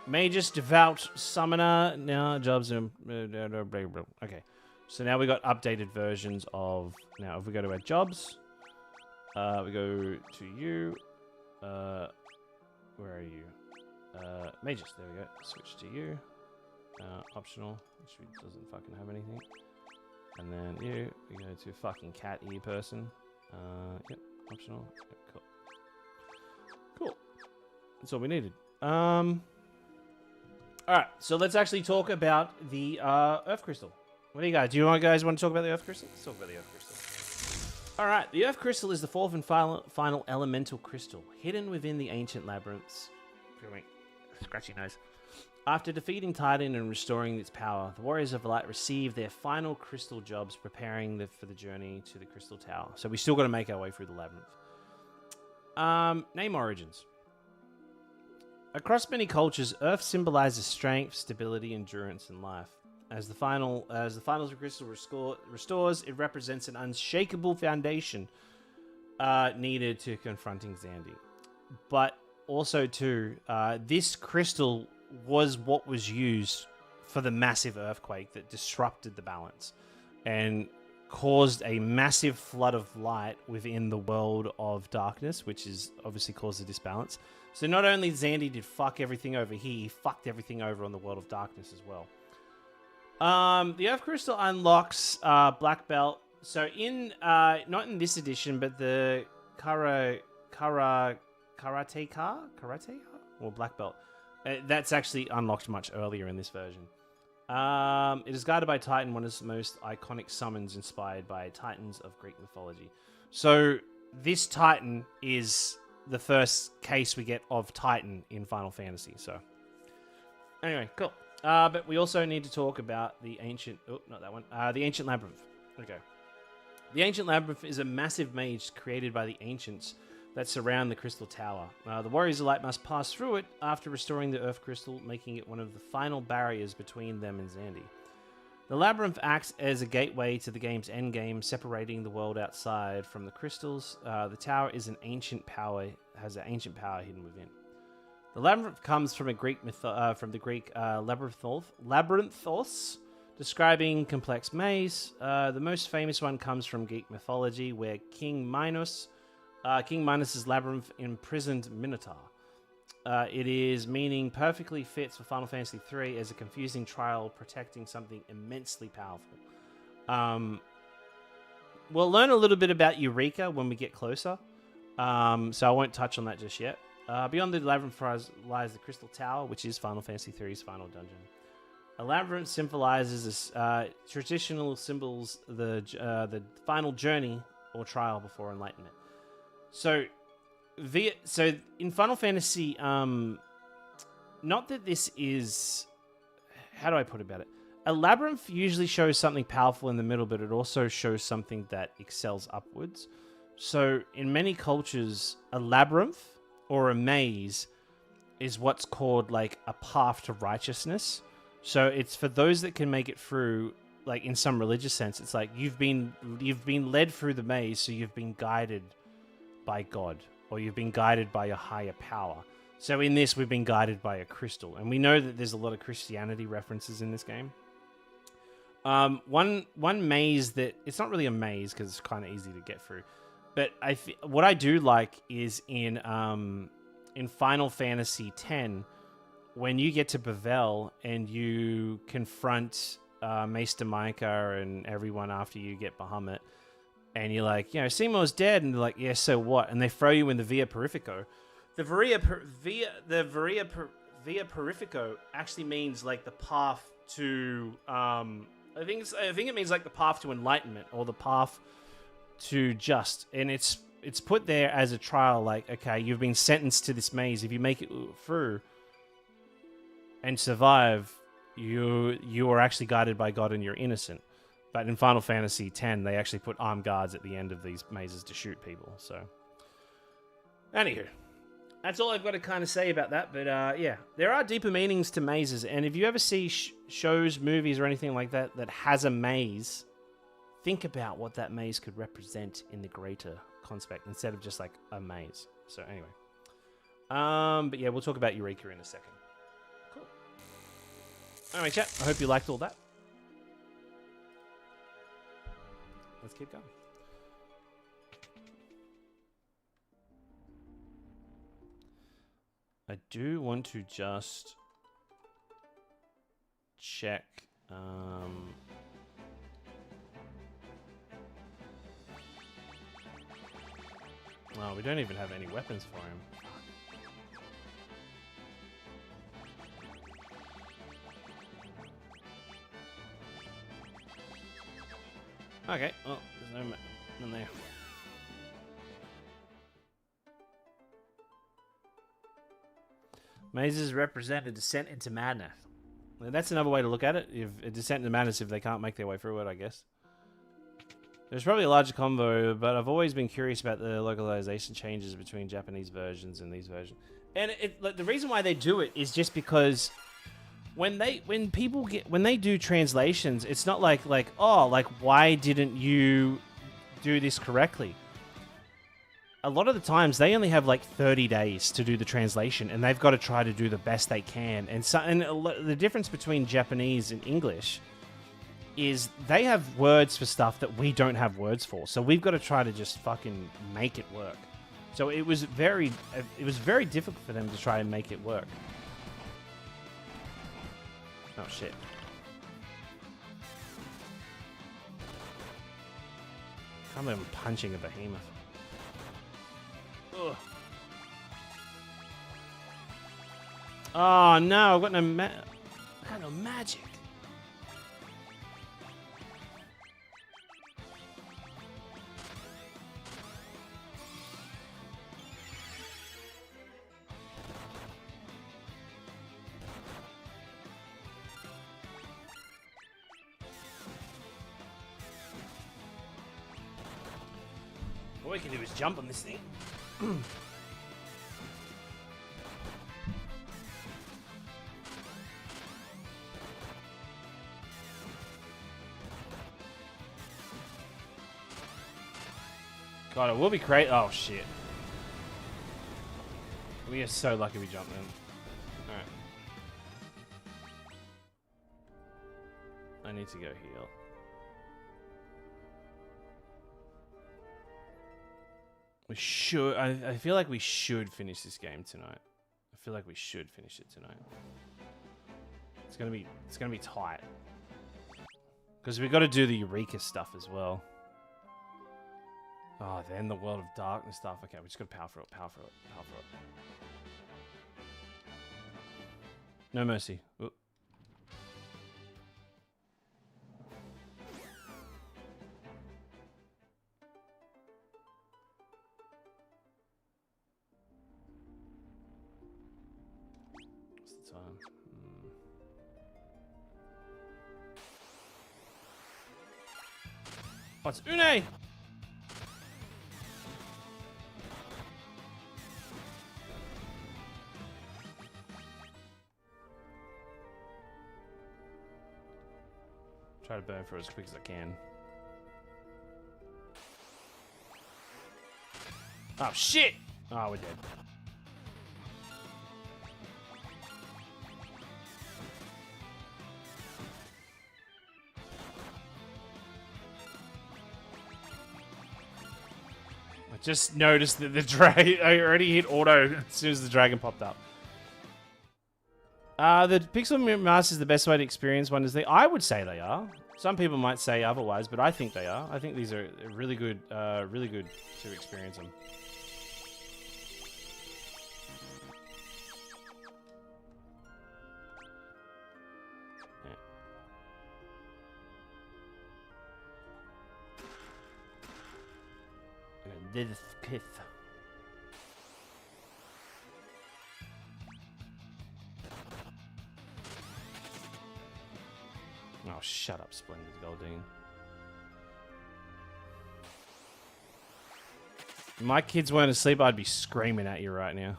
Magus, Devout, Summoner. Now, jobs. Okay. So now we got updated versions of... Now, if we go to our jobs, we go to you. Where are you? Magus, there we go. Switch to you. Optional, which doesn't fucking have anything. And then you, we go to fucking cat ear person. Yep, optional. Yep, cool. Cool. That's all we needed. Alright, so let's actually talk about the Earth Crystal. What do you guys? Do you guys want to talk about the Earth Crystal? Let's talk about the Earth Crystal. Alright, the Earth Crystal is the fourth and final elemental crystal, hidden within the ancient labyrinths. Scratchy nose. After defeating Titan and restoring its power, the Warriors of Light receive their final crystal jobs, preparing for the journey to the Crystal Tower. So we still got to make our way through the labyrinth. Name origins. Across many cultures, Earth symbolizes strength, stability, endurance, and life. As the finals of Crystal restores, it represents an unshakable foundation needed to confronting Xandy. But also, too, this crystal was what was used for the massive earthquake that disrupted the balance and caused a massive flood of light within the world of darkness, which is obviously caused a disbalance. So not only Xandy did fuck everything over here, he fucked everything over on the world of darkness as well. The Earth Crystal unlocks Black Belt. So in not in this edition, but the Karateka or Black Belt. That's actually unlocked much earlier in this version. It is guided by Titan, one of the most iconic summons inspired by Titans of Greek mythology. So this Titan is the first case we get of Titan in Final Fantasy. So anyway, cool. But we also need to talk about the ancient... Oh, not that one. The Ancient Labyrinth. Okay. The Ancient Labyrinth is a massive maze created by the Ancients that surround the Crystal Tower. The Warriors of Light must pass through it after restoring the Earth Crystal, making it one of the final barriers between them and Xandy. The Labyrinth acts as a gateway to the game's endgame, separating the world outside from the crystals. The tower is has an ancient power hidden within. The Labyrinth comes from the Greek labyrinthos, describing complex maze. The most famous one comes from Greek mythology, where King Minos' labyrinth imprisoned Minotaur. It is meaning perfectly fits for Final Fantasy III as a confusing trial protecting something immensely powerful. We'll learn a little bit about Eureka when we get closer, so I won't touch on that just yet. Beyond the labyrinth lies the Crystal Tower, which is Final Fantasy III's final dungeon. A labyrinth symbolizes traditional symbols the final journey or trial before enlightenment. So in Final Fantasy, not that this is how do I put about it? A labyrinth usually shows something powerful in the middle, but it also shows something that excels upwards. So in many cultures, a labyrinth or a maze is what's called like a path to righteousness. So it's for those that can make it through, like in some religious sense. It's like you've been led through the maze, so you've been guided by God, or you've been guided by a higher power. So in this, we've been guided by a crystal, and we know that there's a lot of Christianity references in this game. One maze that it's not really a maze because it's kind of easy to get through, but what I do like is in Final Fantasy X, when you get to Bavel and you confront Maester Micah and everyone after you get Bahamut, and you're like, you know, Seymour's dead, and they're like, yeah, so what? And they throw you in the Via Purifico. The Via Purifico actually means like the path to I think it means like the path to enlightenment or the path to just, and it's put there as a trial. Like, okay, you've been sentenced to this maze. If you make it through and survive, you are actually guided by God and you're innocent. But in Final Fantasy X, they actually put armed guards at the end of these mazes to shoot people. So, anywho, that's all I've got to kind of say about that. But yeah, there are deeper meanings to mazes. And if you ever see shows, movies, or anything like that that has a maze, think about what that maze could represent in the greater concept instead of just like a maze. So anyway, but yeah, we'll talk about Eureka in a second. Cool. Anyway, chat, I hope you liked all that. Let's keep going. I do want to just check. Oh, we don't even have any weapons for him. Okay, well, there's none there. Mazes represent a descent into madness. Well, that's another way to look at it. If a descent into madness if they can't make their way through it, I guess. There's probably a larger combo, but I've always been curious about the localization changes between Japanese versions and these versions. And the reason why they do it is just because when they do translations, it's not like why didn't you do this correctly? A lot of the times they only have like 30 days to do the translation, and they've got to try to do the best they can. And the difference between Japanese and English is they have words for stuff that we don't have words for. So we've got to try to just fucking make it work. So it was very difficult for them to try and make it work. Oh shit. Can't believe I'm punching a behemoth. Ugh. Oh no, I've got no magic. All we can do is jump on this thing. God, it will be great. Oh shit. We are so lucky we jumped in. Alright. I need to go heal. We should. I feel like we should finish this game tonight. I feel like we should finish it tonight. It's gonna be tight. Because we've got to do the Eureka stuff as well. Oh, then the World of Darkness stuff. Okay, we just got to power through it, power through it, power through it. No mercy. Oop. What's the time? Oh, it's Une! Try to burn for as quick as I can. Oh, shit! Oh, we're dead. I just noticed that the dragon... I already hit auto as soon as the dragon popped up. The Pixel Master is the best way to experience one. I would say they are. Some people might say otherwise, but I think they are. I think these are really good to experience them. This pith. Oh, shut up, Splendid Goldine. If my kids weren't asleep, I'd be screaming at you right now.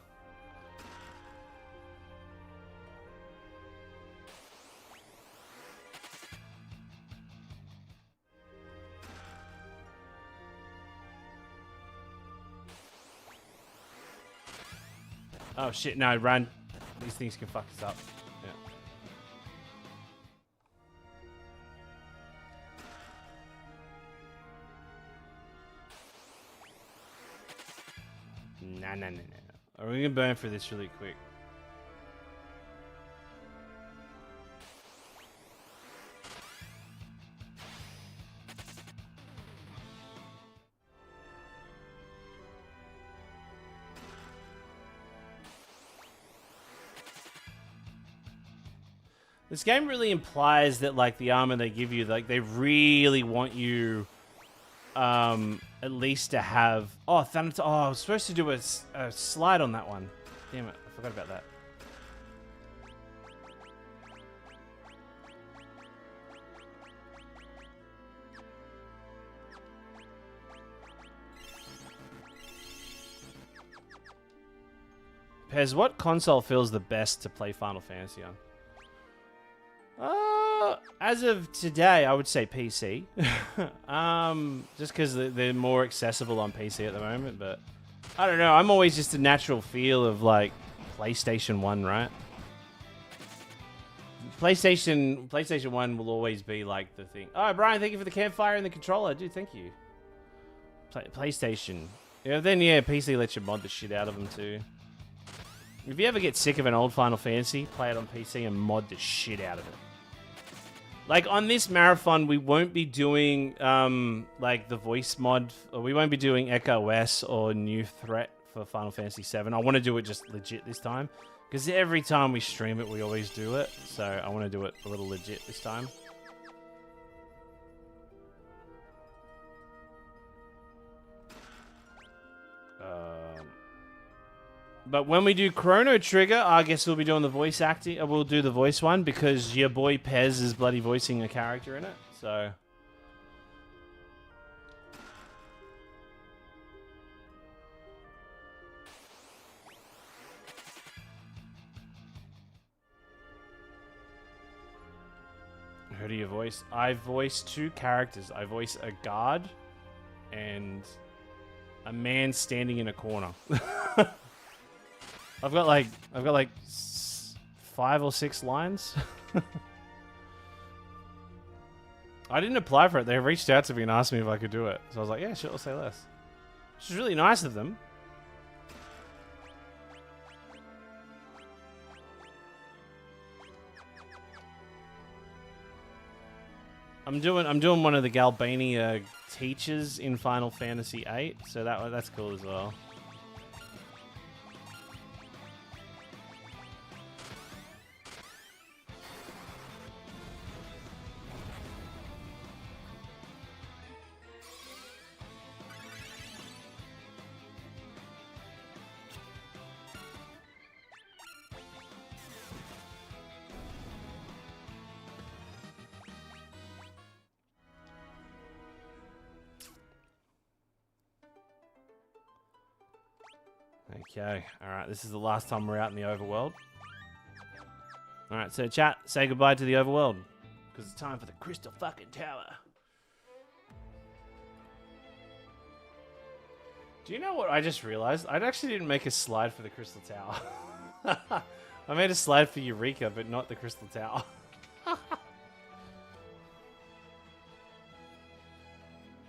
Oh shit, no, run. These things can fuck us up. Yeah. Nah. We're gonna burn for this really quick. This game really implies that, like, the armor they give you, like, they really want you, at least to have... Oh, Thanatos... Oh, I was supposed to do a slide on that one. Damn it, I forgot about that. Pez, what console feels the best to play Final Fantasy on? As of today, I would say PC. Just because they're more accessible on PC at the moment, but I don't know. I'm always just a natural feel of, like, PlayStation 1, right? PlayStation 1 will always be, like, the thing. Oh, Brian, thank you for the campfire and the controller. Dude, thank you. PlayStation. Yeah, then, yeah, PC lets you mod the shit out of them, too. If you ever get sick of an old Final Fantasy, play it on PC and mod the shit out of it. Like, on this marathon, we won't be doing, like, the voice mod, or we won't be doing Echo S or New Threat for Final Fantasy VII. I want to do it just legit this time, because every time we stream it, we always do it, so I want to do it a little legit this time. But when we do Chrono Trigger, I guess we'll be doing the voice acting. We'll do the voice one because your boy Pez is bloody voicing a character in it. So. Who do you voice? I voice two characters. I voice a guard and a man standing in a corner. I've got like 5 or 6 lines. I didn't apply for it. They reached out to me and asked me if I could do it. So I was like, yeah, sure, I'll say less. Which is really nice of them. I'm doing one of the Galbania teachers in Final Fantasy VIII, so that's cool as well. Okay, alright, this is the last time we're out in the overworld. Alright, so chat, say goodbye to the overworld. Because it's time for the Crystal fucking Tower. Do you know what I just realized? I actually didn't make a slide for the Crystal Tower. I made a slide for Eureka, but not the Crystal Tower.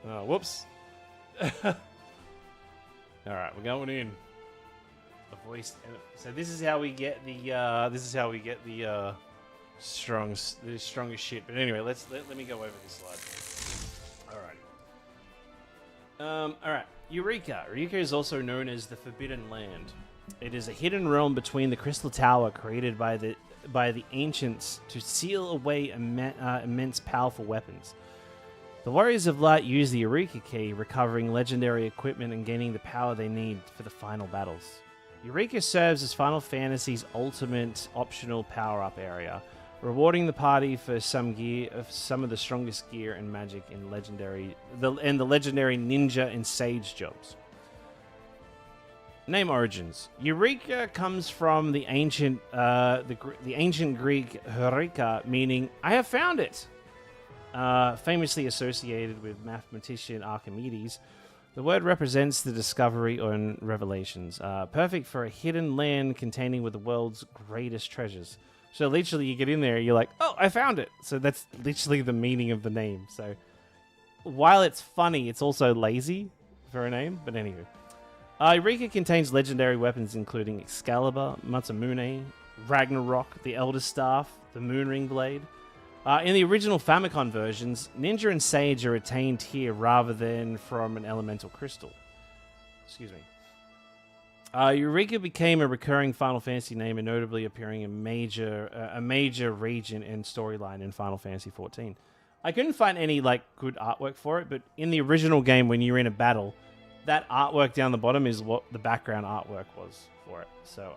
Oh, whoops. Alright, we're going in. A voice. So this is how we get the strongest shit. But anyway, let me go over this slide. Alright. Alright. Eureka. Eureka is also known as the Forbidden Land. It is a hidden realm between the Crystal Tower created by the ancients to seal away immense powerful weapons. The Warriors of Light use the Eureka Key, recovering legendary equipment and gaining the power they need for the final battles. Eureka serves as Final Fantasy's ultimate optional power-up area, rewarding the party for some of the strongest gear and magic in the legendary ninja and sage jobs. Name origins: Eureka comes from the ancient Greek Heureka, meaning "I have found it." Famously associated with mathematician Archimedes, the word represents the discovery or revelations, perfect for a hidden land containing with the world's greatest treasures. So literally you get in there, you're like, oh, I found it. So that's literally the meaning of the name. So while it's funny, it's also lazy for a name. But anyway. Eureka contains legendary weapons including Excalibur, Masamune, Ragnarok, the Elder Staff, the Moonring Blade. In the original Famicom versions, Ninja and Sage are attained here rather than from an elemental crystal. Excuse me. Eureka became a recurring Final Fantasy name and notably appearing in a major region and storyline in Final Fantasy XIV. I couldn't find any good artwork for it, but in the original game, when you're in a battle, that artwork down the bottom is what the background artwork was for it. So,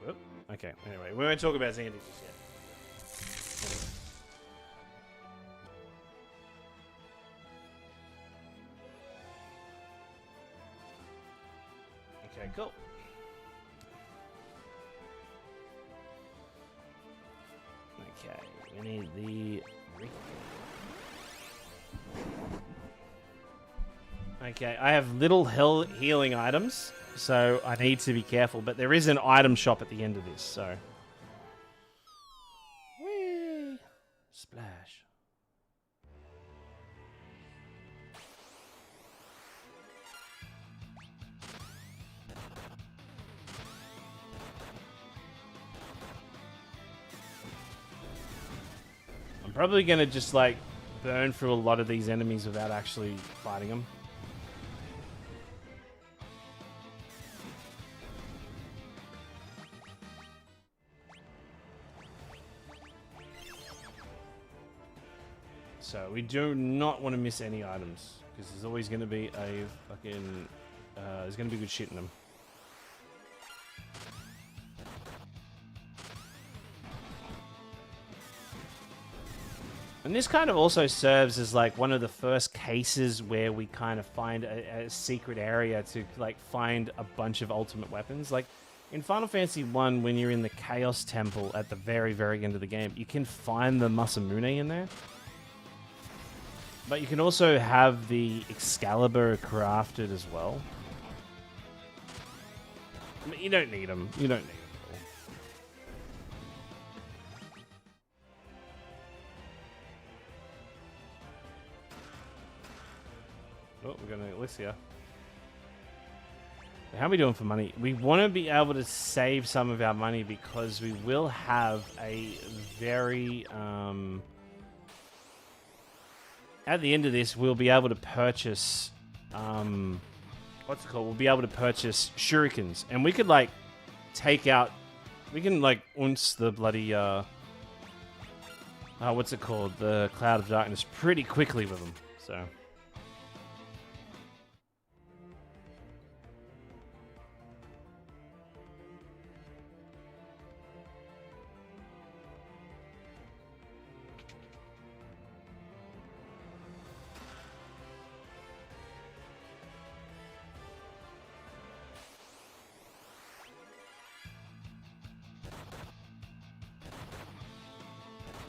whoop. Okay. Anyway, we won't talk about Xandy just yet. Okay, cool. Okay, we need the... Okay, I have little healing items, so I need to be careful, but there is an item shop at the end of this, so... Whee! Splash. I'm probably gonna just burn through a lot of these enemies without actually fighting them. So we do not want to miss any items because there's always going to be a fucking there's going to be good shit in them. And this kind of also serves as one of the first cases where we kind of find a secret area to find a bunch of ultimate weapons. In Final Fantasy I, when you're in the Chaos Temple at the very, very end of the game, you can find the Masamune in there. But you can also have the Excalibur crafted as well. I mean, you don't need them. You don't need them. Oh, we're going to Elysia. How are we doing for money? We want to be able to save some of our money because we will have a very... at the end of this, we'll be able to purchase... what's it called? We'll be able to purchase shurikens. And we could, take out... We can, unce the bloody... what's it called? The Cloud of Darkness pretty quickly with them. So...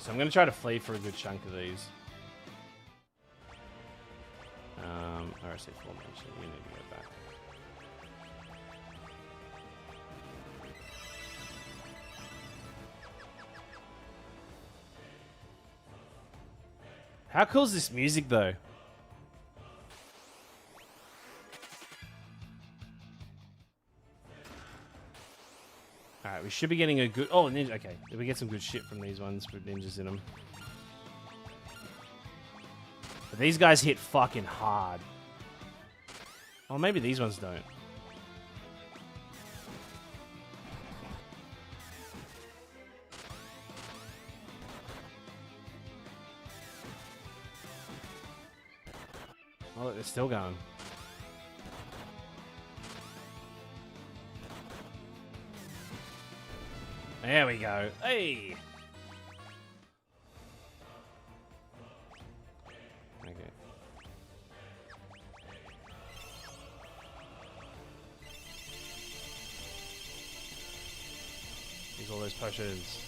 So I'm going to try to flee for a good chunk of these. RSA formation, we need to go back. How cool is this music though? Alright, we should be getting a good... Oh, ninja. Okay, we get some good shit from these ones with ninjas in them. But these guys hit fucking hard. Oh, maybe these ones don't. Oh, look, they're still going. There we go. Hey! Okay. Use all those potions.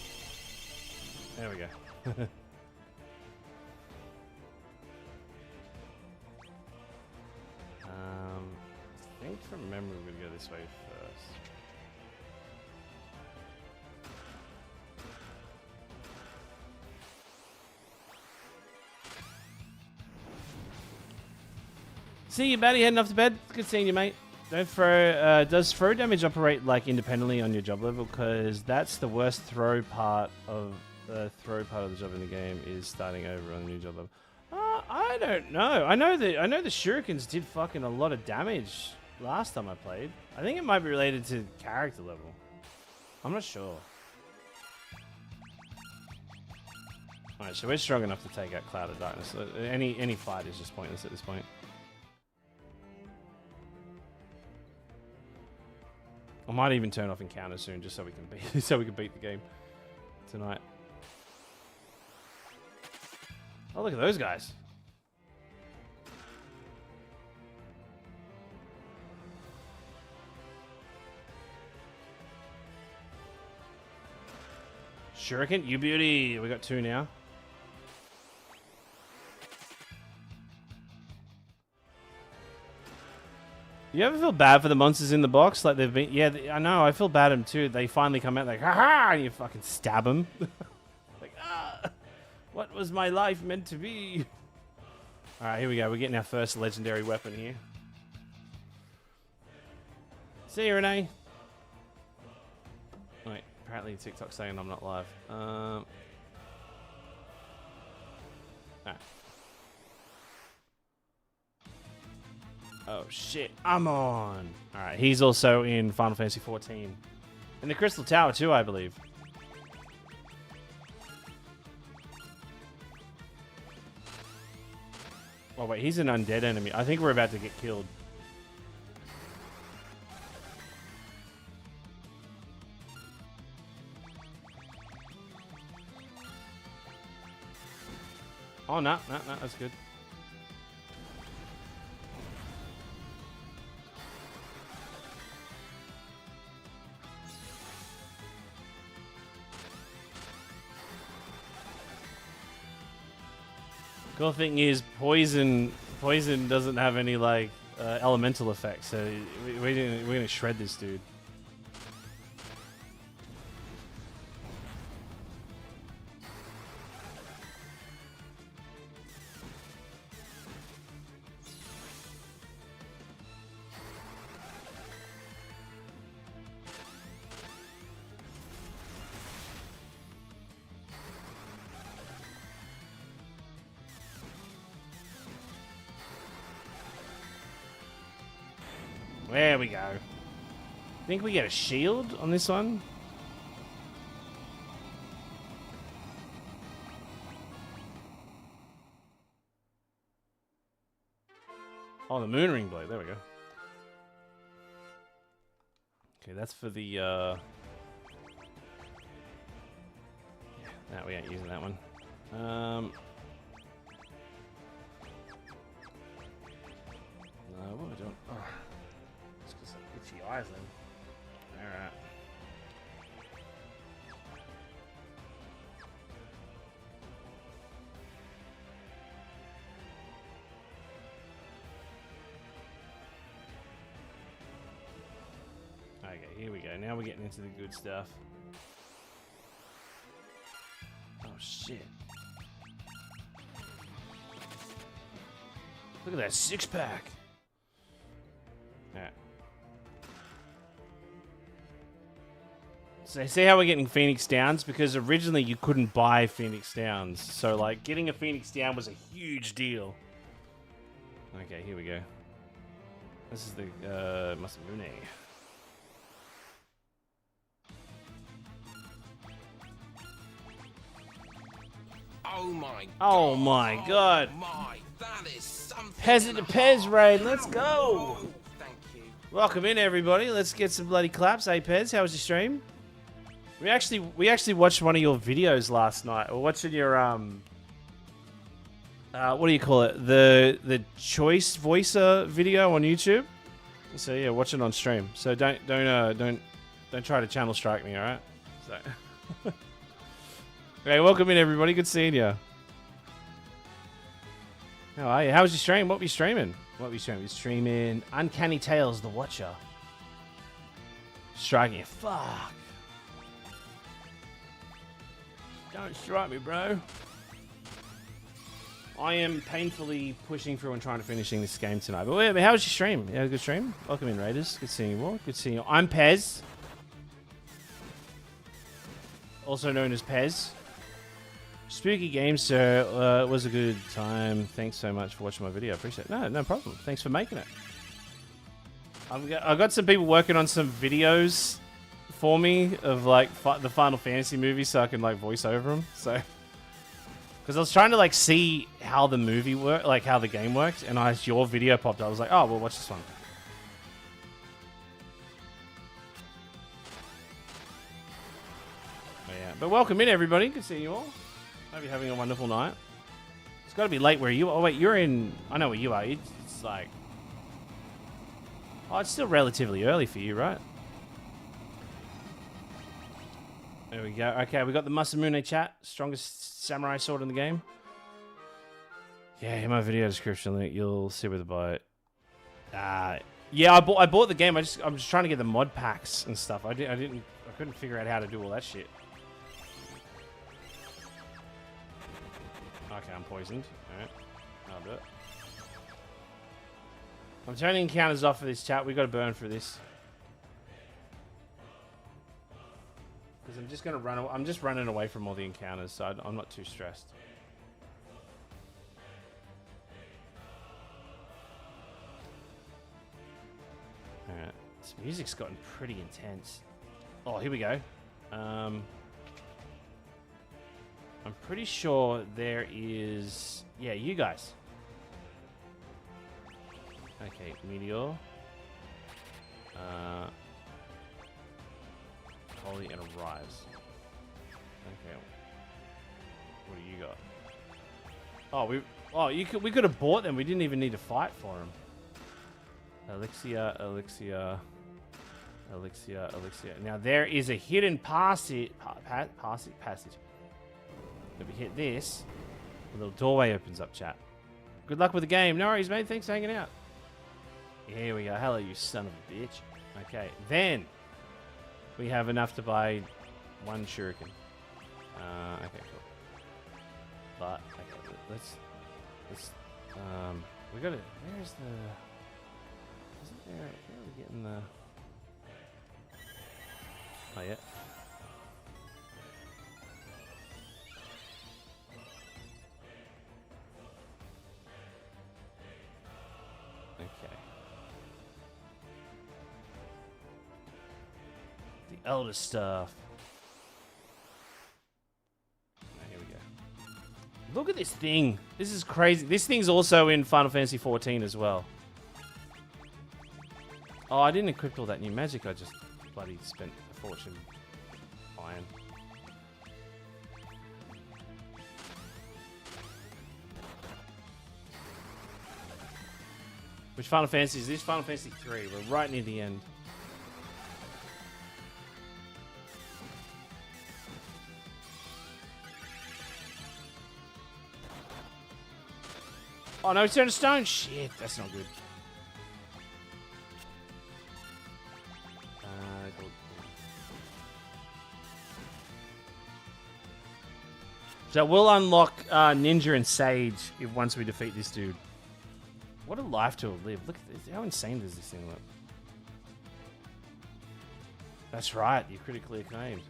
There we go. I think from memory we're gonna go this way first. See you, Batty, heading off to bed. Good seeing you, mate. Don't throw. Does throw damage operate like independently on your job level? Because that's the worst throw part of the job in the game is starting over on a new job level. I don't know. I know the shurikens did fucking a lot of damage last time I played. I think it might be related to character level. I'm not sure. All right, so we're strong enough to take out Cloud of Darkness. Any fight is just pointless at this point. I might even turn off encounters soon, just so we can beat the game tonight. Oh, look at those guys! Shuriken, you beauty. We got 2 now. You ever feel bad for the monsters in the box? Like they've been... Yeah, I know. I feel bad at them too. They finally come out like, ha-ha! And you fucking stab them. Like, ah! What was my life meant to be? Alright, here we go. We're getting our first legendary weapon here. See you, Renee. Wait, apparently TikTok's saying I'm not live. Alright. Oh shit, I'm on! Alright, he's also in Final Fantasy XIV. In the Crystal Tower too, I believe. Oh wait, he's an undead enemy. I think we're about to get killed. Oh, no, that's good. Cool thing is, poison doesn't have any like elemental effects, so we're gonna shred this dude. There we go. Think we get a shield on this one? Oh, the moon ring blade. There we go. Okay, that's for the yeah, no, we ain't using that one. No, what am I doing? Oh. Itchy eyes then. Alright. Okay, now we're getting into the good stuff. Oh, shit. Look at that six-pack. Alright. So see how we're getting Phoenix Downs? Because originally you couldn't buy Phoenix Downs. So, like, getting a Phoenix Down was a huge deal. Okay, here we go. This is the Masamune. Oh my god. Oh my god. Oh my, that is something. Peasant to Pez raid, let's go. Oh, thank you. Welcome in, everybody. Let's get some bloody claps. Hey, Pez, how was your stream? We actually watched one of your videos last night. We're watching your what do you call it? The choice voicer video on YouTube. So yeah, watch it on stream. So don't try to channel strike me, all right? So. Okay, welcome in, everybody. Good seeing you. How are you? How was your stream? What were you streaming? What were you streaming? You're streaming Uncanny Tales, The Watcher. Striking you. Fuck. Don't strike me, bro. I am painfully pushing through and trying to finishing this game tonight. But wait, how was your stream? You had a good stream? Welcome in, Raiders. Good seeing you all. Good seeing you. I'm Pez. Also known as Pez. Spooky game, sir. It was a good time. Thanks so much for watching my video. I appreciate it. No problem. Thanks for making it. I've got some people working on some videos for me of like the Final Fantasy movies, so I can like voice over them. So, because I was trying to like see how the movie worked, like how the game worked, and your video popped up. I was like, oh, we'll watch this one. Yeah, but welcome in, everybody. Good seeing you all. Hope you're having a wonderful night. It's got to be late where you are. Oh, wait, you're in... I know where you are. It's like... Oh, it's still relatively early for you, right? There we go. Okay, we got the Masamune chat. Strongest samurai sword in the game. Yeah, in my video description link, you'll see where to buy it. Yeah, I bought the game. I'm just trying to get the mod packs and stuff. I couldn't figure out how to do all that shit. Okay, I'm poisoned. Alright. I'll do it. I'm turning encounters off for this chat. We got to burn for this. Because I'm just going to run away. I'm just running away from all the encounters, so I'm not too stressed. Alright. This music's gotten pretty intense. Oh, here we go. I'm pretty sure there is... Yeah, you guys. Okay, Meteor. Holy and arrives. Okay. What do you got? Oh, we could have bought them. We didn't even need to fight for them. Elixir. Now there is a hidden passage. If we hit this, a little doorway opens up, chat. Good luck with the game. No worries, mate. Thanks for hanging out. Here we go. Hello, you son of a bitch. Okay, then we have enough to buy one shuriken. Okay, cool. But okay, let's we gotta. Where's the? Isn't there? Where are we getting the? Oh yeah. Okay. The elder stuff. Here we go. Look at this thing. This is crazy. This thing's also in Final Fantasy XIV as well. Oh, I didn't equip all that new magic. I just bloody spent a fortune buying. Which Final Fantasy is this? Final Fantasy 3. We're right near the end. Oh no, turn to stone. Shit, that's not good. So we'll unlock Ninja and Sage if once we defeat this dude. What a life to have lived. Look at this. How insane does this thing look? That's right. You're critically acclaimed.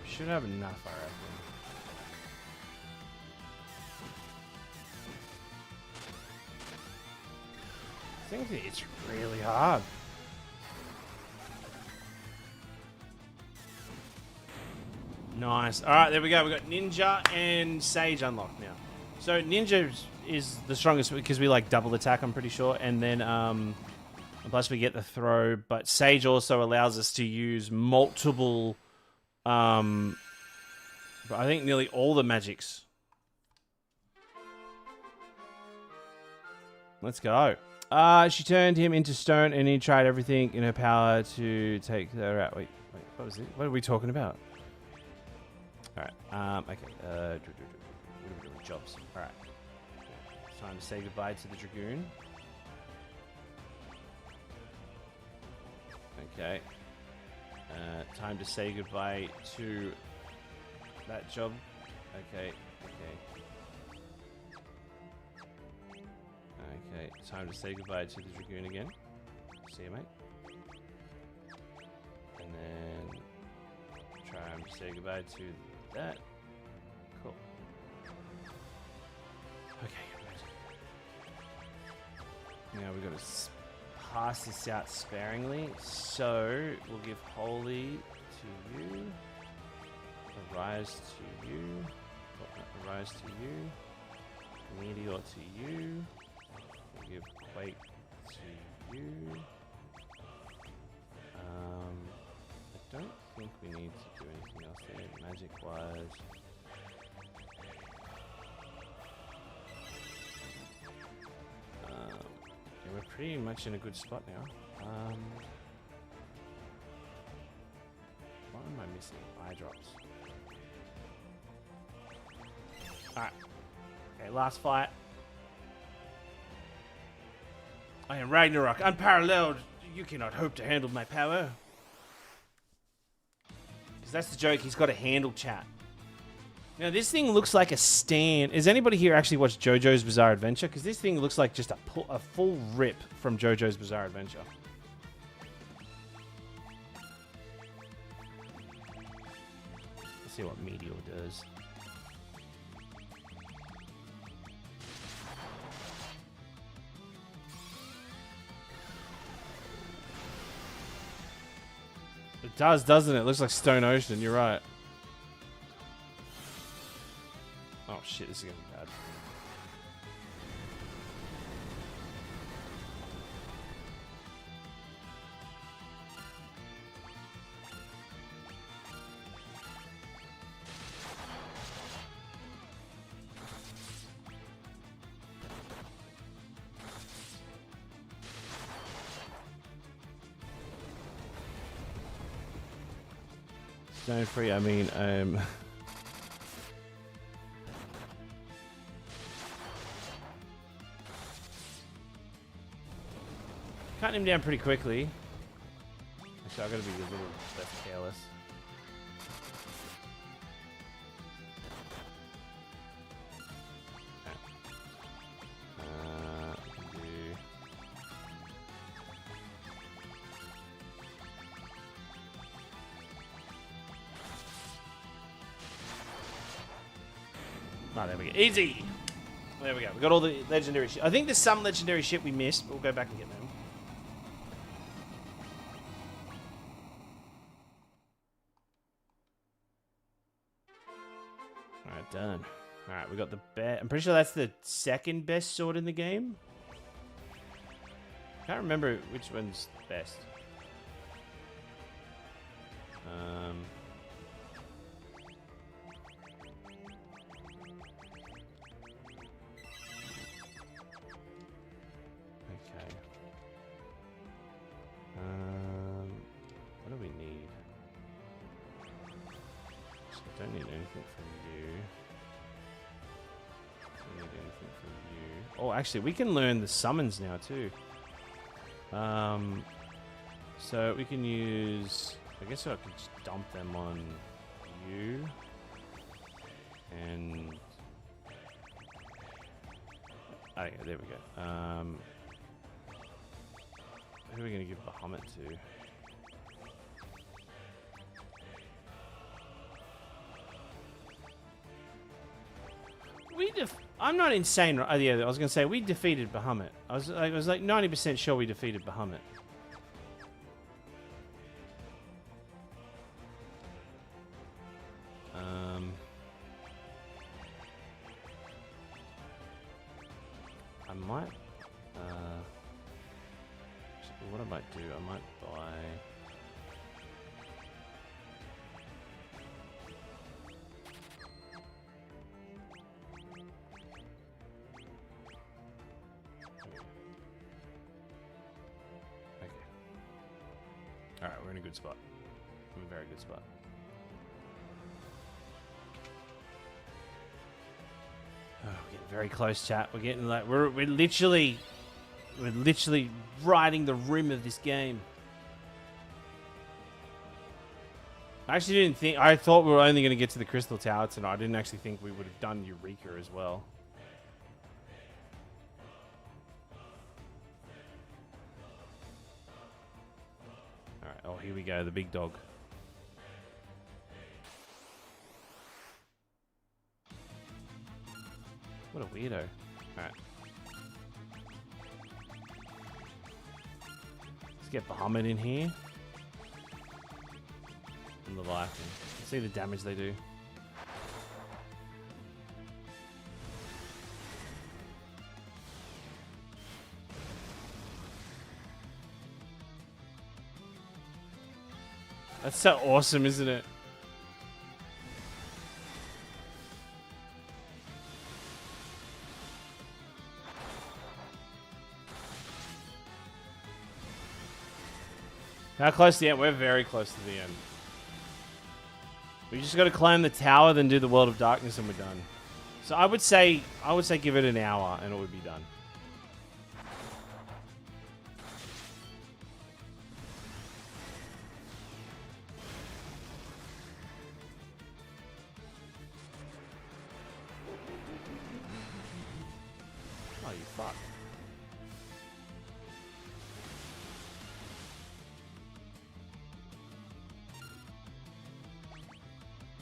Should have enough, I reckon. I think it's really hard. Nice. All right, there we go. We got Ninja and Sage unlocked now. So Ninja is the strongest because we like double attack, I'm pretty sure, and then plus we get the throw. But Sage also allows us to use multiple. But I think nearly all the magics. Let's go. She turned him into stone and he tried everything in her power to take her out. Wait, what was it? What are we talking about? Alright, okay. Jobs. Alright. It's time to say goodbye to the Dragoon. Okay. Time to say goodbye to that job. Okay. Okay, time to say goodbye to the Dragoon again. See you, mate. And then try to say goodbye to that. Cool. Okay. Now we've got to pass this out sparingly. So we'll give Holy to you. Arise to you. Arise to you. Meteor to you. We'll give Quake to you. I don't think we need to do anything else there, magic-wise. Yeah, we're pretty much in a good spot now. What am I missing? Eye drops. Alright. Okay, last fight. I am Ragnarok, unparalleled. You cannot hope to handle my power. Because that's the joke, he's got a handle chat. Now this thing looks like a stand. Has anybody here actually watched JoJo's Bizarre Adventure? Because this thing looks like just a full rip from JoJo's Bizarre Adventure. Let's see what Meteor does. It does, doesn't it? It looks like Stone Ocean, you're right. Oh shit, this is gonna be bad. Stone free, I mean, cutting him down pretty quickly. Actually, I've got to be a little less careless. Oh, there we go. Easy! There we go. We got all the legendary shit. I think there's some legendary shit we missed, but we'll go back and get them. Alright, done. Alright, we got the best. I'm pretty sure that's the second best sword in the game. Can't remember which one's best. don't need anything from you. Don't need anything from you. Oh, actually, we can learn the summons now too. So we can use. I guess I could just dump them on you. And okay, there we go. Who are we gonna give Bahamut to? I'm not insane. Oh, yeah, I was gonna say we defeated Bahamut. I was like 90% sure we defeated Bahamut. I might. What I might do? I might buy. Alright, we're in a good spot. We're in a very good spot. Oh, we're getting very close, chat. We're getting like we're literally riding the rim of this game. I actually didn't think. I thought we were only going to get to the Crystal Tower tonight. I didn't actually think we would have done Eureka as well. Alright, oh, here we go. The big dog. What a weirdo. Alright. Let's get Bahamut in here. And Leviathan. See the damage they do. That's so awesome, isn't it? How close to the end? We're very close to the end. We just got to climb the tower, then do the World of Darkness, and we're done. So I would say give it an hour, and it would be done. Oh, you fuck.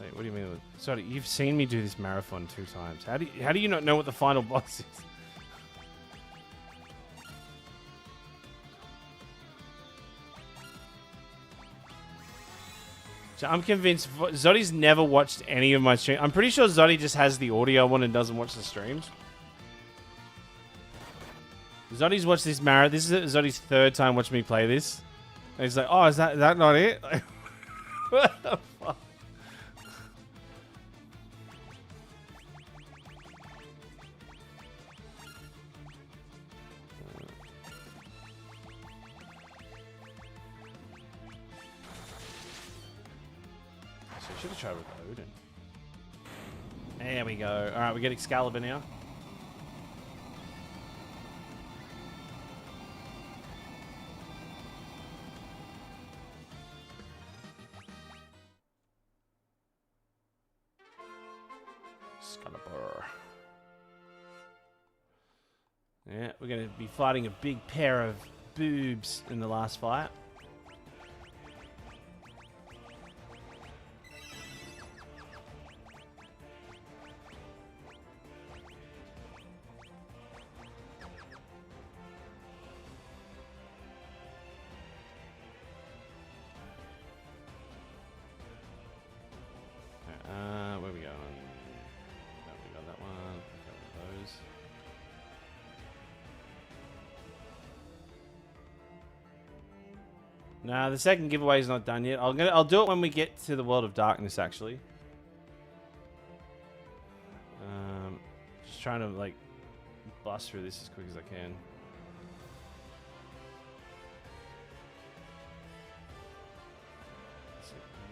Wait, what do you mean? Sorry, you've seen me do this marathon 2 times. How do you not know what the final boss is? So I'm convinced Zoddy's never watched any of my streams. I'm pretty sure Zoddy just has the audio one and doesn't watch the streams. Zoddy's watched this marathon. This is Zoddy's 3rd time watching me play this. And he's like, oh, is that not it? Like, what the fuck? So I should have tried with Odin. There we go. Alright, we get Excalibur now. Excalibur. Yeah, we're going to be fighting a big pair of boobs in the last fight. Where are we going? No, we got that one. We got those. Nah, the second giveaway is not done yet. I'll do it when we get to the World of Darkness, actually. Just trying to like bust through this as quick as I can.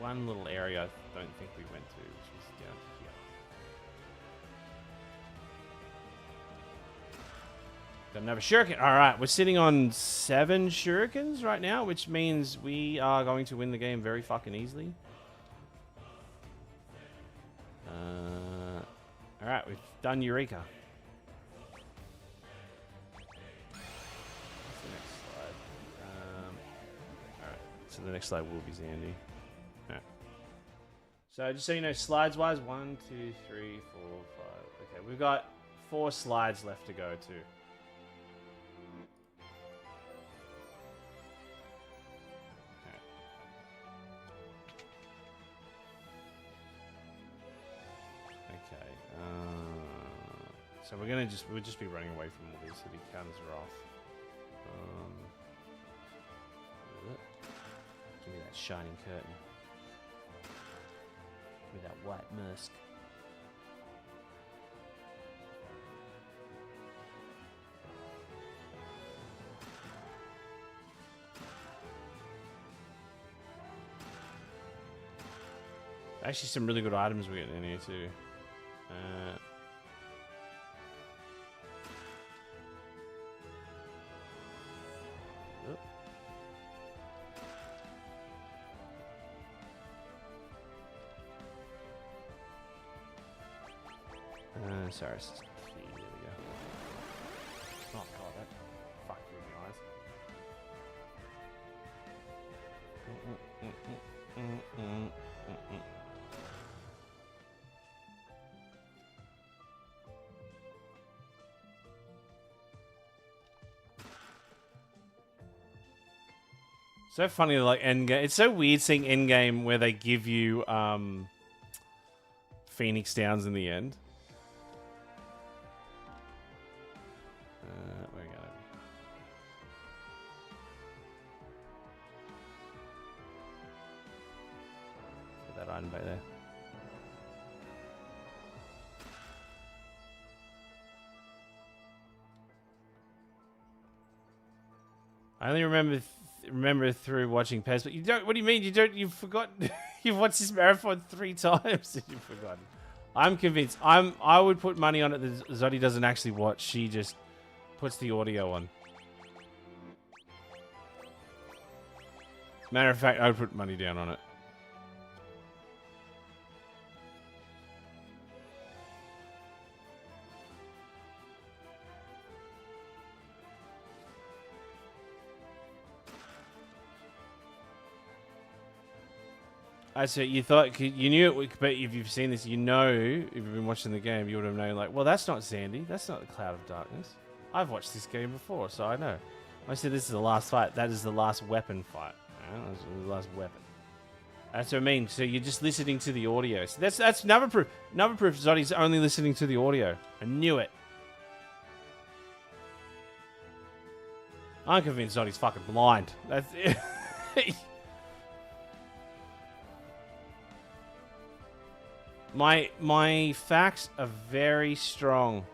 one little area I don't think we went to, which was down here. Got another shuriken. All right, we're sitting on 7 shurikens right now, which means we are going to win the game very fucking easily. All right, we've done Eureka. What's the next slide? All right, so the next slide will be Zandy. All right. So just so you know, slides-wise, 1, 2, 3, 4, 5. Okay, we've got 4 slides left to go to. So we'll just be running away from all these so the counters are off. Give me that shining curtain. Give me that white musk. Actually, some really good items we're getting in here too. Sorry, there we go. Oh god, that fucked with my eyes. So funny, like endgame. It's so weird seeing endgame where they give you Phoenix Downs in the end. Where are we going? Put that item back there. I only remember through watching PES, but you don't. What do you mean you don't? You've forgotten. You've watched this marathon 3 times and you've forgotten. I'm convinced. I would put money on it that Zodi doesn't actually watch. She just puts the audio on. Matter of fact, I would put money down on it. I see. You thought you knew it, but if you've seen this, you know, if you've been watching the game, you would have known. Like, well, that's not Sandy. That's not the Cloud of Darkness. I've watched this game before, so I know. I said this is the last fight. That is the last weapon fight. That's the last weapon. That's what I mean. So you're just listening to the audio. So that's another proof. Another proof. Zodi's only listening to the audio. I knew it. I'm convinced Zodi's fucking blind. That's it. My facts are very strong.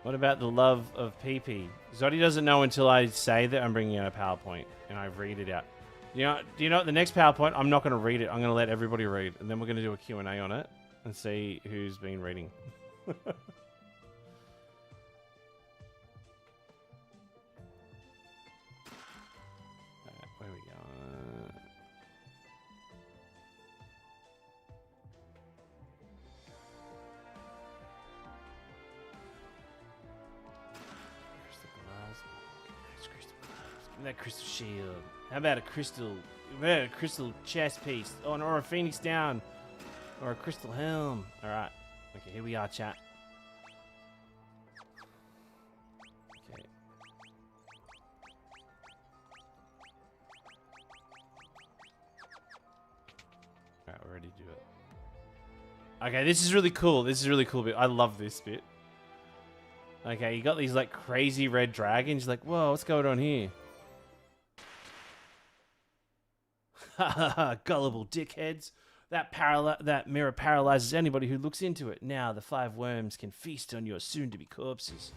What about the love of PP? Zodi doesn't know until I say that I'm bringing out a PowerPoint and I read it out. Do you know what? The next PowerPoint, I'm not going to read it. I'm going to let everybody read, and then we're going to do a Q&A on it and see who's been reading. Where are we going? That crystal shield. How about a crystal chest piece? Oh, or a Phoenix Down. Or a crystal helm. Alright. Okay, here we are, chat. Okay. Alright, we're ready to do it. Okay, this is really cool. This is a really cool bit. I love this bit. Okay, you got these like crazy red dragons. You're like, whoa, what's going on here? Gullible dickheads. That mirror paralyzes anybody who looks into it. Now the 5 worms can feast on your soon-to-be corpses.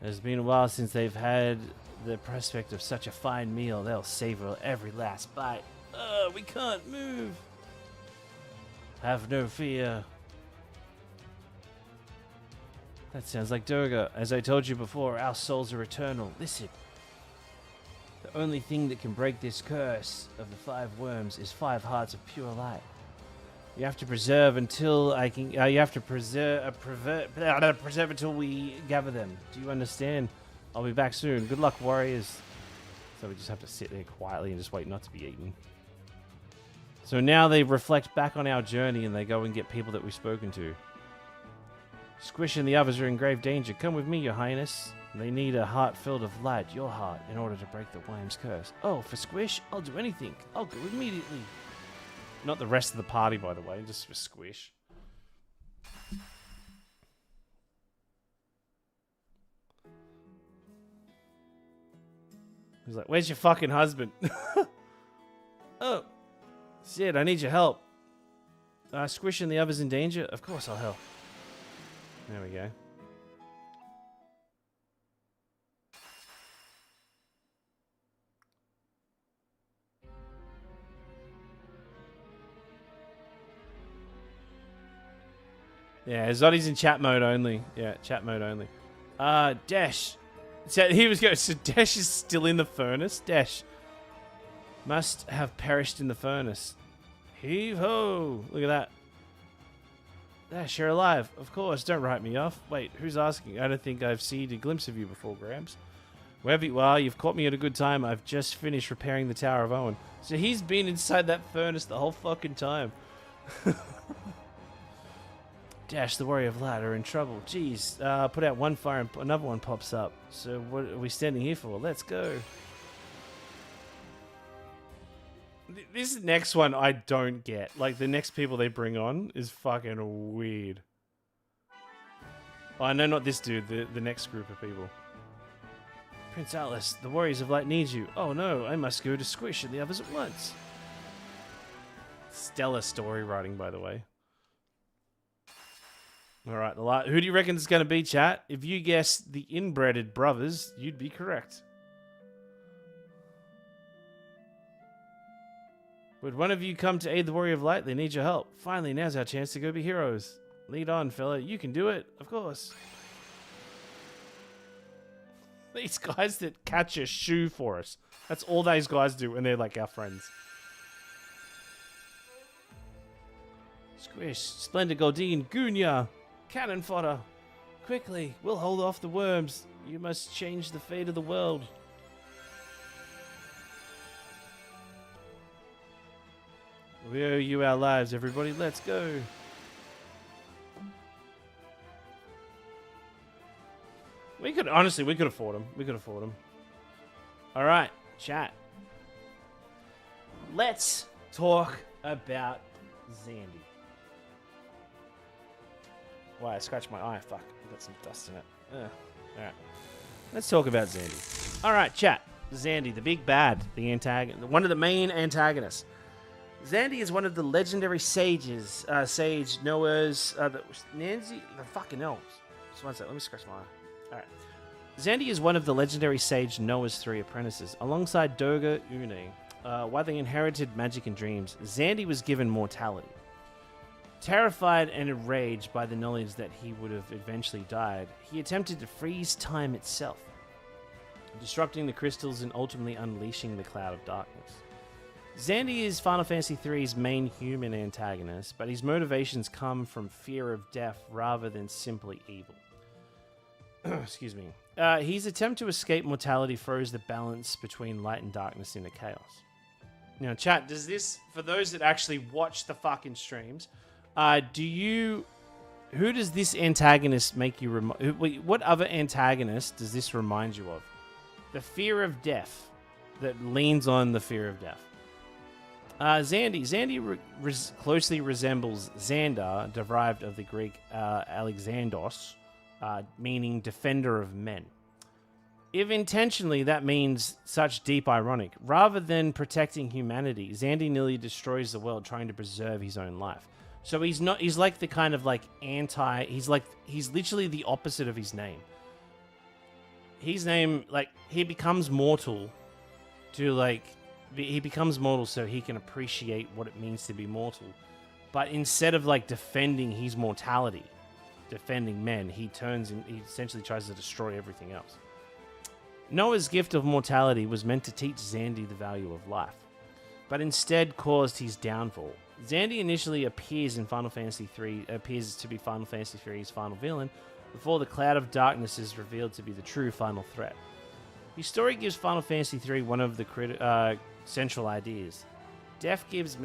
It's been a while since they've had the prospect of such a fine meal. They'll savor every last bite. We can't move. Have no fear. That sounds like Durga. As I told you before, our souls are eternal. Listen. The only thing that can break this curse of the 5 worms is 5 hearts of pure light. You have to preserve until I can. You have to preserve until we gather them. Do you understand? I'll be back soon. Good luck, warriors. So we just have to sit there quietly and just wait not to be eaten. So now they reflect back on our journey and they go and get people that we've spoken to. Squish and the others are in grave danger. Come with me, your highness. They need a heart filled of light, your heart, in order to break the worm's curse. Oh, for Squish? I'll do anything. I'll go immediately. Not the rest of the party, by the way, just for Squish. He's like, where's your fucking husband? Oh, Sid, I need your help. Squish and the others in danger? Of course I'll help. There we go. Yeah, Zoddy's in chat mode only. Yeah, chat mode only. Dash. So he was going. So Dash is still in the furnace. Dash must have perished in the furnace. Heave ho! Look at that. Dash, you're alive. Of course. Don't write me off. Wait, who's asking? I don't think I've seen a glimpse of you before, Gramps. Wherever you are, you've caught me at a good time. I've just finished repairing the Tower of Owen. So he's been inside that furnace the whole fucking time. Dash, the warrior of light, are in trouble. Jeez, put out one fire and another one pops up. So what are we standing here for? Let's go. This next one I don't get. Like, the next people they bring on is fucking weird. Oh, no, not this dude. The next group of people. Prince Atlas, the warriors of light need you. Oh no, I must go to Squish and the others at once. Stellar story writing, by the way. Alright, who do you reckon it's going to be, chat? If you guess the inbreded brothers, you'd be correct. Would one of you come to aid the Warrior of Light? They need your help. Finally, now's our chance to go be heroes. Lead on, fella. You can do it. Of course. These guys that catch a shoe for us. That's all these guys do, and they're like our friends. Squish, Splendid Goldine, Gunya. Cannon fodder! Quickly, we'll hold off the worms. You must change the fate of the world. We owe you our lives, everybody. Let's go. We could afford them. We could afford them. All right, chat. Let's talk about Zandy. Wow, I scratched my eye. Fuck, I've got some dust in it. Alright. Let's talk about Zandy. Alright, chat. Zandy, the big bad, the antagonist, one of the main antagonists. Zandy is one of the legendary sages, Sage Noah's, Nancy, the fucking elves. Just one sec, let me scratch my eye. Alright. Zandy is one of the legendary sage Noah's 3 apprentices, alongside Durga Une. While they inherited magic and dreams, Zandy was given mortality. Terrified and enraged by the knowledge that he would have eventually died, he attempted to freeze time itself, disrupting the crystals and ultimately unleashing the cloud of darkness. Zandy is Final Fantasy III's main human antagonist, but his motivations come from fear of death rather than simply evil. Excuse me. His attempt to escape mortality throws the balance between light and darkness into chaos. Now, chat, does this, for those that actually watch the fucking streams, who does this antagonist make you what other antagonist does this remind you of? The fear of death that leans on the fear of death. Zandy closely resembles Xandar, derived of the Greek Alexandros, meaning defender of men. If intentionally, that means such deep ironic. Rather than protecting humanity, Zandy nearly destroys the world trying to preserve his own life. So he's like the kind of like he's literally the opposite of his name. his name, like, he becomes mortal to, like, he becomes mortal so he can appreciate what it means to be mortal. But instead of, like, defending his mortality, defending men, he essentially tries to destroy everything else. Noah's gift of mortality was meant to teach Xandi the value of life, but instead caused his downfall. Xandi initially appears to be Final Fantasy III's final villain, before the Cloud of Darkness is revealed to be the true final threat. His story gives Final Fantasy III one of the central ideas. Death gives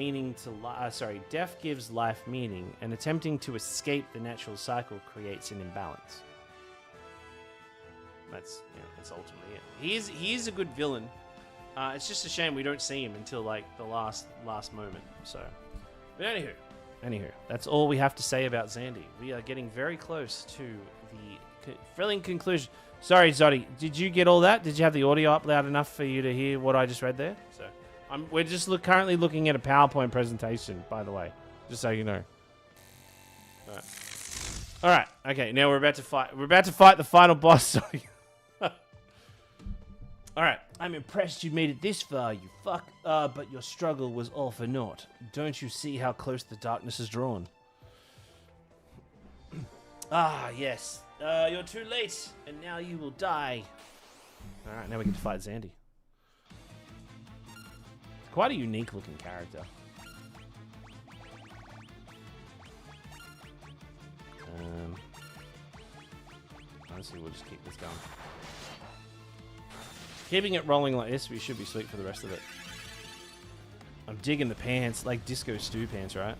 life meaning, and attempting to escape the natural cycle creates an imbalance. That's ultimately it. He is a good villain. It's just a shame we don't see him until like the last moment. So, but anywho, that's all we have to say about Xandi. We are getting very close to the thrilling conclusion. Sorry, Zoddy, did you get all that? Did you have the audio up loud enough for you to hear what I just read there? So, we're just currently looking at a PowerPoint presentation, by the way, just so you know. All right. Okay. Now we're about to fight. We're about to fight the final boss. Sorry. All right, I'm impressed you made it this far, you fuck. But your struggle was all for naught. Don't you see how close the darkness is drawn? Ah, yes. You're too late, and now you will die. All right, now we get to fight Xandi. Quite a unique-looking character. Honestly, we'll just keep this going. Keeping it rolling like this, we should be sweet for the rest of it. I'm digging the pants, like disco stew pants, right?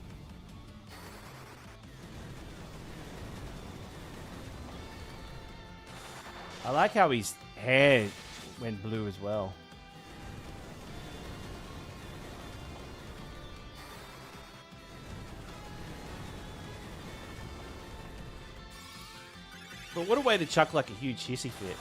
I like how his hair went blue as well. But what a way to chuck like a huge hissy fit.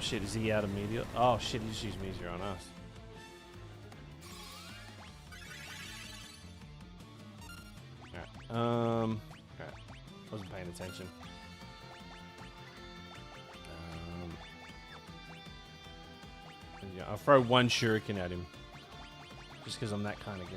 Shit, is he out of meteor? Oh shit, he just used meteor on us. Alright. Alright. Wasn't paying attention. Yeah, I'll throw one shuriken at him. Just because I'm that kind of guy.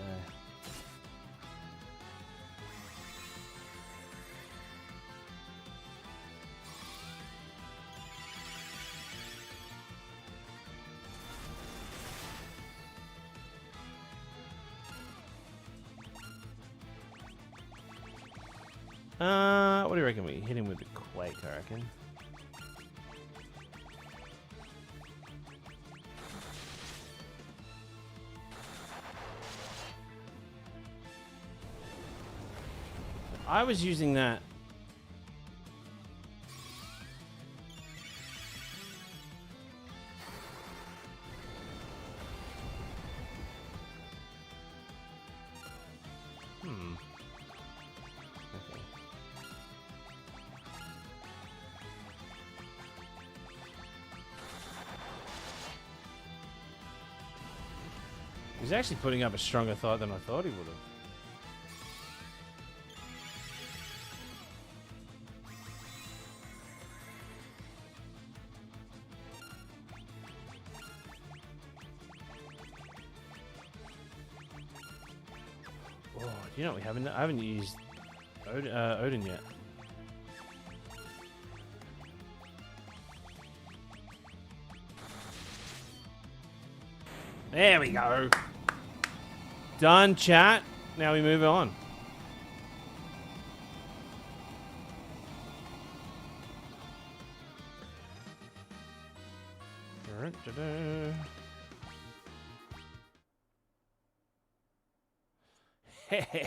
What do you reckon? We hit him with the quake, I reckon. I was using that. He's actually putting up a stronger fight than I thought he would have. Oh, you know what we haven't? I haven't used Odin yet. There we go. Done, chat. Now we move on.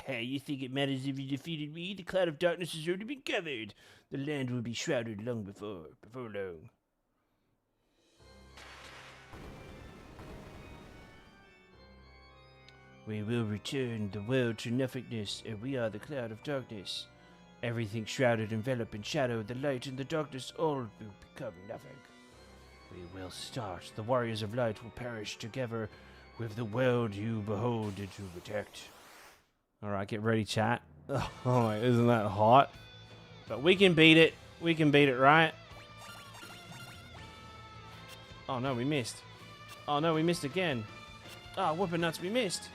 You think it matters if you defeated me? The cloud of darkness has already been covered. The land will be shrouded long before long. We will return the world to nothingness, and we are the cloud of darkness. Everything shrouded, enveloped in shadow, the light and the darkness, all will become nothing. We will start. The warriors of light will perish together with the world you behold to protect. Alright, get ready, chat. Oh, isn't that hot? But we can beat it. We can beat it, right? Oh no, we missed. Oh no, we missed again. Oh, whooping nuts, we missed.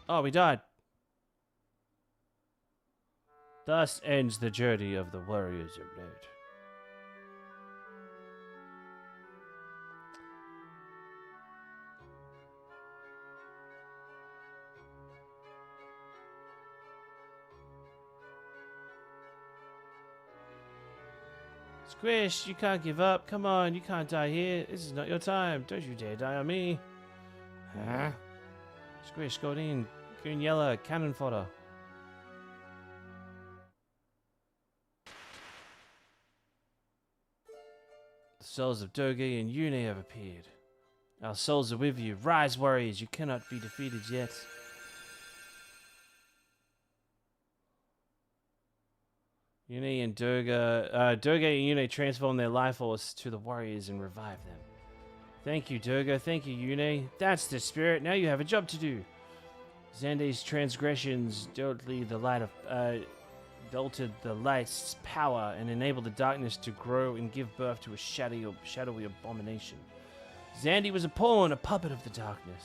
Oh, we died. Thus ends the journey of the warriors of light. Squish, you can't give up. Come on, you can't die here. This is not your time. Don't you dare die on me. Huh? Squish, go in. Green, yellow, cannon fodder. The souls of Doge and Yune have appeared. Our souls are with you. Rise, warriors. You cannot be defeated yet. Yune and Durga, Durga and Yune transform their life force to the warriors and revive them. Thank you, Durga. Thank you, Yune. That's the spirit. Now you have a job to do. Xande's transgressions dolted the light's power and enabled the darkness to grow and give birth to a shadowy abomination. Xande was a pawn, a puppet of the darkness.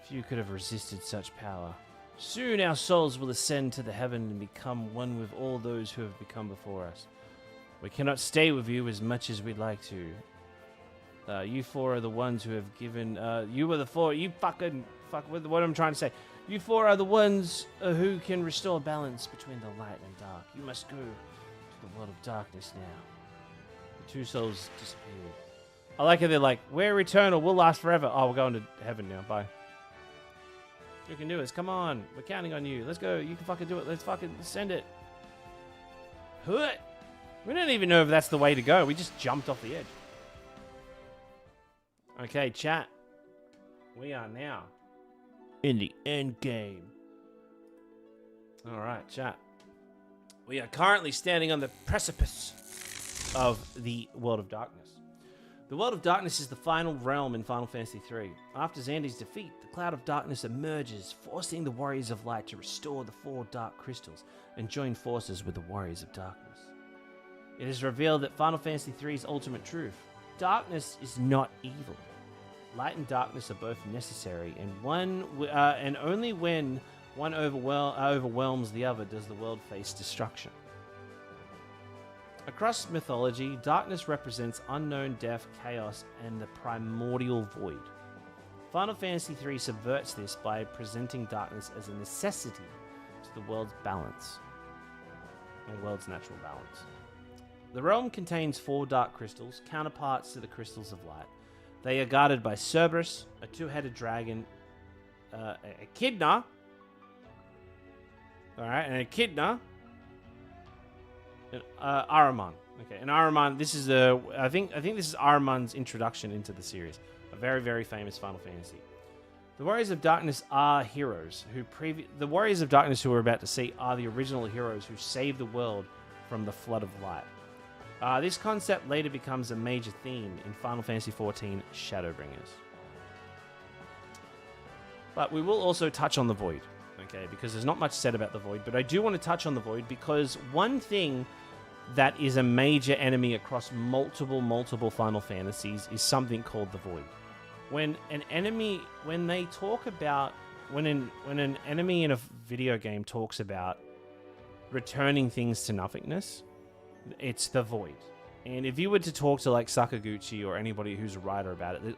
Few could have resisted such power. Soon our souls will ascend to the heaven and become one with all those who have become before us. We cannot stay with you as much as we'd like to. You four are the ones who have given... you were the four... You fuck with what I'm trying to say. You four are the ones who can restore balance between the light and dark. You must go to the world of darkness now. The two souls disappeared. I like how they're like, we're eternal, we'll last forever. Oh, we're going to heaven now, bye. You can do this, come on. We're counting on you. Let's go, you can fucking do it. Let's fucking send it. We don't even know if that's the way to go. We just jumped off the edge. Okay, chat. We are now in the end game. All right, chat. We are currently standing on the precipice of the World of Darkness. The World of Darkness is the final realm in Final Fantasy III. After Xande's defeat, the Cloud of Darkness emerges, forcing the Warriors of Light to restore the 4 Dark Crystals and join forces with the Warriors of Darkness. It is revealed that Final Fantasy III's ultimate truth: darkness is not evil. Light and darkness are both necessary, and only when one overwhelms the other does the world face destruction. Across mythology, darkness represents unknown death, chaos, and the primordial void. Final Fantasy III subverts this by presenting darkness as a necessity to the world's balance, the world's natural balance. The realm contains 4 dark crystals, counterparts to the crystals of light. They are guarded by Cerberus, a 2-headed dragon, a Echidna, and a Echidna, and Ahriman. Okay, and Ahriman. This is I think this is Ahriman's introduction into the series. A very, very famous Final Fantasy. The Warriors of Darkness are heroes the Warriors of Darkness who we're about to see are the original heroes who saved the world from the flood of light. This concept later becomes a major theme in Final Fantasy XIV Shadowbringers. But we will also touch on the Void, okay, because there's not much said about the Void, but I do want to touch on the Void because one thing that is a major enemy across multiple Final Fantasies is something called the Void. When an enemy in a video game talks about returning things to nothingness, it's the Void. And if you were to talk to like Sakaguchi or anybody who's a writer about it, there's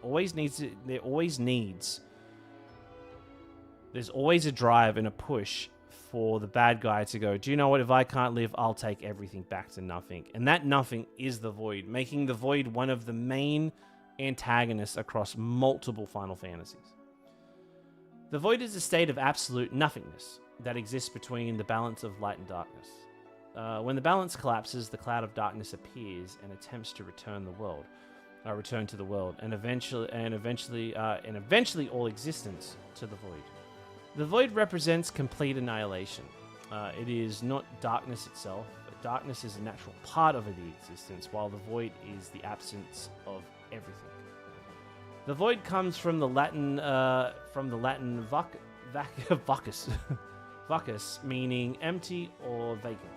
always a drive and a push for the bad guy to go, do you know what, if I can't live, I'll take everything back to nothing. And that nothing is the Void, making the Void one of the main antagonists across multiple Final Fantasies. The Void is a state of absolute nothingness that exists between the balance of light and darkness. When the balance collapses, the Cloud of Darkness appears and attempts to return to the world, and eventually all existence to the Void. The void represents complete annihilation. It is not darkness itself. But darkness is a natural part of the existence, while the void is the absence of everything. The void comes from the Latin vacus, vacus, meaning empty or vacant.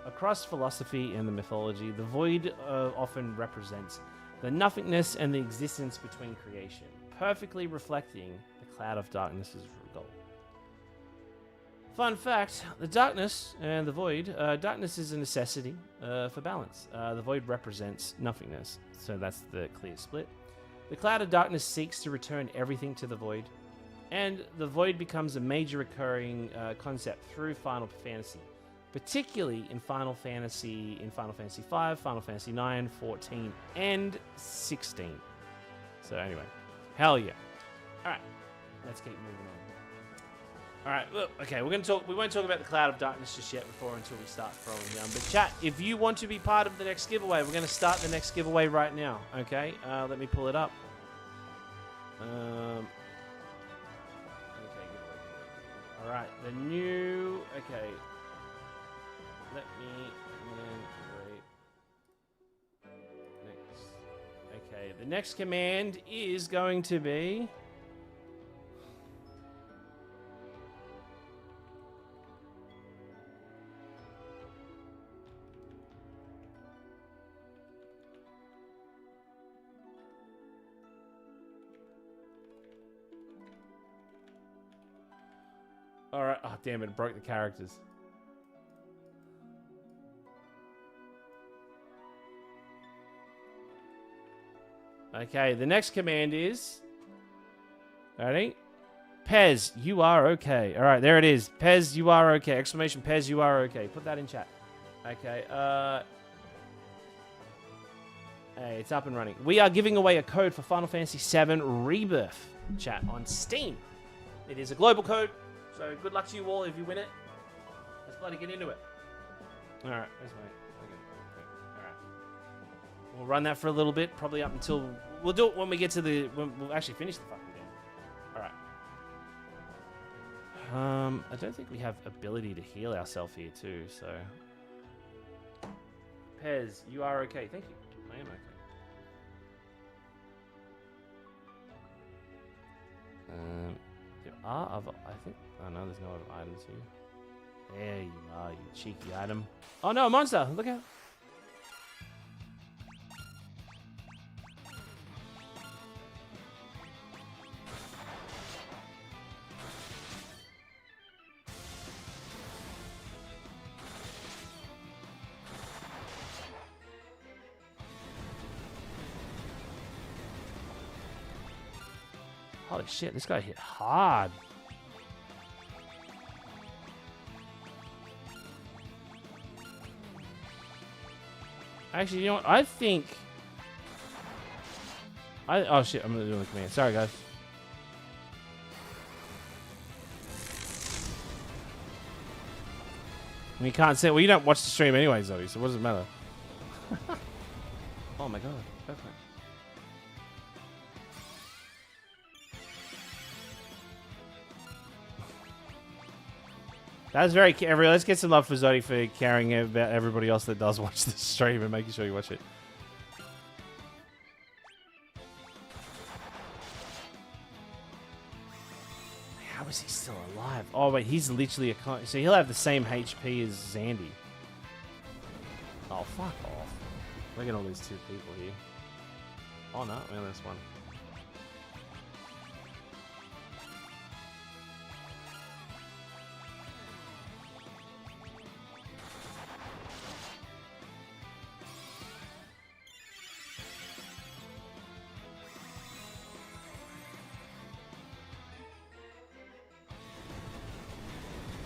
Across philosophy and the mythology, the void often represents the nothingness and the existence between creation, perfectly reflecting the cloud of darkness's goal. Fun fact, the darkness and the void, darkness is a necessity for balance. The void represents nothingness, so that's the clear split. The cloud of darkness seeks to return everything to the void, and the void becomes a major recurring concept through Final Fantasy, particularly in Final Fantasy V, Final Fantasy IX, 14, and 16. So anyway, hell yeah. All right, let's keep moving on. All right, look, okay, we won't talk about the cloud of darkness just yet until we start throwing down. But chat, if you want to be part of the next giveaway, we're going to start the next giveaway right now. Okay, let me pull it up. Okay, giveaway. All right, the new. Okay, let me. Next. Okay, the next command is going to be. Alright, oh damn it broke the characters. Okay, the next command is... Ready? Pez, you are okay. Alright, there it is. Pez, you are okay. Exclamation, Pez, you are okay. Put that in chat. Okay, hey, it's up and running. We are giving away a code for Final Fantasy VII Rebirth, chat, on Steam. It is a global code. So good luck to you all if you win it. Let's bloody get into it. Alright, there's my... Okay. Alright. We'll run that for a little bit, probably up until... We'll do it when we get to the... When we'll actually finish the fucking game. Alright. I don't think we have ability to heal ourselves here too, so... Pez, you are okay. Thank you. I am okay. There are other... I think... Oh no, there's no other items here. There you are, you cheeky item. Oh no, a monster! Look out! Holy shit, this guy hit hard. Actually, you know what? I think... Oh shit, I'm gonna do the command. Sorry, guys. You can't say... Well, you don't watch the stream anyways, though, so what does it matter? Oh my god. Perfect. That's very... Let's get some love for Zodi for caring about everybody else that does watch the stream and making sure you watch it. How is he still alive? Oh, wait, he's literally a... So he'll have the same HP as Zandy. Oh, fuck off. We're gonna lose two people here. Oh, no, we only lost one.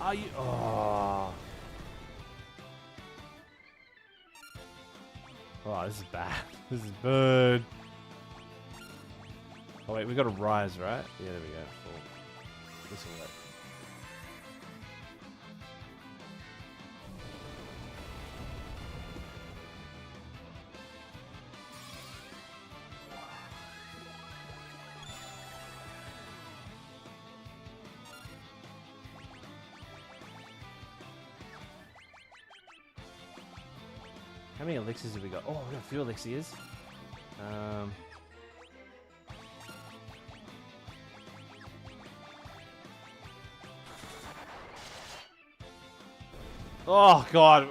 Are you? Oh. Oh, this is bad. This is bad. Oh wait, we got to rise, right? Yeah, there we go. Cool. This will work. How many elixirs have we got? Oh, we got a few elixirs. Oh god,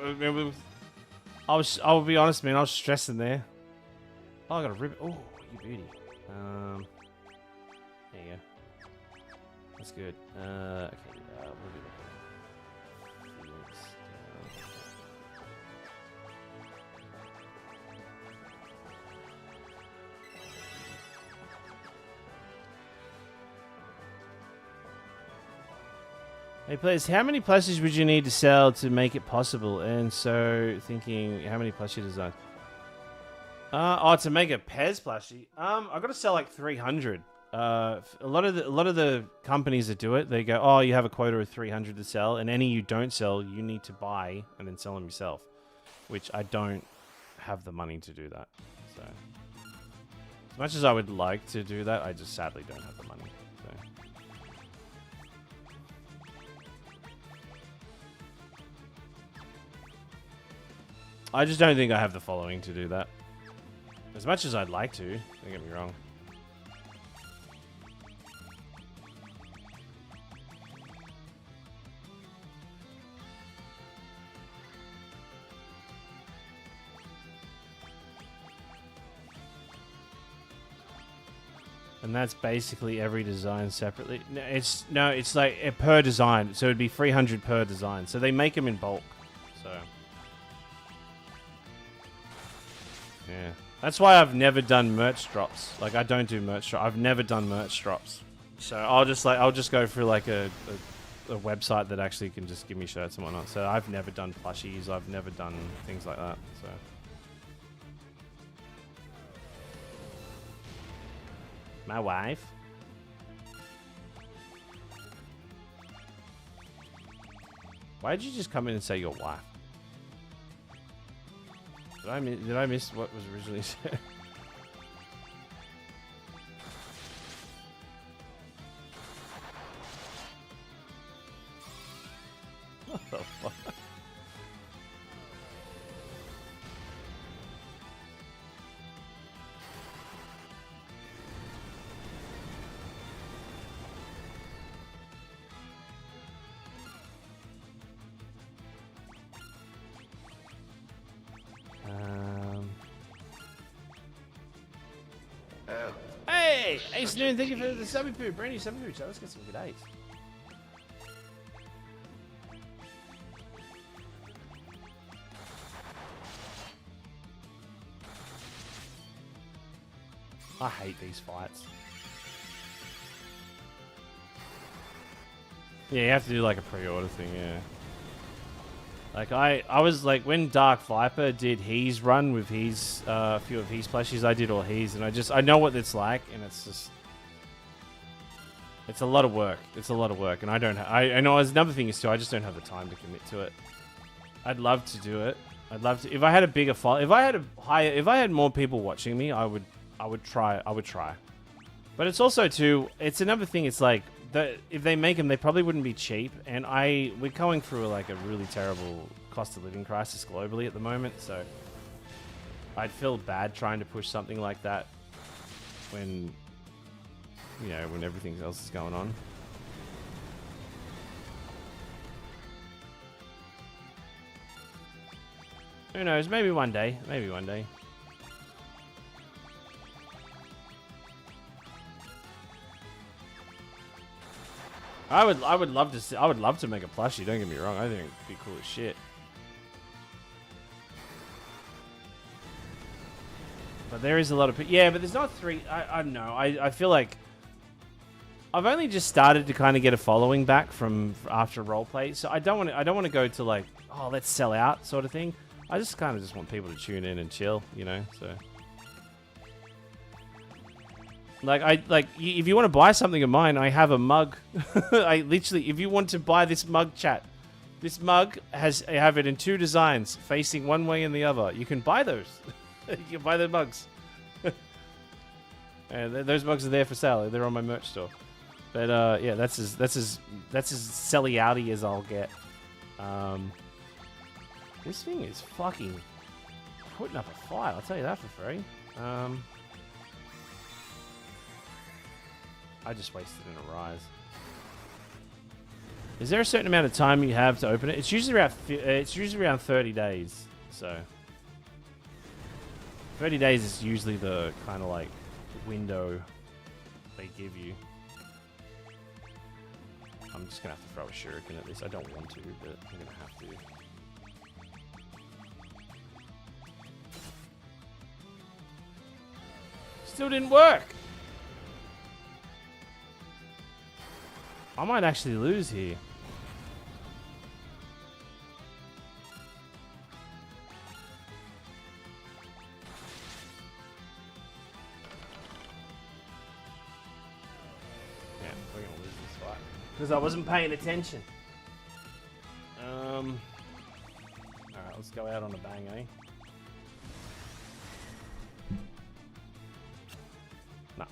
I'll be honest, man. I was stressing there. Oh, I got a rib. Oh, you beauty. There you go. That's good. Okay, we'll do that. Felix, Hey, please, how many plushies would you need to sell to make it possible? And so, thinking, how many plushie design? To make a Pez plushie, I've got to sell like 300. A lot of the companies that do it, they go, oh, you have a quota of 300 to sell, and any you don't sell, you need to buy and then sell them yourself, which I don't have the money to do that. So, as much as I would like to do that, I just sadly don't have the money. So. I just don't think I have the following to do that. As much as I'd like to, don't get me wrong. And that's basically every design separately. No, it's like per design, so it'd be 300 per design. So they make them in bulk. So yeah. That's why I've never done merch drops. Like, I don't do merch drops. I've never done merch drops. So I'll just go through like a website that actually can just give me shirts and whatnot. So I've never done plushies. I've never done things like that. So my wife. Why did you just come in and say your wife? Did I miss what was originally said? What the fuck? Hey! Ace Noon, thank you for the subby poo. Brand new subby poo. So let's get some good eights. I hate these fights. Yeah, you have to do like a pre-order thing, yeah. Like I was like when Dark Viper did his run with his a few of his plushies, I did all his, and I know what it's like, and it's a lot of work. It's a lot of work, and I know as another thing is too, I just don't have the time to commit to it. I'd love to do it. I'd love to. If I had a bigger follow, if I had more people watching me, I would try. But it's also too. It's another thing. It's like if they make them, they probably wouldn't be cheap. And we're going through like a really terrible cost of living crisis globally at the moment. So I'd feel bad trying to push something like that when when everything else is going on. Who knows? Maybe one day. Maybe one day. I would love to see. I would love to make a plushie. Don't get me wrong. I think it'd be cool as shit. But there is a lot of yeah. But there's not three. I don't know. I feel like I've only just started to kind of get a following back from after roleplay. So I don't want to go to like, oh, let's sell out sort of thing. I just kind of just want people to tune in and chill, so. If you want to buy something of mine, I have a mug. I literally, if you want to buy this mug, chat, this mug I have it in 2 designs, facing one way and the other. You can buy those. You can buy the mugs. And those mugs are there for sale. They're on my merch store. But yeah, that's as selly outy as I'll get. This thing is fucking putting up a fight, I'll tell you that for free. I just wasted in a rise. Is there a certain amount of time you have to open it? It's usually around 30 days. So 30 days is usually the kind of like window they give you. I'm just gonna have to throw a shuriken at this. I don't want to, but I'm gonna have to. Still didn't work. I might actually lose here. Yeah, we're gonna lose this fight because I wasn't paying attention. All right, let's go out on a bang, eh? No.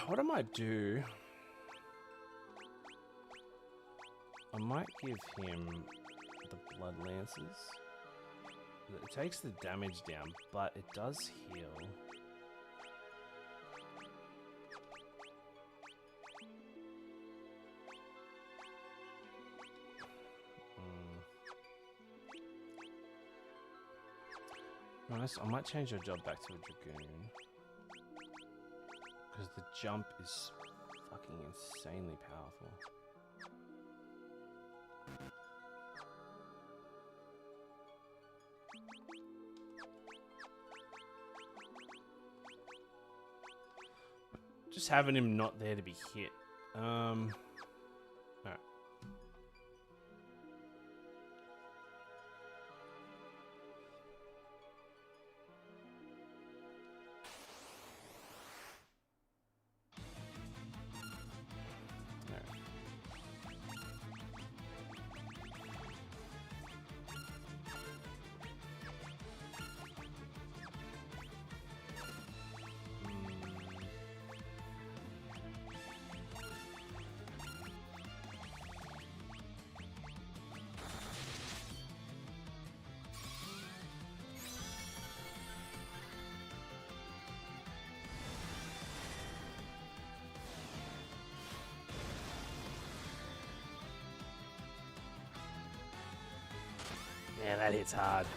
What I might do, I might give him the Blood Lances. It takes the damage down, but it does heal. Nice. I might change your job back to a Dragoon. Because the jump is fucking insanely powerful. Just having him not there to be hit. Alright. Man, that hits hard.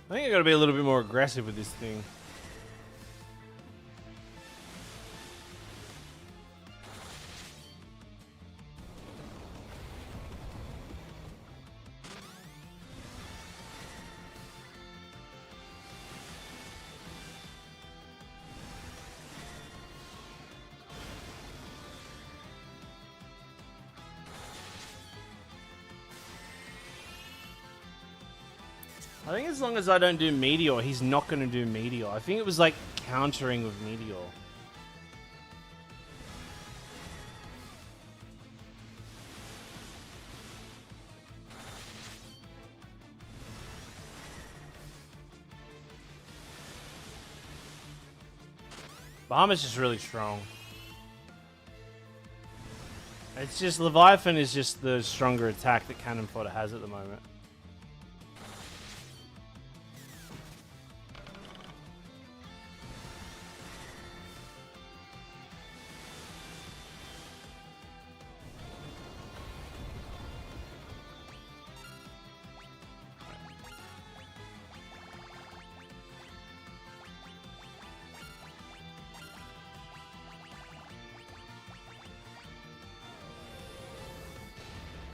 I think I gotta be a little bit more aggressive with this thing. I think as long as I don't do Meteor, he's not going to do Meteor. I think it was like countering with Meteor. Bahamut's just really strong. It's just Leviathan is just the stronger attack that Cannon Fodder has at the moment.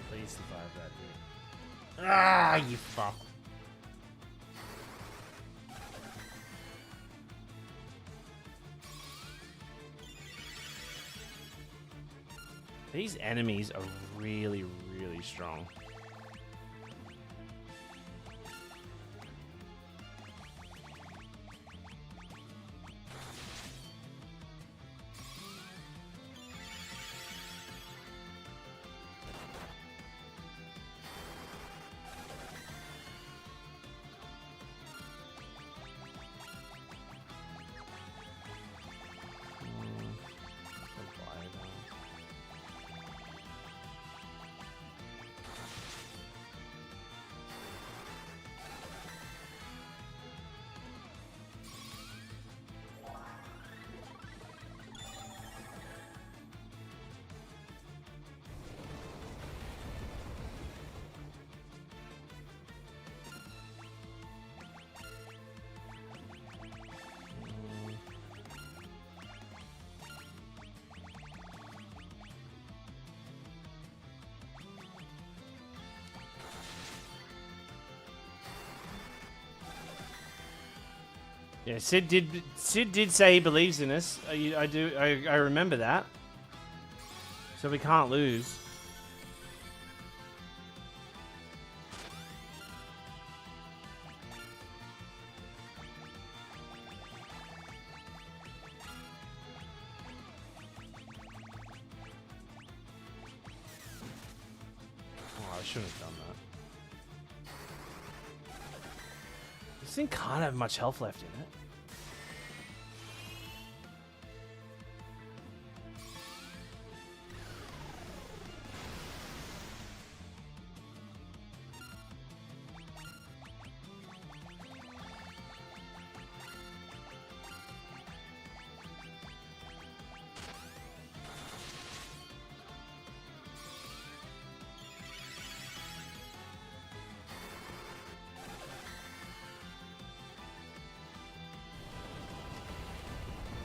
Please survive that hit. Ah, you fuck. These enemies are really, really strong. Yeah, Sid did say he believes in us. I remember that. So we can't lose. Oh, I shouldn't have done that. This thing can't have much health left in it.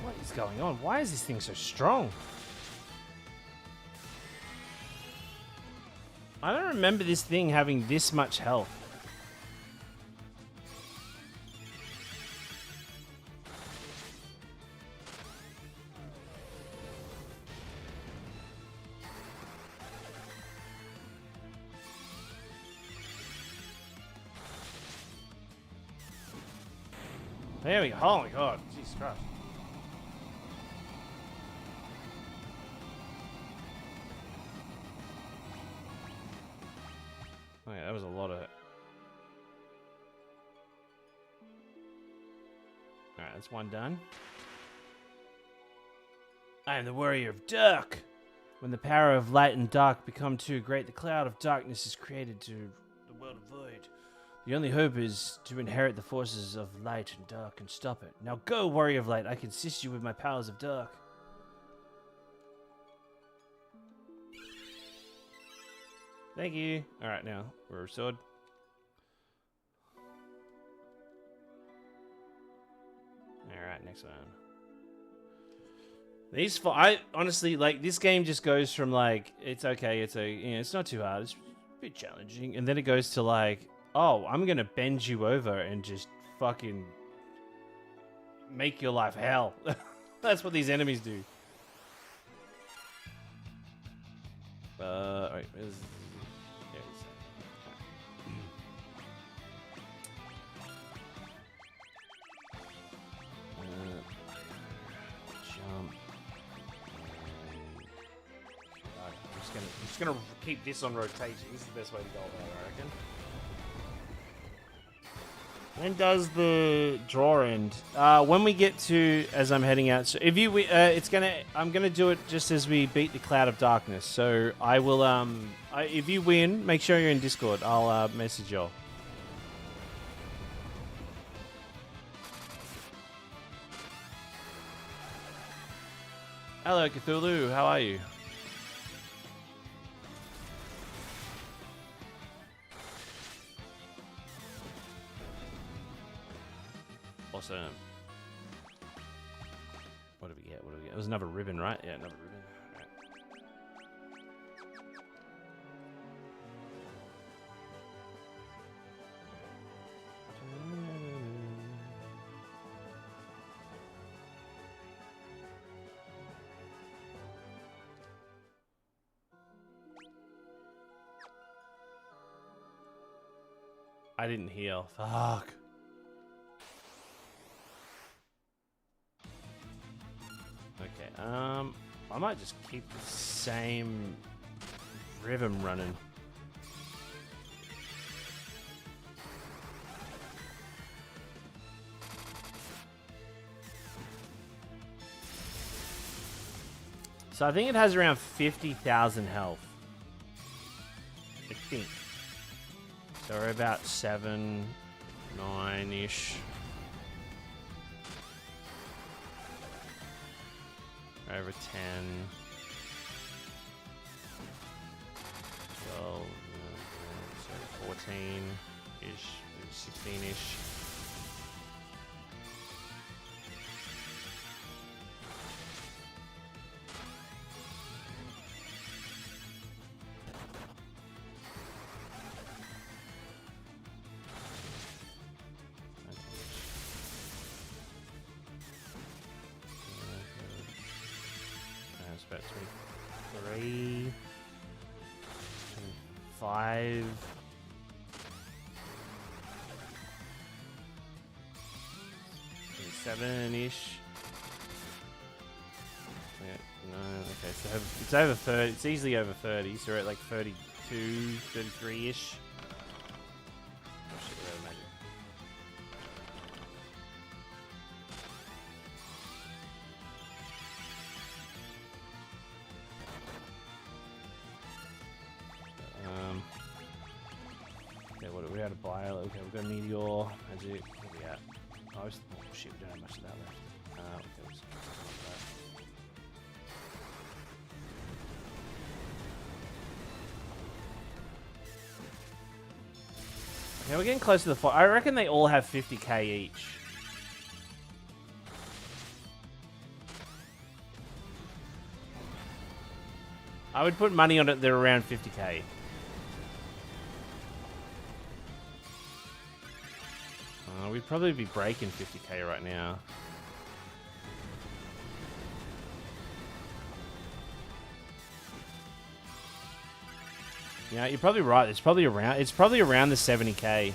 What is going on? Why is this thing so strong? I don't remember this thing having this much health. There we go. Oh my god. Jesus Christ. Okay, that was a lot of... Alright, that's one done. I am the warrior of dark. When the power of light and dark become too great, the cloud of darkness is created to the world of void. The only hope is to inherit the forces of light and dark and stop it. Now go, warrior of light. I can assist you with my powers of dark. Thank you. Alright, now we're restored. Alright, next one. These four, I honestly, like, this game just goes from, like, it's okay, it's not too hard, it's a bit challenging, and then it goes to, like, oh, I'm gonna bend you over and just fucking make your life hell. That's what these enemies do. Alright, where's... There he is. Jump. I'm just gonna keep this on rotation. This is the best way to go about it, I reckon. When does the draw end? When we get to, as I'm heading out. So if you, I'm gonna do it just as we beat the cloud of darkness. So I will, if you win, make sure you're in Discord. I'll message y'all. Hello, Cthulhu. How are you? Awesome. What did we get? What did we get? It was another ribbon, right? Yeah, another ribbon. Right. I didn't heal. Fuck. Okay, I might just keep the same rhythm running. So I think it has around 50,000 health. I think. So we're about 7, 9-ish. Over 10. 12, 14-ish, 16-ish. About 23, 25, 27-ish. Yeah, no, okay, so it's over 30. It's easily over 30, so we're at like 32, 33-ish. Oh shit, we're out of magic. How to buy it. Okay, we've got meteor, magic. Where we at? Oh, shit, we don't have much of that left. Okay, we'll just that. Okay, we're getting close to the fight. I reckon they all have 50k each. I would put money on it. They're around 50k. We'd probably be breaking 50k right now. Yeah, you're probably right. It's probably around the 70k.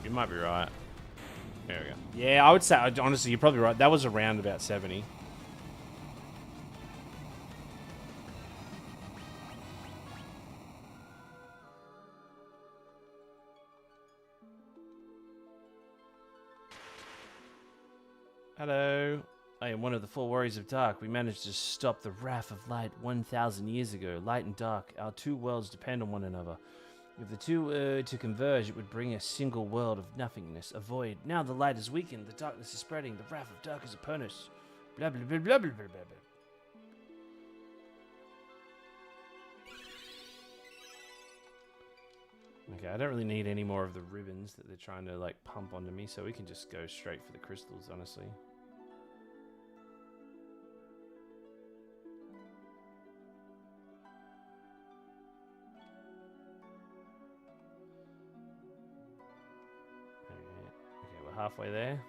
You might be right. There we go. Yeah, I would say honestly, you're probably right. That was around about 70. Hello. I am one of the 4 warriors of dark. We managed to stop the wrath of light 1,000 years ago. Light and dark, our 2 worlds depend on one another. If the 2 were to converge, it would bring a single world of nothingness, a void. Now the light is weakened, the darkness is spreading, the wrath of dark is upon us. Blah, blah, blah, blah, blah, blah, blah. Okay, I don't really need any more of the ribbons that they're trying to, like, pump onto me, so we can just go straight for the crystals, honestly. Okay, we're halfway there.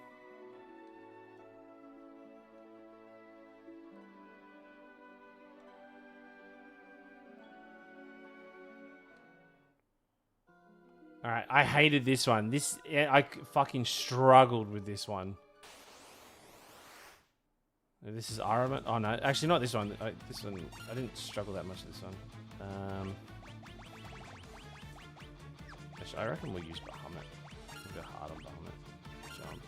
Alright, I hated this one. I fucking struggled with this one. This is Aramat. Oh no, actually not this one. This one, I didn't struggle that much with this one. Actually, I reckon we'll use Bahamut. We'll go hard on Bahamut. Jump.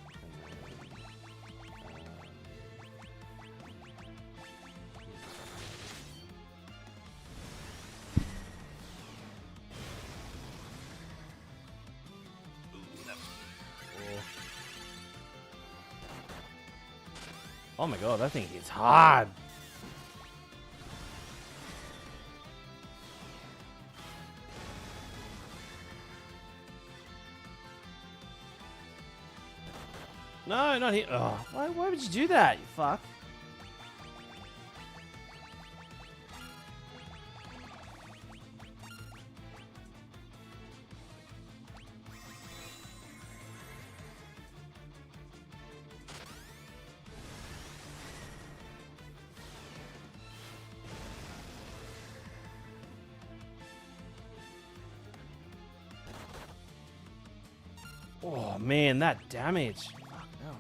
And oh my god, that thing hits hard. No, not here. Oh, why would you do that, you fuck? Oh man, that damage. Fuck no.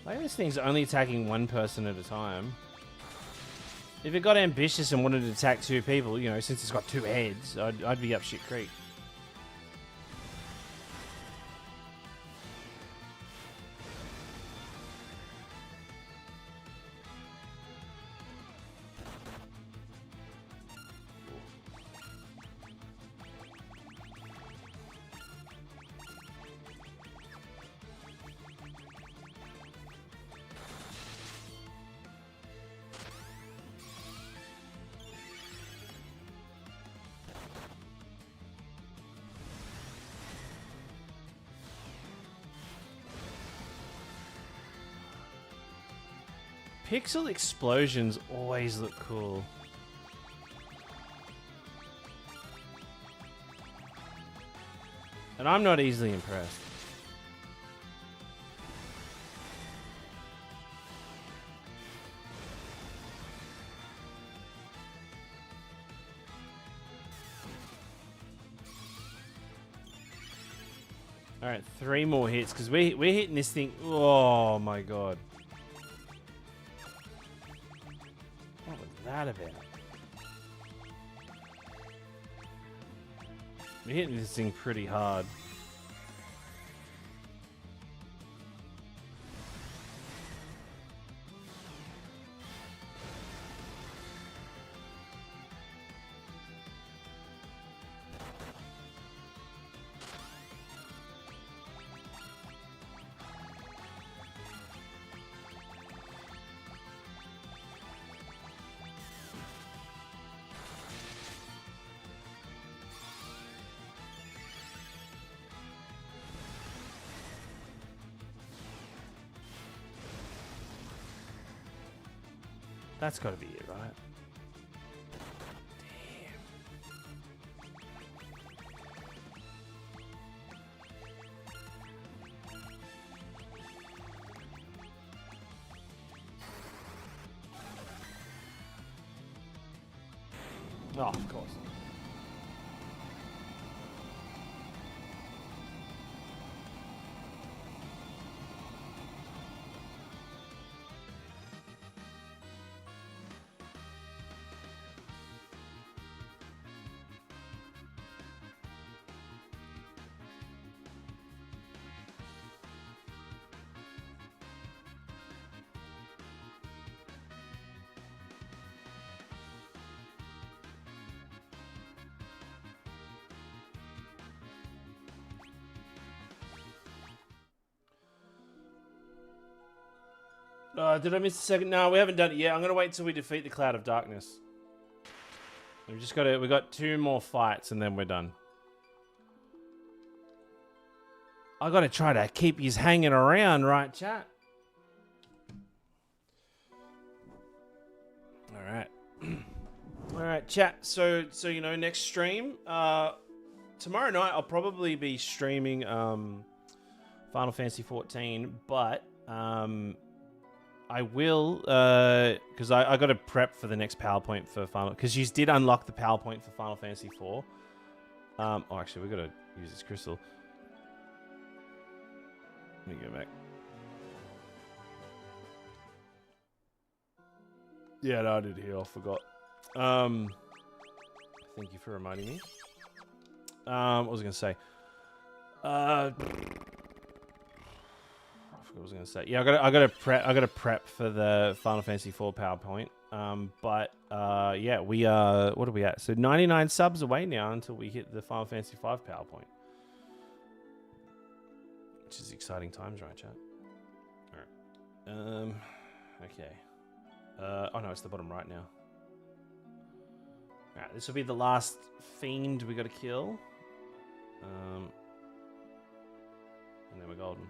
Like this thing's only attacking one person at a time. If it got ambitious and wanted to attack two people, you know, since it's got two heads, I'd be up shit creek. Pixel explosions always look cool. And I'm not easily impressed. Alright, 3 more hits, because we're hitting this thing. Oh my god. What was that about? We're hitting this thing pretty hard. That's got to be it, right? Damn. Oh, of course. Did I miss a second? No, we haven't done it yet. I'm gonna wait until we defeat the Cloud of Darkness. We just got 2 more fights and then we're done. I gotta try to keep yous hanging around, right, chat? Alright. Alright, chat. So you know, next stream, tomorrow night I'll probably be streaming Final Fantasy XIV, but I will, because I got to prep for the next PowerPoint for Final, because you did unlock the PowerPoint for Final Fantasy IV. Oh, actually, we got to use this crystal. Let me go back. Yeah, no, I did here. I forgot. Thank you for reminding me. What was I going to say? I forgot I was gonna say. Yeah, I gotta prep for the Final Fantasy IV PowerPoint. But yeah, we are. What are we at? So 99 subs away now until we hit the Final Fantasy V PowerPoint, which is exciting times, right, chat? All right. Okay. Oh no, it's the bottom right now. All right, this will be the last fiend we got to kill. And then we're golden.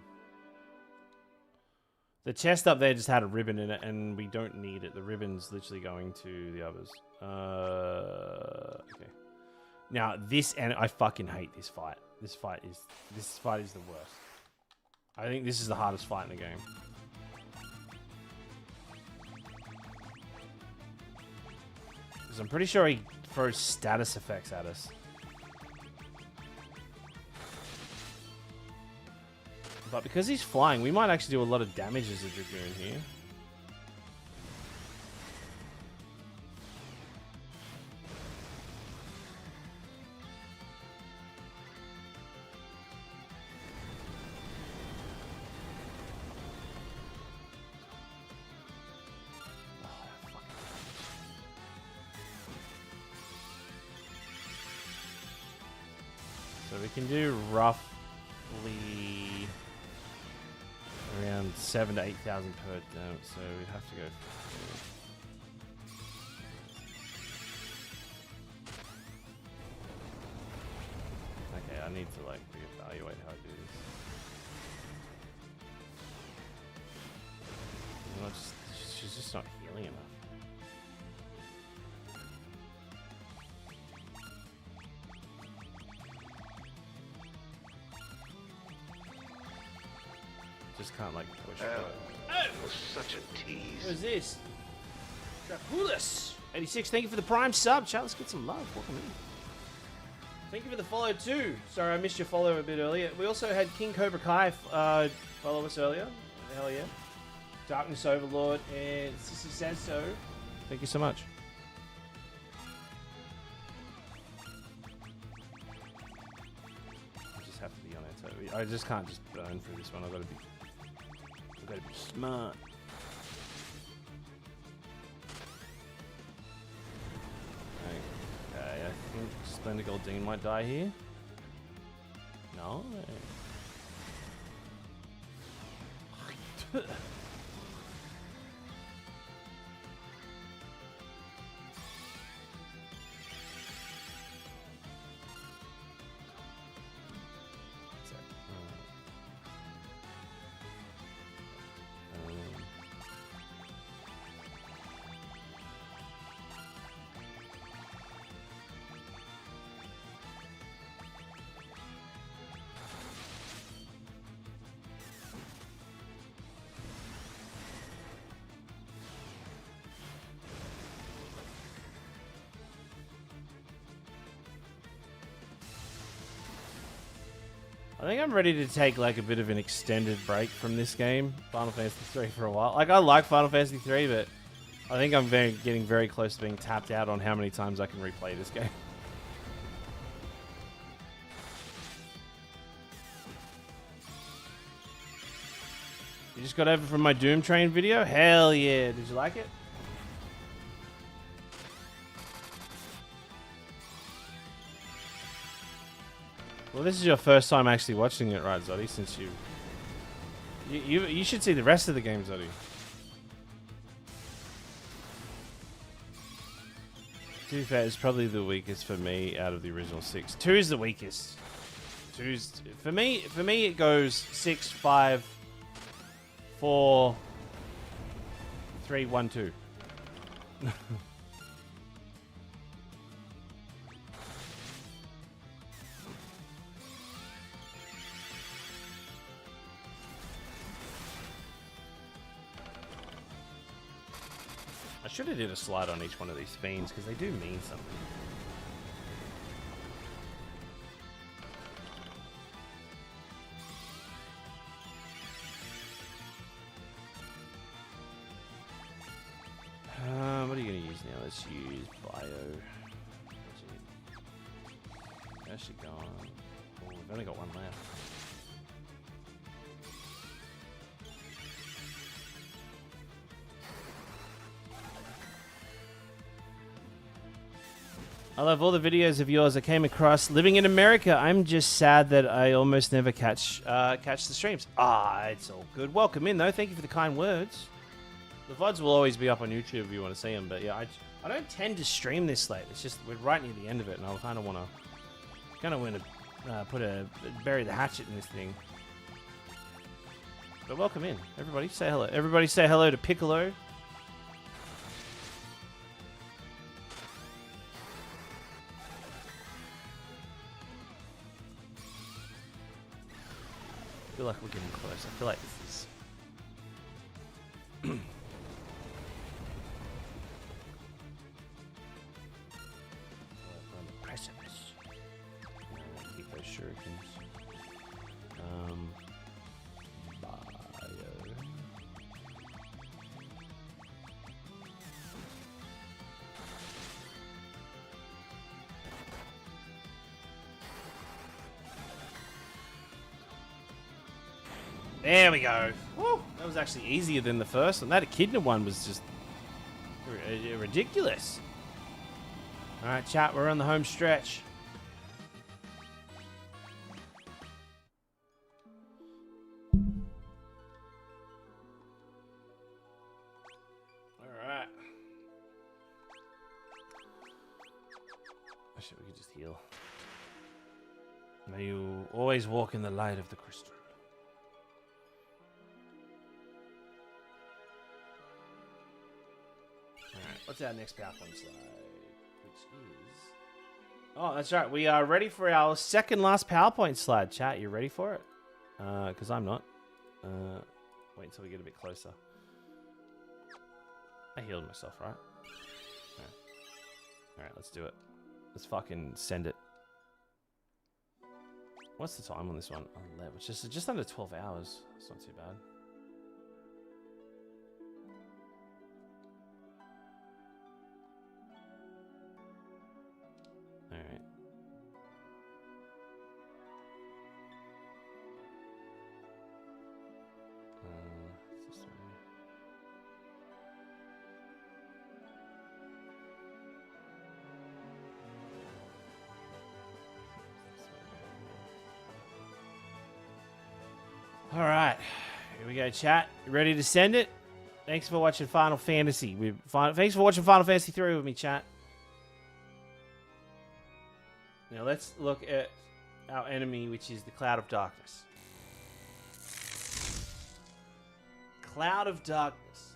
The chest up there just had a ribbon in it, and we don't need it. The ribbon's literally going to the others. Okay. Now this, and I fucking hate this fight. This fight is the worst. I think this is the hardest fight in the game. Because I'm pretty sure he throws status effects at us. But because he's flying, we might actually do a lot of damage as a Dragoon here. So we can do roughly around 7,000 to 8,000 per damage, so we'd have to go. Okay, I need to like reevaluate how I do this. She's just not healing enough. Just can't like push. Was such a tease. What is this? Draculus 86. Thank you for the prime sub, chat. Let's get some love. Welcome in. Thank you for the follow too. Sorry, I missed your follow a bit earlier. We also had King Cobra Kai follow us earlier. Hell yeah. Darkness Overlord and Sissy Says So. Thank you so much. I just have to be on it. I just can't just burn through this one. I've got to be smart. Okay, I think Splendid Goldine might die here. No. I think I'm ready to take like a bit of an extended break from this game, Final Fantasy III, for a while. Like I like Final Fantasy III, but I think I'm getting very close to being tapped out on how many times I can replay this game. You just got over from my Doom Train video? Hell yeah. Did you like it? Well, this is your first time actually watching it, right, Zoddy? Since you should see the rest of the game, Zoddy. To be fair, it's probably the weakest for me out of the original 6. 2 is the weakest. 2's for me. For me, it goes 6, 5, 4, 3, 1, 2. I should have did a slide on each one of these fiends because they do mean something. What are you going to use now? Let's use Bio. How's she gone? Oh, we've only got one left. I love all the videos of yours I came across. Living in America, I'm just sad that I almost never catch the streams. It's all good. Welcome in, though. Thank you for the kind words. The VODs will always be up on YouTube if you want to see them, but yeah, I don't tend to stream this late. It's just we're right near the end of it, and I kind of want to bury the hatchet in this thing. But welcome in, everybody. Say hello. Everybody say hello to Piccolo. I feel like we're getting close. I feel like this is... on the precipice. Keep those shurikens. Bio. There we go. Woo, that was actually easier than the first one. That Echidna one was just ridiculous. All right, chat, we're on the home stretch. All right. Actually, we could just heal. May you always walk in the light of the crystal. What's our next PowerPoint slide? Which is... Oh, that's right. We are ready for our second last PowerPoint slide. Chat, you ready for it? Because I'm not. Wait until we get a bit closer. I healed myself, right? Alright, let's do it. Let's fucking send it. What's the time on this one? 11. It's just under 12 hours. It's not too bad. Alright. This way. Alright. Here we go, chat. You ready to send it? Thanks for watching Final Fantasy. Thanks for watching Final Fantasy 3 with me, chat. Now let's look at our enemy, which is the Cloud of Darkness. Cloud of Darkness.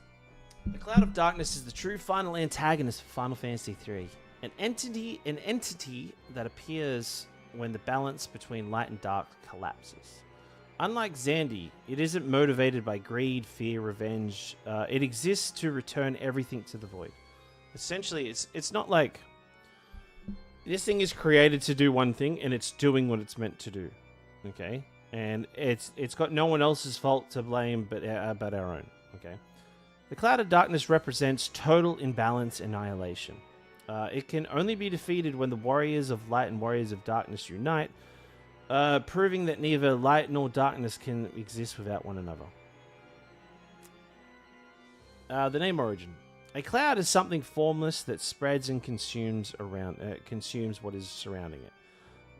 The Cloud of Darkness is the true final antagonist for Final Fantasy III. An entity that appears when the balance between light and dark collapses. Unlike Xandi, it isn't motivated by greed, fear, revenge. It exists to return everything to the void. Essentially, it's not like... This thing is created to do one thing, and it's doing what it's meant to do. Okay? And it's got no one else's fault to blame but our own. Okay? The Cloud of Darkness represents total imbalance annihilation. It can only be defeated when the Warriors of Light and Warriors of Darkness unite, proving that neither light nor darkness can exist without one another. The name origin. A cloud is something formless that spreads and consumes what is surrounding it.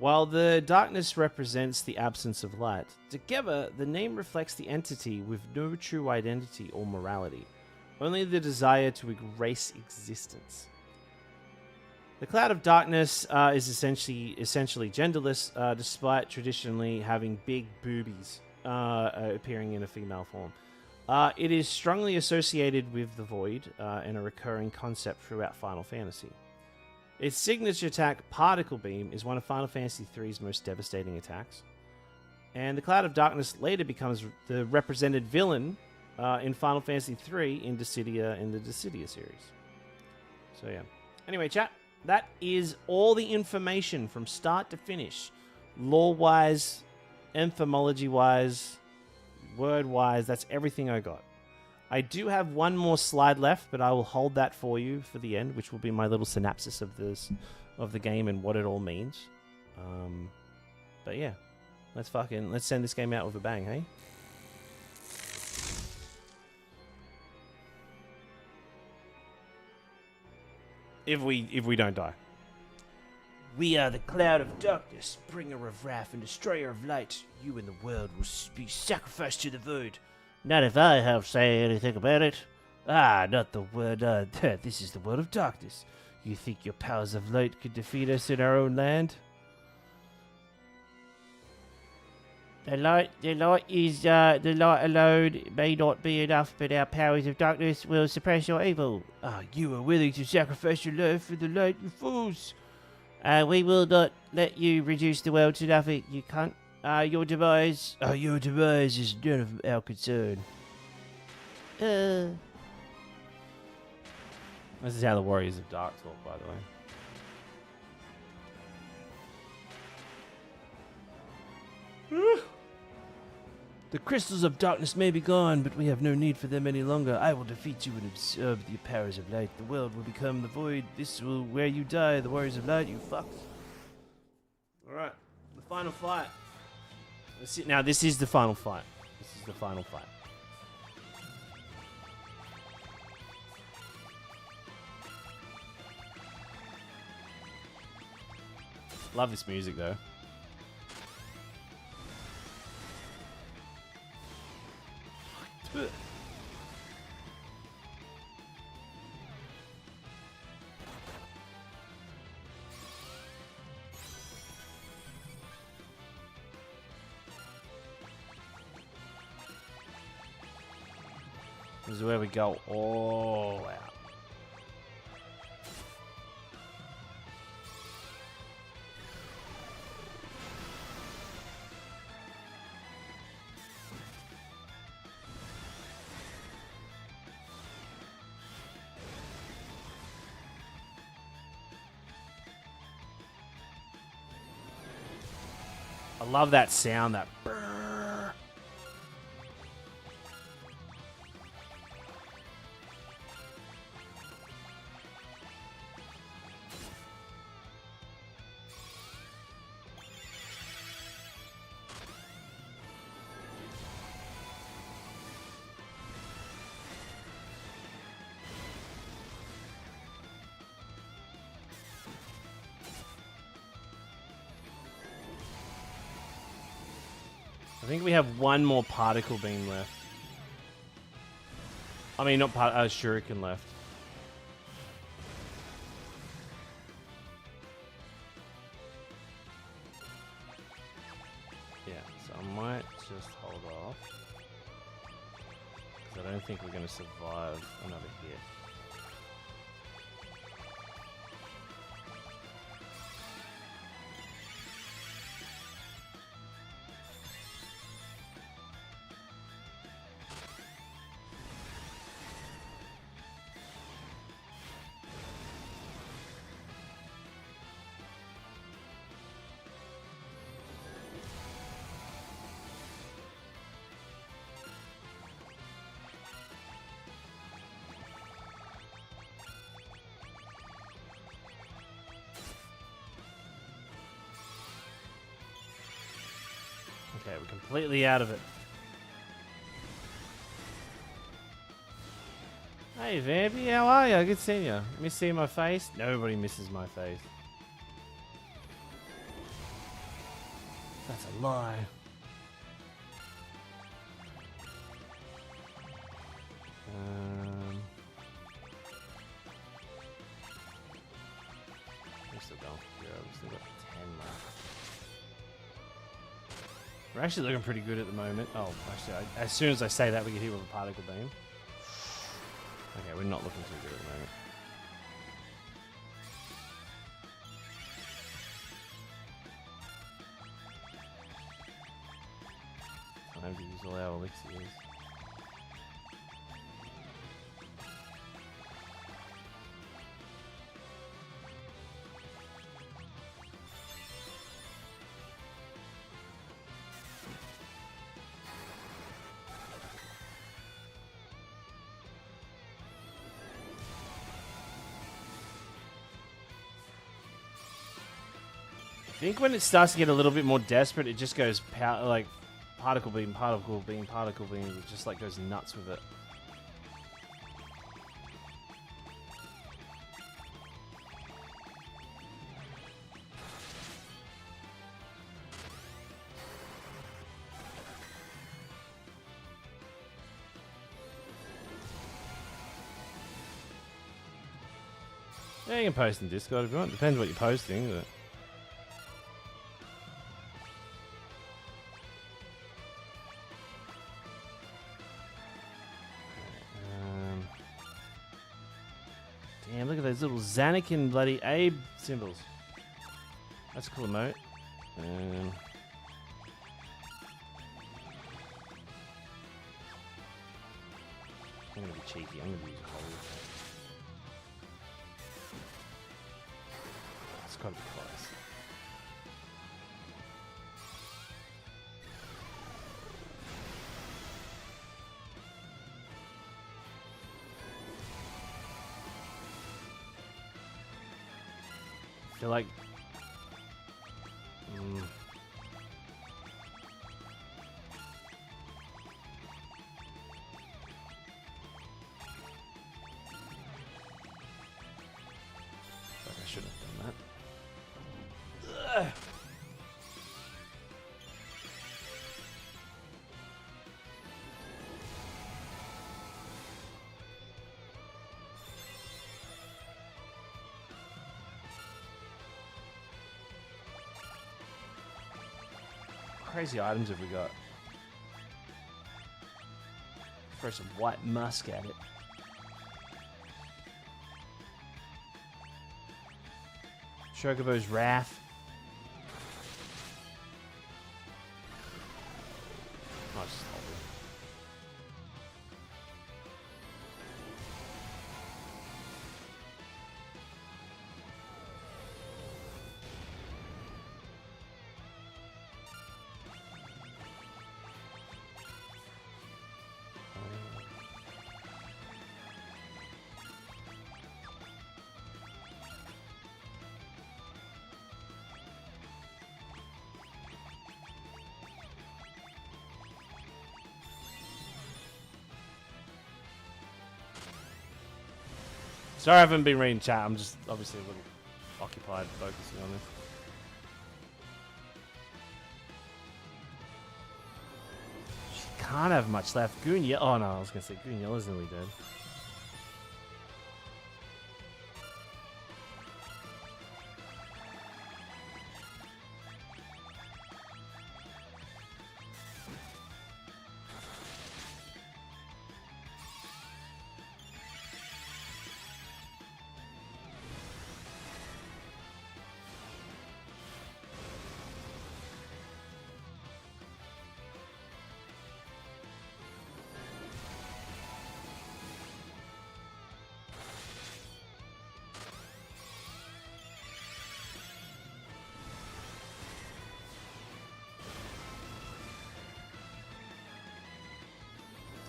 While the darkness represents the absence of light, together the name reflects the entity with no true identity or morality, only the desire to erase existence. The Cloud of Darkness is essentially genderless, despite traditionally having big boobies appearing in a female form. It is strongly associated with the Void and a recurring concept throughout Final Fantasy. Its signature attack, Particle Beam, is one of Final Fantasy III's most devastating attacks. And the Cloud of Darkness later becomes the represented villain in Final Fantasy III in the Dissidia series. So yeah. Anyway, chat, that is all the information from start to finish. Lore-wise, entomology-wise, word-wise, that's everything I got. I do have one more slide left, but I will hold that for you for the end, which will be my little synopsis of the game and what it all means. But yeah, let's send this game out with a bang, hey? If we don't die. We are the cloud of darkness, bringer of wrath and destroyer of light. You and the world will be sacrificed to the void. Not if I have say anything about it. Ah, not the word. This is the world of darkness. You think your powers of light could defeat us in our own land? The light alone may not be enough, but our powers of darkness will suppress your evil. Ah, you are willing to sacrifice your life for the light, you fools. We will not let you reduce the world to nothing, you cunt. Your demise is none of our concern. This is how the Warriors of Dark talk, by the way. The crystals of darkness may be gone, but we have no need for them any longer. I will defeat you and absorb the powers of light. The world will become the void. This will where you die, the Warriors of Light, you fucks. Alright, the final fight. Now, this is the final fight. This is the final fight. Love this music, though. This is where we go all out. I love that sound, that brrr. I think we have one more particle beam left. I mean, not shuriken left. Yeah, so I might just hold off. Because I don't think we're going to survive another hit. Okay, we're completely out of it. Hey, Vampy, how are you? Good seeing you. Miss seeing my face? Nobody misses my face. That's a lie. We're still going for 0. We've still got 10 left. We're actually looking pretty good at the moment. Oh, actually, as soon as I say that, we get hit with a particle beam. Okay, we're not looking too good at the moment. Time to use all our elixirs. I think when it starts to get a little bit more desperate, it just goes like particle beam, particle beam, particle beam. It just like goes nuts with it. Yeah, you can post in Discord if you want. Depends what you're posting. But... Damn, look at those little Xanakin bloody Abe symbols. That's a cool emote. I'm gonna be cheeky. I'm gonna use a hold. It's gotta be close. I feel like. I should have done that. Ugh. Crazy items have we got? Throw some white musk at it. Chocobo's Wrath. Oh, just hold it. Sorry I haven't been reading chat, I'm just obviously a little occupied focusing on this. She can't have much left. Gunya. Oh no, I was gonna say Gunyella's nearly dead.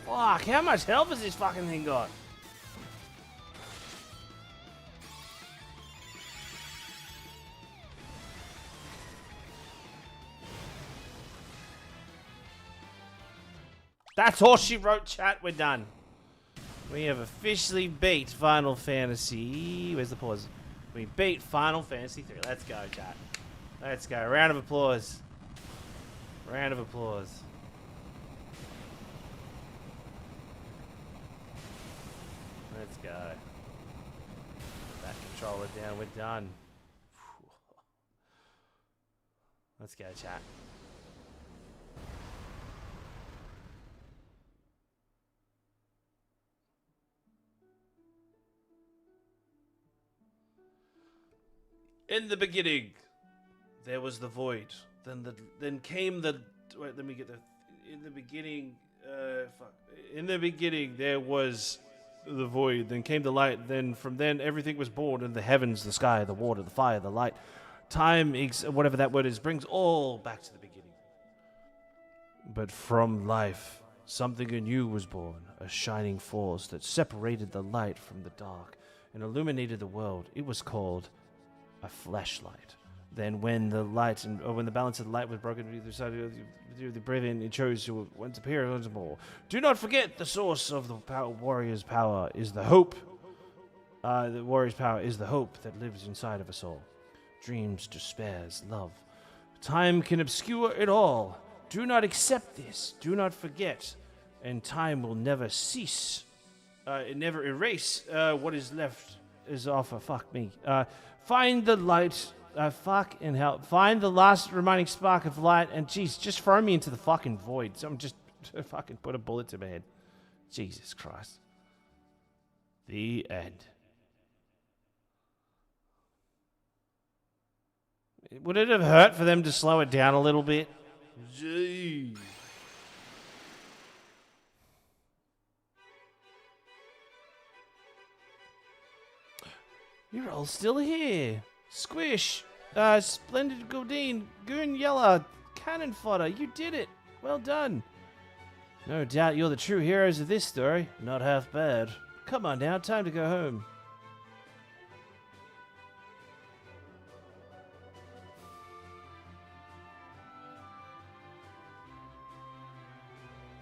Fuck, how much health has this fucking thing got? That's all she wrote, chat. We're done. We have officially beat Final Fantasy. Where's the pause? We beat Final Fantasy 3. Let's go, chat. Let's go. Round of applause. Round of applause. Let's go. That controller down. We're done. Let's go, chat. In the beginning, there was the void. Then came the. Wait, let me get the. In the beginning, fuck. In the beginning, there was the void. Then came the light. Then from then, everything was born in the heavens, the sky, the water, the fire, the light. Time, whatever that word is, brings all back to the beginning. But from life, something anew was born, a shining force that separated the light from the dark and illuminated the world. It was called a flashlight. Then when the light when the balance of the light was broken to either side of the breathing, it chose to once appear once more. Do not forget the source of the warrior's power is the hope. The warrior's power is the hope that lives inside of us all. Dreams, despairs, love. Time can obscure it all. Do not accept this. Do not forget. And time will never cease. It never erase what is left is offer. Fuck me. Find the light. Fuck and help. Find the last remaining spark of light. And jeez, just throw me into the fucking void. Someone just fucking put a bullet to my head. Jesus Christ. The end. Would it have hurt for them to slow it down a little bit? Jeez. You're all still here. Squish. Splendid Goodine. Goon Yella. Cannon fodder. You did it. Well done. No doubt you're the true heroes of this story. Not half bad. Come on now. Time to go home.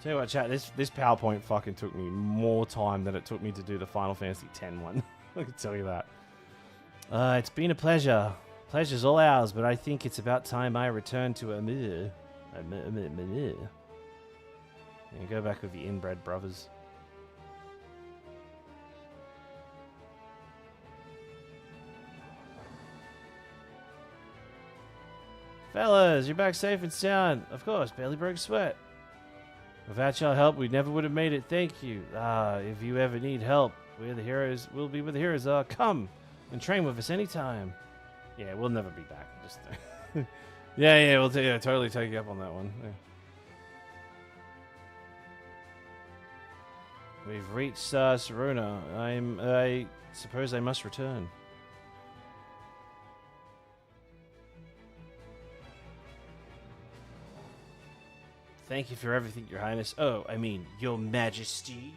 Tell you what, chat, this PowerPoint fucking took me more time than it took me to do the Final Fantasy X one. I can tell you that. It's been a pleasure. Pleasure's all ours, but I think it's about time I return to Amir. And go back with the inbred brothers. Fellas, you're back safe and sound. Of course, barely broke sweat. Without your help, we never would have made it. Thank you. If you ever need help, we're the heroes. We'll be where the heroes are. Come and train with us anytime. Yeah, we'll never be back. Just yeah, we'll totally take you up on that one. Yeah. We've reached Saruna. I suppose I must return. Thank you for everything, Your Highness. Oh, I mean, Your Majesty.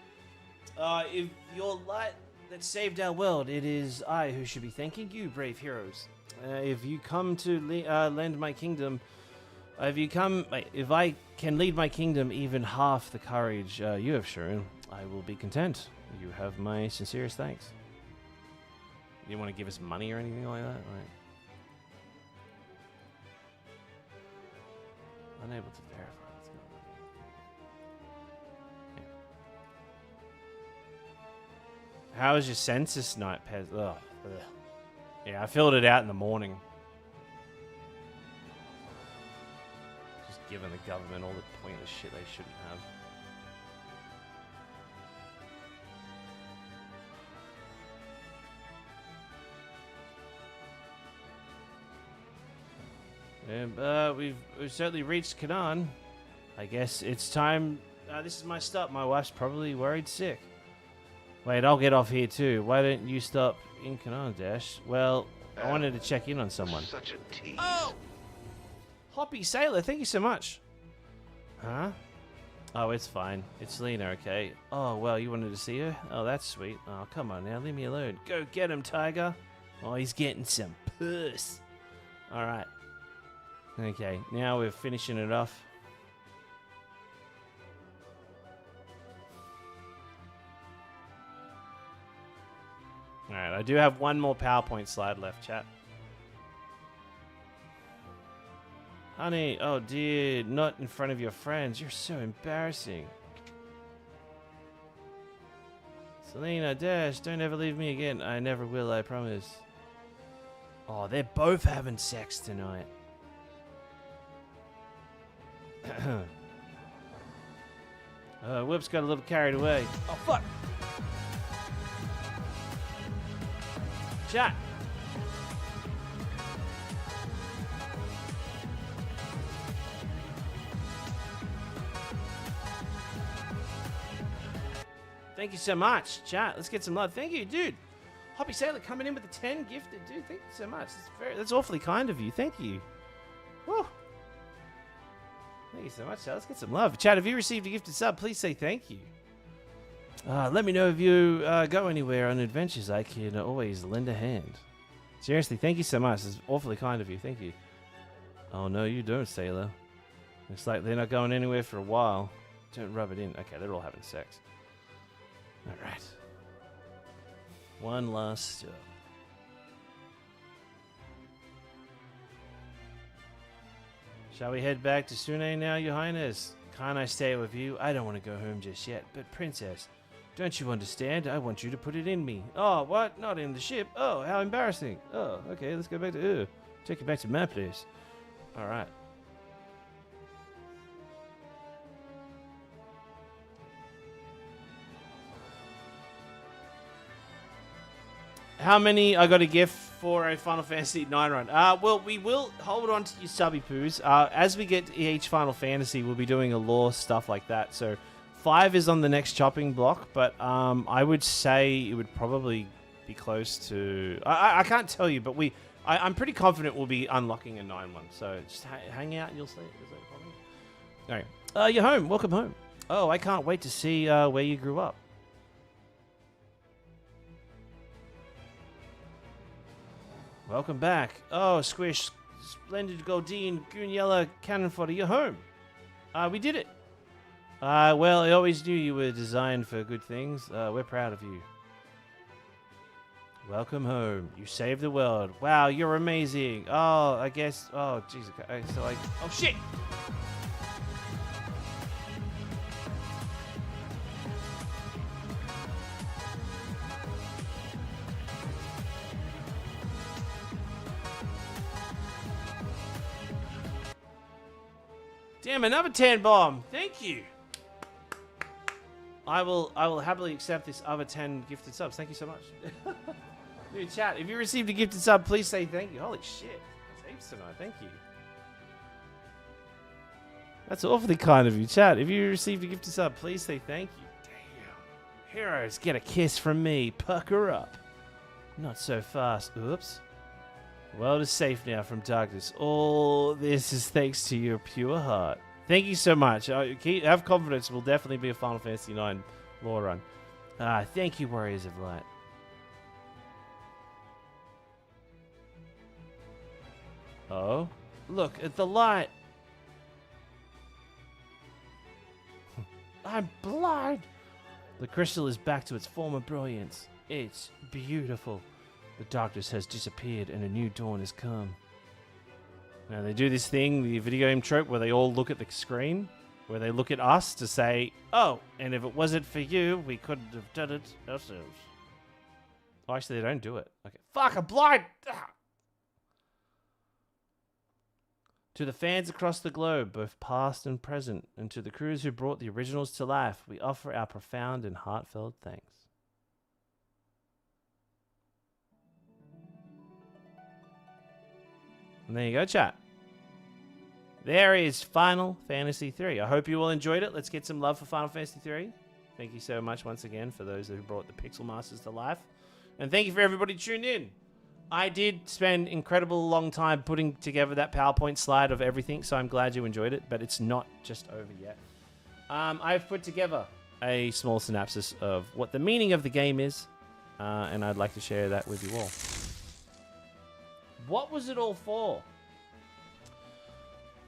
If your light that saved our world, it is I who should be thanking you, brave heroes. If you come to lend my kingdom, if I can lead my kingdom even half the courage you have shown, I will be content. You have my sincerest thanks. You want to give us money or anything like that? Right. Unable to verify. How was your census night, Pez? Ugh. Yeah, I filled it out in the morning. Just giving the government all the pointless shit they shouldn't have. And, we've certainly reached Canaan. I guess it's time. This is my stop. My wife's probably worried sick. Wait, I'll get off here too. Why don't you stop in Canaan, Dash? Well, I wanted to check in on someone. Such a tease. Oh! Hoppy Sailor, thank you so much. Huh? Oh, it's fine. It's Lena, okay? Oh, well, you wanted to see her? Oh, that's sweet. Oh, come on now, leave me alone. Go get him, Tiger. Oh, he's getting some puss. Alright. Okay, now we're finishing it off. Alright, I do have one more PowerPoint slide left, chat. Honey, oh dear, not in front of your friends. You're so embarrassing. Selena, Dash, don't ever leave me again. I never will, I promise. Oh, they're both having sex tonight. Whoops, got a little carried away. Oh, fuck! Chat. Thank you so much, chat. Let's get some love. Thank you, dude. Hoppy Sailor coming in with the 10 gifted, dude. Thank you so much. That's awfully kind of you. Thank you. Woo. Thank you so much, chat. Let's get some love. Chat, if you received a gifted sub, please say thank you. Let me know if you go anywhere on adventures. I can always lend a hand. Seriously, thank you so much. It's awfully kind of you. Thank you. Oh, no, you don't, Sailor. Looks like they're not going anywhere for a while. Don't rub it in. Okay, they're all having sex. All right. One last step. Shall we head back to Sune now, Your Highness? Can't I stay with you? I don't want to go home just yet, but Princess, Don't you understand? I want you to put it in me. Oh, what? Not in the ship? Oh, how embarrassing. Oh, okay, let's go back to... take it back to my place. Alright. How many I got a gift for a Final Fantasy IX run? Well, we will hold on to your subby poos. As we get to each Final Fantasy, we'll be doing a lore stuff like that. So 5 is on the next chopping block, but I would say it would probably be close to... I can't tell you, but I'm pretty confident we'll be unlocking a 9 one. So just hang out and you'll see it. Alright. You're home. Welcome home. Oh, I can't wait to see where you grew up. Welcome back. Oh, Squish, splendid Goldine, Goonyella, Cannon Fodder, you're home. We did it. Well, I always knew you were designed for good things. We're proud of you. Welcome home. You saved the world. Wow, you're amazing. Oh, I guess. Oh, jeez. Oh, shit. Damn, another 10 bomb. Thank you. I will happily accept this other 10 gifted subs. Thank you so much. Dude, chat, if you received a gifted sub, please say thank you. Holy shit. That's heaps tonight. Thank you. That's awfully kind of you, chat. If you received a gifted sub, please say thank you. Damn. Heroes, get a kiss from me. Pucker up. Not so fast. Oops. The world is safe now from darkness. All this is thanks to your pure heart. Thank you so much. Have confidence. We'll definitely be a Final Fantasy IX lore run. Thank you, Warriors of Light. Oh, look at the light. I'm blind. The crystal is back to its former brilliance. It's beautiful. The darkness has disappeared and a new dawn has come. Now they do this thing, the video game trope, where they all look at the screen, where they look at us to say, oh, and if it wasn't for you, we couldn't have done it ourselves. Oh, actually, they don't do it. Okay. Fuck, I'm blind! Ah! To the fans across the globe, both past and present, and to the crews who brought the originals to life, we offer our profound and heartfelt thanks. And there you go, chat. There is Final Fantasy III. I hope you all enjoyed it. Let's get some love for Final Fantasy III. Thank you so much once again for those who brought the Pixel Masters to life. And thank you for everybody tuned in. I did spend incredible long time putting together that PowerPoint slide of everything, so I'm glad you enjoyed it, but it's not just over yet. I've put together a small synopsis of what the meaning of the game is, and I'd like to share that with you all. What was it all for?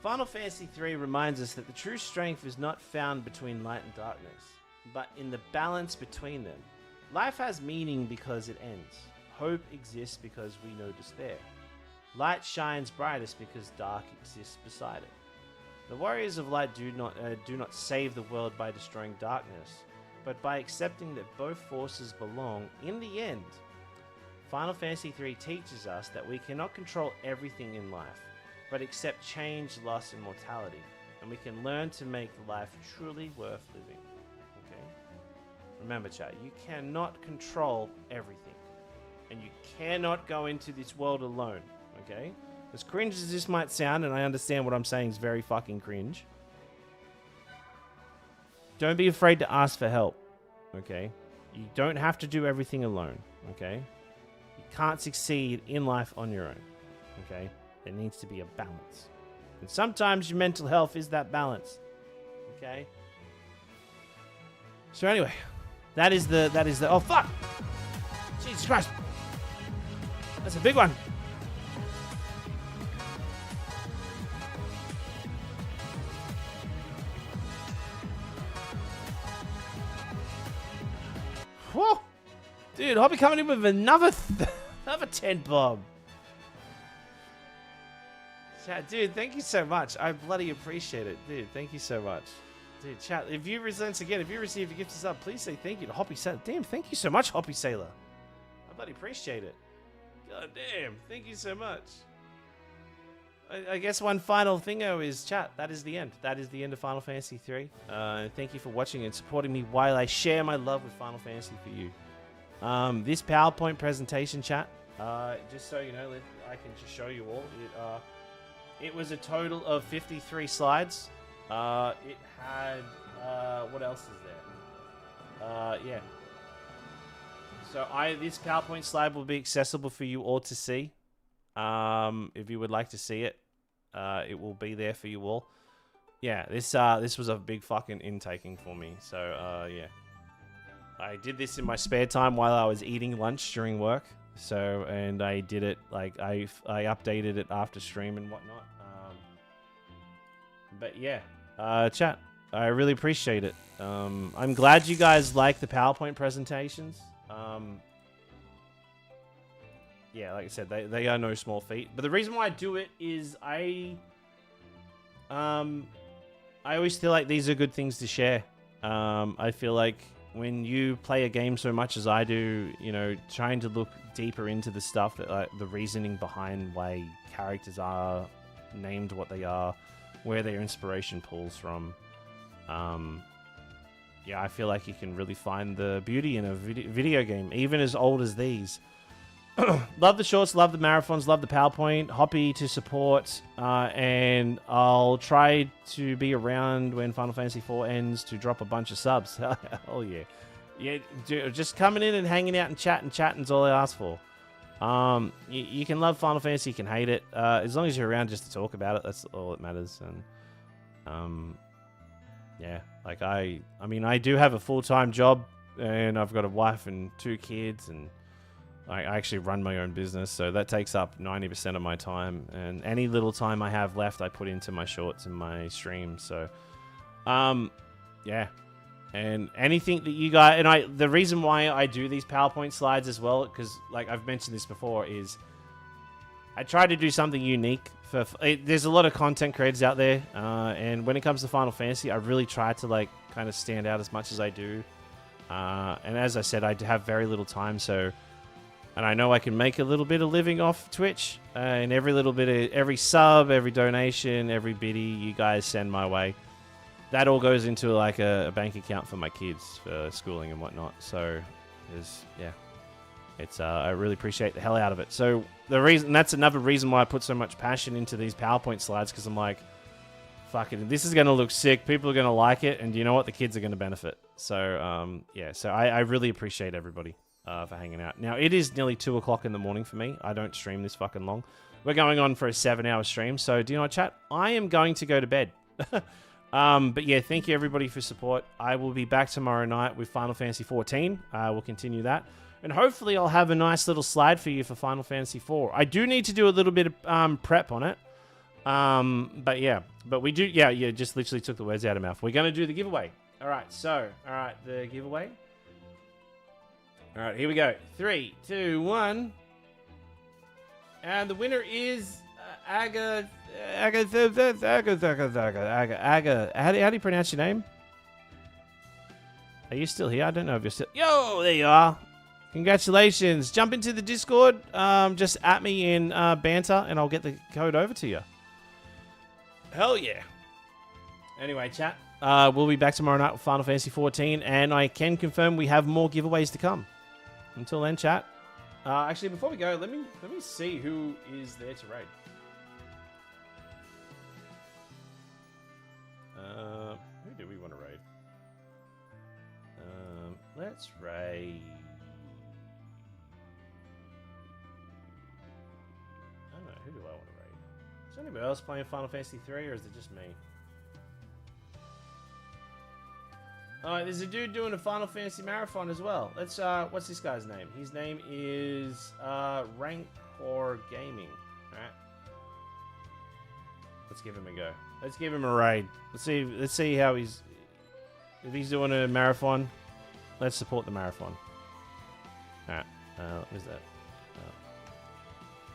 Final Fantasy III reminds us that the true strength is not found between light and darkness, but in the balance between them. Life has meaning because it ends. Hope exists because we know despair. Light shines brightest because dark exists beside it. The Warriors of Light do not save the world by destroying darkness, but by accepting that both forces belong in the end. Final Fantasy III teaches us that we cannot control everything in life, but accept change, loss, and mortality, and we can learn to make life truly worth living. Okay? Remember, chat, you cannot control everything, and you cannot go into this world alone. Okay? As cringe as this might sound, and I understand what I'm saying is very fucking cringe, don't be afraid to ask for help. Okay? You don't have to do everything alone. Okay? Can't succeed in life on your own. Okay? There needs to be a balance. And sometimes your mental health is that balance. Okay? So anyway, that is the oh fuck! Jesus Christ! That's a big one. Whoa! Dude, I'll be coming in with another 10 bomb. Chat, dude, thank you so much. I bloody appreciate it. Dude, thank you so much. Dude, chat, if you once again, if you receive a gift of sub, please say thank you to Hoppy Sailor. Damn, thank you so much, Hoppy Sailor. I bloody appreciate it. God damn, thank you so much. I guess one final thing though is chat. That is the end. That is the end of Final Fantasy 3. Thank you for watching and supporting me while I share my love with Final Fantasy for you. This PowerPoint presentation, chat. Just so you know, I can just show you all. It was a total of 53 slides. It had what else is there? Yeah. So this PowerPoint slide will be accessible for you all to see. If you would like to see it, it will be there for you all. Yeah, this was a big fucking intaking for me. So yeah, I did this in my spare time while I was eating lunch during work. So and I did it like I updated it after stream and whatnot. But yeah, chat, I really appreciate it. I'm glad you guys like the PowerPoint presentations. Yeah, like I said, they are no small feat. But the reason why I do it is I always feel like these are good things to share. I feel like when you play a game so much as I do, you know, trying to look deeper into the stuff, that, the reasoning behind why characters are named what they are, where their inspiration pulls from. Yeah, I feel like you can really find the beauty in a video game, even as old as these. Love the shorts, love the marathons, love the PowerPoint. Hoppy to support, and I'll try to be around when Final Fantasy IV ends to drop a bunch of subs. Hell yeah. Yeah, just coming in and hanging out and chatting's all I ask for. You can love Final Fantasy, you can hate it. As long as you're around just to talk about it, that's all that matters. And yeah, like I mean, I do have a full-time job, and I've got a wife and 2 kids, and I actually run my own business, so that takes up 90% of my time, and any little time I have left, I put into my shorts and my streams. So, yeah, and anything that you guys and the reason why I do these PowerPoint slides as well, because like I've mentioned this before, is I try to do something unique. There's a lot of content creators out there, and when it comes to Final Fantasy, I really try to like kind of stand out as much as I do. And as I said, I have very little time, so. And I know I can make a little bit of living off Twitch, and every sub, every donation, every biddy you guys send my way, that all goes into like a bank account for my kids for schooling and whatnot. So, I really appreciate the hell out of it. So that's another reason why I put so much passion into these PowerPoint slides, because I'm like, fuck it, this is gonna look sick. People are gonna like it, and you know what? The kids are gonna benefit. So yeah, so I really appreciate everybody. For hanging out. Now, it is nearly 2 o'clock in the morning for me. I don't stream this fucking long. We're going on for a 7-hour stream, so do you know what, chat? I am going to go to bed. But yeah, thank you everybody for support. I will be back tomorrow night with Final Fantasy XIV. We'll continue that. And hopefully I'll have a nice little slide for you for Final Fantasy IV. I do need to do a little bit of prep on it. But yeah. But we do... Yeah, just literally took the words out of my mouth. We're going to do the giveaway. Alright, the giveaway... All right, here we go. 3, 2, 1. And the winner is Aga. How do you pronounce your name? Are you still here? I don't know if you're still... Yo, there you are. Congratulations. Jump into the Discord. Just at me in banter, and I'll get the code over to you. Hell yeah. Anyway, chat. We'll be back tomorrow night with Final Fantasy XIV, and I can confirm we have more giveaways to come. Until then, chat. Actually, before we go, let me see who is there to raid. Who do we want to raid? Let's raid. I don't know. Who do I want to raid? Is anybody else playing Final Fantasy 3, or is it just me? Alright, there's a dude doing a Final Fantasy marathon as well. Let's, what's this guy's name? His name is, Rancor Gaming. Alright. Let's give him a go. Let's give him a raid. Let's see how if he's doing a marathon, let's support the marathon. Alright, where's that?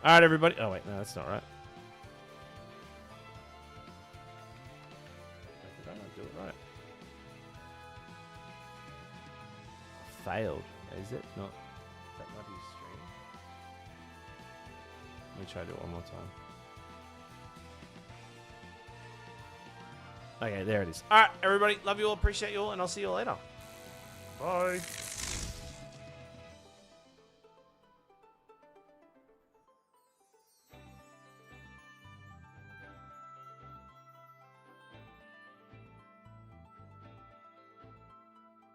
Alright, everybody. Oh, wait, no, that's not right. Did I not do it right? failed. Is it not? That might be stream. Let me try to do it one more time. Okay, there it is. All right, everybody. Love you all. Appreciate you all. And I'll see you all later. Bye.